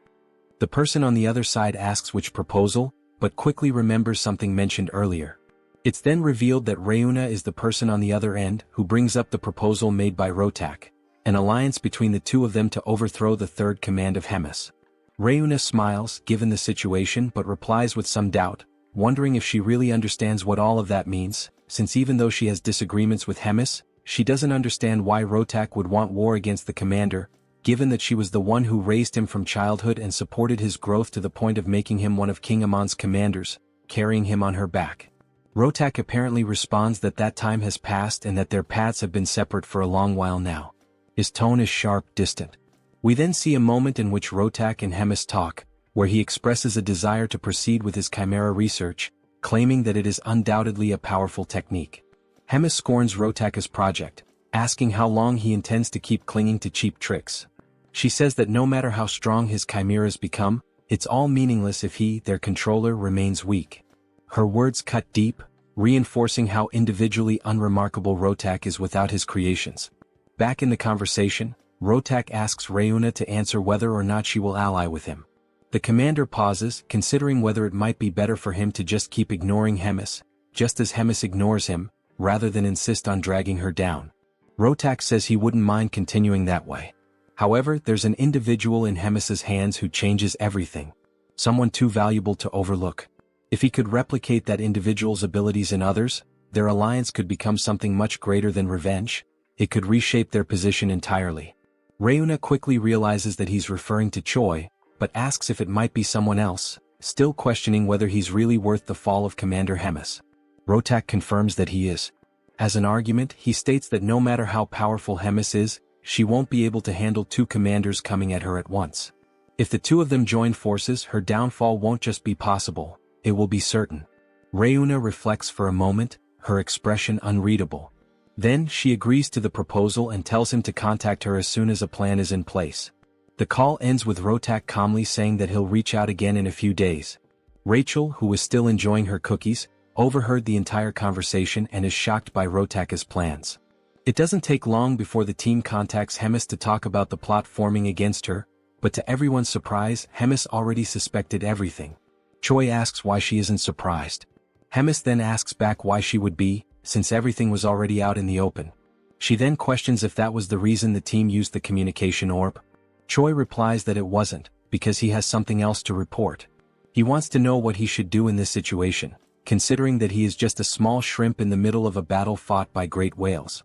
The person on the other side asks which proposal, but quickly remembers something mentioned earlier. It's then revealed that Reuna is the person on the other end who brings up the proposal made by Rotak, an alliance between the two of them to overthrow the third command of Hemis. Reuna smiles, given the situation, but replies with some doubt, wondering if she really understands what all of that means, since even though she has disagreements with Hemis, she doesn't understand why Rotak would want war against the commander, given that she was the one who raised him from childhood and supported his growth to the point of making him one of King Amon's commanders, carrying him on her back. Rotak apparently responds that that time has passed and that their paths have been separate for a long while now. His tone is sharp, distant. We then see a moment in which Rotak and Hemis talk, where he expresses a desire to proceed with his chimera research, claiming that it is undoubtedly a powerful technique. Hemis scorns Rotak's project, asking how long he intends to keep clinging to cheap tricks. She says that no matter how strong his chimeras become, it's all meaningless if he, their controller, remains weak. Her words cut deep, reinforcing how individually unremarkable Rotak is without his creations. Back in the conversation, Rotak asks Reuna to answer whether or not she will ally with him. The commander pauses, considering whether it might be better for him to just keep ignoring Hemis, just as Hemis ignores him, rather than insist on dragging her down. Rotak says he wouldn't mind continuing that way. However, there's an individual in Hemis's hands who changes everything. Someone too valuable to overlook. If he could replicate that individual's abilities in others, their alliance could become something much greater than revenge. It could reshape their position entirely. Reuna quickly realizes that he's referring to Choi, but asks if it might be someone else, still questioning whether he's really worth the fall of Commander Hemis. Rotak confirms that he is. As an argument, he states that no matter how powerful Hemis is, she won't be able to handle two commanders coming at her at once. If the two of them join forces, her downfall won't just be possible, it will be certain. Reuna reflects for a moment, her expression unreadable. Then, she agrees to the proposal and tells him to contact her as soon as a plan is in place. The call ends with Rotak calmly saying that he'll reach out again in a few days. Rachel, who was still enjoying her cookies, overheard the entire conversation and is shocked by Rotak's plans. It doesn't take long before the team contacts Hemis to talk about the plot forming against her, but to everyone's surprise, Hemis already suspected everything. Choi asks why she isn't surprised. Hemis then asks back why she would be, since everything was already out in the open. She then questions if that was the reason the team used the communication orb. Choi replies that it wasn't, because he has something else to report. He wants to know what he should do in this situation, considering that he is just a small shrimp in the middle of a battle fought by great whales.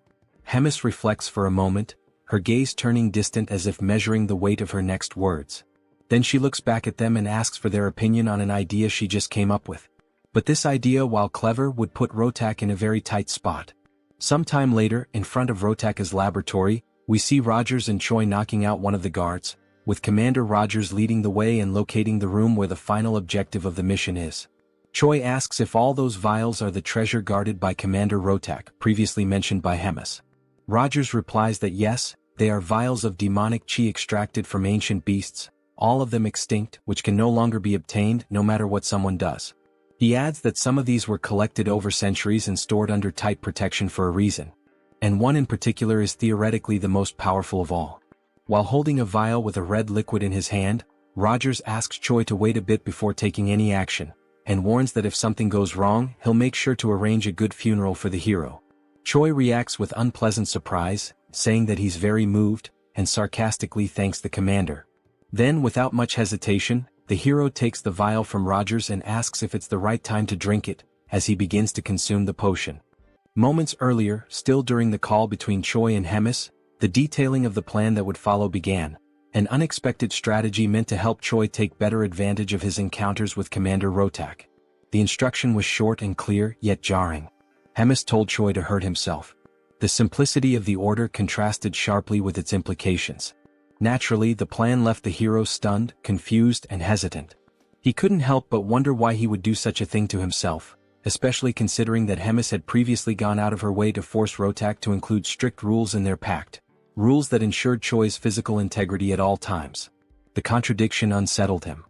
Hemis reflects for a moment, her gaze turning distant as if measuring the weight of her next words. Then she looks back at them and asks for their opinion on an idea she just came up with. But this idea, while clever, would put Rotak in a very tight spot. Sometime later, in front of Rotak's laboratory, we see Rogers and Choi knocking out one of the guards, with Commander Rogers leading the way and locating the room where the final objective of the mission is. Choi asks if all those vials are the treasure guarded by Commander Rotak, previously mentioned by Hemis. Rogers replies that yes, they are vials of demonic chi extracted from ancient beasts, all of them extinct, which can no longer be obtained no matter what someone does. He adds that some of these were collected over centuries and stored under tight protection for a reason. And one in particular is theoretically the most powerful of all. While holding a vial with a red liquid in his hand, Rogers asks Choi to wait a bit before taking any action, and warns that if something goes wrong, he'll make sure to arrange a good funeral for the hero. Choi reacts with unpleasant surprise, saying that he's very moved, and sarcastically thanks the commander. Then, without much hesitation, the hero takes the vial from Rogers and asks if it's the right time to drink it, as he begins to consume the potion. Moments earlier, still during the call between Choi and Hemis, the detailing of the plan that would follow began, an unexpected strategy meant to help Choi take better advantage of his encounters with Commander Rotak. The instruction was short and clear, yet jarring. Hemis told Choi to hurt himself. The simplicity of the order contrasted sharply with its implications. Naturally, the plan left the hero stunned, confused, and hesitant. He couldn't help but wonder why he would do such a thing to himself, especially considering that Hemis had previously gone out of her way to force Rotak to include strict rules in their pact, rules that ensured Choi's physical integrity at all times. The contradiction unsettled him.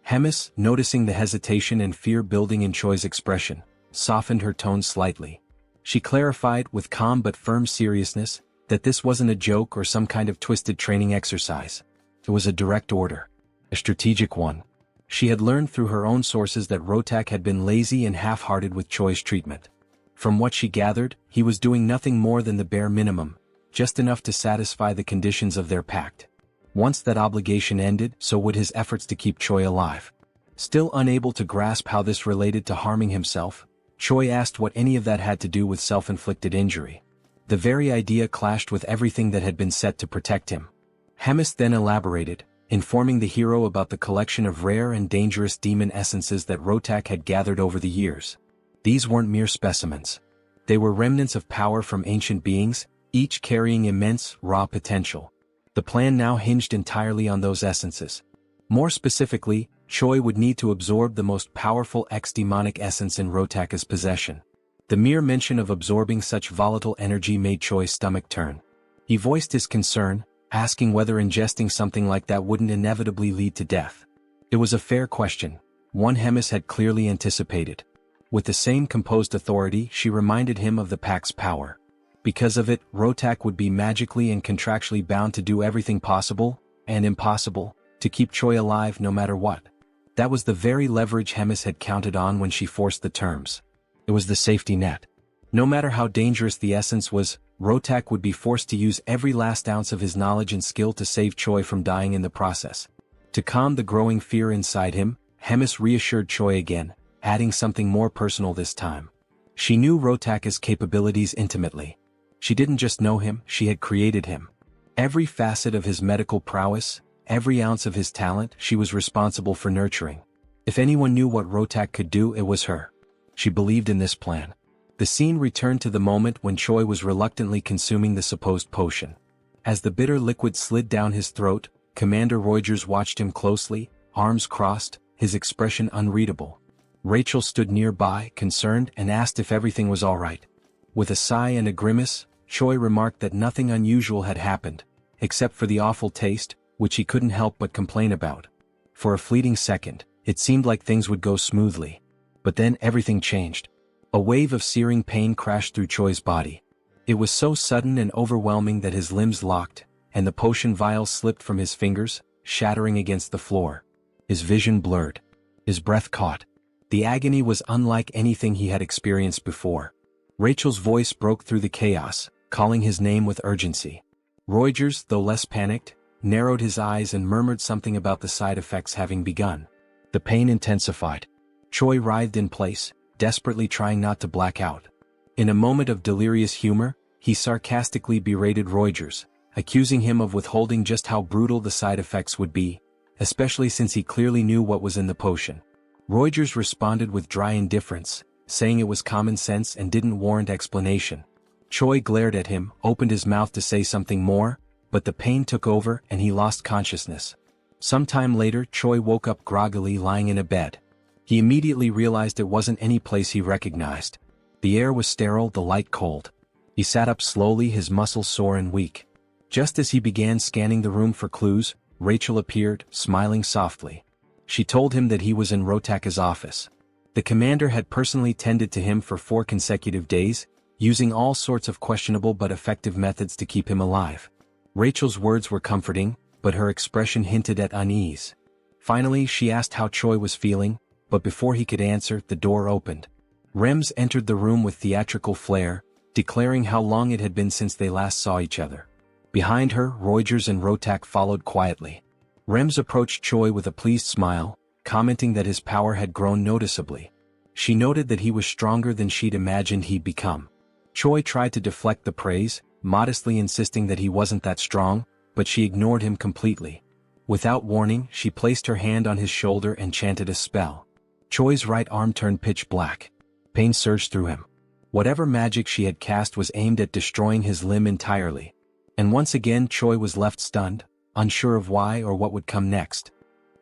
Hemis, noticing the hesitation and fear building in Choi's expression, softened her tone slightly. She clarified, with calm but firm seriousness, that this wasn't a joke or some kind of twisted training exercise. It was a direct order. A strategic one. She had learned through her own sources that Rotak had been lazy and half-hearted with Choi's treatment. From what she gathered, he was doing nothing more than the bare minimum, just enough to satisfy the conditions of their pact. Once that obligation ended, so would his efforts to keep Choi alive. Still unable to grasp how this related to harming himself, Choi asked what any of that had to do with self-inflicted injury. The very idea clashed with everything that had been set to protect him. Hemis then elaborated, informing the hero about the collection of rare and dangerous demon essences that Rotak had gathered over the years. These weren't mere specimens. They were remnants of power from ancient beings, each carrying immense, raw potential. The plan now hinged entirely on those essences. More specifically, Choi would need to absorb the most powerful ex-demonic essence in Rotaka's possession. The mere mention of absorbing such volatile energy made Choi's stomach turn. He voiced his concern, asking whether ingesting something like that wouldn't inevitably lead to death. It was a fair question, one Hemis had clearly anticipated. With the same composed authority, she reminded him of the Pact's power. Because of it, Rotak would be magically and contractually bound to do everything possible, and impossible, to keep Choi alive no matter what. That was the very leverage Hemis had counted on when she forced the terms. It was the safety net. No matter how dangerous the essence was, Rotak would be forced to use every last ounce of his knowledge and skill to save Choi from dying in the process. To calm the growing fear inside him, Hemis reassured Choi again, adding something more personal this time. She knew Rotaka's capabilities intimately. She didn't just know him, she had created him. Every facet of his medical prowess, every ounce of his talent, she was responsible for nurturing. If anyone knew what Rotak could do, it was her. She believed in this plan. The scene returned to the moment when Choi was reluctantly consuming the supposed potion. As the bitter liquid slid down his throat, Commander Reuters watched him closely, arms crossed, his expression unreadable. Rachel stood nearby, concerned, and asked if everything was all right. With a sigh and a grimace, Choi remarked that nothing unusual had happened, except for the awful taste, which he couldn't help but complain about. For a fleeting second, it seemed like things would go smoothly. But then everything changed. A wave of searing pain crashed through Choi's body. It was so sudden and overwhelming that his limbs locked, and the potion vial slipped from his fingers, shattering against the floor. His vision blurred. His breath caught. The agony was unlike anything he had experienced before. Rachel's voice broke through the chaos, calling his name with urgency. Reuters, though less panicked, narrowed his eyes and murmured something about the side effects having begun. The pain intensified. Choi writhed in place, desperately trying not to black out. In a moment of delirious humor, he sarcastically berated Reuters, accusing him of withholding just how brutal the side effects would be, especially since he clearly knew what was in the potion. Reuters responded with dry indifference, saying it was common sense and didn't warrant explanation. Choi glared at him, opened his mouth to say something more, but the pain took over and he lost consciousness. Sometime later, Choi woke up groggily lying in a bed. He immediately realized it wasn't any place he recognized. The air was sterile, the light cold. He sat up slowly, his muscles sore and weak. Just as he began scanning the room for clues, Rachel appeared, smiling softly. She told him that he was in Rotaka's office. The commander had personally tended to him for 4 consecutive days, using all sorts of questionable but effective methods to keep him alive. Rachel's words were comforting, but her expression hinted at unease. Finally, she asked how Choi was feeling, but before he could answer, the door opened. Rems entered the room with theatrical flair, declaring how long it had been since they last saw each other. Behind her, Reuters and Rotak followed quietly. Rems approached Choi with a pleased smile, commenting that his power had grown noticeably. She noted that he was stronger than she'd imagined he'd become. Choi tried to deflect the praise, modestly insisting that he wasn't that strong, but she ignored him completely. Without warning, she placed her hand on his shoulder and chanted a spell. Choi's right arm turned pitch black. Pain surged through him. Whatever magic she had cast was aimed at destroying his limb entirely. And once again Choi was left stunned, unsure of why or what would come next.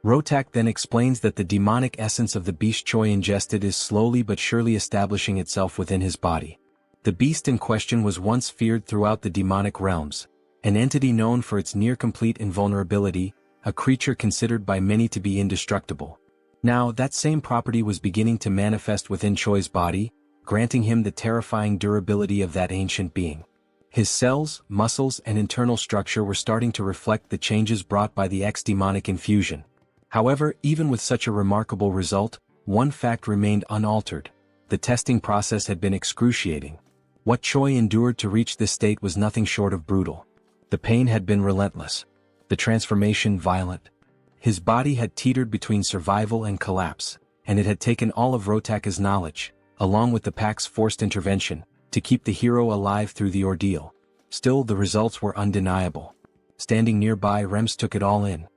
Rotak then explains that the demonic essence of the beast Choi ingested is slowly but surely establishing itself within his body. The beast in question was once feared throughout the demonic realms, an entity known for its near-complete invulnerability, a creature considered by many to be indestructible. Now, that same property was beginning to manifest within Choi's body, granting him the terrifying durability of that ancient being. His cells, muscles, and internal structure were starting to reflect the changes brought by the ex-demonic infusion. However, even with such a remarkable result, one fact remained unaltered. The testing process had been excruciating. What Choi endured to reach this state was nothing short of brutal. The pain had been relentless. The transformation violent. His body had teetered between survival and collapse, and it had taken all of Rotaka's knowledge, along with the pack's forced intervention, to keep the hero alive through the ordeal. Still, the results were undeniable. Standing nearby, Rems took it all in.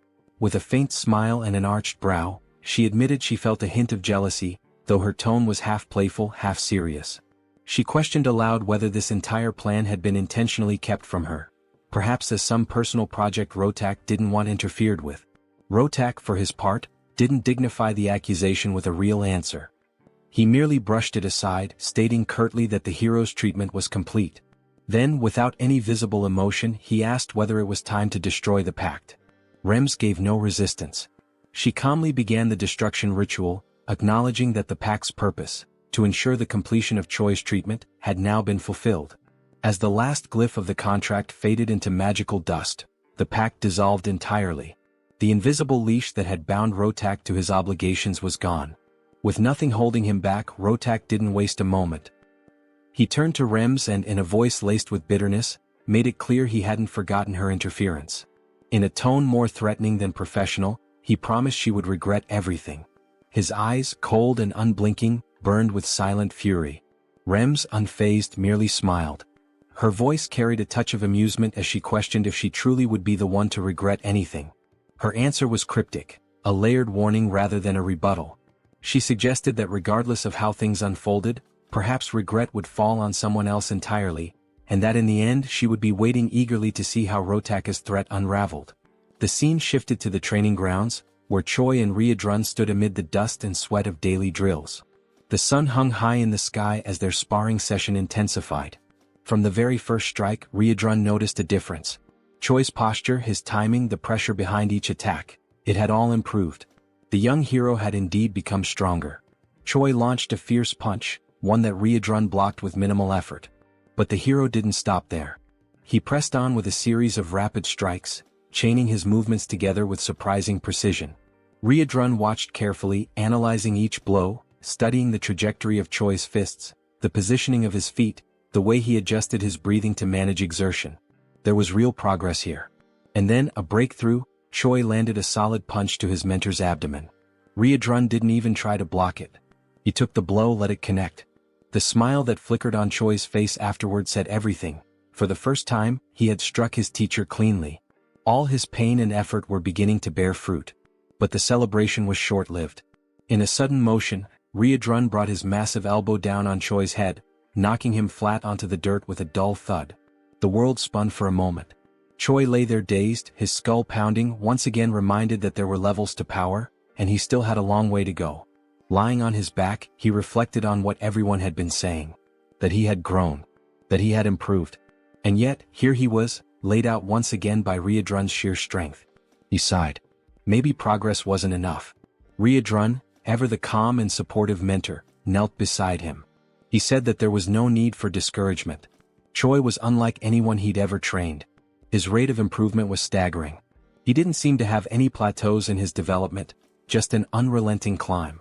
With a faint smile and an arched brow, she admitted she felt a hint of jealousy, though her tone was half playful, half serious. She questioned aloud whether this entire plan had been intentionally kept from her. Perhaps as some personal project Rotak didn't want interfered with. Rotak, for his part, didn't dignify the accusation with a real answer. He merely brushed it aside, stating curtly that the hero's treatment was complete. Then, without any visible emotion, he asked whether it was time to destroy the pact. Rems gave no resistance. She calmly began the destruction ritual, acknowledging that the pact's purpose, to ensure the completion of Choi's treatment, had now been fulfilled. As the last glyph of the contract faded into magical dust, the pact dissolved entirely. The invisible leash that had bound Rotak to his obligations was gone. With nothing holding him back, Rotak didn't waste a moment. He turned to Rems and, in a voice laced with bitterness, made it clear he hadn't forgotten her interference. In a tone more threatening than professional, he promised she would regret everything. His eyes, cold and unblinking, burned with silent fury. Rems, unfazed, merely smiled. Her voice carried a touch of amusement as she questioned if she truly would be the one to regret anything. Her answer was cryptic, a layered warning rather than a rebuttal. She suggested that regardless of how things unfolded, perhaps regret would fall on someone else entirely, and that in the end she would be waiting eagerly to see how Rotaka's threat unraveled. The scene shifted to the training grounds, where Choi and Ryodrun stood amid the dust and sweat of daily drills. The sun hung high in the sky as their sparring session intensified. From the very first strike, Ryodrun noticed a difference. Choi's posture, his timing, the pressure behind each attack, it had all improved. The young hero had indeed become stronger. Choi launched a fierce punch, one that Ryodrun blocked with minimal effort. But the hero didn't stop there. He pressed on with a series of rapid strikes, chaining his movements together with surprising precision. Ryodrun watched carefully, analyzing each blow, studying the trajectory of Choi's fists, the positioning of his feet, the way he adjusted his breathing to manage exertion. There was real progress here. And then, a breakthrough, Choi landed a solid punch to his mentor's abdomen. Ryodrun didn't even try to block it. He took the blow, let it connect. The smile that flickered on Choi's face afterward said everything. For the first time, he had struck his teacher cleanly. All his pain and effort were beginning to bear fruit. But the celebration was short-lived. In a sudden motion, Ryodrun brought his massive elbow down on Choi's head, knocking him flat onto the dirt with a dull thud. The world spun for a moment. Choi lay there dazed, his skull pounding, once again reminded that there were levels to power, and he still had a long way to go. Lying on his back, he reflected on what everyone had been saying. That he had grown. That he had improved. And yet, here he was, laid out once again by Ryodrun's sheer strength. He sighed. Maybe progress wasn't enough. Ryodrun, ever the calm and supportive mentor, knelt beside him. He said that there was no need for discouragement. Choi was unlike anyone he'd ever trained. His rate of improvement was staggering. He didn't seem to have any plateaus in his development, just an unrelenting climb.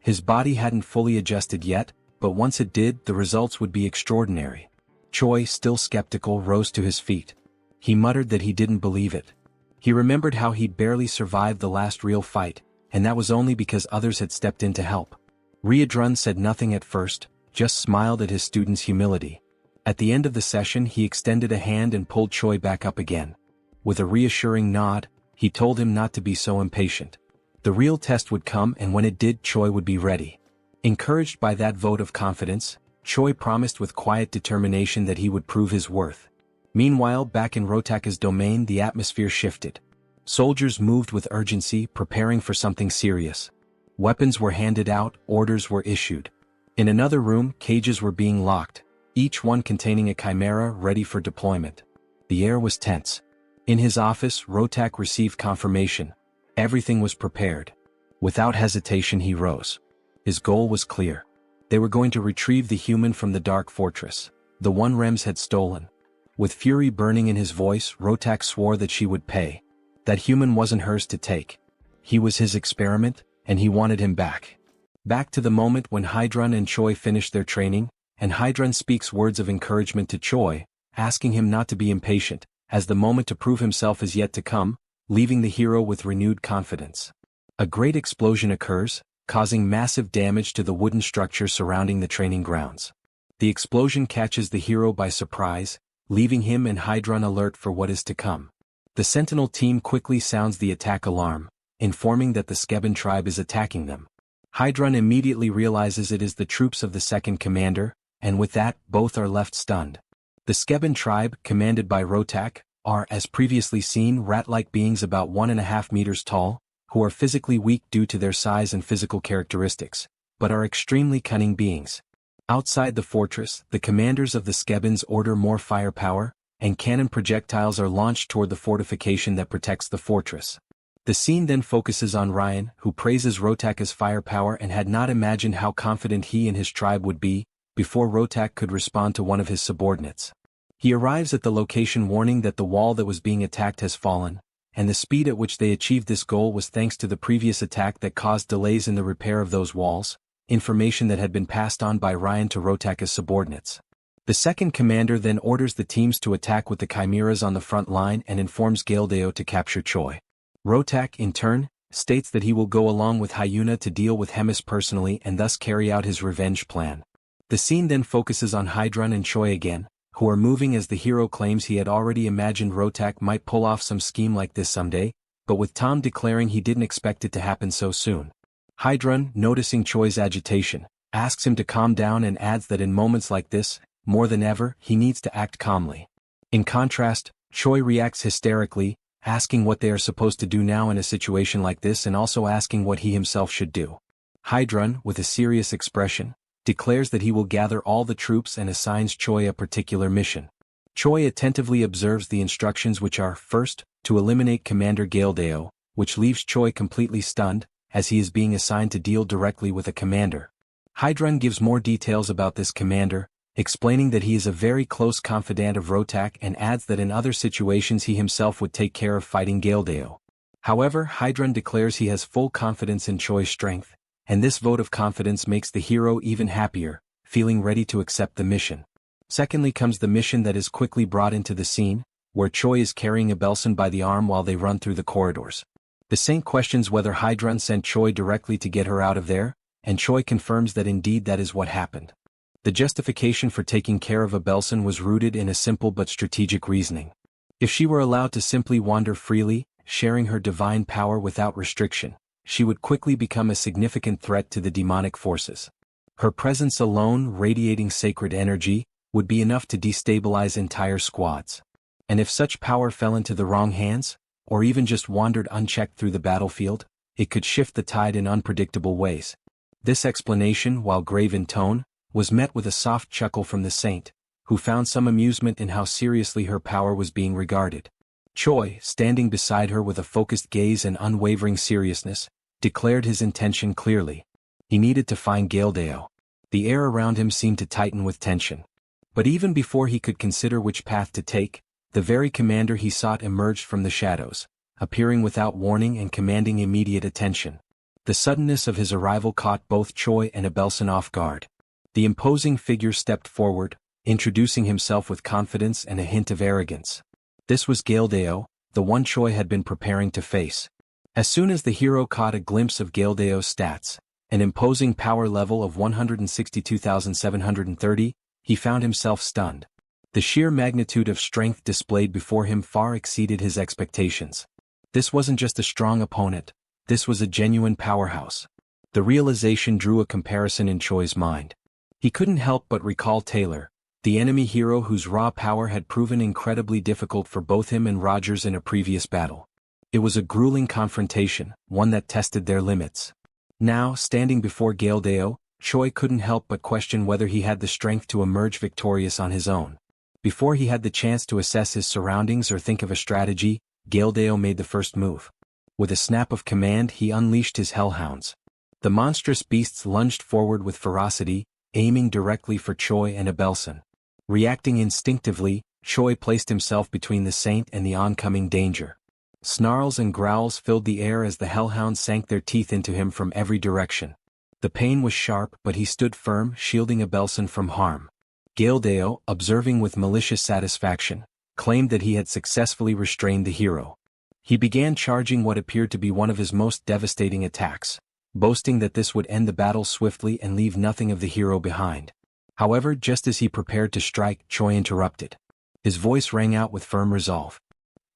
His body hadn't fully adjusted yet, but once it did, the results would be extraordinary. Choi, still skeptical, rose to his feet. He muttered that he didn't believe it. He remembered how he'd barely survived the last real fight, and that was only because others had stepped in to help. Ryodrun said nothing at first, just smiled at his student's humility. At the end of the session, he extended a hand and pulled Choi back up again. With a reassuring nod, he told him not to be so impatient. The real test would come, and when it did, Choi would be ready. Encouraged by that vote of confidence, Choi promised with quiet determination that he would prove his worth. Meanwhile, back in Rotaka's domain, the atmosphere shifted. Soldiers moved with urgency, preparing for something serious. Weapons were handed out, orders were issued. In another room, cages were being locked, each one containing a chimera ready for deployment. The air was tense. In his office, Rotak received confirmation. Everything was prepared. Without hesitation, he rose. His goal was clear. They were going to retrieve the human from the dark fortress, the one Rems had stolen. With fury burning in his voice, Rotak swore that she would pay. That human wasn't hers to take. He was his experiment, and he wanted him back. Back to the moment when Hydrun and Choi finished their training, and Hydrun speaks words of encouragement to Choi, asking him not to be impatient, as the moment to prove himself is yet to come, leaving the hero with renewed confidence. A great explosion occurs, causing massive damage to the wooden structure surrounding the training grounds. The explosion catches the hero by surprise, leaving him and Hydrun alert for what is to come. The Sentinel team quickly sounds the attack alarm, informing that the Skeben tribe is attacking them. Hydrun immediately realizes it is the troops of the second commander, and with that, both are left stunned. The Skeben tribe, commanded by Rotak, are, as previously seen, rat-like beings about 1.5 meters tall, who are physically weak due to their size and physical characteristics, but are extremely cunning beings. Outside the fortress, the commanders of the Skebens order more firepower, and cannon projectiles are launched toward the fortification that protects the fortress. The scene then focuses on Ryan, who praises Rotak's firepower and had not imagined how confident he and his tribe would be, before Rotak could respond to one of his subordinates. He arrives at the location warning that the wall that was being attacked has fallen, and the speed at which they achieved this goal was thanks to the previous attack that caused delays in the repair of those walls, information that had been passed on by Ryan to Rotak's subordinates. The second commander then orders the teams to attack with the chimeras on the front line and informs Galdeo to capture Choi. Rotak, in turn, states that he will go along with Hyuna to deal with Hemis personally and thus carry out his revenge plan. The scene then focuses on Hydrun and Choi again, who are moving as the hero claims he had already imagined Rotak might pull off some scheme like this someday, but with Tom declaring he didn't expect it to happen so soon. Hydrun, noticing Choi's agitation, asks him to calm down and adds that in moments like this, more than ever, he needs to act calmly. In contrast, Choi reacts hysterically, asking what they are supposed to do now in a situation like this and also asking what he himself should do. Hydrun, with a serious expression, declares that he will gather all the troops and assigns Choi a particular mission. Choi attentively observes the instructions, which are, first, to eliminate Commander Galdeo, which leaves Choi completely stunned, as he is being assigned to deal directly with a commander. Hydrun gives more details about this commander, explaining that he is a very close confidant of Rotak and adds that in other situations he himself would take care of fighting Galdeo. However, Hydrun declares he has full confidence in Choi's strength, and this vote of confidence makes the hero even happier, feeling ready to accept the mission. Secondly comes the mission that is quickly brought into the scene, where Choi is carrying Abelson by the arm while they run through the corridors. The Saint questions whether Hydrun sent Choi directly to get her out of there, and Choi confirms that indeed that is what happened. The justification for taking care of Abelson was rooted in a simple but strategic reasoning. If she were allowed to simply wander freely, sharing her divine power without restriction, she would quickly become a significant threat to the demonic forces. Her presence alone, radiating sacred energy, would be enough to destabilize entire squads. And if such power fell into the wrong hands, or even just wandered unchecked through the battlefield, it could shift the tide in unpredictable ways. This explanation, while grave in tone, was met with a soft chuckle from the Saint, who found some amusement in how seriously her power was being regarded. Choi, standing beside her with a focused gaze and unwavering seriousness, declared his intention clearly. He needed to find Galdeo. The air around him seemed to tighten with tension. But even before he could consider which path to take, the very commander he sought emerged from the shadows, appearing without warning and commanding immediate attention. The suddenness of his arrival caught both Choi and Abelson off guard. The imposing figure stepped forward, introducing himself with confidence and a hint of arrogance. This was Galdeo, the one Choi had been preparing to face. As soon as the hero caught a glimpse of Galdeo's stats, an imposing power level of 162,730, he found himself stunned. The sheer magnitude of strength displayed before him far exceeded his expectations. This wasn't just a strong opponent, this was a genuine powerhouse. The realization drew a comparison in Choi's mind. He couldn't help but recall Taylor, the enemy hero whose raw power had proven incredibly difficult for both him and Rogers in a previous battle. It was a grueling confrontation, one that tested their limits. Now, standing before Galdeo, Choi couldn't help but question whether he had the strength to emerge victorious on his own. Before he had the chance to assess his surroundings or think of a strategy, Galdeo made the first move. With a snap of command, he unleashed his hellhounds. The monstrous beasts lunged forward with ferocity, aiming directly for Choi and Abelson. Reacting instinctively, Choi placed himself between the Saint and the oncoming danger. Snarls and growls filled the air as the hellhounds sank their teeth into him from every direction. The pain was sharp, but he stood firm, shielding Abelson from harm. Gildeo, observing with malicious satisfaction, claimed that he had successfully restrained the hero. He began charging what appeared to be one of his most devastating attacks, boasting that this would end the battle swiftly and leave nothing of the hero behind. However, just as he prepared to strike, Choi interrupted. His voice rang out with firm resolve.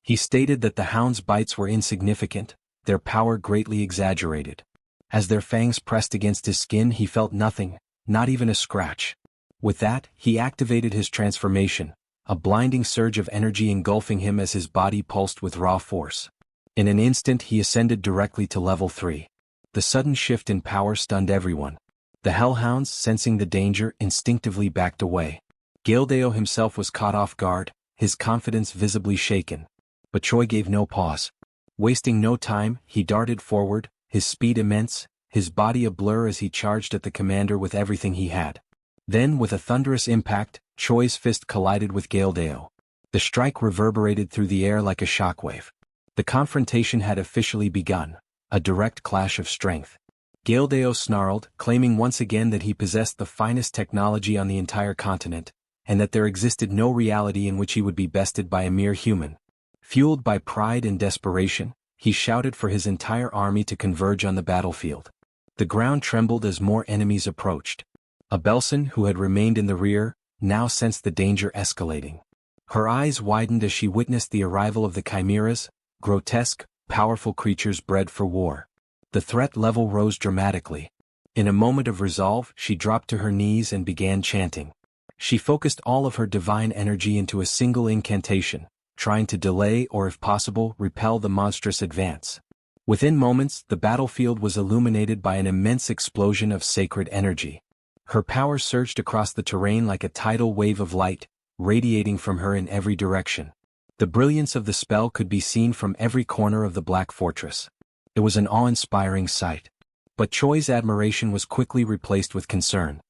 He stated that the hound's bites were insignificant, their power greatly exaggerated. As their fangs pressed against his skin, he felt nothing, not even a scratch. With that, he activated his transformation, a blinding surge of energy engulfing him as his body pulsed with raw force. In an instant he ascended directly to level 3. The sudden shift in power stunned everyone. The hellhounds, sensing the danger, instinctively backed away. Gildeo himself was caught off guard, his confidence visibly shaken. But Choi gave no pause. Wasting no time, he darted forward, his speed immense, his body a blur as he charged at the commander with everything he had. Then, with a thunderous impact, Choi's fist collided with Gildeo. The strike reverberated through the air like a shockwave. The confrontation had officially begun, a direct clash of strength. Gildeo snarled, claiming once again that he possessed the finest technology on the entire continent, and that there existed no reality in which he would be bested by a mere human. Fueled by pride and desperation, he shouted for his entire army to converge on the battlefield. The ground trembled as more enemies approached. Abelson, who had remained in the rear, now sensed the danger escalating. Her eyes widened as she witnessed the arrival of the chimeras, grotesque, powerful creatures bred for war. The threat level rose dramatically. In a moment of resolve, she dropped to her knees and began chanting. She focused all of her divine energy into a single incantation, trying to delay or, if possible, repel the monstrous advance. Within moments, the battlefield was illuminated by an immense explosion of sacred energy. Her power surged across the terrain like a tidal wave of light, radiating from her in every direction. The brilliance of the spell could be seen from every corner of the Black Fortress. It was an awe-inspiring sight. But Choi's admiration was quickly replaced with concern.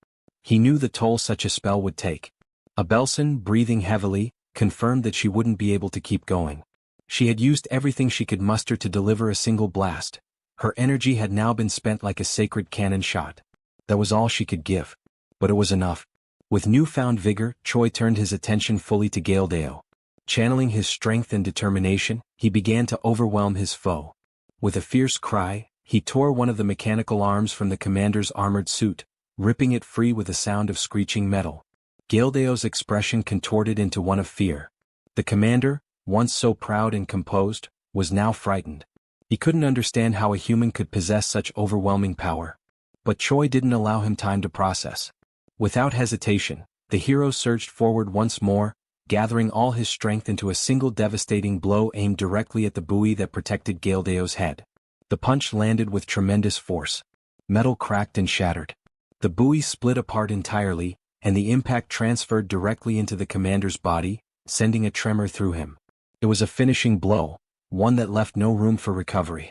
He knew the toll such a spell would take. Abelson, breathing heavily, confirmed that she wouldn't be able to keep going. She had used everything she could muster to deliver a single blast. Her energy had now been spent like a sacred cannon shot. That was all she could give. But it was enough. With newfound vigor, Choi turned his attention fully to Gildeo. Channeling his strength and determination, he began to overwhelm his foe. With a fierce cry, he tore one of the mechanical arms from the commander's armored suit, ripping it free with a sound of screeching metal. Gildeo's expression contorted into one of fear. The commander, once so proud and composed, was now frightened. He couldn't understand how a human could possess such overwhelming power. But Choi didn't allow him time to process. Without hesitation, the hero surged forward once more, gathering all his strength into a single devastating blow aimed directly at the buoy that protected Gildeo's head. The punch landed with tremendous force. Metal cracked and shattered. The buoy split apart entirely, and the impact transferred directly into the commander's body, sending a tremor through him. It was a finishing blow, one that left no room for recovery.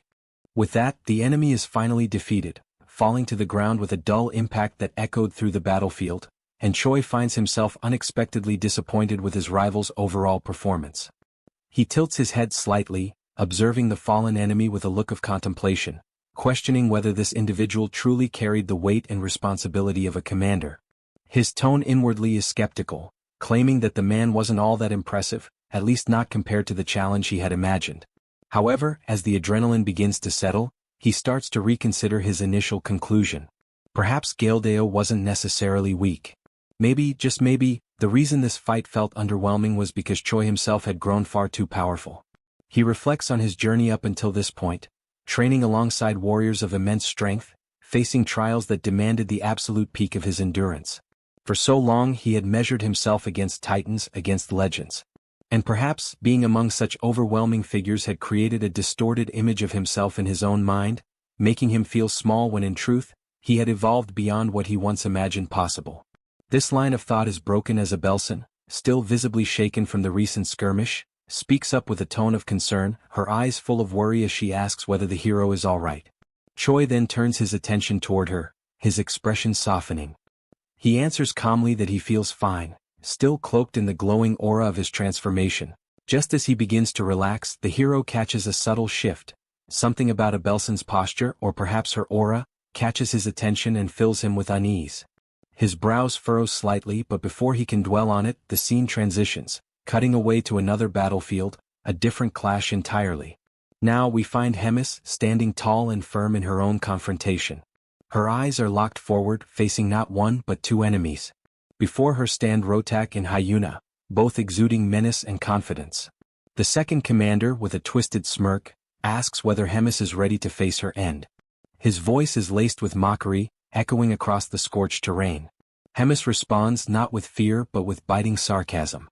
With that, the enemy is finally defeated, falling to the ground with a dull impact that echoed through the battlefield, and Choi finds himself unexpectedly disappointed with his rival's overall performance. He tilts his head slightly, observing the fallen enemy with a look of contemplation, questioning whether this individual truly carried the weight and responsibility of a commander. His tone inwardly is skeptical, claiming that the man wasn't all that impressive, at least not compared to the challenge he had imagined. However, as the adrenaline begins to settle, he starts to reconsider his initial conclusion. Perhaps Gildeo wasn't necessarily weak. Maybe, just maybe, the reason this fight felt underwhelming was because Choi himself had grown far too powerful. He reflects on his journey up until this point, training alongside warriors of immense strength, facing trials that demanded the absolute peak of his endurance. For so long he had measured himself against titans, against legends. And perhaps, being among such overwhelming figures had created a distorted image of himself in his own mind, making him feel small when in truth, he had evolved beyond what he once imagined possible. This line of thought is broken as Abelson, still visibly shaken from the recent skirmish, speaks up with a tone of concern, her eyes full of worry as she asks whether the hero is all right. Choi then turns his attention toward her, his expression softening. He answers calmly that he feels fine, still cloaked in the glowing aura of his transformation, Just as he begins to relax, the hero catches a subtle shift. Something about Abelson's posture, or perhaps her aura, catches his attention and fills him with unease. His brows furrow slightly, but before he can dwell on it, the scene transitions, cutting away to another battlefield, a different clash entirely. Now we find Hemis standing tall and firm in her own confrontation. Her eyes are locked forward, facing not one but two enemies. Before her stand Rotak and Hyuna, both exuding menace and confidence. The second commander, with a twisted smirk, asks whether Hemis is ready to face her end. His voice is laced with mockery, echoing across the scorched terrain. Hemis responds not with fear but with biting sarcasm.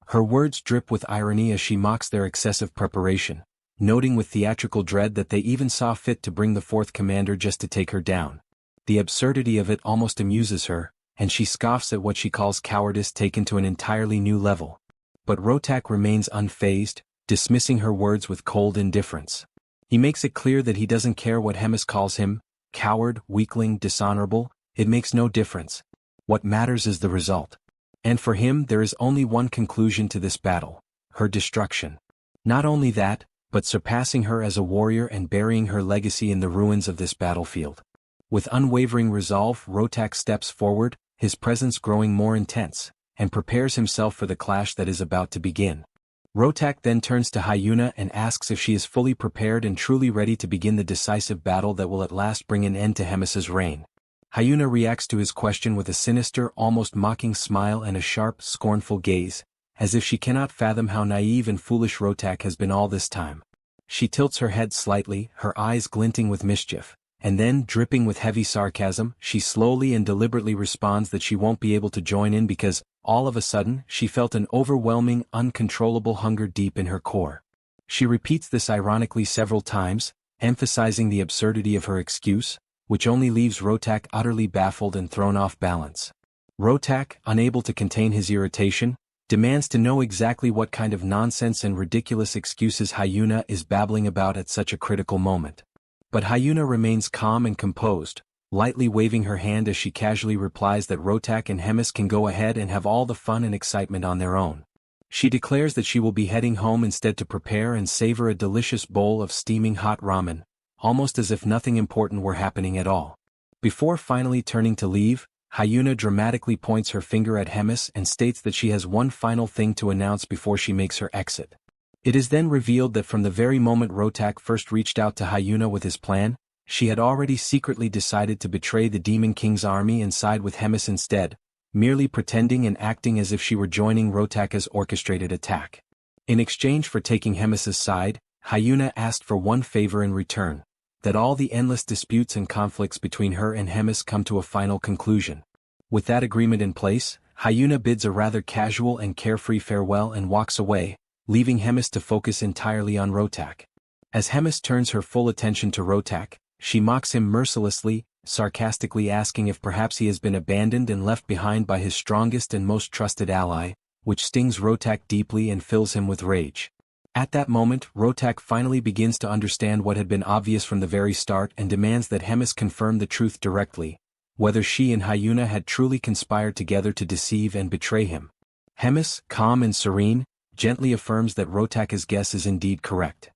Her words drip with irony as she mocks their excessive preparation, noting with theatrical dread that they even saw fit to bring the fourth commander just to take her down. The absurdity of it almost amuses her, and she scoffs at what she calls cowardice taken to an entirely new level. But Rotak remains unfazed, dismissing her words with cold indifference. He makes it clear that he doesn't care what Hemis calls him, coward, weakling, dishonorable, it makes no difference. What matters is the result. And for him there is only one conclusion to this battle: her destruction. Not only that, but surpassing her as a warrior and burying her legacy in the ruins of this battlefield. With unwavering resolve, Rotak steps forward, his presence growing more intense, and prepares himself for the clash that is about to begin. Rotak then turns to Hyuna and asks if she is fully prepared and truly ready to begin the decisive battle that will at last bring an end to Hemis's reign. Hyuna reacts to his question with a sinister, almost mocking smile and a sharp, scornful gaze, as if she cannot fathom how naive and foolish Rotak has been all this time. She tilts her head slightly, her eyes glinting with mischief, and then, dripping with heavy sarcasm, she slowly and deliberately responds that she won't be able to join in because, all of a sudden, she felt an overwhelming, uncontrollable hunger deep in her core. She repeats this ironically several times, emphasizing the absurdity of her excuse, which only leaves Rotak utterly baffled and thrown off balance. Rotak, unable to contain his irritation, demands to know exactly what kind of nonsense and ridiculous excuses Hyuna is babbling about at such a critical moment. But Hyuna remains calm and composed, lightly waving her hand as she casually replies that Rotak and Hemis can go ahead and have all the fun and excitement on their own. She declares that she will be heading home instead to prepare and savor a delicious bowl of steaming hot ramen, almost as if nothing important were happening at all. Before finally turning to leave, Hyuna dramatically points her finger at Hemis and states that she has one final thing to announce before she makes her exit. It is then revealed that from the very moment Rotak first reached out to Hyuna with his plan, she had already secretly decided to betray the Demon King's army and side with Hemis instead, merely pretending and acting as if she were joining Rotaka's orchestrated attack. In exchange for taking Hemis's side, Hyuna asked for one favor in return: that all the endless disputes and conflicts between her and Hemis come to a final conclusion. With that agreement in place, Hyuna bids a rather casual and carefree farewell and walks away, leaving Hemis to focus entirely on Rotak. As Hemis turns her full attention to Rotak, she mocks him mercilessly, sarcastically asking if perhaps he has been abandoned and left behind by his strongest and most trusted ally, which stings Rotak deeply and fills him with rage. At that moment, Rotak finally begins to understand what had been obvious from the very start and demands that Hemis confirm the truth directly, whether she and Hyuna had truly conspired together to deceive and betray him. Hemis, calm and serene, gently affirms that Rotaka's guess is indeed correct.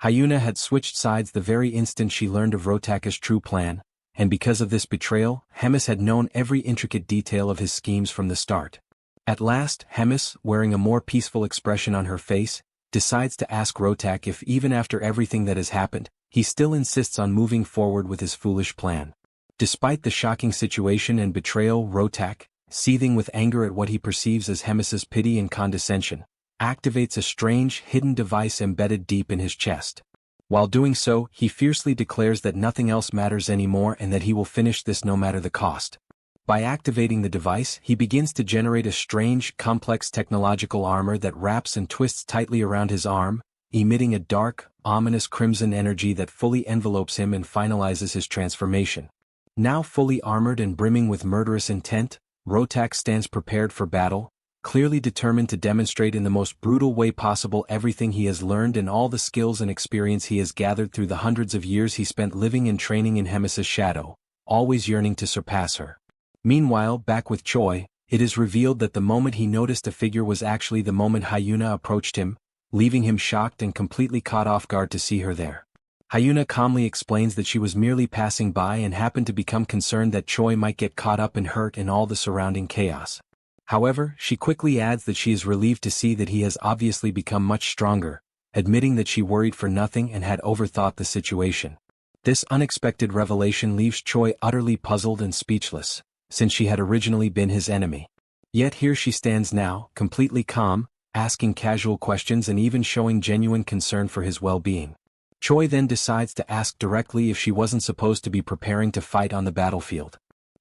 Hyuna had switched sides the very instant she learned of Rotaka's true plan, and because of this betrayal, Hemis had known every intricate detail of his schemes from the start. At last, Hemis, wearing a more peaceful expression on her face, decides to ask Rotak if even after everything that has happened, he still insists on moving forward with his foolish plan. Despite the shocking situation and betrayal, Rotak, seething with anger at what he perceives as Hemis's pity and condescension, activates a strange, hidden device embedded deep in his chest. While doing so, he fiercely declares that nothing else matters anymore and that he will finish this no matter the cost. By activating the device, he begins to generate a strange, complex technological armor that wraps and twists tightly around his arm, emitting a dark, ominous crimson energy that fully envelopes him and finalizes his transformation. Now fully armored and brimming with murderous intent, Rotak stands prepared for battle, clearly determined to demonstrate in the most brutal way possible everything he has learned and all the skills and experience he has gathered through the hundreds of years he spent living and training in Hemis's shadow, always yearning to surpass her. Meanwhile, back with Choi, it is revealed that the moment he noticed a figure was actually the moment Hyuna approached him, leaving him shocked and completely caught off guard to see her there. Hyuna calmly explains that she was merely passing by and happened to become concerned that Choi might get caught up and hurt in all the surrounding chaos. However, she quickly adds that she is relieved to see that he has obviously become much stronger, admitting that she worried for nothing and had overthought the situation. This unexpected revelation leaves Choi utterly puzzled and speechless, since she had originally been his enemy. Yet here she stands now, completely calm, asking casual questions and even showing genuine concern for his well-being. Choi then decides to ask directly if she wasn't supposed to be preparing to fight on the battlefield.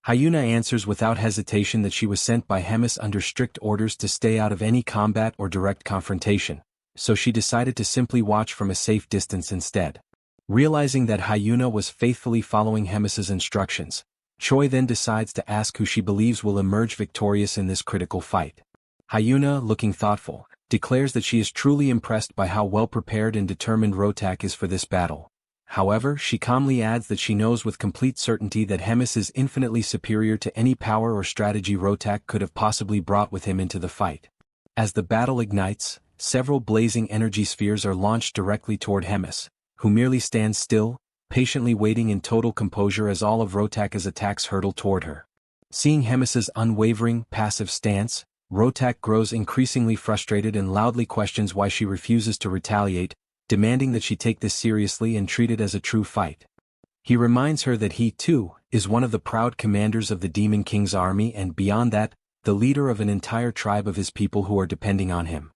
Hyuna answers without hesitation that she was sent by Hemis under strict orders to stay out of any combat or direct confrontation, so she decided to simply watch from a safe distance instead. Realizing that Hyuna was faithfully following Hemis's instructions, Choi then decides to ask who she believes will emerge victorious in this critical fight. Hyuna, looking thoughtful, declares that she is truly impressed by how well-prepared and determined Rotak is for this battle. However, she calmly adds that she knows with complete certainty that Hemis is infinitely superior to any power or strategy Rotak could have possibly brought with him into the fight. As the battle ignites, several blazing energy spheres are launched directly toward Hemis, who merely stands still, patiently waiting in total composure as all of Rotak's attacks hurtle toward her. Seeing Hemis's unwavering, passive stance, Rotak grows increasingly frustrated and loudly questions why she refuses to retaliate, demanding that she take this seriously and treat it as a true fight. He reminds her that he, too, is one of the proud commanders of the Demon King's army and, beyond that, the leader of an entire tribe of his people who are depending on him.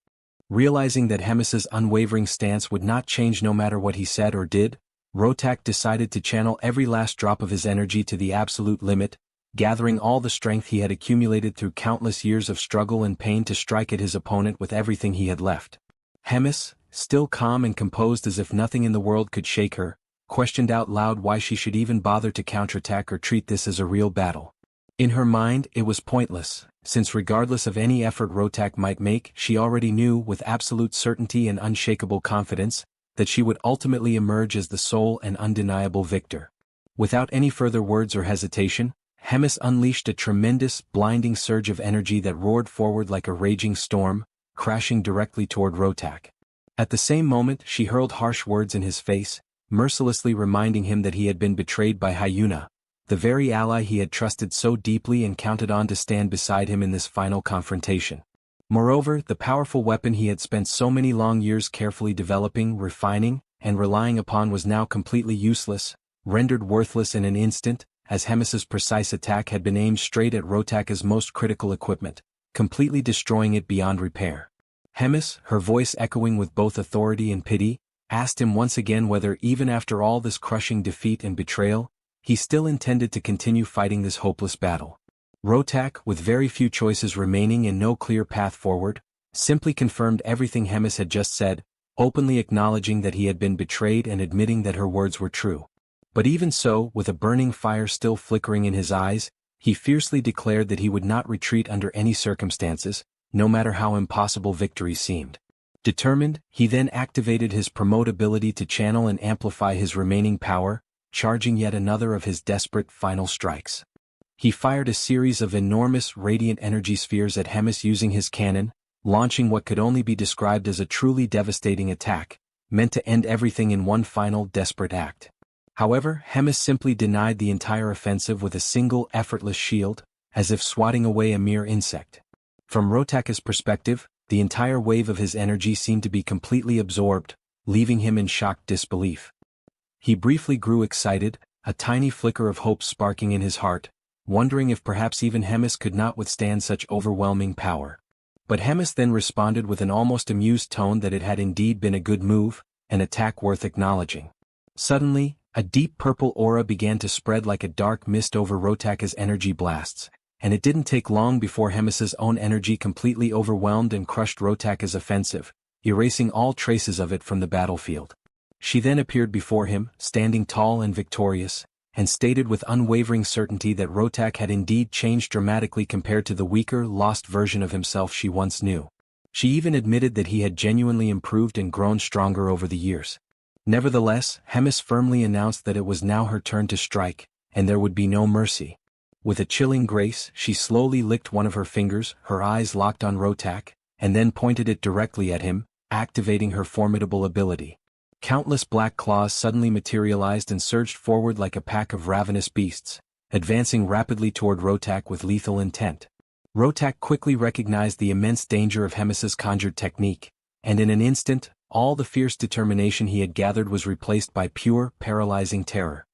Realizing that Hemis's unwavering stance would not change no matter what he said or did, Rotak decided to channel every last drop of his energy to the absolute limit, gathering all the strength he had accumulated through countless years of struggle and pain to strike at his opponent with everything he had left. Hemis, still calm and composed as if nothing in the world could shake her, questioned out loud why she should even bother to counterattack or treat this as a real battle. In her mind, it was pointless, since regardless of any effort Rotak might make, she already knew with absolute certainty and unshakable confidence that she would ultimately emerge as the sole and undeniable victor. Without any further words or hesitation, Hemis unleashed a tremendous, blinding surge of energy that roared forward like a raging storm, crashing directly toward Rotak. At the same moment, she hurled harsh words in his face, mercilessly reminding him that he had been betrayed by Hyuna, the very ally he had trusted so deeply and counted on to stand beside him in this final confrontation. Moreover, the powerful weapon he had spent so many long years carefully developing, refining, and relying upon was now completely useless, rendered worthless in an instant, as Hemis's precise attack had been aimed straight at Rotak's most critical equipment, completely destroying it beyond repair. Hemis, her voice echoing with both authority and pity, asked him once again whether even after all this crushing defeat and betrayal, he still intended to continue fighting this hopeless battle. Rotak, with very few choices remaining and no clear path forward, simply confirmed everything Hemis had just said, openly acknowledging that he had been betrayed and admitting that her words were true. But even so, with a burning fire still flickering in his eyes, he fiercely declared that he would not retreat under any circumstances, no matter how impossible victory seemed. Determined, he then activated his promote ability to channel and amplify his remaining power, charging yet another of his desperate final strikes. He fired a series of enormous radiant energy spheres at Hemis using his cannon, launching what could only be described as a truly devastating attack, meant to end everything in one final desperate act. However, Hemis simply denied the entire offensive with a single effortless shield, as if swatting away a mere insect. From Rotak's perspective, the entire wave of his energy seemed to be completely absorbed, leaving him in shocked disbelief. He briefly grew excited, a tiny flicker of hope sparking in his heart, wondering if perhaps even Hemis could not withstand such overwhelming power. But Hemis then responded with an almost amused tone that it had indeed been a good move, an attack worth acknowledging. Suddenly, a deep purple aura began to spread like a dark mist over Rotak's energy blasts, and it didn't take long before Hemis's own energy completely overwhelmed and crushed Rotak's offensive, erasing all traces of it from the battlefield. She then appeared before him, standing tall and victorious, and stated with unwavering certainty that Rotak had indeed changed dramatically compared to the weaker, lost version of himself she once knew. She even admitted that he had genuinely improved and grown stronger over the years. Nevertheless, Hemis firmly announced that it was now her turn to strike, and there would be no mercy. With a chilling grace, she slowly licked one of her fingers, her eyes locked on Rotak, and then pointed it directly at him, activating her formidable ability. Countless black claws suddenly materialized and surged forward like a pack of ravenous beasts, advancing rapidly toward Rotak with lethal intent. Rotak quickly recognized the immense danger of Hemis's conjured technique, and in an instant, all the fierce determination he had gathered was replaced by pure, paralyzing terror.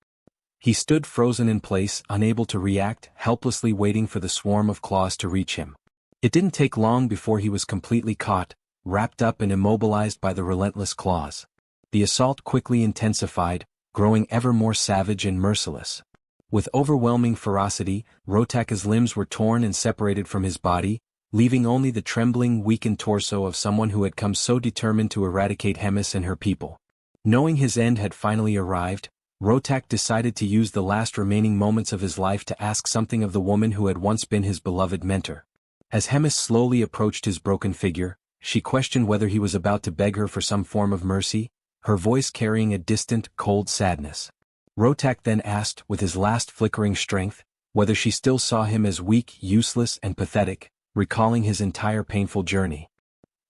He stood frozen in place, unable to react, helplessly waiting for the swarm of claws to reach him. It didn't take long before he was completely caught, wrapped up and immobilized by the relentless claws. The assault quickly intensified, growing ever more savage and merciless. With overwhelming ferocity, Rotaka's limbs were torn and separated from his body, leaving only the trembling, weakened torso of someone who had come so determined to eradicate Hemis and her people. Knowing his end had finally arrived, Rotak decided to use the last remaining moments of his life to ask something of the woman who had once been his beloved mentor. As Hemis slowly approached his broken figure, she questioned whether he was about to beg her for some form of mercy, her voice carrying a distant, cold sadness. Rotak then asked, with his last flickering strength, whether she still saw him as weak, useless, and pathetic, recalling his entire painful journey.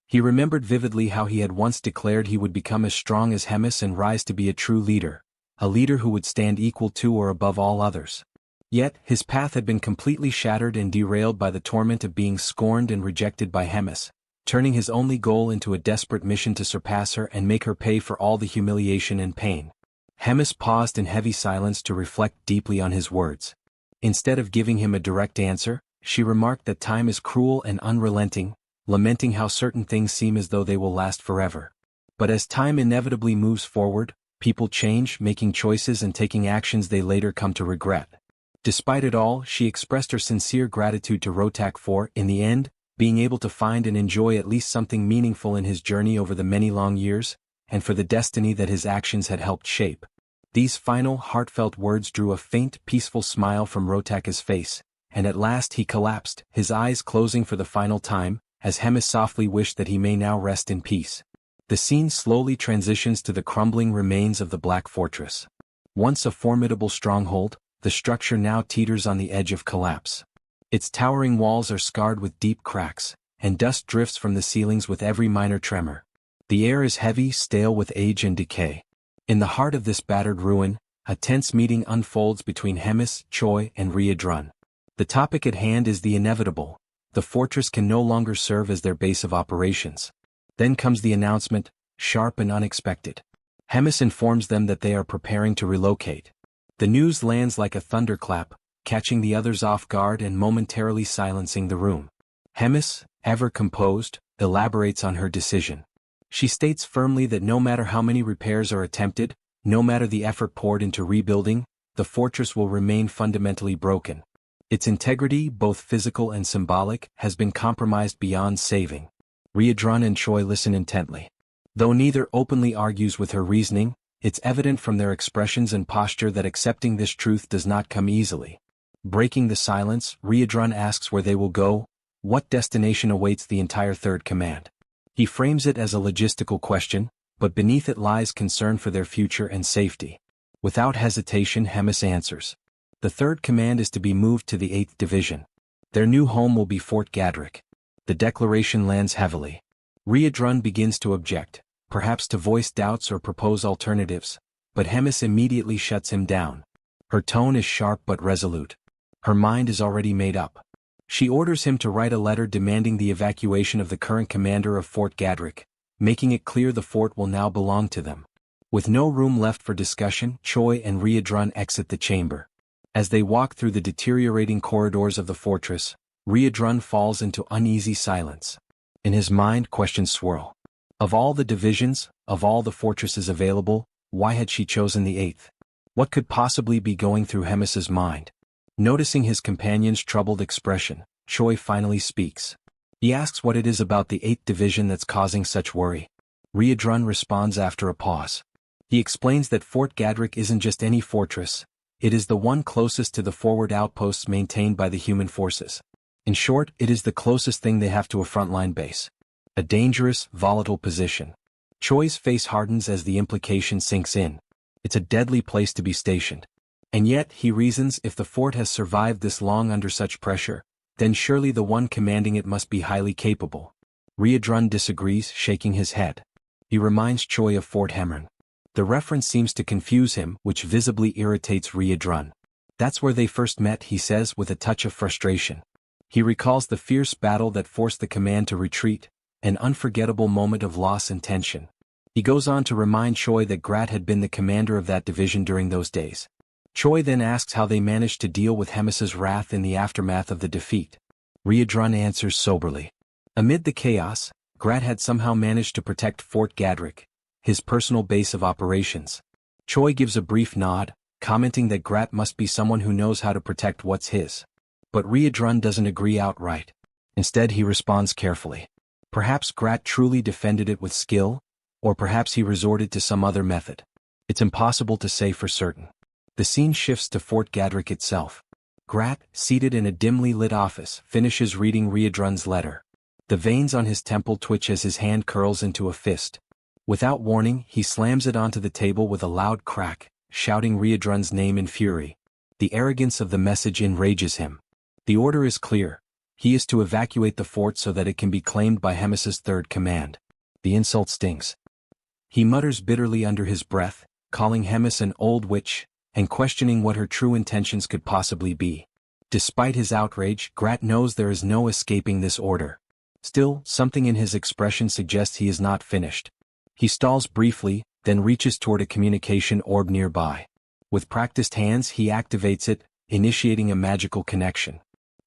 He remembered vividly how he had once declared he would become as strong as Hemis and rise to be a true leader, a leader who would stand equal to or above all others. Yet, his path had been completely shattered and derailed by the torment of being scorned and rejected by Hemis, turning his only goal into a desperate mission to surpass her and make her pay for all the humiliation and pain. Hemis paused in heavy silence to reflect deeply on his words. Instead of giving him a direct answer, she remarked that time is cruel and unrelenting, lamenting how certain things seem as though they will last forever. But as time inevitably moves forward, people change, making choices and taking actions they later come to regret. Despite it all, she expressed her sincere gratitude to Rotak for, in the end, being able to find and enjoy at least something meaningful in his journey over the many long years, and for the destiny that his actions had helped shape. These final, heartfelt words drew a faint, peaceful smile from Rotaka's face, and at last he collapsed, his eyes closing for the final time, as Hemis softly wished that he may now rest in peace. The scene slowly transitions to the crumbling remains of the Black Fortress. Once a formidable stronghold, the structure now teeters on the edge of collapse. Its towering walls are scarred with deep cracks, and dust drifts from the ceilings with every minor tremor. The air is heavy, stale with age and decay. In the heart of this battered ruin, a tense meeting unfolds between Hemis, Choi, and Riedrun. The topic at hand is the inevitable. The fortress can no longer serve as their base of operations. Then comes the announcement, sharp and unexpected. Hemis informs them that they are preparing to relocate. The news lands like a thunderclap, catching the others off guard and momentarily silencing the room. Hemis, ever composed, elaborates on her decision. She states firmly that no matter how many repairs are attempted, no matter the effort poured into rebuilding, the fortress will remain fundamentally broken. Its integrity, both physical and symbolic, has been compromised beyond saving. Riedrun and Choi listen intently. Though neither openly argues with her reasoning, it's evident from their expressions and posture that accepting this truth does not come easily. Breaking the silence, Riedrun asks where they will go, what destination awaits the entire Third Command. He frames it as a logistical question, but beneath it lies concern for their future and safety. Without hesitation, Hemis answers. The Third Command is to be moved to the 8th Division. Their new home will be Fort Gadrick. The declaration lands heavily. Riedrun begins to object, perhaps to voice doubts or propose alternatives, but Hemis immediately shuts him down. Her tone is sharp but resolute. Her mind is already made up. She orders him to write a letter demanding the evacuation of the current commander of Fort Gadrick, making it clear the fort will now belong to them. With no room left for discussion, Choi and Riedrun exit the chamber. As they walk through the deteriorating corridors of the fortress, Riedrun falls into uneasy silence. In his mind, questions swirl. Of all the divisions, of all the fortresses available, why had she chosen the 8th? What could possibly be going through Hemis's mind? Noticing his companion's troubled expression, Choi finally speaks. He asks what it is about the 8th Division that's causing such worry. Riedrun responds after a pause. He explains that Fort Gadrick isn't just any fortress, it is the one closest to the forward outposts maintained by the human forces. In short, it is the closest thing they have to a frontline base. A dangerous, volatile position. Choi's face hardens as the implication sinks in. It's a deadly place to be stationed. And yet, he reasons, if the fort has survived this long under such pressure, then surely the one commanding it must be highly capable. Riedrun disagrees, shaking his head. He reminds Choi of Fort Hemron. The reference seems to confuse him, which visibly irritates Riedrun. That's where they first met, he says with a touch of frustration. He recalls the fierce battle that forced the command to retreat, an unforgettable moment of loss and tension. He goes on to remind Choi that Grat had been the commander of that division during those days. Choi then asks how they managed to deal with Hemis's wrath in the aftermath of the defeat. Riedrun answers soberly. Amid the chaos, Grat had somehow managed to protect Fort Gadrick, his personal base of operations. Choi gives a brief nod, commenting that Grat must be someone who knows how to protect what's his. But Riedrun doesn't agree outright. Instead he responds carefully. Perhaps Grat truly defended it with skill, or perhaps he resorted to some other method. It's impossible to say for certain. The scene shifts to Fort Gadrick itself. Grat, seated in a dimly lit office, finishes reading Riedrun's letter. The veins on his temple twitch as his hand curls into a fist. Without warning, he slams it onto the table with a loud crack, shouting Riedrun's name in fury. The arrogance of the message enrages him. The order is clear. He is to evacuate the fort so that it can be claimed by Hemis's third command. The insult stings. He mutters bitterly under his breath, calling Hemis an old witch, and questioning what her true intentions could possibly be. Despite his outrage, Grat knows there is no escaping this order. Still, something in his expression suggests he is not finished. He stalls briefly, then reaches toward a communication orb nearby. With practiced hands he activates it, initiating a magical connection.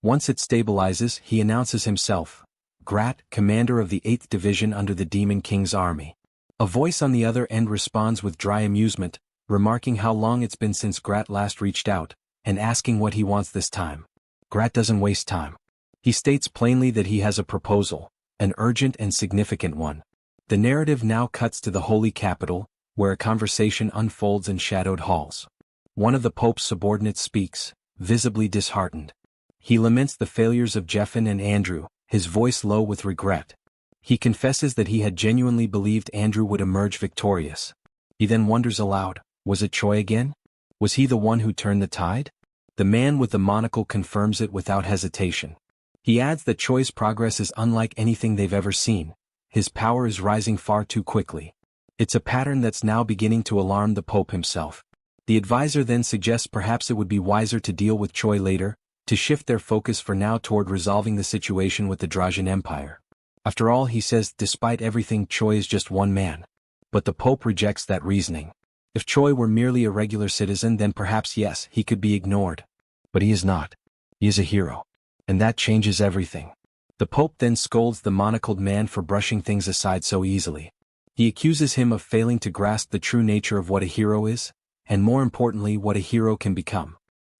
Once it stabilizes, he announces himself. Grat, commander of the 8th Division under the Demon King's army. A voice on the other end responds with dry amusement, remarking how long it's been since Grat last reached out, and asking what he wants this time. Grat doesn't waste time. He states plainly that he has a proposal, an urgent and significant one. The narrative now cuts to the Holy Capital, where a conversation unfolds in shadowed halls. One of the Pope's subordinates speaks, visibly disheartened. He laments the failures of Jeffin and Andrew, his voice low with regret. He confesses that he had genuinely believed Andrew would emerge victorious. He then wonders aloud, was it Choi again? Was he the one who turned the tide? The man with the monocle confirms it without hesitation. He adds that Choi's progress is unlike anything they've ever seen. His power is rising far too quickly. It's a pattern that's now beginning to alarm the Pope himself. The advisor then suggests perhaps it would be wiser to deal with Choi later, to shift their focus for now toward resolving the situation with the Drajan Empire. After all, he says, despite everything, Choi is just one man. But the Pope rejects that reasoning. If Choi were merely a regular citizen, then perhaps yes, he could be ignored. But he is not. He is a hero. And that changes everything. The Pope then scolds the monocled man for brushing things aside so easily. He accuses him of failing to grasp the true nature of what a hero is, and more importantly what a hero can become.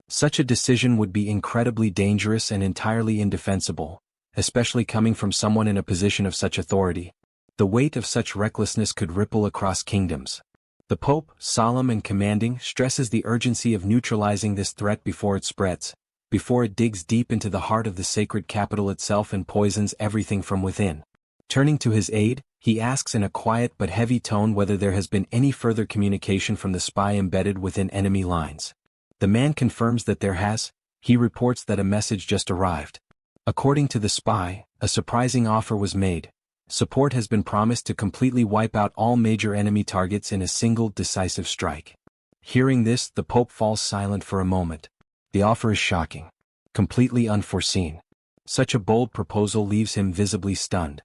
Such a decision would be incredibly dangerous and entirely indefensible, especially coming from someone in a position of such authority. The weight of such recklessness could ripple across kingdoms. The Pope, solemn and commanding, stresses the urgency of neutralizing this threat before it spreads, before it digs deep into the heart of the sacred capital itself and poisons everything from within. Turning to his aide, he asks in a quiet but heavy tone whether there has been any further communication from the spy embedded within enemy lines. The man confirms that there has. He reports that a message just arrived. According to the spy, a surprising offer was made. Support has been promised to completely wipe out all major enemy targets in a single decisive strike. Hearing this, the Pope falls silent for a moment. The offer is shocking. Completely unforeseen. Such a bold proposal leaves him visibly stunned.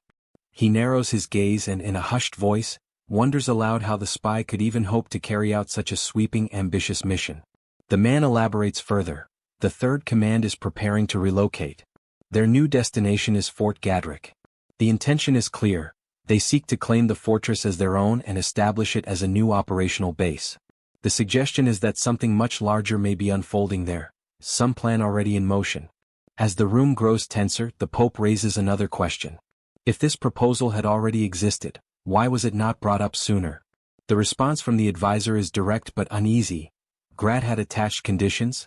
He narrows his gaze and, in a hushed voice, wonders aloud how the spy could even hope to carry out such a sweeping, ambitious mission. The man elaborates further. The 3rd Command is preparing to relocate. Their new destination is Fort Gadrick. The intention is clear. They seek to claim the fortress as their own and establish it as a new operational base. The suggestion is that something much larger may be unfolding there, some plan already in motion. As the room grows tenser, the Pope raises another question. If this proposal had already existed, why was it not brought up sooner? The response from the advisor is direct but uneasy. Grat had attached conditions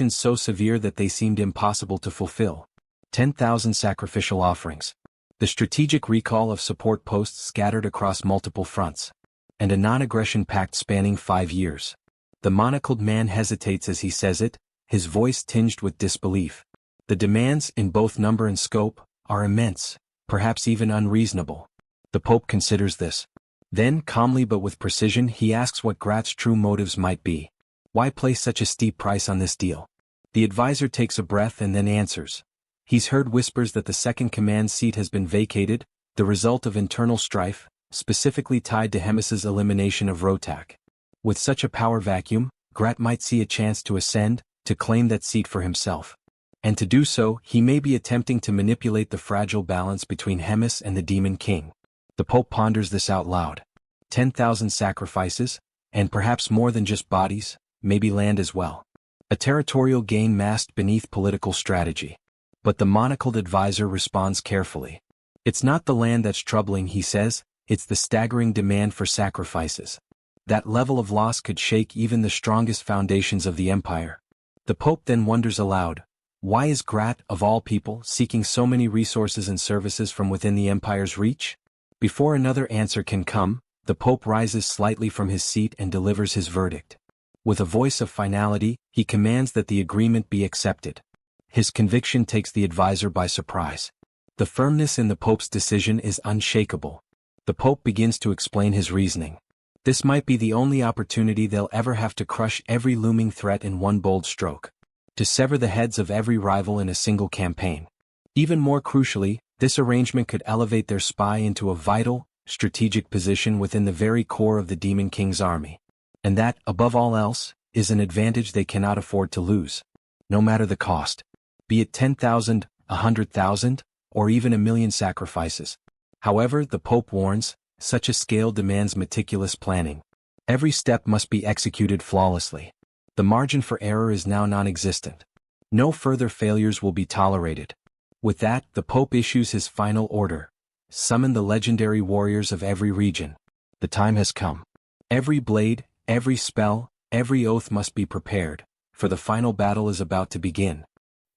so severe that they seemed impossible to fulfill. 10,000 sacrificial offerings. The strategic recall of support posts scattered across multiple fronts. And a non-aggression pact spanning 5 years. The monocled man hesitates as he says it, his voice tinged with disbelief. The demands, in both number and scope, are immense. perhaps even unreasonable. The Pope considers this. Then, calmly but with precision, he asks what Grat's true motives might be. Why place such a steep price on this deal? The advisor takes a breath and then answers. He's heard whispers that the second command seat has been vacated, the result of internal strife, specifically tied to Hemis's elimination of Rotak. With such a power vacuum, Grat might see a chance to ascend, to claim that seat for himself. And to do so, he may be attempting to manipulate the fragile balance between Hemis and the Demon King. The Pope ponders this out loud. 10,000 sacrifices, and perhaps more than just bodies, maybe land as well. A territorial gain masked beneath political strategy. But the monocled advisor responds carefully. It's not the land that's troubling, he says, it's the staggering demand for sacrifices. That level of loss could shake even the strongest foundations of the empire. The Pope then wonders aloud, why is Grat, of all people, seeking so many resources and services from within the empire's reach? Before another answer can come, the Pope rises slightly from his seat and delivers his verdict. With a voice of finality, he commands that the agreement be accepted. His conviction takes the advisor by surprise. The firmness in the Pope's decision is unshakable. The Pope begins to explain his reasoning. This might be the only opportunity they'll ever have to crush every looming threat in one bold stroke. To sever the heads of every rival in a single campaign. Even more crucially, this arrangement could elevate their spy into a vital, strategic position within the very core of the Demon King's army. And that, above all else, is an advantage they cannot afford to lose. No matter the cost. Be it 10,000, 100,000, or even 1,000,000 sacrifices. However, the Pope warns, such a scale demands meticulous planning. Every step must be executed flawlessly. The margin for error is now non-existent. No further failures will be tolerated. With that, the Pope issues his final order. Summon the legendary warriors of every region. The time has come. Every blade, every spell, every oath must be prepared, for the final battle is about to begin.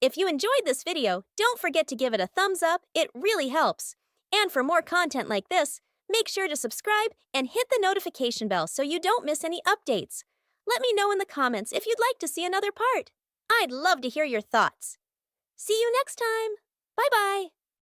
If you enjoyed this video, don't forget to give it a thumbs up, it really helps. And for more content like this, make sure to subscribe and hit the notification bell so you don't miss any updates. Let me know in the comments if you'd like to see another part. I'd love to hear your thoughts. See you next time. Bye-bye.